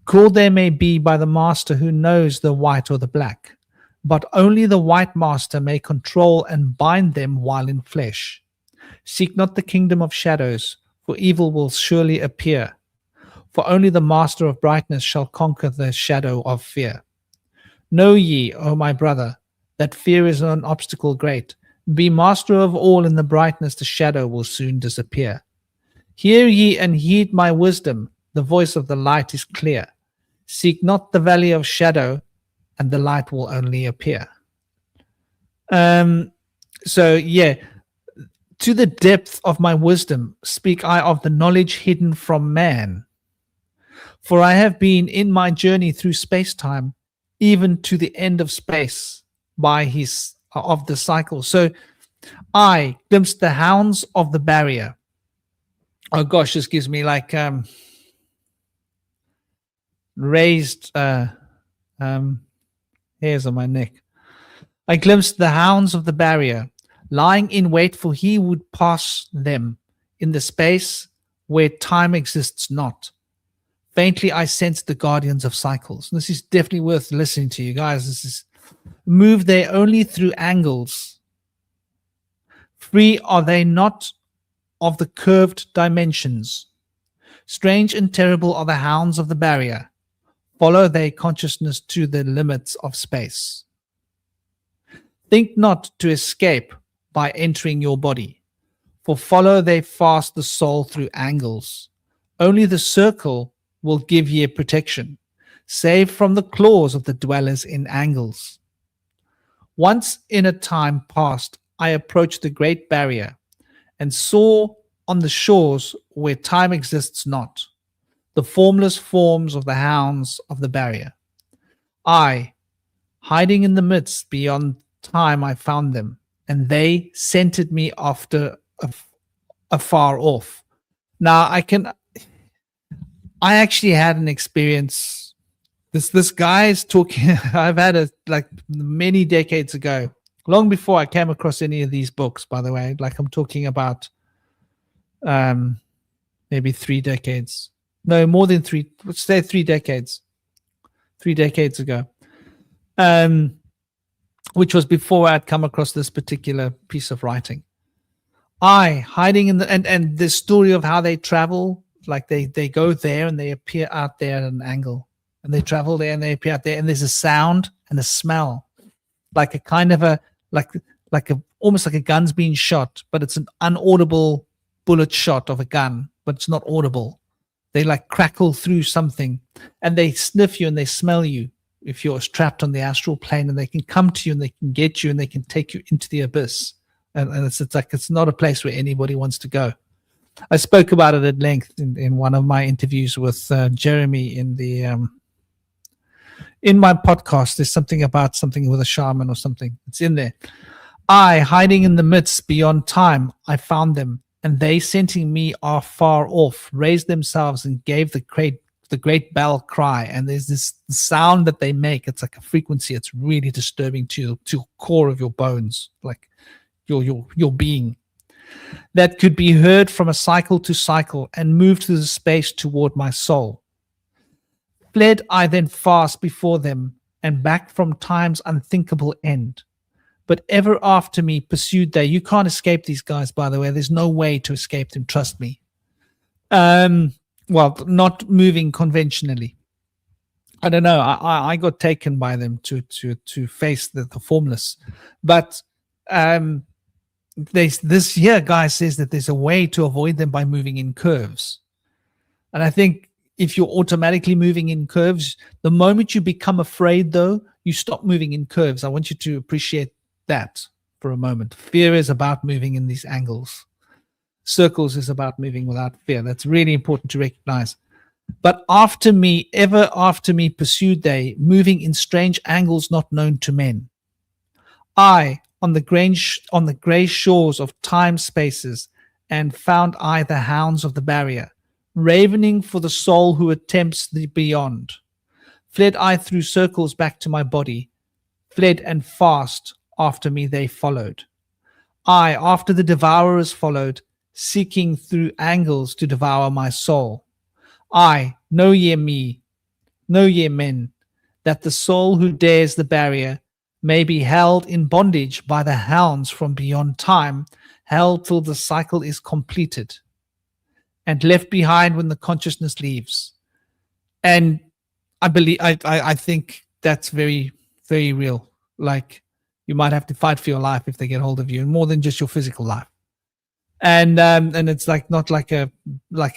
Called they may be by the master who knows the white or the black, but only the white master may control and bind them while in flesh. Seek not the kingdom of shadows, for evil will surely appear. For only the master of brightness shall conquer the shadow of fear. Know ye, O my brother, that fear is an obstacle great. Be master of all in the brightness, the shadow will soon disappear. Hear ye and heed my wisdom, the voice of the light is clear. Seek not the valley of shadow, and the light will only appear. So yeah, to the depth of my wisdom speak I of the knowledge hidden from man. For I have been in my journey through space-time, even to the end of space by his of the cycle. So I glimpsed the hounds of the barrier. Oh gosh, this gives me like raised hairs on my neck. I glimpsed the hounds of the barrier, lying in wait for he would pass them in the space where time exists not. Faintly I sensed the guardians of cycles. This is definitely worth listening to, you guys. This is move they only through angles. Free are they not of the curved dimensions. Strange and terrible are the hounds of the barrier. Follow they consciousness to the limits of space. Think not to escape by entering your body, for follow they fast the soul through angles. Only the circle will give ye protection, save from the claws of the dwellers in angles. Once in a time past, I approached the great barrier and saw on the shores where time exists not, the formless forms of the hounds of the barrier. I, hiding in the midst beyond time, I found them, and they scented me after afar off. Now I actually had an experience. This guy is talking. I've had it like many decades ago, long before I came across any of these books. By the way, like I'm talking about, maybe 3 decades. No, more than 3. Let's say 3 decades. 3 decades ago, which was before I'd come across this particular piece of writing. I hiding in the and the story of how they travel. Like they go there and they appear out there at an angle, and they travel there and they appear out there, and there's a sound and a smell, like a kind of a like a almost like a gun's being shot, but it's an unaudible bullet shot of a gun, but it's not audible. They like crackle through something, and they sniff you and they smell you if you're trapped on the astral plane, and they can come to you and they can get you and they can take you into the abyss, and it's like it's not a place where anybody wants to go. I spoke about it at length in one of my interviews with Jeremy in the in my podcast. There's something about something with a shaman or something. It's in there. I, hiding in the midst beyond time, I found them, and they, scenting me afar off, raised themselves and gave the great bell cry. And there's this sound that they make. It's like a frequency. It's really disturbing to the core of your bones, like your being. That could be heard from a cycle to cycle and moved through the space toward my soul. Fled I then fast before them and back from time's unthinkable end. But ever after me pursued they. You can't escape these guys, by the way. There's no way to escape them, trust me. Well, not moving conventionally. I don't know. I got taken by them to face the formless. But this here guy says that there's a way to avoid them by moving in curves. And I think if you're automatically moving in curves, the moment you become afraid, though, you stop moving in curves. I want you to appreciate that for a moment. Fear is about moving in these angles. Circles is about moving without fear. That's really important to recognize. But ever after me pursued they, moving in strange angles not known to men. I, on the grey shores of time spaces, and found I the hounds of the barrier, ravening for the soul who attempts the beyond. Fled I through circles back to my body, fled and fast after me they followed. I, after the devourers followed, seeking through angles to devour my soul. I, know ye men, that the soul who dares the barrier may be held in bondage by the hounds from beyond time, held till the cycle is completed, and left behind when the consciousness leaves. And I think that's very, very real. Like, you might have to fight for your life if they get hold of you, and more than just your physical life. And it's like not like a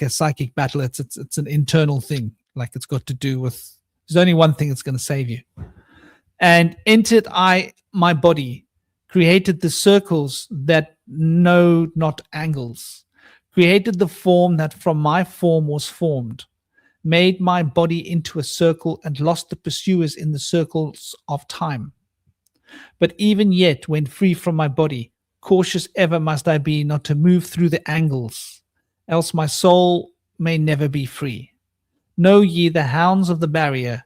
psychic battle. It's an internal thing. Like, it's got to do with, there's only one thing that's going to save you. And entered I my body, created the circles that know not angles, created the form that from my form was formed, made my body into a circle, and lost the pursuers in the circles of time. But even yet, when free from my body, cautious ever must I be not to move through the angles, else my soul may never be free. Know ye the hounds of the barrier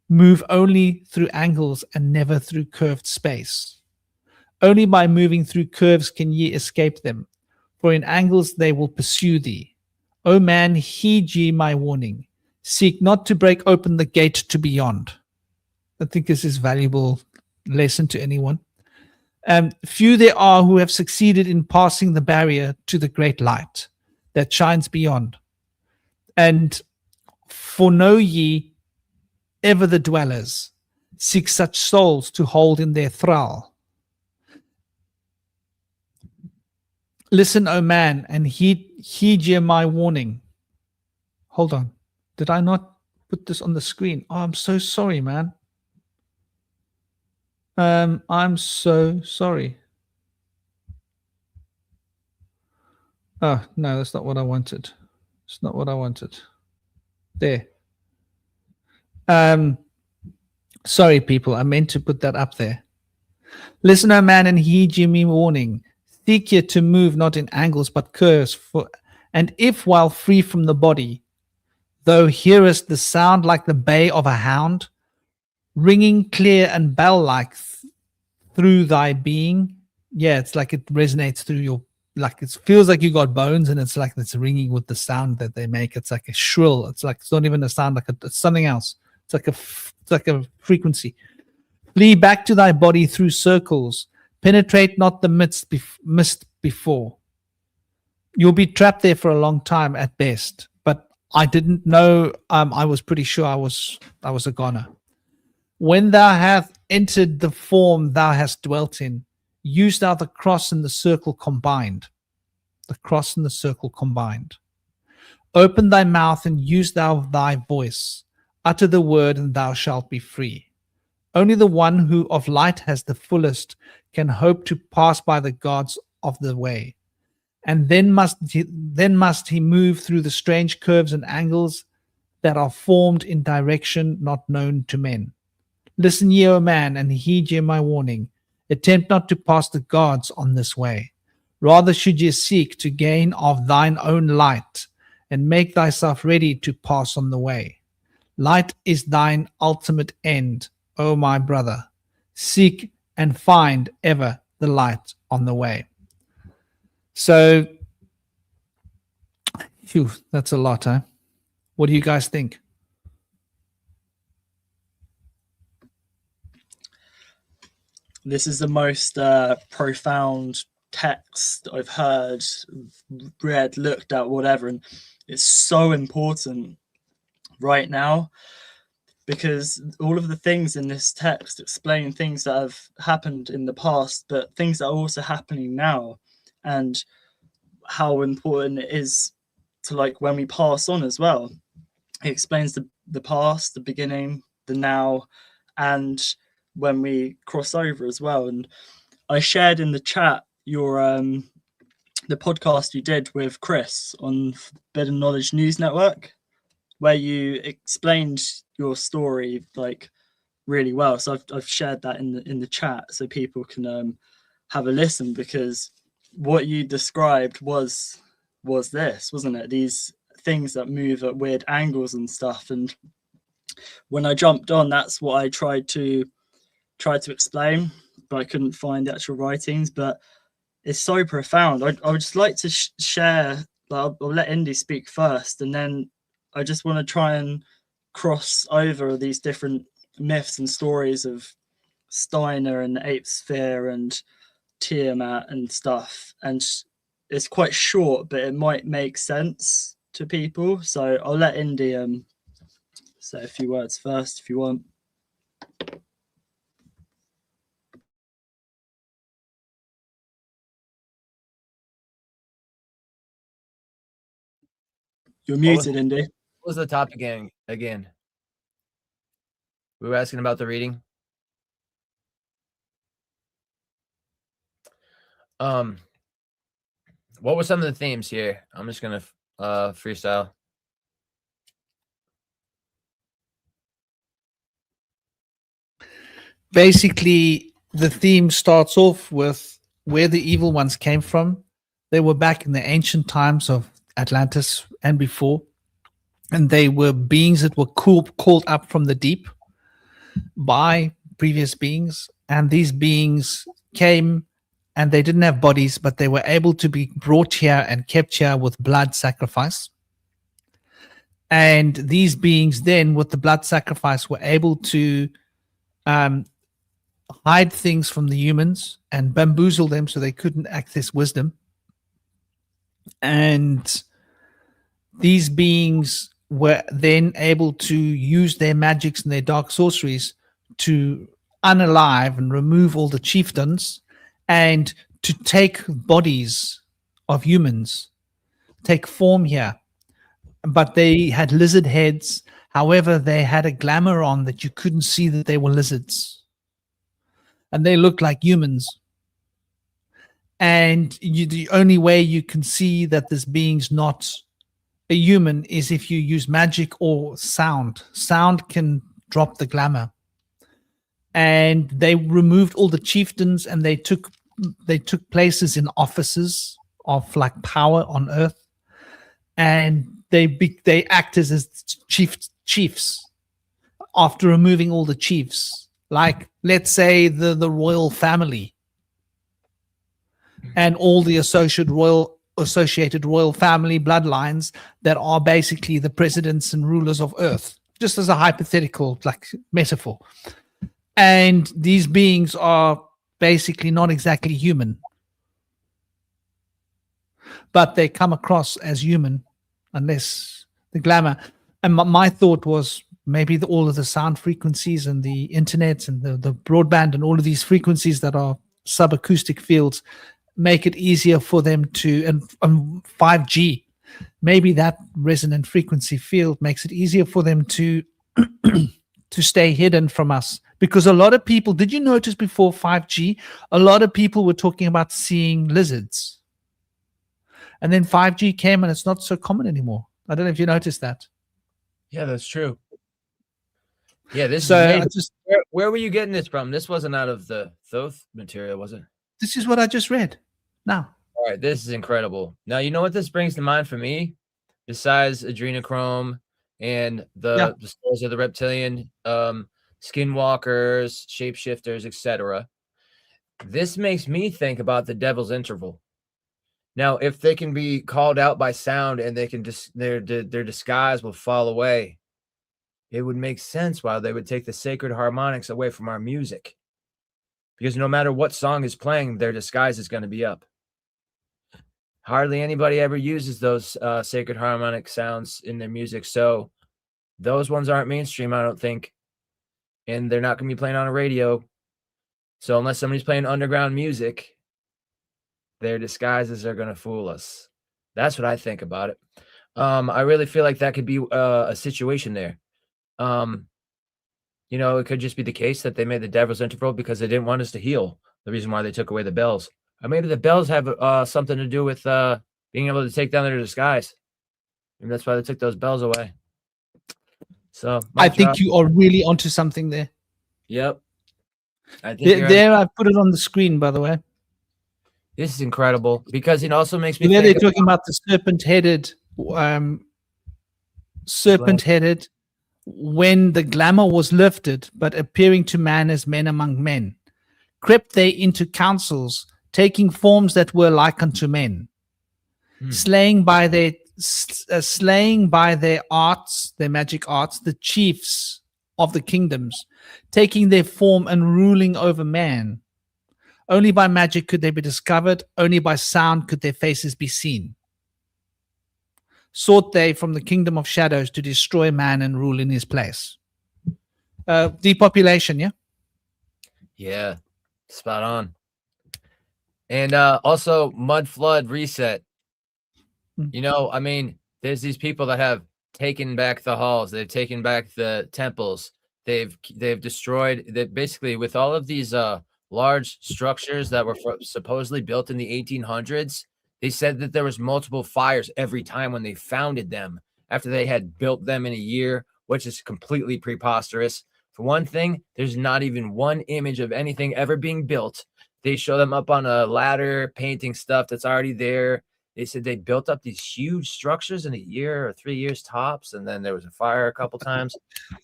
move only through angles and never through curved space. Only by moving through curves can ye escape them, for in angles they will pursue thee. O man, heed ye my warning. Seek not to break open the gate to beyond. I think this is a valuable lesson to anyone. Few there are who have succeeded in passing the barrier to the great light that shines beyond. And for know ye ever the dwellers seek such souls to hold in their thrall. Listen, O man, and heed ye my warning. Hold on. Did I not put this on the screen? Oh, I'm so sorry, man. I'm so sorry. Oh, no, that's not what I wanted. It's not what I wanted. There. Sorry, people. I meant to put that up there. Listen, O man, and heed ye me warning. Seek ye to move not in angles but curves. And if while free from the body, thou hearest the sound like the bay of a hound, ringing clear and bell-like through thy being. Yeah, it's like it resonates through your, like it feels like you got bones, and it's like it's ringing with the sound that they make. It's like a shrill. It's like, it's not even a sound, it's something else. It's like a frequency. Flee back to thy body through circles. Penetrate not the mist before. You'll be trapped there for a long time at best. But I didn't know. I was pretty sure I was a goner. When thou hast entered the form thou hast dwelt in, use thou the cross and the circle combined. The cross and the circle combined. Open thy mouth and use thou thy voice. Utter the word and thou shalt be free. Only the one who of light has the fullest can hope to pass by the gods of the way. And then must he move through the strange curves and angles that are formed in direction not known to men. Listen ye, O man, and heed ye my warning. Attempt not to pass the gods on this way. Rather should ye seek to gain of thine own light, and make thyself ready to pass on the way. Light is thine ultimate end, O my brother. Seek and find ever the light on the way. So, phew, that's a lot, huh? What do you guys think? This is the most profound text I've heard, read, looked at, whatever. And it's so important right now, because all of the things in this text explain things that have happened in the past, but things that are also happening now, and how important it is to, like, when we pass on as well. It explains the past, the beginning, the now, and when we cross over as well. And I shared in the chat your the podcast you did with Chris on Forbidden Knowledge News Network, where you explained your story like really well. So I've shared that in the chat so people can have a listen, because what you described was this, wasn't it? These things that move at weird angles and stuff. And when I jumped on, that's what I tried to explain, but I couldn't find the actual writings. But it's so profound. I would just like to share. I'll let Indy speak first, and then I just want to try and cross over these different myths and stories of Steiner and the Ape Sphere and Tiamat and stuff. And it's quite short, but it might make sense to people. So I'll let Indy say a few words first if you want. You're muted, Indy. What was the topic again? We were asking about the reading. What were some of the themes here? I'm just gonna freestyle. Basically, the theme starts off with where the evil ones came from. They were back in the ancient times of Atlantis and before, and they were beings that were called up from the deep by previous beings, and these beings came and they didn't have bodies, but they were able to be brought here and kept here with blood sacrifice. And these beings then, with the blood sacrifice, were able to hide things from the humans and bamboozle them so they couldn't access wisdom. And these beings were then able to use their magics and their dark sorceries to unalive and remove all the chieftains and to take bodies of humans, take form here. But they had lizard heads. However, they had a glamour on that you couldn't see that they were lizards. And they looked like humans. And the only way you can see that this being's not a human is if you use magic or sound. Sound can drop the glamour. And they removed all the chieftains, and they took places in offices of like power on Earth, and they acted as chiefs after removing all the chiefs. Like, let's say the royal family and all the associated royal family bloodlines that are basically the presidents and rulers of Earth, just as a hypothetical like metaphor. And these beings are basically not exactly human, but they come across as human unless the glamour. And my thought was maybe all of the sound frequencies and the internet and the broadband and all of these frequencies that are subacoustic fields make it easier for them to, and 5G, maybe that resonant frequency field makes it easier for them to to stay hidden from us. Because a lot of people, did you notice before 5G, a lot of people were talking about seeing lizards. And then 5G came and it's not so common anymore. I don't know if you noticed that. Yeah, that's true. Yeah, this so is where were you getting this from? This wasn't out of the Thoth material, was it? This is what I just read now. All right, this is incredible. Now, you know what this brings to mind for me? Besides adrenochrome and the stories of the reptilian skinwalkers, shapeshifters, etc. This makes me think about the devil's interval. Now, if they can be called out by sound and they can their disguise will fall away, it would make sense why they would take the sacred harmonics away from our music. Because no matter what song is playing, their disguise is going to be up. Hardly anybody ever uses those sacred harmonic sounds in their music. So those ones aren't mainstream, I don't think. And they're not going to be playing on a radio. So unless somebody's playing underground music, their disguises are going to fool us. That's what I think about it. I really feel like that could be a situation there. You know, it could just be the case that they made the devil's interval because they didn't want us to heal. the reason why they took away the bells. Or maybe the bells have something to do with being able to take down their disguise. Maybe that's why they took those bells away. So I think you are really onto something there. Yep. I think There, I put it on the screen, by the way. This is incredible because it also makes me There think they're talking about the serpent-headed, when the glamour was lifted, but appearing to man as men among men, crept they into councils, taking forms that were like unto men, slaying by their arts, their magic arts, the chiefs of the kingdoms, taking their form and ruling over man. Only by magic could they be discovered. Only by sound could their faces be seen. Sought they from the kingdom of shadows to destroy man and rule in his place. Depopulation, yeah? Yeah, spot on. And also mud flood reset. You know, I mean, there's these people that have taken back the halls. They've taken back the temples. They've destroyed that basically with all of these large structures that were supposedly built in the 1800s. They said that there was multiple fires every time when they founded them after they had built them in a year, which is completely preposterous. For one thing, there's not even one image of anything ever being built. They show them up on a ladder, painting stuff that's already there. They said they built up these huge structures in a year or 3 years tops, and then there was a fire a couple times.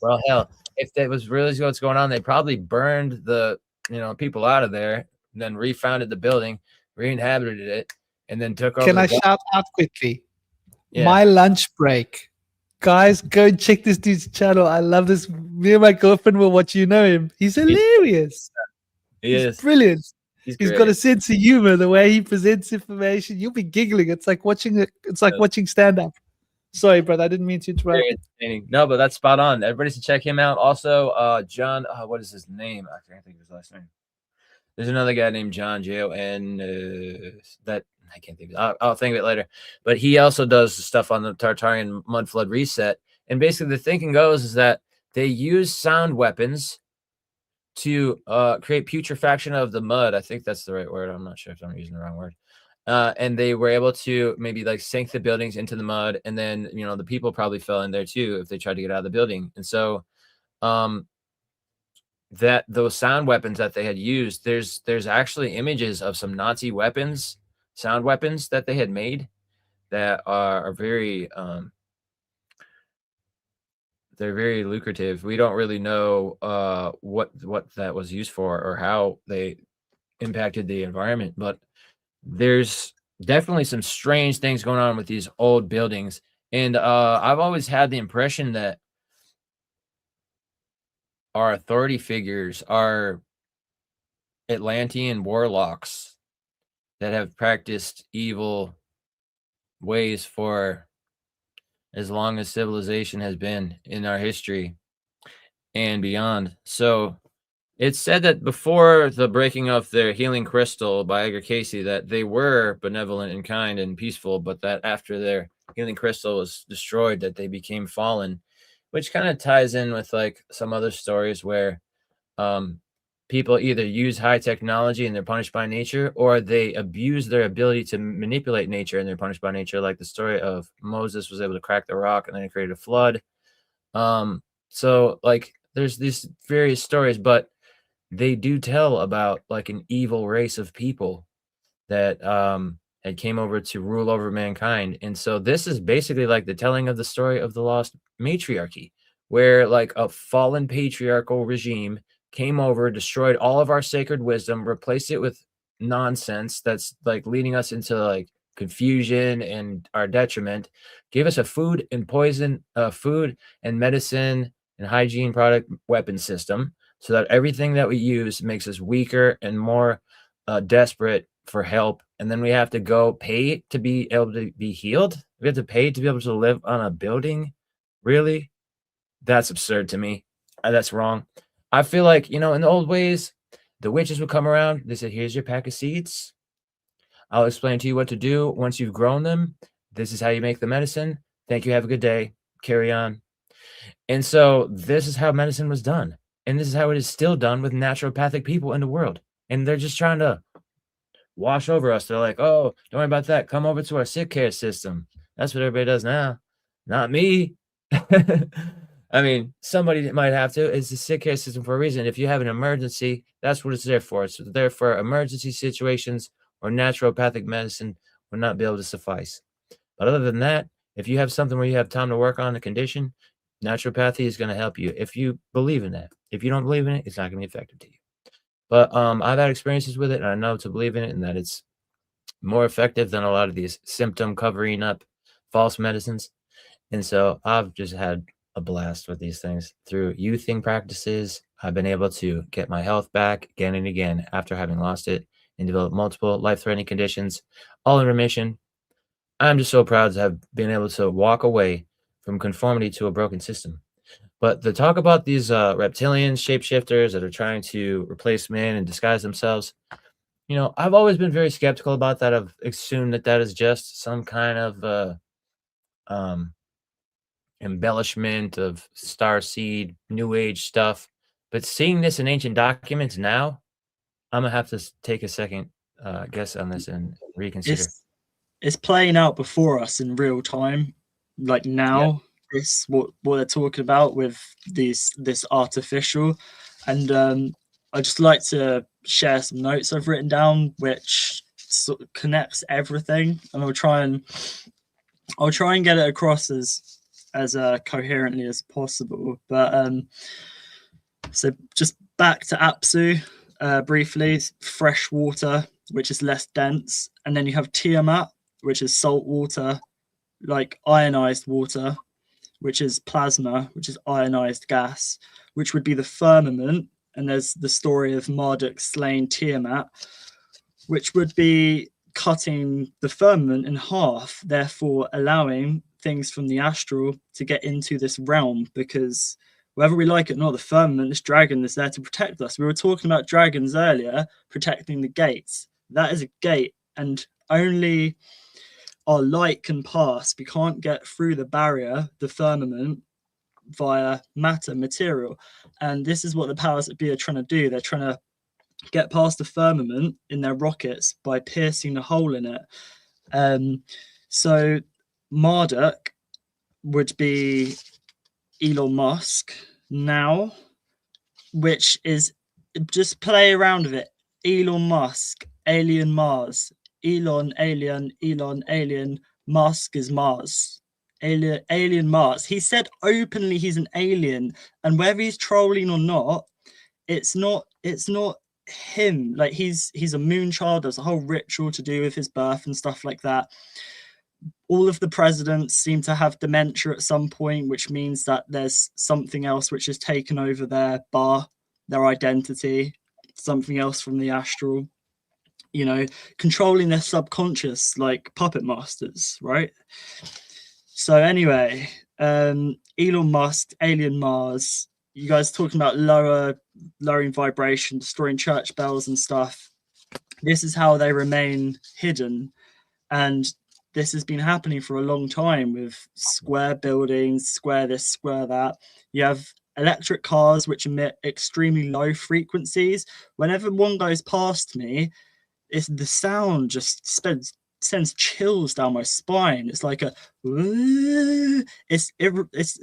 Well, hell, if that was really what's going on, they probably burned the people out of there, and then refounded the building, re-inhabited it, and then took over. Can I shout out quickly? Yeah. My lunch break. Guys, go and check this dude's channel. I love this. Me and my girlfriend will watch. You know him. He's hilarious. He's brilliant. He's got a sense of humor. The way he presents information, you'll be giggling. It's like watching it. It's like watching stand-up. Sorry, brother. I didn't mean to interrupt. Very entertaining. No, but that's spot on. Everybody should check him out. Also, John. What is his name? I can't think of his last name. There's another guy named John J-O-N. That I can't think of it. I'll think of it later. But he also does stuff on the Tartarian mud flood reset. And basically, the thinking goes is that they use sound weapons to create putrefaction of the mud. I think that's the right word. I'm not sure if I'm using the wrong word. And they were able to maybe like sink the buildings into the mud, and then the people probably fell in there too if they tried to get out of the building. And so that those sound weapons that they had used, there's actually images of some Nazi weapons, sound weapons that they had made that are very they're very lucrative. We don't really know what that was used for or how they impacted the environment, but there's definitely some strange things going on with these old buildings. And I've always had the impression that our authority figures are Atlantean warlocks that have practiced evil ways for as long as civilization has been in our history and beyond. So it's said that before the breaking of their healing crystal by Edgar Casey, that they were benevolent and kind and peaceful, but that after their healing crystal was destroyed, that they became fallen, which kind of ties in with like some other stories where people either use high technology and they're punished by nature, or they abuse their ability to manipulate nature and they're punished by nature. Like the story of Moses was able to crack the rock and then it created a flood. So like there's these various stories, but they do tell about like an evil race of people that had came over to rule over mankind. And so this is basically like the telling of the story of the lost matriarchy, where like a fallen patriarchal regime came over, destroyed all of our sacred wisdom, replaced it with nonsense that's like leading us into like confusion and our detriment, gave us a food and medicine and hygiene product weapon system, so that everything that we use makes us weaker and more desperate for help. And then we have to go pay to be able to be healed. We have to pay to be able to live on a building. Really? That's absurd to me. That's wrong. I feel like, in the old ways, the witches would come around. They said, here's your pack of seeds. I'll explain to you what to do once you've grown them. This is how you make the medicine. Thank you. Have a good day. Carry on. And so this is how medicine was done. And this is how it is still done with naturopathic people in the world. and they're just trying to wash over us. They're like, oh, don't worry about that. Come over to our sick care system. That's what everybody does now. Not me. I mean, somebody might have to. It's a sick care system for a reason. If you have an emergency, that's what it's there for. It's there for emergency situations, or naturopathic medicine will not be able to suffice. But other than that, if you have something where you have time to work on the condition, naturopathy is going to help you if you believe in that. If you don't believe in it, it's not going to be effective to you. But I've had experiences with it, and I know to believe in it, and that it's more effective than a lot of these symptom covering up false medicines. And so I've just had a blast with these things. Through youthing practices, I've been able to get my health back again and again after having lost it, and develop multiple life-threatening conditions, all in remission. I'm just so proud to have been able to walk away from conformity to a broken system. But to talk about these reptilian shapeshifters that are trying to replace man and disguise themselves, you know, I've always been very skeptical about that. I've assumed that that is just some kind of embellishment of starseed, new age stuff. But seeing this in ancient documents now, I'm gonna have to take a second guess on this and reconsider. It's playing out before us in real time, like now. This what they're talking about with this artificial, and I just like to share some notes I've written down, which sort of connects everything, and I'll try and get it across as coherently as possible. But so just back to Apsu briefly. Fresh water, which is less dense, and then you have Tiamat, which is salt water, like ionized water, which is plasma, which is ionized gas, which would be the firmament. And there's the story of Marduk slaying Tiamat, which would be cutting the firmament in half, therefore allowing things from the astral to get into this realm, because whether we like it or not, the firmament, this dragon, is there to protect us. We were talking about dragons earlier, protecting the gates. That is a gate, and only our light can pass. We can't get through the barrier, the firmament, via matter, material. And this is what the powers that be are trying to do. They're trying to get past the firmament in their rockets by piercing a hole in it. So Marduk would be Elon Musk now, which is, just play around with it. Elon Musk, alien Mars. Elon, alien. Musk is Mars. Alien Mars. He said openly he's an alien, and whether he's trolling or not, it's not him. Like he's a moon child. There's a whole ritual to do with his birth and stuff like that. All of the presidents seem to have dementia at some point, which means that there's something else which has taken over their identity, something else from the astral, you know, controlling their subconscious like puppet masters, right? So anyway, Elon Musk, alien Mars, you guys talking about lowering vibration, destroying church bells and stuff. This is how they remain hidden. And this has been happening for a long time with square buildings, square this, square that. You have electric cars which emit extremely low frequencies. Whenever one goes past me, the sound just sends chills down my spine. It's like it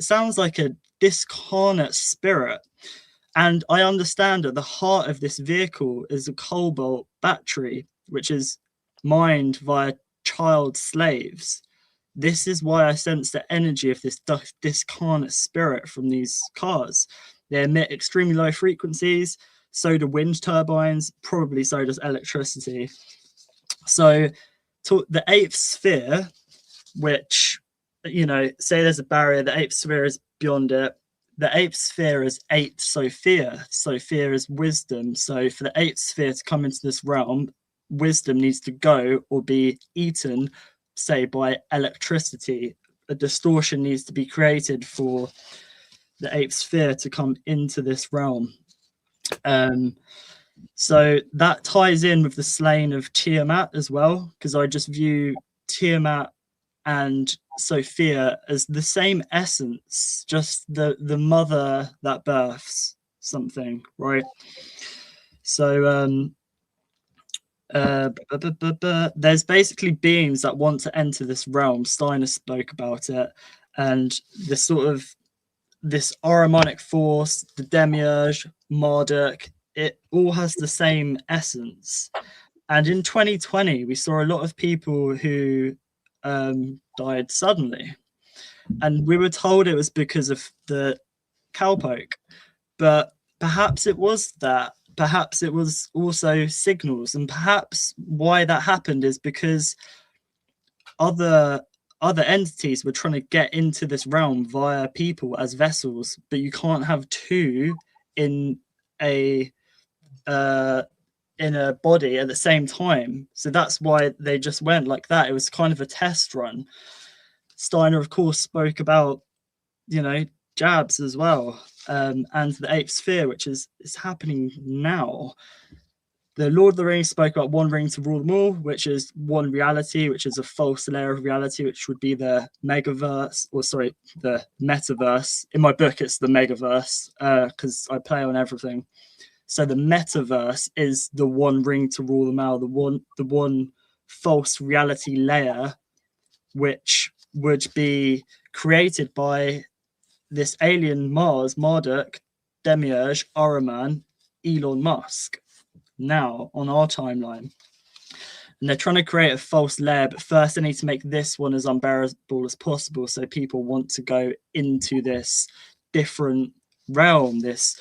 sounds like a discarnate spirit. And I understand that the heart of this vehicle is a cobalt battery, which is mined via child slaves. This is why I sense the energy of this discarnate spirit from these cars. They emit extremely low frequencies. So do wind turbines, probably so does electricity. So the eighth sphere, which, you know, say there's a barrier, the eighth sphere is beyond it. The eighth sphere is 8 Sophia. Sophia is wisdom. So for the eighth sphere to come into this realm, wisdom needs to go or be eaten, say, by electricity. A distortion needs to be created for the eighth sphere to come into this realm. So that ties in with the slaying of Tiamat as well, because I just view Tiamat and Sophia as the same essence, just the mother that births something, right? So There's basically beings that want to enter this realm. Steiner spoke about it, and this sort of this Ahrimanic force, the Demiurge, Marduk, it all has the same essence. And in 2020, we saw a lot of people who died suddenly, and we were told it was because of the cowpoke, but perhaps it was that. Perhaps it was also signals, and perhaps why that happened is because other entities were trying to get into this realm via people as vessels, but you can't have two in a body at the same time. So that's why they just went like that. It was kind of a test run. Steiner, of course, spoke about, jabs as well, and the eighth sphere, which is happening now. The Lord of the Rings spoke about one ring to rule them all, which is one reality, which is a false layer of reality, which would be the megaverse, the metaverse. In my book, it's the megaverse, because I play on everything. So the metaverse is the one ring to rule them all, the one false reality layer, which would be created by this alien Mars, Marduk, Demiurge, Ahriman, Elon Musk, now on our timeline. And they're trying to create a false layer, but first they need to make this one as unbearable as possible, so people want to go into this different realm, this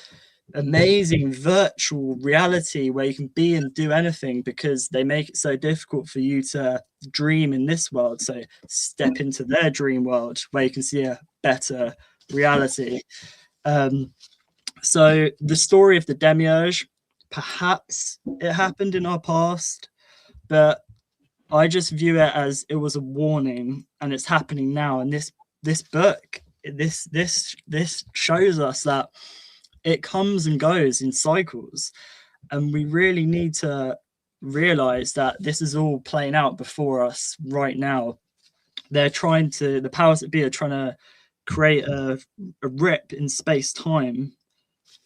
amazing virtual reality where you can be and do anything, because they make it so difficult for you to dream in this world. So step into their dream world where you can see a better reality. So the story of the Demiurge, perhaps it happened in our past, but I just view it as it was a warning, and it's happening now. And this book, this shows us that it comes and goes in cycles, and we really need to realize that this is all playing out before us right now. The powers that be are trying to create a rip in space-time.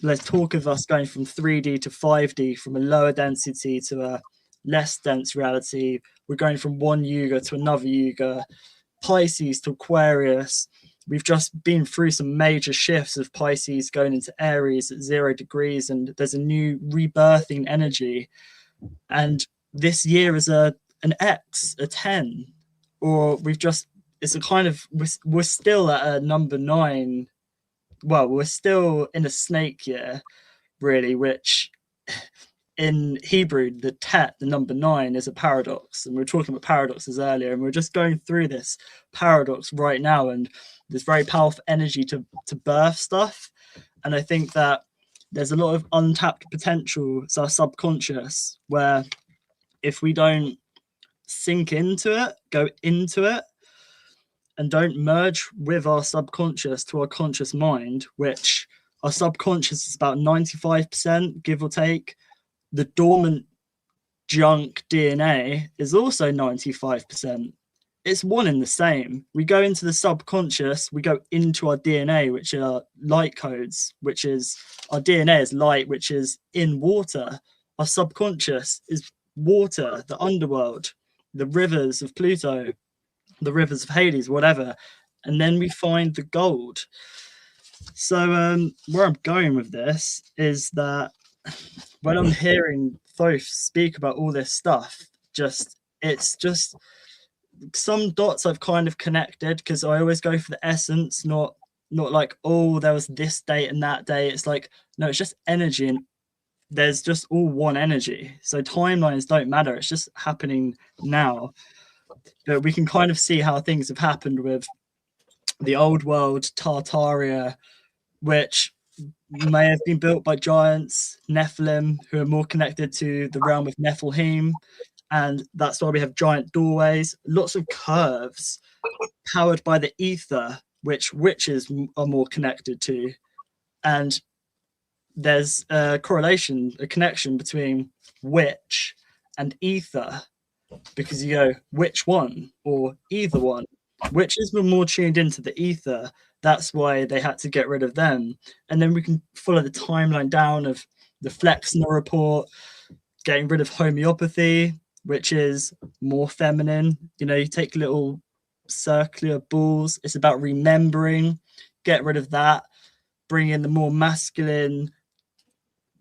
Let's talk of us going from 3D to 5D, from a lower density to a less dense reality. We're going from one yuga to another yuga, Pisces to Aquarius. We've just been through some major shifts of Pisces going into Aries at 0 degrees, and there's a new rebirthing energy. And this year is an X, a 10, or it's a kind of, we're still at a number 9. Well, we're still in a snake year, really, which in Hebrew, the Tet, the number 9, is a paradox. And we were talking about paradoxes earlier, and we're just going through this paradox right now, and there's very powerful energy to birth stuff. And I think that there's a lot of untapped potential. It's our subconscious, where if we don't sink into it, go into it, and don't merge with our subconscious to our conscious mind, which our subconscious is about 95%, give or take. The dormant junk DNA is also 95%. It's one and the same. We go into the subconscious, we go into our DNA, which are light codes, which is our DNA is light, which is in water. Our subconscious is water, the underworld, the rivers of Pluto, the rivers of Hades, whatever. And then we find the gold. So where I'm going with this is that when I'm hearing Thoth speak about all this stuff, it's just some dots I've kind of connected, because I always go for the essence, not like, oh, there was this date and that day. It's like, no, it's just energy, and there's just all one energy. So timelines don't matter. It's just happening now. But we can kind of see how things have happened with the old world, Tartaria, which may have been built by giants, Nephilim, who are more connected to the realm of Nephilim. And that's why we have giant doorways, lots of curves, powered by the ether, which witches are more connected to. And there's a correlation, a connection between witch and ether, because you go, which one or either one? Witches were more tuned into the ether. That's why they had to get rid of them. And then we can follow the timeline down of the Flexner report, getting rid of homeopathy, which is more feminine. You know, you take little circular balls. It's about remembering. Get rid of that. Bring in the more masculine,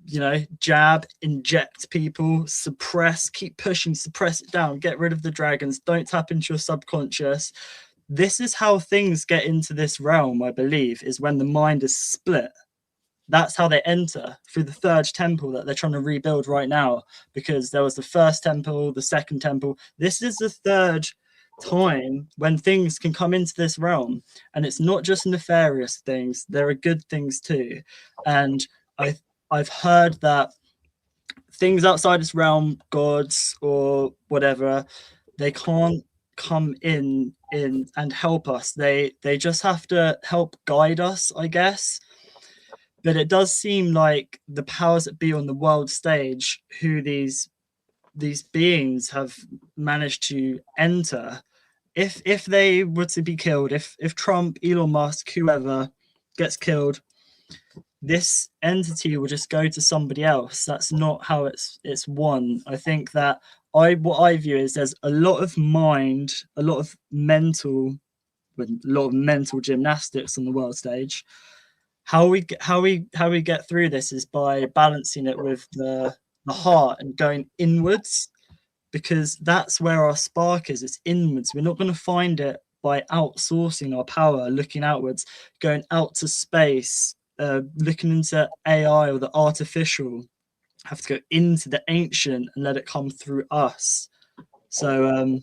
you know, jab, inject people, suppress, keep pushing, suppress it down, get rid of the dragons, don't tap into your subconscious. This is how things get into this realm, I believe, is when the mind is split. That's how they enter, through the third temple that they're trying to rebuild right now, because there was the first temple, the second temple. This is the third time when things can come into this realm, and it's not just nefarious things, there are good things too. And I've heard that things outside this realm, gods or whatever, they can't come in and help us. They just have to help guide us, I guess. But it does seem like the powers that be on the world stage, who these beings have managed to enter, if they were to be killed, if Trump, Elon Musk, whoever gets killed, this entity will just go to somebody else. That's not how it's won. I think that what I view is there's a lot of mind, a lot of mental gymnastics on the world stage. How we get through this is by balancing it with the heart and going inwards, because that's where our spark is. It's inwards. We're not going to find it by outsourcing our power, looking outwards, going out to space, looking into AI or the artificial. Have to go into the ancient and let it come through us. So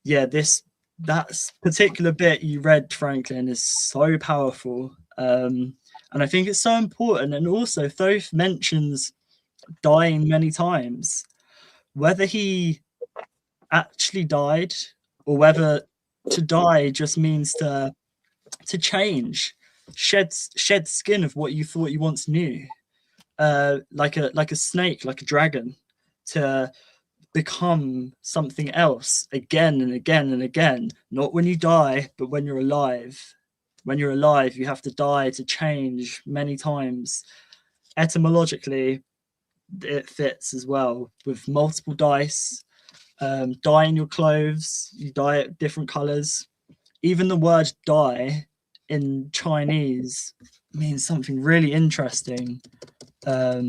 yeah, that particular bit you read, Franklin, is so powerful. And I think it's so important. And also Thoth mentions dying many times. Whether he actually died or whether to die just means to change, shed skin of what you thought you once knew, like a snake, like a dragon, to become something else again and again and again. Not when you die, but when you're alive. When you're alive, you have to die to change many times. Etymologically, it fits as well, with multiple dice. Dye in your clothes, you dye it different colors. Even the word die in Chinese means something really interesting. I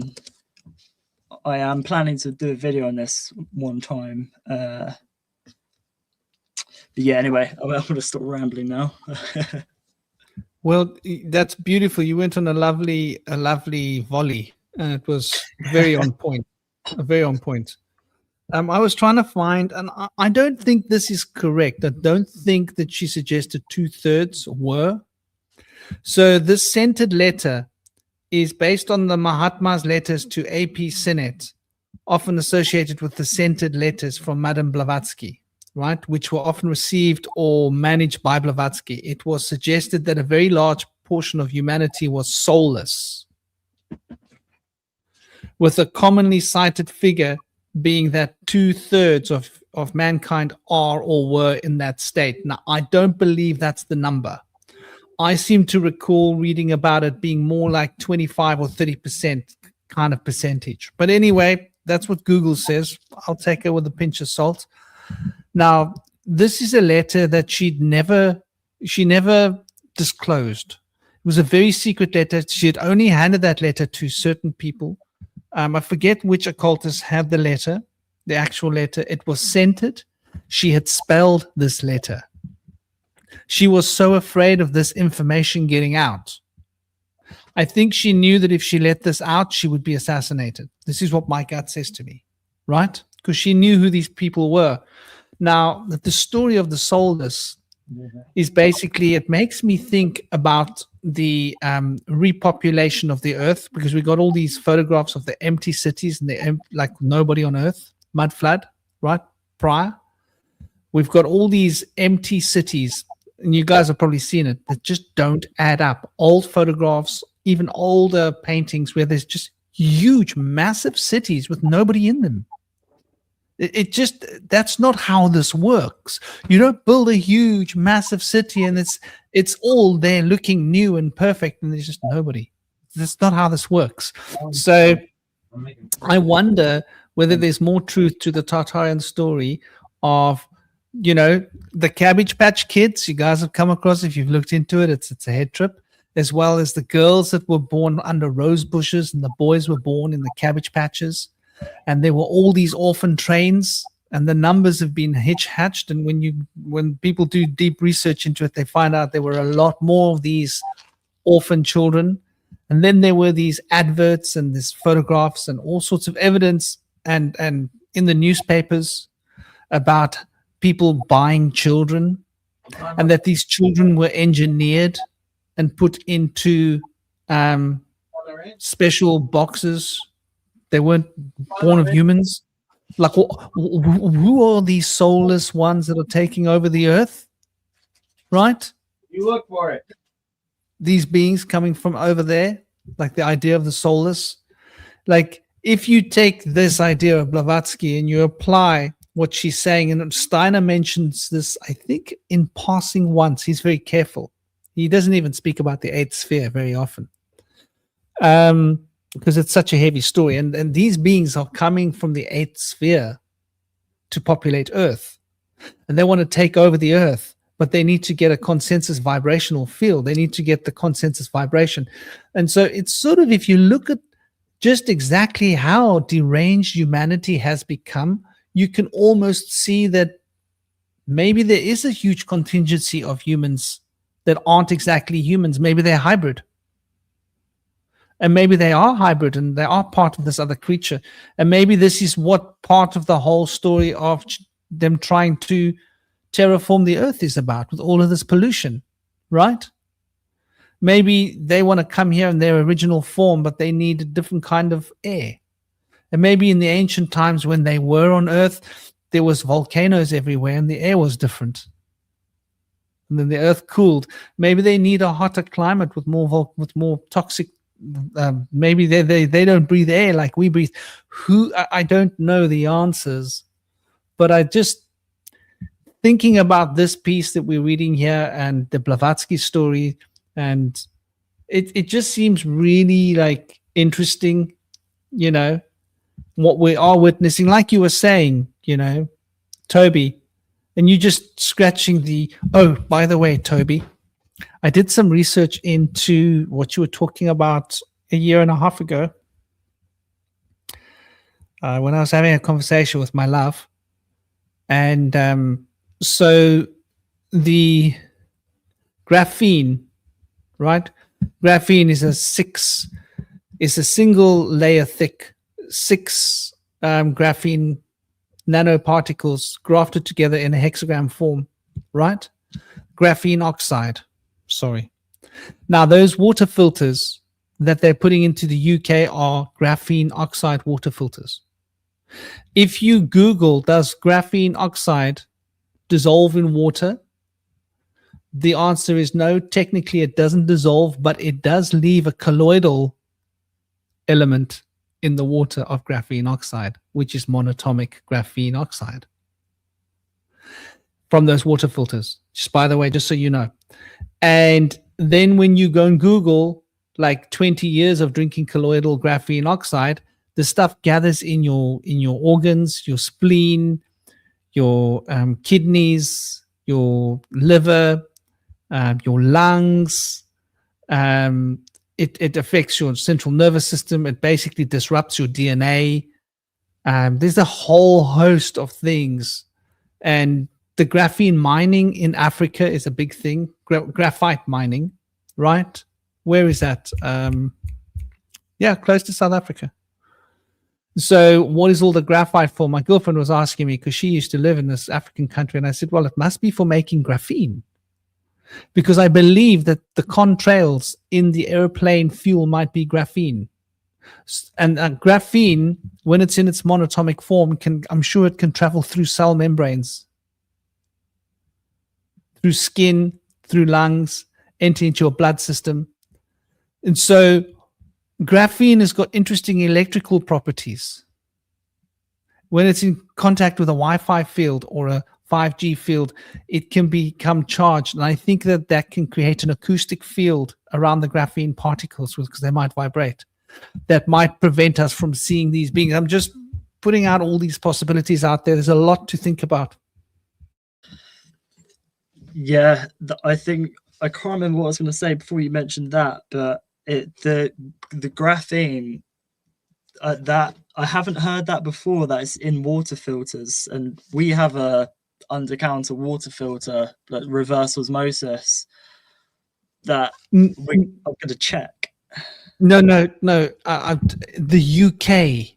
am planning to do a video on this one time. But yeah, anyway, I'm going to stop rambling now. Well, that's beautiful. You went on a lovely volley, and it was very on point. Very on point. I was trying to find, and I don't think this is correct. I don't think that she suggested 2/3 were. So this scented letter is based on the Mahatma's letters to AP Sinet, often associated with the scented letters from Madame Blavatsky, right, which were often received or managed by Blavatsky. It was suggested that a very large portion of humanity was soulless, with a commonly cited figure being that 2/3 of mankind are or were in that state. Now, I don't believe that's the number. I seem to recall reading about it being more like 25 or 30% kind of percentage. But anyway, that's what Google says. I'll take it with a pinch of salt. Now, this is a letter that she never disclosed. It was a very secret letter. She had only handed that letter to certain people. I forget which occultists had the letter, the actual letter. It was scented. She had spelled this letter. She was so afraid of this information getting out. I think she knew that if she let this out, she would be assassinated. This is what my gut says to me, right? Because she knew who these people were. Now, the story of the soulless is basically, it makes me think about the repopulation of the earth, because we got all these photographs of the empty cities and like nobody on earth, mud flood, right? Prior. We've got all these empty cities, and you guys have probably seen it, that just don't add up. Old photographs, even older paintings where there's just huge, massive cities with nobody in them. It just, that's not how this works. You don't build a huge, massive city and it's all there looking new and perfect and there's just nobody. That's not how this works. So I wonder whether there's more truth to the Tartarian story of, the Cabbage Patch Kids. You guys have come across, if you've looked into it, it's a head trip, as well as the girls that were born under rose bushes and the boys were born in the cabbage patches. And there were all these orphan trains, and the numbers have been hatched. And when people do deep research into it, they find out there were a lot more of these orphan children. And then there were these adverts and these photographs and all sorts of evidence and in the newspapers about people buying children, and that these children were engineered and put into special boxes. They weren't born of humans. Like, who are these soulless ones that are taking over the earth? Right? You look for it. These beings coming from over there, like the idea of the soulless. Like, if you take this idea of Blavatsky and you apply what she's saying, and Steiner mentions this, I think, in passing once. He's very careful. He doesn't even speak about the eighth sphere very often, because it's such a heavy story. And these beings are coming from the eighth sphere to populate Earth, and they want to take over the Earth, but they need to get a consensus vibrational field. They need to get the consensus vibration. And so it's sort of, if you look at just exactly how deranged humanity has become, you can almost see that maybe there is a huge contingency of humans that aren't exactly humans. Maybe they're hybrid. And maybe they are hybrid and they are part of this other creature. And maybe this is what part of the whole story of them trying to terraform the earth is about, with all of this pollution, right? Maybe they want to come here in their original form, but they need a different kind of air. And maybe in the ancient times when they were on Earth, there was volcanoes everywhere and the air was different. And then the Earth cooled. Maybe they need a hotter climate with more toxic. Maybe they don't breathe air like we breathe. I don't know the answers, but I just thinking about this piece that we're reading here and the Blavatsky story, and it just seems really like interesting, what we are witnessing, like you were saying, Toby, and you just scratching by the way, Toby, I did some research into what you were talking about a year and a half ago when I was having a conversation with my love. And so the graphene, right? Graphene is a single layer thick, 6 graphene nanoparticles grafted together in a hexagram form, right? Graphene oxide. Sorry. Now, those water filters that they're putting into the UK are graphene oxide water filters. If you Google, does graphene oxide dissolve in water? The answer is no. Technically, it doesn't dissolve, but it does leave a colloidal element in the water of graphene oxide, which is monatomic graphene oxide from those water filters. Just by the way, just so you know. And then when you go and Google like 20 years of drinking colloidal graphene oxide, the stuff gathers in your organs, your spleen, your kidneys, your liver, your lungs. It affects your central nervous system. It basically disrupts your DNA. There's a whole host of things. And the graphene mining in Africa is a big thing. Graphite mining, right? Where is that? Close to South Africa. So what is all the graphite for? My girlfriend was asking me because she used to live in this African country. And I said, well, it must be for making graphene. Because I believe that the contrails in the airplane fuel might be graphene. And graphene, when it's in its monatomic form, I'm sure it can travel through cell membranes, through skin, through lungs, enter into your blood system. And so graphene has got interesting electrical properties. When it's in contact with a Wi-Fi field or a 5G field, it can become charged. And I think that can create an acoustic field around the graphene particles because they might vibrate. That might prevent us from seeing these beings. I'm just putting out all these possibilities out there. There's a lot to think about. Yeah, I think I can't remember what I was going to say before you mentioned that, but the graphene, that I haven't heard that before. That it's in water filters, and we have a under-counter water filter, like reverse osmosis, that I'm going to check. No. The UK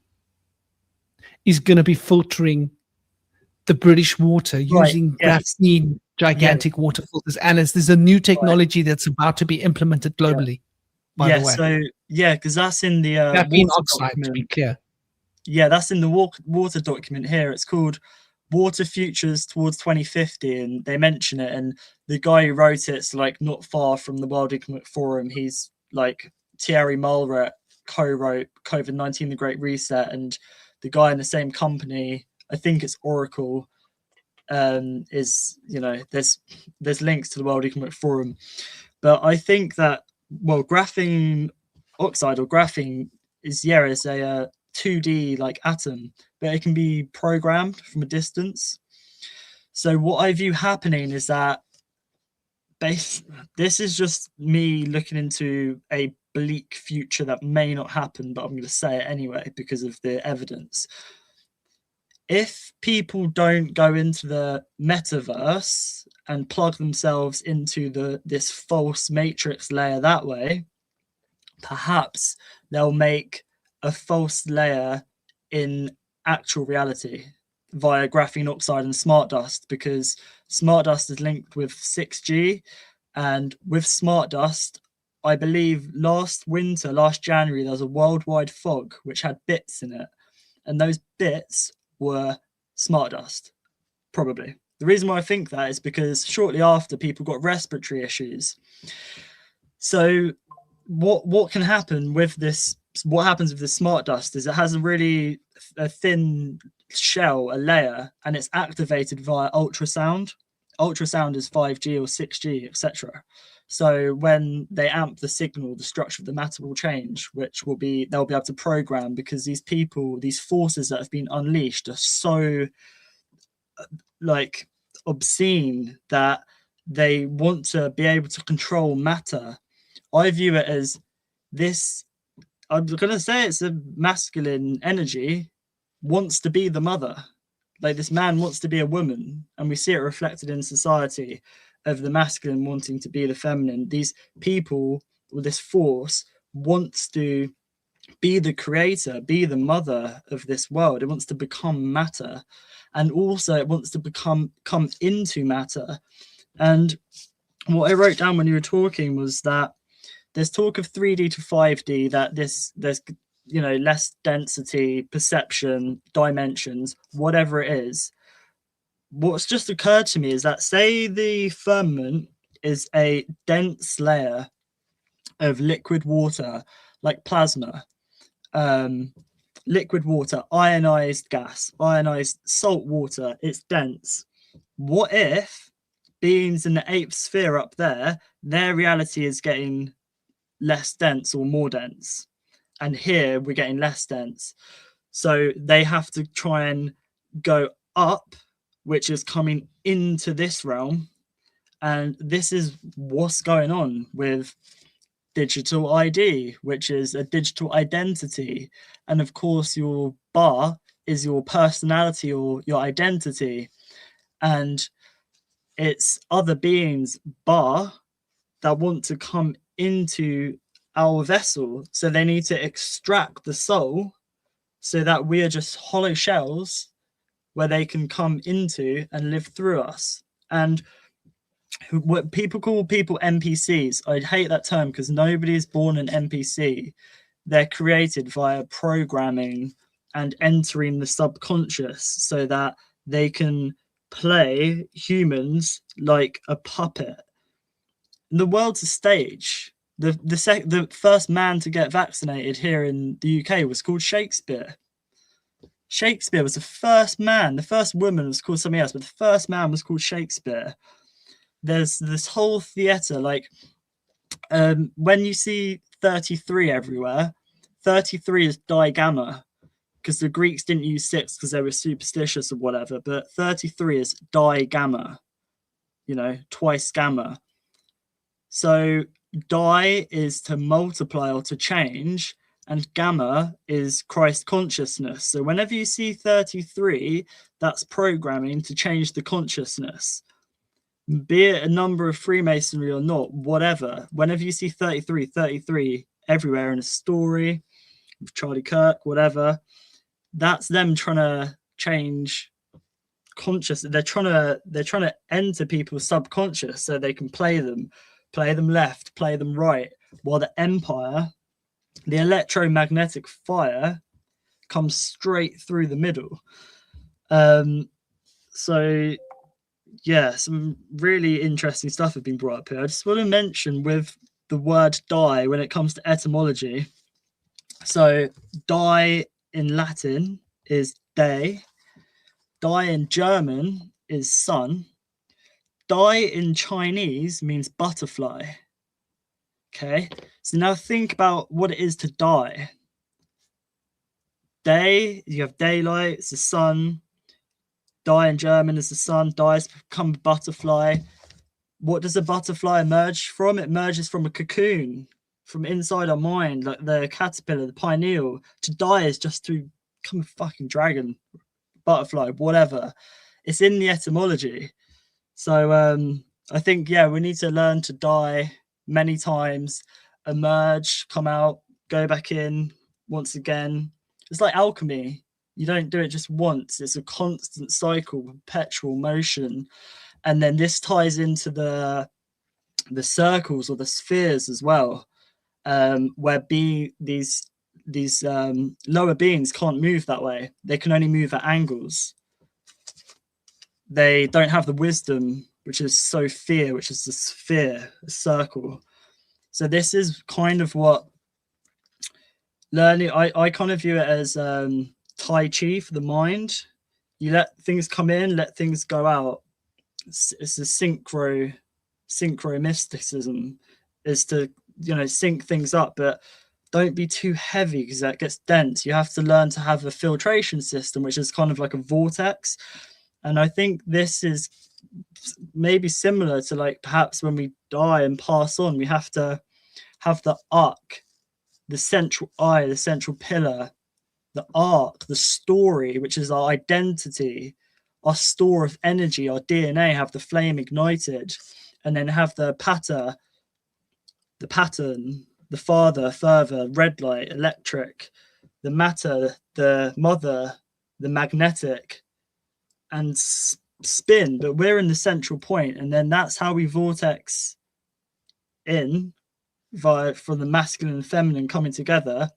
is going to be filtering the British water using graphene gigantic water filters, and there's a new technology that's about to be implemented globally. By the way, so because that's in the graphene oxide, to be clear. Yeah, that's in the water document here. It's called Water Futures Towards 2050, and they mention it. And the guy who wrote it's like not far from the World Economic Forum. He's like Thierry Mulret co-wrote COVID-19: The Great Reset, and the guy in the same company, I think it's Oracle, is, you know, there's links to the World Economic Forum. But I think that, well, graphene oxide or graphene is a 2D like atom, but it can be programmed from a distance. So what I view happening is that this is just me looking into a bleak future that may not happen, but I'm going to say it anyway because of the evidence. If people don't go into the metaverse and plug themselves into this false matrix layer that way, perhaps they'll make a false layer in actual reality via graphene oxide and smart dust, because smart dust is linked with 6G, and with smart dust, I believe last January, there was a worldwide fog which had bits in it, and those bits were smart dust, probably. The reason why I think that is because shortly after, people got respiratory issues. So what can happen with this? What happens with the smart dust is it has a thin shell, a layer, and it's activated via ultrasound. Ultrasound is 5G or 6G, etc. So when they amp the signal, the structure of the matter will change, which they'll be able to program, because these forces that have been unleashed are so like obscene that they want to be able to control matter. I view it as this, I'm going to say it's a masculine energy wants to be the mother. Like this man wants to be a woman, and we see it reflected in society of the masculine wanting to be the feminine. These people, or this force, wants to be the creator, be the mother of this world. It wants to become matter, and also it wants to come into matter. And what I wrote down when you were talking was that there's talk of 3D to 5D, that there's less density, perception, dimensions, whatever it is. What's just occurred to me is that, say the firmament is a dense layer of liquid water, like plasma, liquid water, ionized gas, ionized salt water, it's dense. What if beings in the 8th sphere up there, their reality is getting less dense or more dense, and here we're getting less dense, so they have to try and go up, which is coming into this realm. And this is what's going on with digital ID, which is a digital identity, and of course your bar is your personality or your identity, and it's other beings bar that want to come into our vessel, so they need to extract the soul so that we are just hollow shells where they can come into and live through us. And what people call people NPCs, I hate that term because nobody is born an NPC. They're created via programming and entering the subconscious so that they can play humans like a puppet. The world's a stage. The first man to get vaccinated here in the UK was called Shakespeare. Shakespeare was the first man. The first woman was called something else, but the first man was called Shakespeare. There's this whole theatre, like when you see 33 everywhere, 33 is digamma, because the Greeks didn't use 6 because they were superstitious or whatever, but 33 is di gamma, you know, twice gamma. So die is to multiply or to change, and gamma is Christ consciousness. So whenever you see 33, that's programming to change the consciousness. Be it a number of Freemasonry or not, whatever. Whenever you see 33, 33 everywhere in a story, with Charlie Kirk, whatever, that's them trying to change consciousness. They're trying to enter people's subconscious so they can play them left, play them right, while the empire, the electromagnetic fire, comes straight through the middle. So yeah, some really interesting stuff have been brought up here. I just want to mention with the word die when it comes to etymology. So die in Latin is day, die in German is sun, die in Chinese means butterfly. Okay, so now think about what it is to die. Day, you have daylight, it's the sun. Die in German is the sun, dies become a butterfly. What does a butterfly emerge from? It emerges from a cocoon, from inside our mind, like the caterpillar, the pineal. To die is just to become a fucking dragon, butterfly, whatever. It's in the etymology. So I think, yeah, we need to learn to die many times, emerge, come out, go back in once again. It's like alchemy. You don't do it just once. It's a constant cycle, perpetual motion. And then this ties into the circles or the spheres as well, where these lower beings can't move that way. They can only move at angles. They don't have the wisdom, which is Sophia, which is the sphere, a circle. So this is kind of what learning, I kind of view it as Tai Chi for the mind. You let things come in, let things go out. It's a synchro mysticism, is to, you know, sync things up, but don't be too heavy because that gets dense. You have to learn to have a filtration system, which is kind of like a vortex. And I think this is maybe similar to, like, perhaps when we die and pass on, we have to have the arc, the central eye, the central pillar, the arc, the story, which is our identity, our store of energy, our DNA, have the flame ignited, and then have the pattern, the father, further, red light, electric, the matter, the mother, the magnetic, and spin. But we're in the central point, and then that's how we vortex in from the masculine and feminine coming together.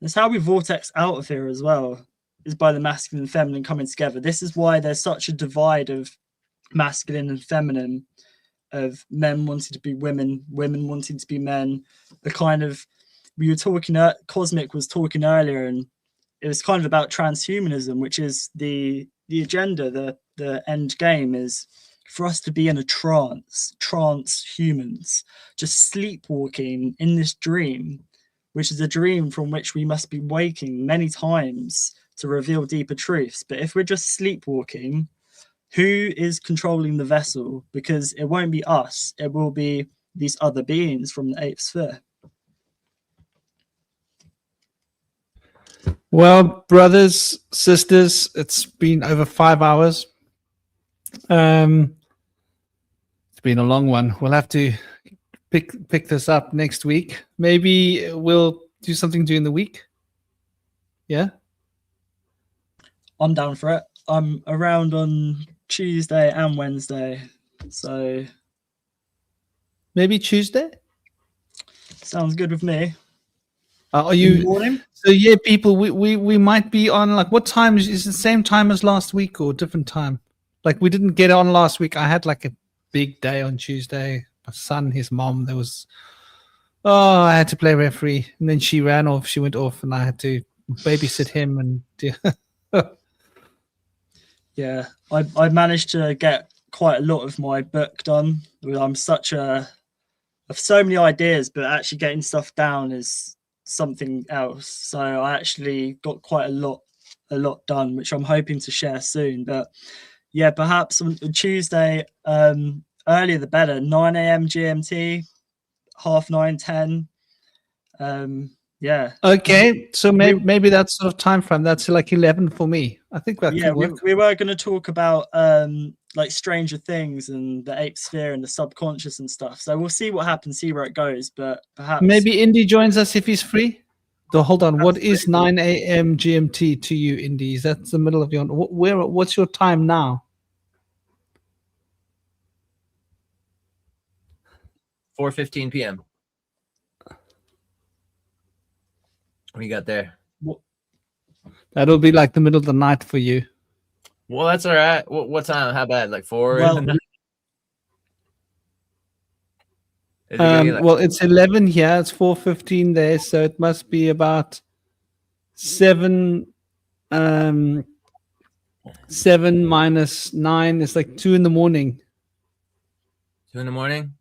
That's how we vortex out of here as well, is by the masculine and feminine coming together. This is why there's such a divide of masculine and feminine, of men wanting to be women, women wanting to be men. The kind of, we were talking, Cosmic was talking earlier, and it was kind of about transhumanism, which is the agenda, the end game is for us to be in a trance humans, just sleepwalking in this dream, which is a dream from which we must be waking many times to reveal deeper truths. But if we're just sleepwalking, who is controlling the vessel? Because it won't be us, it will be these other beings from the eighth sphere. Well, brothers, sisters, it's been over 5 hours. It's been a long one. We'll have to pick this up next week. Maybe we'll do something during the week. Yeah? I'm down for it. I'm around on Tuesday and Wednesday, so maybe Tuesday? Sounds good with me. Are you? In the morning? So yeah, people, we might be on, like, what time is it? The same time as last week or different time? Like, we didn't get on last week. I had like a big day on Tuesday. My son, his mom, I had to play referee, and then she went off, and I had to babysit him and Yeah, I managed to get quite a lot of my book done. I have so many ideas, but actually getting stuff down is something else. So I actually got quite a lot done, which I'm hoping to share soon. But yeah, perhaps on Tuesday, earlier the better, 9 a.m. GMT, 9:30, 10. Yeah. Okay, so maybe that sort of time frame. That's like 11 for me. I think that could work. We were going to talk about like Stranger Things and the eighth sphere and the subconscious and stuff. So we'll see what happens, see where it goes. But perhaps maybe Indy joins us if he's free. So hold on, what is 9 a.m. GMT to you, Indy? Is that the middle of your what's your time now? 4:15 p.m. What you got there? That'll be like the middle of the night for you. Well, that's all right. What time? How bad? Like 4? Well, well, it's 11 here. It's 4:15 there, so it must be about 7. 7 minus 9 is like 2 in the morning. 2 in the morning?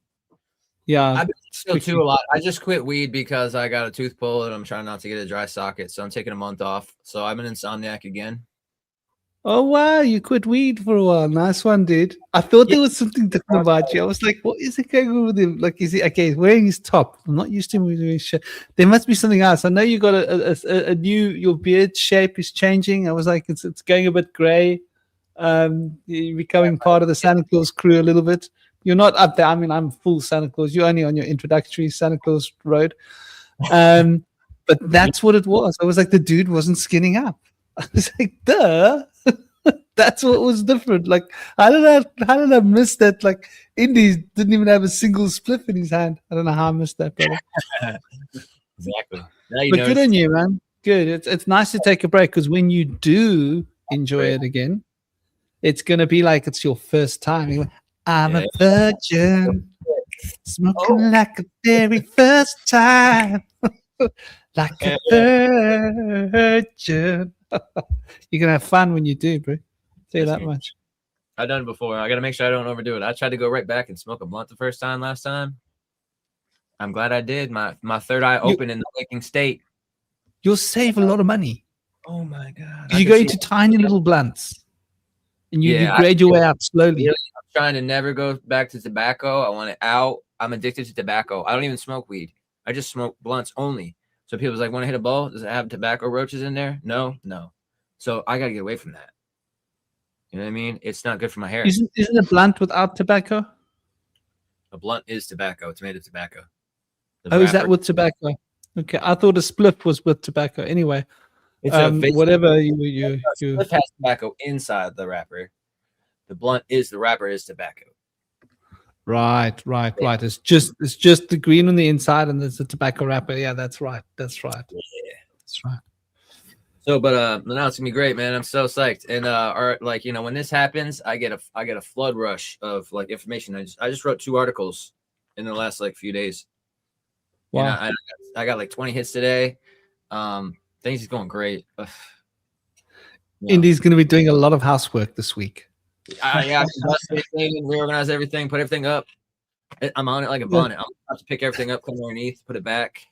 Yeah. I've been still 2 a lot. I just quit weed because I got a tooth pull and I'm trying not to get a dry socket. So I'm taking a month off. So I'm an insomniac again. Oh wow, you quit weed for a while. Nice one, dude. I thought there was something different about you. I was like, what is it going on with him? Like, is he okay? He's wearing his top. I'm not used to him wearing his shirt. There must be something else. I know you got a new, your beard shape is changing. I was like, it's going a bit gray. You're becoming part of the Santa Claus crew a little bit. You're not up there. I mean, I'm full Santa Claus. You're only on your introductory Santa Claus road. But that's what it was. I was like, the dude wasn't skinning up. I was like, duh. That's what was different. Like, how did I miss that? Like, Indy didn't even have a single spliff in his hand. I don't know how I missed that, brother. Exactly. But good on you, man. Good. It's nice to take a break because when you do enjoy it again, it's gonna be like it's your first time. You're like, I'm a virgin, smoking like a very first time, like a virgin. You're gonna have fun when you do, bro. Say that much. I've done it before. I gotta make sure I don't overdo it. I tried to go right back and smoke a blunt the first time last time. I'm glad I did. My third eye open in the waking state. You'll save a lot of money. Oh my god! You go into tiny little blunts, and you grade your way up slowly. I'm trying to never go back to tobacco. I want it out. I'm addicted to tobacco. I don't even smoke weed. I just smoke blunts only. So people's like, want to hit a bowl? Does it have tobacco roaches in there? No. So I gotta get away from that. You know what I mean? It's not good for my hair. Isn't a blunt without tobacco? A blunt is tobacco. It's made of tobacco. Is that with tobacco? Okay, I thought a spliff was with tobacco. Anyway, it's whatever you. Spliff has tobacco inside the wrapper. The blunt is the wrapper is tobacco. Right. It's just the green on the inside, and there's a tobacco wrapper. Yeah, that's right. Yeah, that's right. So, but now it's gonna be great, man. I'm so psyched. And like, you know, when this happens, I get a flood rush of like information. I just wrote 2 articles in the last like few days. Wow. And I got like 20 hits today. Things is going great. Indy's gonna be doing a lot of housework this week. Yeah, reorganize everything, put everything up. I'm on it like a bonnet. I'm about to pick everything up, come underneath, put it back.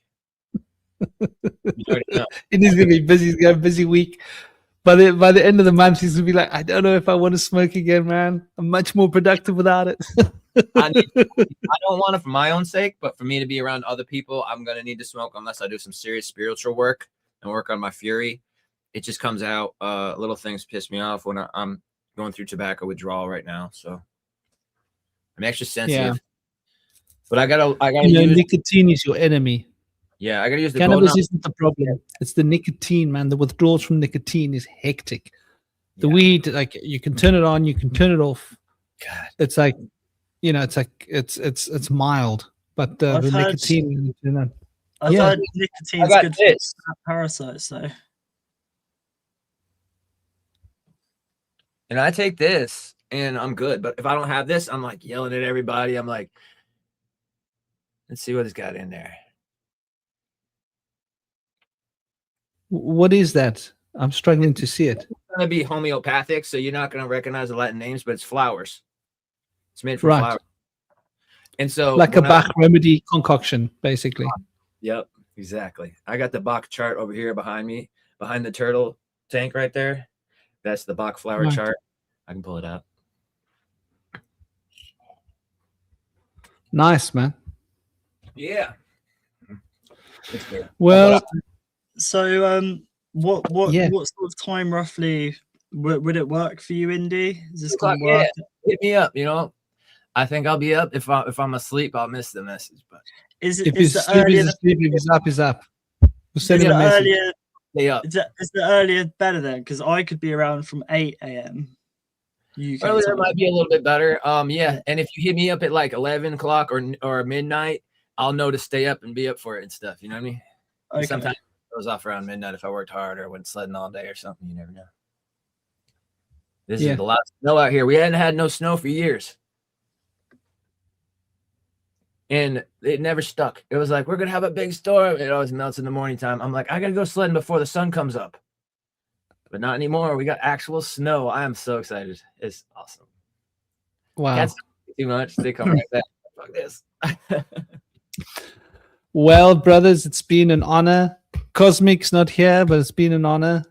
Indy's gonna be busy. He's got a busy week. By the end of the month, he's gonna be like, I don't know if I want to smoke again, man. I'm much more productive without it. I don't want it for my own sake, but for me to be around other people, I'm gonna need to smoke unless I do some serious spiritual work and work on my fury. It just comes out. Little things piss me off when I'm going through tobacco withdrawal right now, so I'm extra sensitive. Yeah. But I gotta use nicotine is your enemy. Yeah, I gotta use the cannabis isn't the problem. It's the nicotine, man. The withdrawals from nicotine is hectic. The weed, like you can turn it on, you can turn it off. God. It's like, you know, it's mild, but the nicotine, you know. I've heard nicotine's good for parasites, though. And I take this and I'm good. But if I don't have this, I'm like yelling at everybody. I'm like, let's see what it's got in there. What is that? I'm struggling to see it. It's going to be homeopathic, so you're not going to recognize the Latin names, but it's flowers. It's made from flowers. And so like a Bach remedy concoction, basically. Yep. Exactly. I got the Bach chart over here behind me, behind the turtle tank right there. That's the Bach flower Right. chart. I can pull it out. Nice, man. Yeah. It's good. Well, So, what Yeah. sort of time roughly would it work for you, Indy? Is this 2 going o'clock, to work? hit me up. You know, I think I'll be up. If I'm asleep, I'll miss the message. But Is if is he's the asleep, earlier he's asleep. If he's up, he's up. We'll send is him a the message. earlier stay up. is the earlier better then? Because I could be around from 8 a.m. UK Earlier time. might be a little bit better. Yeah. And if you hit me up at like 11 o'clock or midnight, I'll know to stay up and be up for it and stuff. You know what I mean? Okay. Sometimes it goes off around midnight if I worked hard or went sledding all day or something. You never know. This Yeah. is the last snow out here. We hadn't had no snow for years. And it never stuck. It was like, we're going to have a big storm. It always melts in the morning time. I'm like, I got to go sledding before the sun comes up. But not anymore. We got actual snow. I am so excited. It's awesome. Wow. Can't stop too much. They come right back. Fuck this. Well, brothers, it's been an honor. Cosmic's not here, but it's been an honor.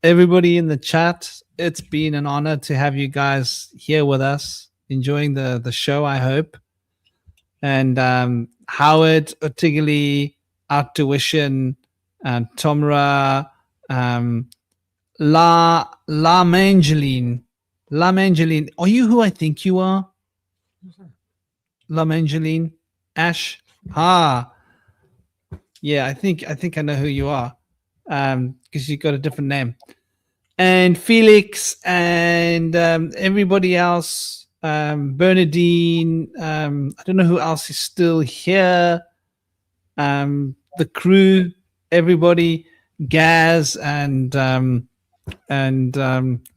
Everybody in the chat, it's been an honor to have you guys here with us, enjoying the show, I hope. And Howard, Otigili, Artuition, and Tomra, La Mangeline. La Mangeline. Are you who I think you are? La Mangeline? Ash? Ah. Yeah, I think I know who you are. Because you've got a different name. And Felix and everybody else. Bernadine. I don't know who else is still here. The crew, everybody, Gaz and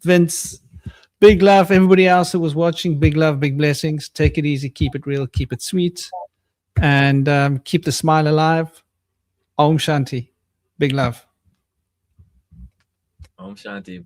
Vince. Big love, everybody else that was watching. Big love, big blessings. Take it easy, keep it real, keep it sweet, and keep the smile alive. Om Shanti. Big love. Om Shanti.